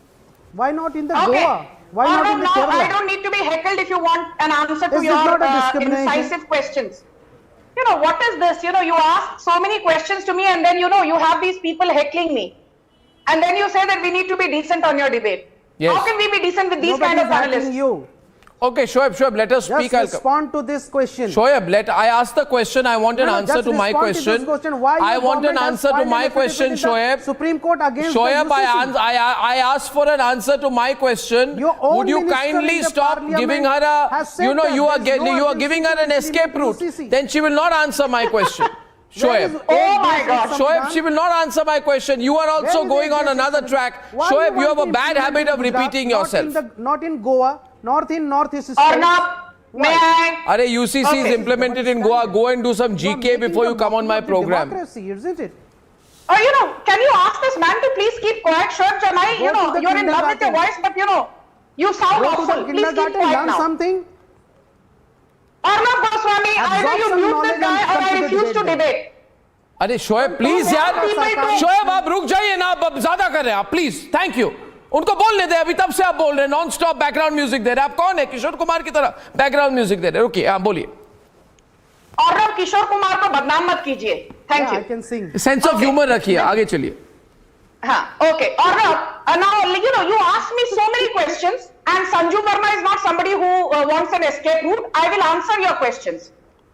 Why not in the Okay. Goa? Why not in the now Kerala? I don't need to be heckled if you want an answer to Is this your not a discrimination? incisive questions. You know, what is this? You know, you ask so many questions to me and then, you know, you have these people heckling me. And then you say that we need to be decent on your debate. Yes. How can we be decent with these kind of panelists? You. Okay, Shoaib, let us speak. Just respond to this question. Shoaib, I asked the question. I want an answer to my question. I want an answer to my question, Shoaib. Supreme Court against Shoaib, the UCC. I asked for an answer to my question. Would you kindly stop giving her a, you know, you are giving her an escape route. Then she will not answer my question. Shoaib. Oh my God. Shoaib, she will not answer my question. You are also going on another track. Shoaib, you have a bad habit of repeating yourself. Not in Goa, northeast states. Arnab, may I? Are UCC is implemented in Goa. Go and do some GK before you come on my program. Democracy, isn't it? Or, you know, can you ask this man to please keep quiet? Shoaib Jamai, you know, you're in love with your voice, but you know, you sound awful. Please keep quiet learn now. something. Arnab Goswami, either you mute this guy or I refuse to debate. अरे Shoaib please यार शोएब आप रुक जाइए ना आप ज्यादा कर रहे हैं आप प्लीज थैंक यू उनको बोलने दे अभी तब से आप बोल रहे हैं नॉन स्टॉप बैकग्राउंड म्यूजिक दे रहे हैं आप कौन है किशोर कुमार की तरह बैकग्राउंड म्यूजिक दे रहे हैं रुकिए आप बोलिए और अब किशोर कुमार को बदनाम मत कीजिए thank you sense of humour रखिए आगे चलिए हाँ ओके और now you know you asked me so many questions and Sanju Verma is not somebody who wants an escape route. I will answer your questions.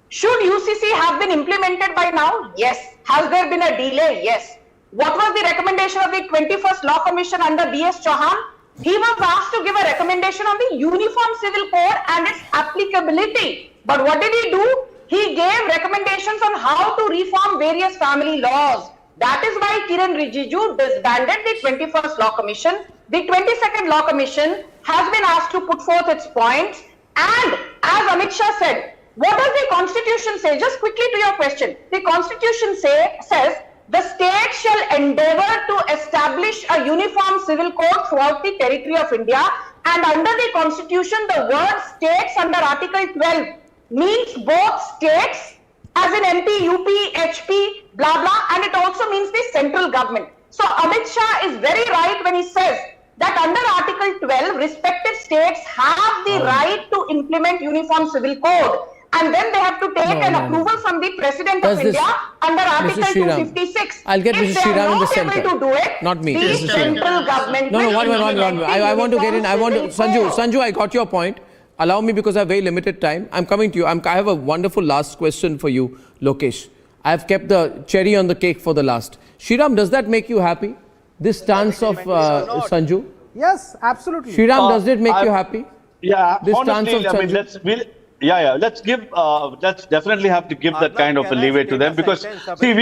Should UCC have been implemented by now? Yes. Has there been a delay? Yes. What was the recommendation of the 21st Law Commission under B.S. Chauhan? He was asked to give a recommendation on the Uniform Civil Code and its applicability. But what did he do? He gave recommendations on how to reform various family laws. That is why Kiran Rijiju disbanded the 21st Law Commission. The 22nd Law Commission has been asked to put forth its points. And as Amit Shah said, what does the Constitution say? Just quickly to your question. The Constitution says the state shall endeavor to establish a uniform civil code throughout the territory of India. And under the Constitution, the word states under Article 12 means both states, as in MP, UP, HP, blah, blah, and it also means the central government. So Amit Shah is very right when he says that under Article 12, respective states have the right to implement uniform civil code. And then they have to take an approval from the President of India under Article 256. I'll get Mr. Sriram in the center. If they are not able to do it, not me, the central government No, one. I want to get in. Sanju, I got your point. Allow me because I have very limited time. I'm coming to you. I have a wonderful last question for you, Lokesh. I have kept the cherry on the cake for the last. Sriram, does that make you happy? This stance of Sanju? Yes, absolutely. Sriram, does it make you happy? Yeah, this honestly, stance of Sanju? Let's definitely have to give that kind of a leeway to them because see,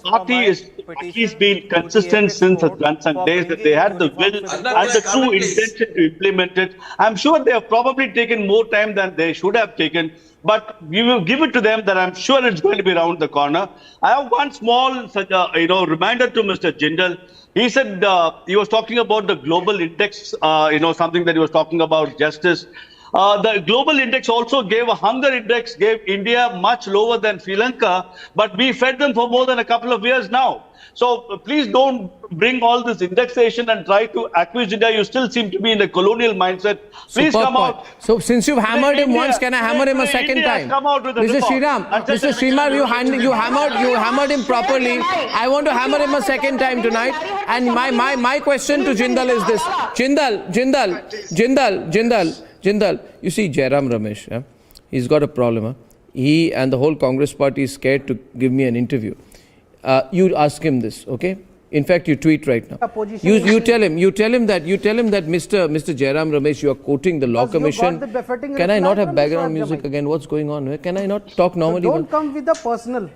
party is been consistent since the unsung days that they had the will and the true intention to implement it. I'm sure they have probably taken more time than they should have taken, but we will give it to them that I'm sure it's going to be around the corner. I have one small, reminder to Mr. Jindal. He said he was talking about the global index, something that he was talking about justice. The global index also gave a hunger index, gave India much lower than Sri Lanka, but we fed them for more than a couple of years now. So please don't bring all this indexation and try to accuse India. You still seem to be in a colonial mindset. Please come out. So since you've hammered him once, can I hammer him a second time? Mr. Sriram, you hammered him properly. I want to hammer him a second time tonight. And my question to Jindal is this. Jindal, you see Jairam Ramesh, he's got a problem. He and the whole Congress party is scared to give me an interview. You ask him this, okay? In fact, you tweet right now. You tell him that Mr. Jairam Ramesh, you are quoting the Law Commission. Can I not have background music again? What's going on? Can I not talk normally? Don't come with the personal.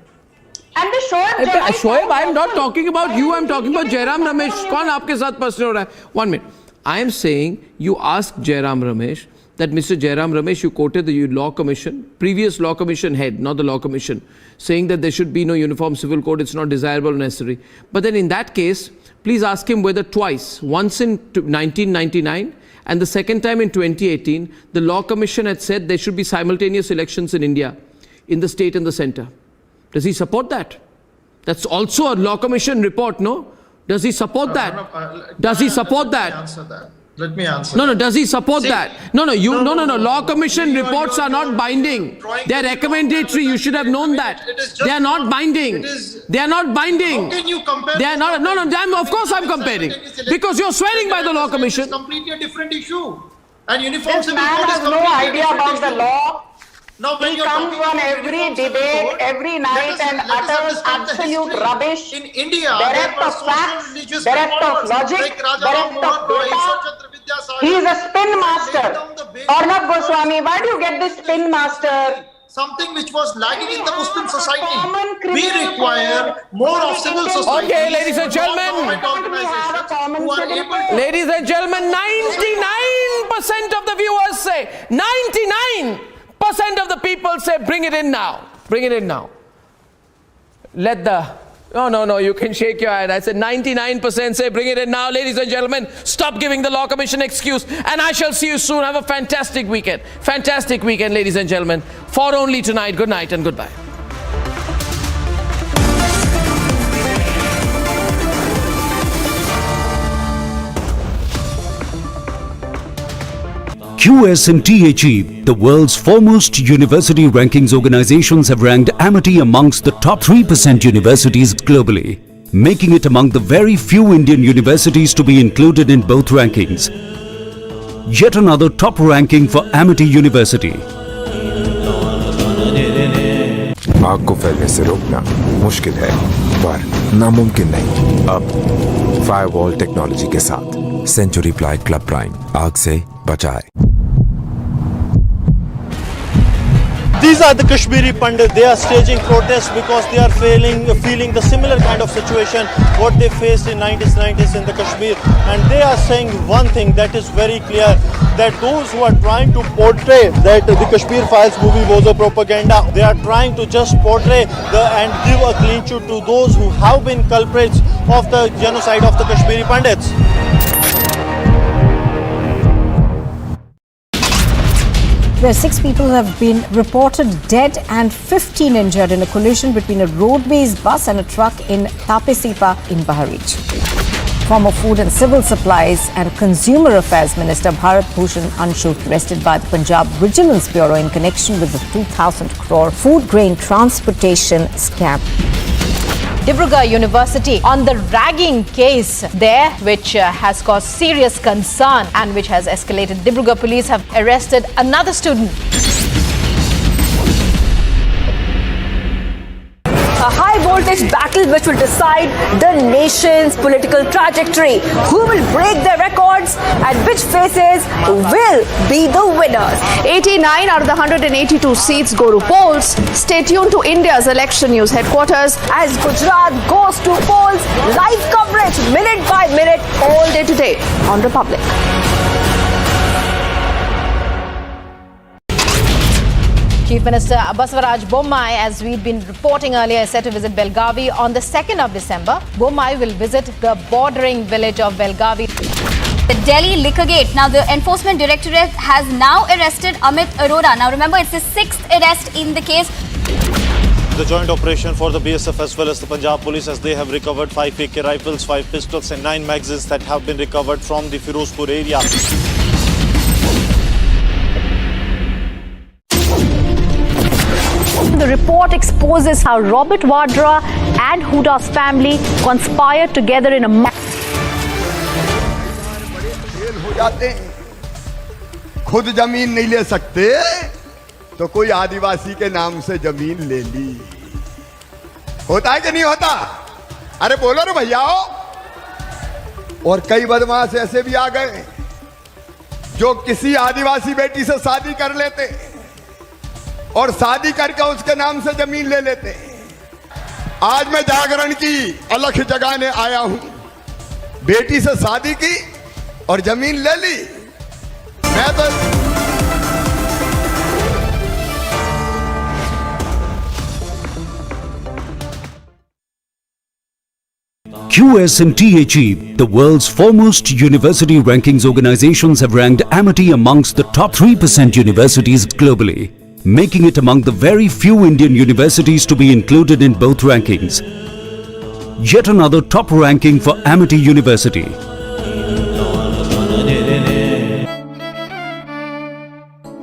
And the Shoaib, I am not talking about you. I am talking about Jairam Ramesh. Kaun aapke saath personal ho raha hai? 1 minute. I am saying you ask Jairam Ramesh that Mr. Jairam Ramesh, you quoted the law commission, previous law commission head, not the law commission, saying that there should be no uniform civil code, it's not desirable or necessary. But then in that case, please ask him whether twice, once in 1999 and the second time in 2018, the law commission had said there should be simultaneous elections in India, in the state and the center. Does he support that? That's also a law commission report, no? Does he support that? Does he support that? Let me answer. No, does he support that? No. Law commission reports are not binding. They are recommendatory. You should have known that. They are not binding. They are not binding. How can you compare? They are not. No. Of course, I'm comparing because you're swearing by the law commission. It's completely a different issue. And uniform This civil man code is has no completely a idea different about issue. the law. Now, when He you're comes talking on about every uniform civil debate, code, every night and let us utters understand the absolute history. rubbish. In India, bereft there were of social facts, religious bereft of reformers logic, like Raja bereft Ram of Mohan Roy, data. Ishwar Vidyasagar. He is a spin master. Arnab Goswami, where do you get this spin master? Something which was lagging in the Muslim society. We require more of civil society. Okay, ladies and gentlemen. Ladies and gentlemen, 99% of the viewers say, 99% of the people say, bring it in now. Bring it in now. Let the... No, you can shake your head. I said 99% say, bring it in now. Ladies and gentlemen, stop giving the law commission excuse. And I shall see you soon. Have a fantastic weekend. Fantastic weekend, ladies and gentlemen. For only tonight. Good night and goodbye. QS&THE, the world's foremost university rankings organizations, have ranked Amity amongst the top 3% universities globally, making it among the very few Indian universities to be included in both rankings. Yet another top ranking for Amity University. आग को फैलने से रोकना मुश्किल है, पर नामुमकिन नहीं। अब फायरवॉल टेक्नोलॉजी के साथ सेंचुरी प्लाइड क्लब प्राइम आग से बचाए। These are the Kashmiri Pandits. They are staging protests because they are feeling the similar kind of situation what they faced in 90s in the Kashmir. And they are saying one thing that is very clear, that those who are trying to portray that the Kashmir Files movie was a propaganda, they are trying to just portray and give a clean sheet to those who have been culprits of the genocide of the Kashmiri Pandits. Where 6 people have been reported dead and 15 injured in a collision between a road-based bus and a truck in Tapesipa in Bahraich. Former Food and Civil Supplies and Consumer Affairs Minister Bharat Bhushan Anshu arrested by the Punjab Vigilance Bureau in connection with the 2,000 crore food grain transportation scam. Dibrugarh University on the ragging case there, which has caused serious concern and which has escalated. Dibrugarh police have arrested another student. A high voltage battle which will decide the nation's political trajectory. Who will break their records and which faces will be the winners? 89 out of the 182 seats go to polls. Stay tuned to India's election news headquarters as Gujarat goes to polls. Live coverage minute by minute all day today on Republic. Chief Minister Basavaraj Bommai, as we'd been reporting earlier, is set to visit Belgavi on the 2nd of December. Bommai will visit the bordering village of Belgavi. The Delhi Liquor Gate. Now, the Enforcement Directorate has now arrested Amit Arora. Now, remember, it's the 6th arrest in the case. The joint operation for the BSF as well as the Punjab Police, as they have recovered 5 AK rifles, 5 pistols and 9 magazines that have been recovered from the Firozpur area. The report exposes how Robert Vadra and Huda's family conspired together in a हो जाते हैं, खुद जमीन नहीं ले सकते तो कोई आदिवासी के नाम से जमीन ले ली। होता है कि नहीं होता? अरे बोलो रे भैयाओ। और कई बदमाश ऐसे भी आ गए जो किसी आदिवासी बेटी से शादी कर लेते और शादी करके उसके नाम से जमीन ले लेते। आज मैं जागरण की अलख जगाने आया हूं। बेटी से शादी की और जमीन ले ली। मैं तो QS and THE, the world's foremost university rankings organizations, have ranked Amity amongst the top 3% universities globally, making it among the very few Indian universities to be included in both rankings. Yet another top ranking for Amity University.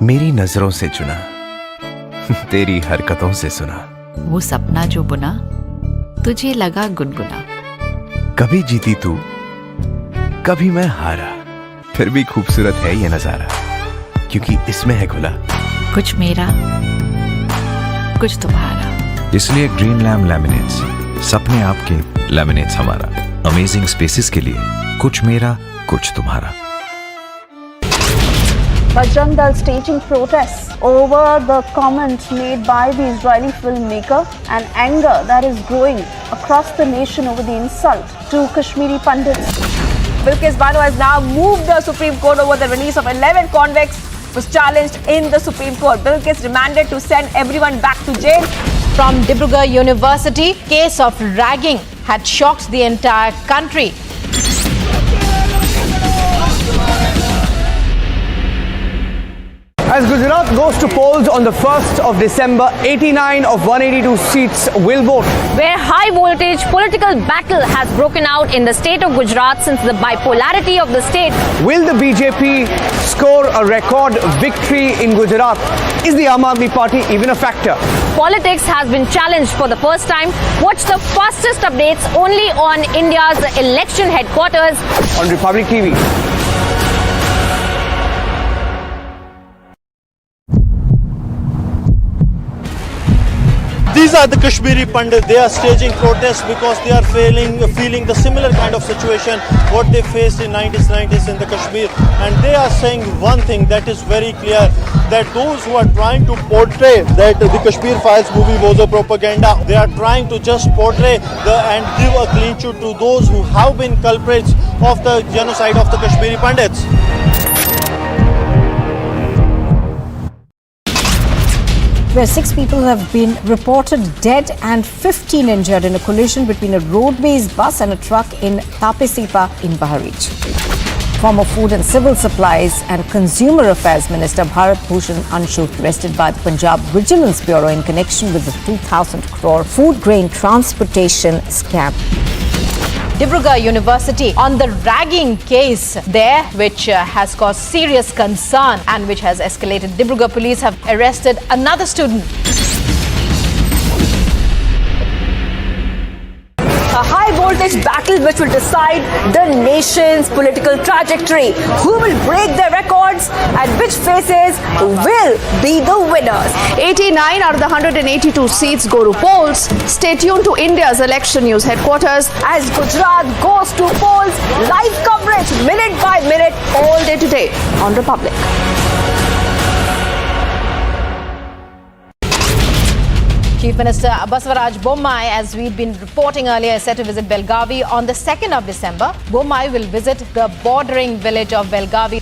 मेरी नजरों से चुना, तेरी हरकतों से सुना, वो सपना जो बुना तुझे लगा गुनगुना। कभी जीती तू, कभी मैं हारा, फिर भी खूबसूरत है ये नजारा, क्योंकि इसमें है खुला कुछ मेरा कुछ तुम्हारा। इसलिए ग्रीन लैम्प लैमिनेट्स, सपने आपके, लैमिनेट्स हमारा। अमेजिंग स्पेसेस के लिए कुछ मेरा कुछ तुम्हारा। Bajrang Dal staging protests over the comment made by the Israeli filmmaker and anger that is growing across the nation over the insult to Kashmiri Pandits. Bilkis Bano has now moved the Supreme Court over the release of 11 convicts was challenged in the Supreme Court. Bilkis demanded to send everyone back to jail. From Dibrugarh University, case of ragging had shocked the entire country. As Gujarat goes to polls on the 1st of December, 89 of 182 seats will vote. Where high voltage political battle has broken out in the state of Gujarat since the bipolarity of the state. Will the BJP score a record victory in Gujarat? Is the Aam Aadmi Party even a factor? Politics has been challenged for the first time. Watch the fastest updates only on India's election headquarters on Republic TV. These are the Kashmiri Pandits. They are staging protests because they are feeling the similar kind of situation what they faced in 1990s in the Kashmir. And they are saying one thing that is very clear, that those who are trying to portray that the Kashmir Files movie was a propaganda, they are trying to just portray and give a clean sheet to those who have been culprits of the genocide of the Kashmiri Pandits. Where 6 people have been reported dead and 15 injured in a collision between a road-based bus and a truck in Tapesipa in Baharich. Former Food and Civil Supplies and Consumer Affairs Minister Bharat Bhushan Anshu arrested by the Punjab Vigilance Bureau in connection with the 2,000 crore food grain transportation scam. Dibrugarh University on the ragging case there, which has caused serious concern and which has escalated. Dibrugarh police have arrested another student. A high voltage battle which will decide the nation's political trajectory. Who will break their records and which faces will be the winners. 89 out of the 182 seats go to polls. Stay tuned to India's election news headquarters as Gujarat goes to polls. Live coverage minute by minute all day today on Republic. Chief Minister Basavaraj Bommai, as we'd been reporting earlier, is set to visit Belgavi on the 2nd of December. Bommai will visit the bordering village of Belgavi.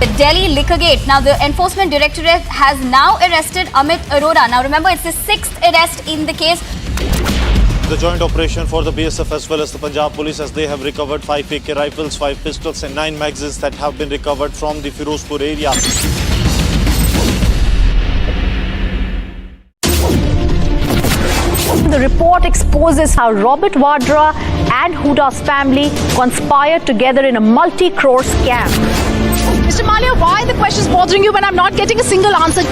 The Delhi Liquorgate. Now, the Enforcement Directorate has now arrested Amit Arora. Now, remember, it's the 6th arrest in the case. The joint operation for the BSF as well as the Punjab Police, as they have recovered 5 AK rifles, 5 pistols and 9 magazines that have been recovered from the Firozpur area. The report exposes how Robert Vadra and Huda's family conspired together in a multi-crore scam. Mr. Malia, why are the questions bothering you when I'm not getting a single answer?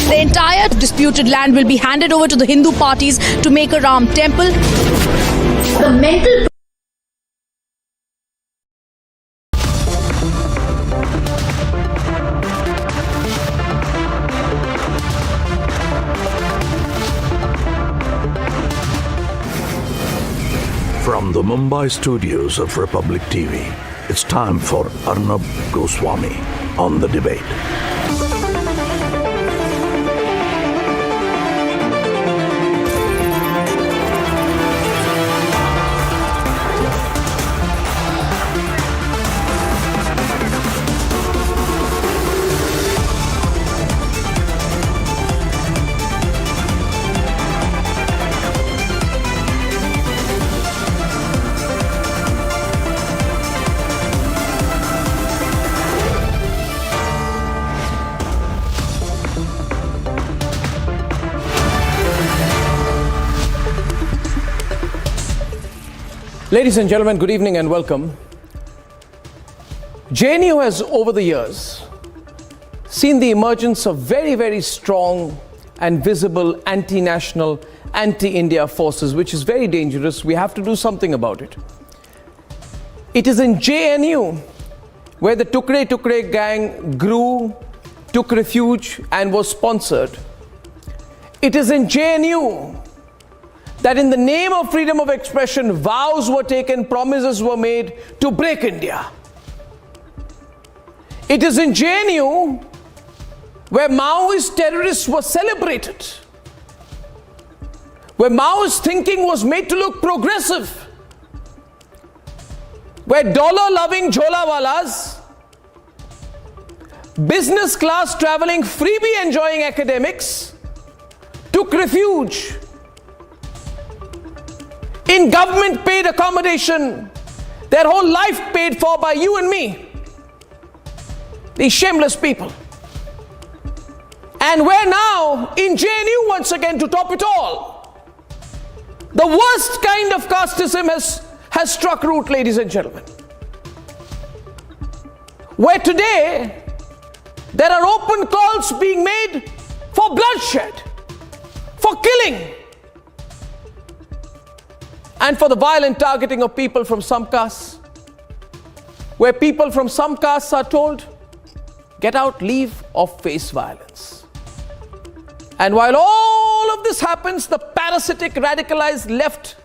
The entire disputed land will be handed over to the Hindu parties to make a Ram temple. The mental... From the Mumbai studios of Republic TV, it's time for Arnab Goswami on The Debate. Ladies and gentlemen, good evening and welcome. JNU has, over the years, seen the emergence of very, very strong and visible anti-national, anti-India forces, which is very dangerous. We have to do something about it. It is in JNU where the Tukre Tukre gang grew, took refuge and was sponsored. It is in JNU that in the name of freedom of expression, vows were taken, promises were made to break India. It is in JNU where Maoist terrorists were celebrated, where Maoist thinking was made to look progressive, where dollar-loving jholawalas, business class traveling, freebie enjoying academics took refuge in government paid accommodation, their whole life paid for by you and me, these shameless people. And we're now in JNU once again to top it all. The worst kind of casteism has struck root, ladies and gentlemen. Where today there are open calls being made for bloodshed, for killing, and for the violent targeting of people from some castes, where people from some castes are told, get out, leave, or face violence. And while all of this happens, the parasitic radicalized left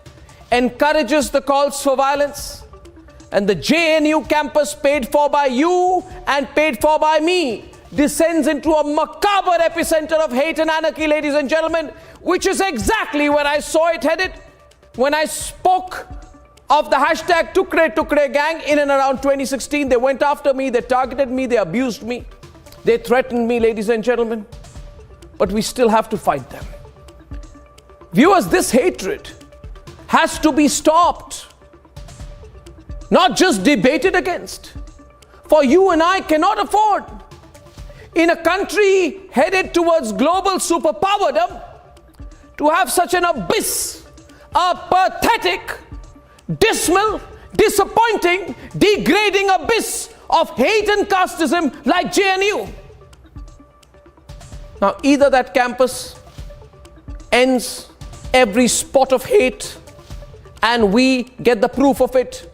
encourages the calls for violence, and the JNU campus, paid for by you and paid for by me, descends into a macabre epicenter of hate and anarchy, ladies and gentlemen, which is exactly where I saw it headed when I spoke of the hashtag Tukre Tukre gang in and around 2016. They went after me, they targeted me, they abused me, they threatened me, ladies and gentlemen. But we still have to fight them. Viewers, this hatred has to be stopped, not just debated against. For you and I cannot afford, in a country headed towards global superpowerdom, to have such an abyss, a pathetic, dismal, disappointing, degrading abyss of hate and casteism like JNU. Now, either that campus ends every spot of hate and we get the proof of it,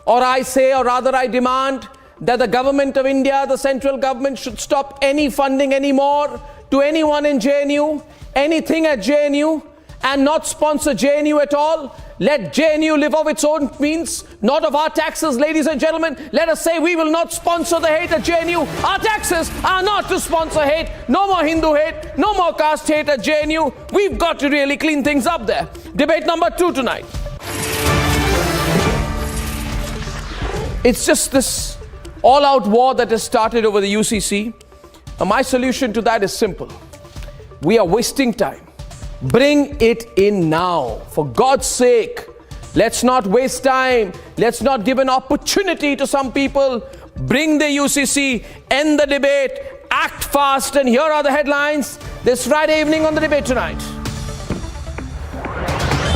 or I say, or rather I demand, that the government of India, the central government, should stop any funding anymore to anyone in JNU, anything at JNU, and not sponsor JNU at all. Let JNU live of its own means, not of our taxes, ladies and gentlemen. Let us say we will not sponsor the hate at JNU. Our taxes are not to sponsor hate. No more Hindu hate, no more caste hate at JNU. We've got to really clean things up there. Debate number 2 tonight. It's just this all-out war that has started over the UCC. And my solution to that is simple. We are wasting time. Bring it in now. For God's sake, let's not waste time. Let's not give an opportunity to some people. Bring the UCC, end the debate, act fast, and here are the headlines this Friday evening on the Debate Tonight.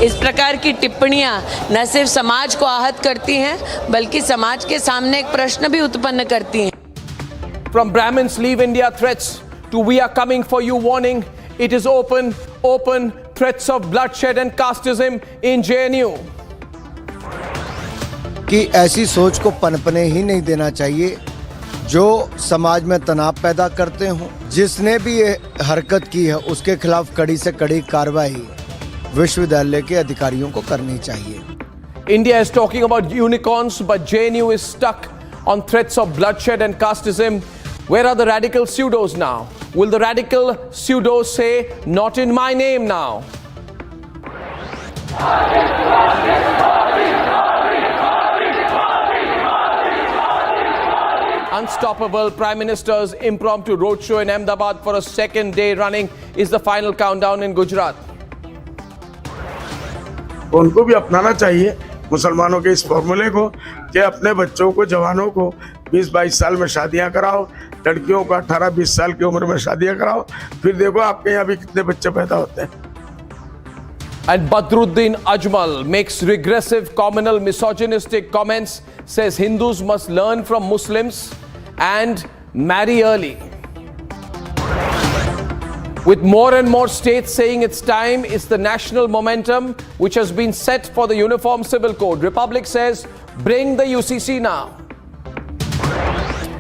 इस प्रकार की टिप्पणियां न सिर्फ समाज को आहत करती हैं, बल्कि समाज के सामने एक प्रश्न भी उत्पन्न करती हैं. From Brahmins leave India threats to we are coming for you warning, it is open threats of bloodshed and casteism in JNU. कि ऐसी सोच को पनपने ही नहीं देना चाहिए जो समाज में तनाव पैदा करते हों. जिसने भी ये हरकत की है उसके खिलाफ कड़ी से कड़ी कार्रवाई विश्वविद्यालय के अधिकारियों को करनी चाहिए. India is talking about unicorns, but JNU is stuck on threats of bloodshed and casteism. Where are the radical pseudos now? Will the radical pseudos say, not in my name now? Unstoppable Prime Minister's impromptu roadshow in Ahmedabad for a second day running is the final countdown in Gujarat. उनको भी अपनाना चाहिए मुसलमानों के इस फॉर्मूले को कि अपने बच्चों को, जवानों को 20-22 साल में शादियां कराओ, लड़कियों को 18-20 साल की उम्र में शादियां कराओ, फिर देखो आपके यहाँ भी कितने बच्चे पैदा होते हैं. And Badruddin Ajmal makes regressive, communal, misogynistic comments, says Hindus must learn from Muslims and marry early. With more and more states saying it's time, it's the national momentum which has been set for the Uniform Civil Code. Republic says, bring the UCC now.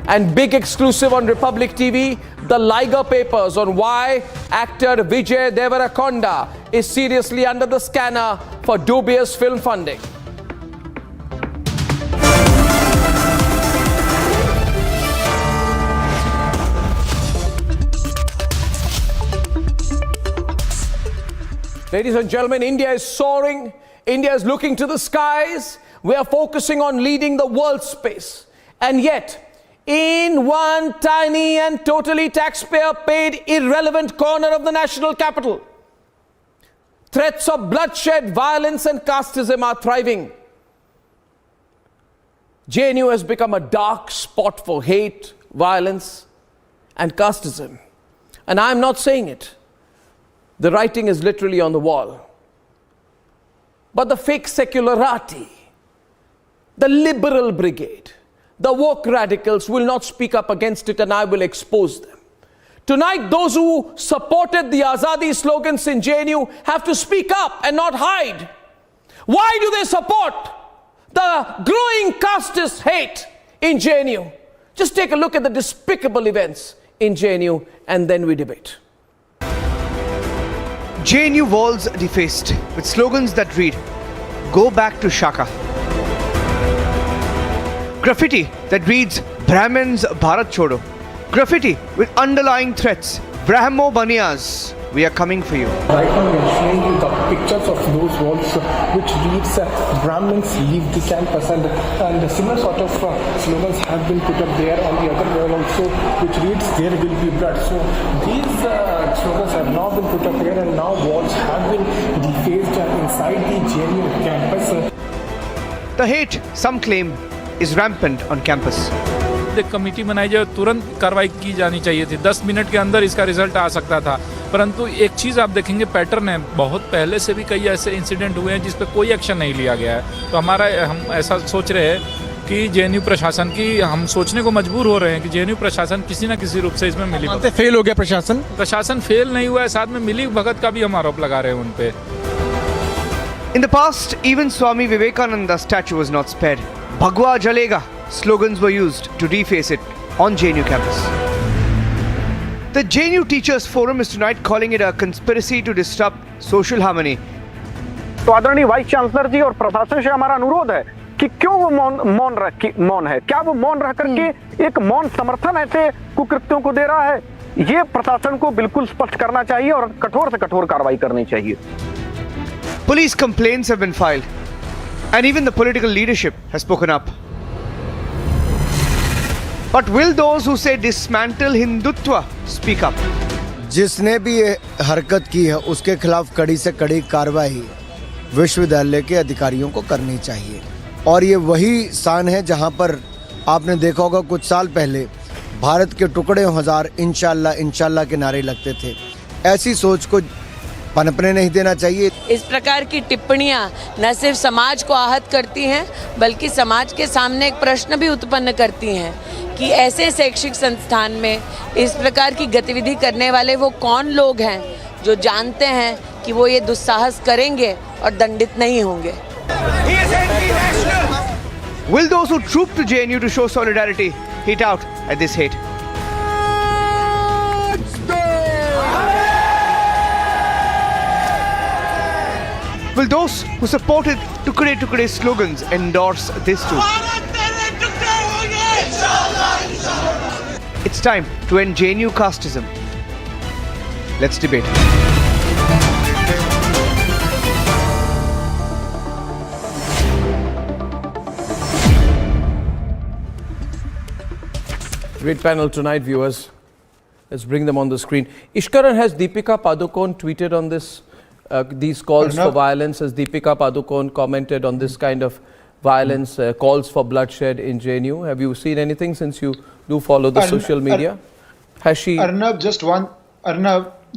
And big exclusive on Republic TV, the Liger Papers on why actor Vijay Deverakonda is seriously under the scanner for dubious film funding. Ladies and gentlemen, India is soaring. India is looking to the skies. We are focusing on leading the world space. And yet, in one tiny and totally taxpayer-paid, irrelevant corner of the national capital, threats of bloodshed, violence and casteism are thriving. JNU has become a dark spot for hate, violence and casteism. And I'm not saying it. The writing is literally on the wall. But the fake secularati, the liberal brigade, the woke radicals will not speak up against it, and I will expose them. Tonight, those who supported the Azadi slogans in JNU have to speak up and not hide. Why do they support the growing casteist hate in JNU? Just take a look at the despicable events in JNU and then we debate. JNU walls defaced with slogans that read, "Go back to Shaka." Graffiti that reads, "Brahmins Bharat Chodo." Graffiti with underlying threats, "Brahmo Baniyas, we are coming for you." Right now we are showing you the pictures of those walls which reads Brahmins leave the campus, and similar sort of slogans have been put up there on the other wall also, which reads "There will be blood." So these slogans have now been put up here, and now walls have been defaced inside the JNU campus. The hate, some claim, is rampant on campus. Committee बनाई जाए, तुरंत कार्रवाई की जानी चाहिए थी। 10 minute के अंदर इसका रिजल्ट आ सकता था। परंतु एक चीज़ आप देखेंगे, पैटर्न है, बहुत पहले से भी कई ऐसे इंसिडेंट हुए हैं जिस पर कोई एक्शन नहीं लिया गया है। तो हम ऐसा सोच रहे हैं कि JNU प्रशासन की, हम सोचने को मजबूर हो रहे हैं कि JNU प्रशासन किसी न किसी रूप से इसमें मिली फेल हो गया। प्रशासन फेल नहीं हुआ है, साथ में मिली भगत का भी हम आरोप लगा रहे हैं उन पे। In the past, even Swami Vivekananda's statue was not spared. Bhagwa Jalega slogans were used to deface it on JNU campus. The JNU Teachers Forum is tonight calling it a conspiracy to disrupt social harmony. तो आदरणीय vice chancellor जी और प्रशासन से हमारा अनुरोध है कि क्यों वो मौन है, क्या वो मौन रह करके एक मौन समर्थन ऐसे कुकृत्यों को दे रहा है? ये प्रशासन को बिल्कुल स्पष्ट करना चाहिए और कठोर से कठोर कार्रवाई करनी चाहिए। Police complaints have been filed, and even the political leadership has spoken up. But will those who say dismantle Hindutva speak up? जिसने भी ये हरकत की है उसके खिलाफ कड़ी से कड़ी कार्रवाई विश्वविद्यालय के अधिकारियों को करनी चाहिए। और ये वही स्थान है जहां पर आपने देखा होगा कुछ साल पहले भारत के टुकड़े हजार इंशाल्लाह इंशाल्लाह के नारे लगते थे। ऐसी सोच को पनपने नहीं देना चाहिए। इस प्रकार की टिप्पणियां न सिर्फ समाज को आहत करती हैं, बल्कि समाज के सामने एक प्रश्न भी उत्पन्न करती हैं कि ऐसे शैक्षिक संस्थान में इस प्रकार की गतिविधि करने वाले वो कौन लोग हैं जो जानते हैं कि वो ये दुस्साहस करेंगे और दंडित नहीं होंगे। Will those who troop to JNU to show solidarity hit out at this hate? Will those who supported Tukde Tukde slogans endorse this too? It's time to end JNU casteism. Let's debate. Great panel tonight, viewers. Let's bring them on the screen. Ishkaran, has Deepika Padukone tweeted on this? These calls for violence? Has Deepika Padukone commented on this kind of violence, calls for bloodshed in JNU? Have you seen anything since you do follow the social media? Has she? Arnab,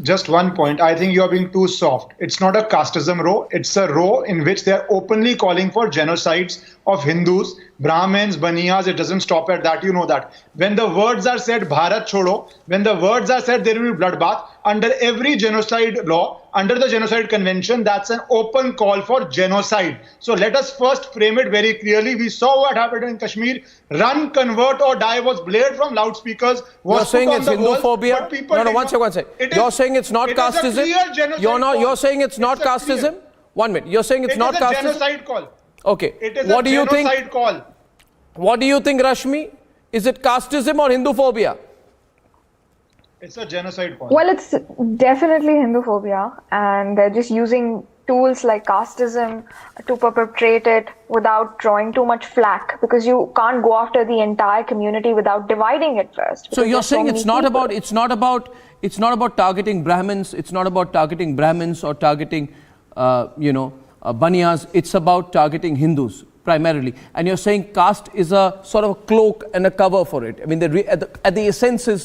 just one point. I think you are being too soft. It's not a casteism row. It's a row in which they are openly calling for genocides of Hindus, Brahmins, Baniyas. It doesn't stop at that. You know that. When the words are said, Bharat Chodo, when the words are said, there will be bloodbath. Under every genocide law, under the Genocide Convention, that's an open call for genocide. So let us first frame it very clearly. We saw what happened in Kashmir. Run, convert or die was blared from loudspeakers. You're saying it's Hinduphobia? No, one second. You're saying it's not casteism? You're saying it's not casteism? 1 minute. You're saying it's not casteism? It is a genocide call. Okay. It is a genocide call. What do you think, Rashmi? Is it casteism or Hinduphobia? It's a genocide call. Well, it's definitely Hinduphobia, and they're just using tools like casteism to perpetrate it without drawing too much flack, because you can't go after the entire community without dividing it first. So you're saying it's not about targeting Brahmins, it's not about targeting Brahmins or targeting Baniyas, it's about targeting Hindus primarily, and you're saying caste is a sort of a cloak and a cover for it. I mean, at the essence is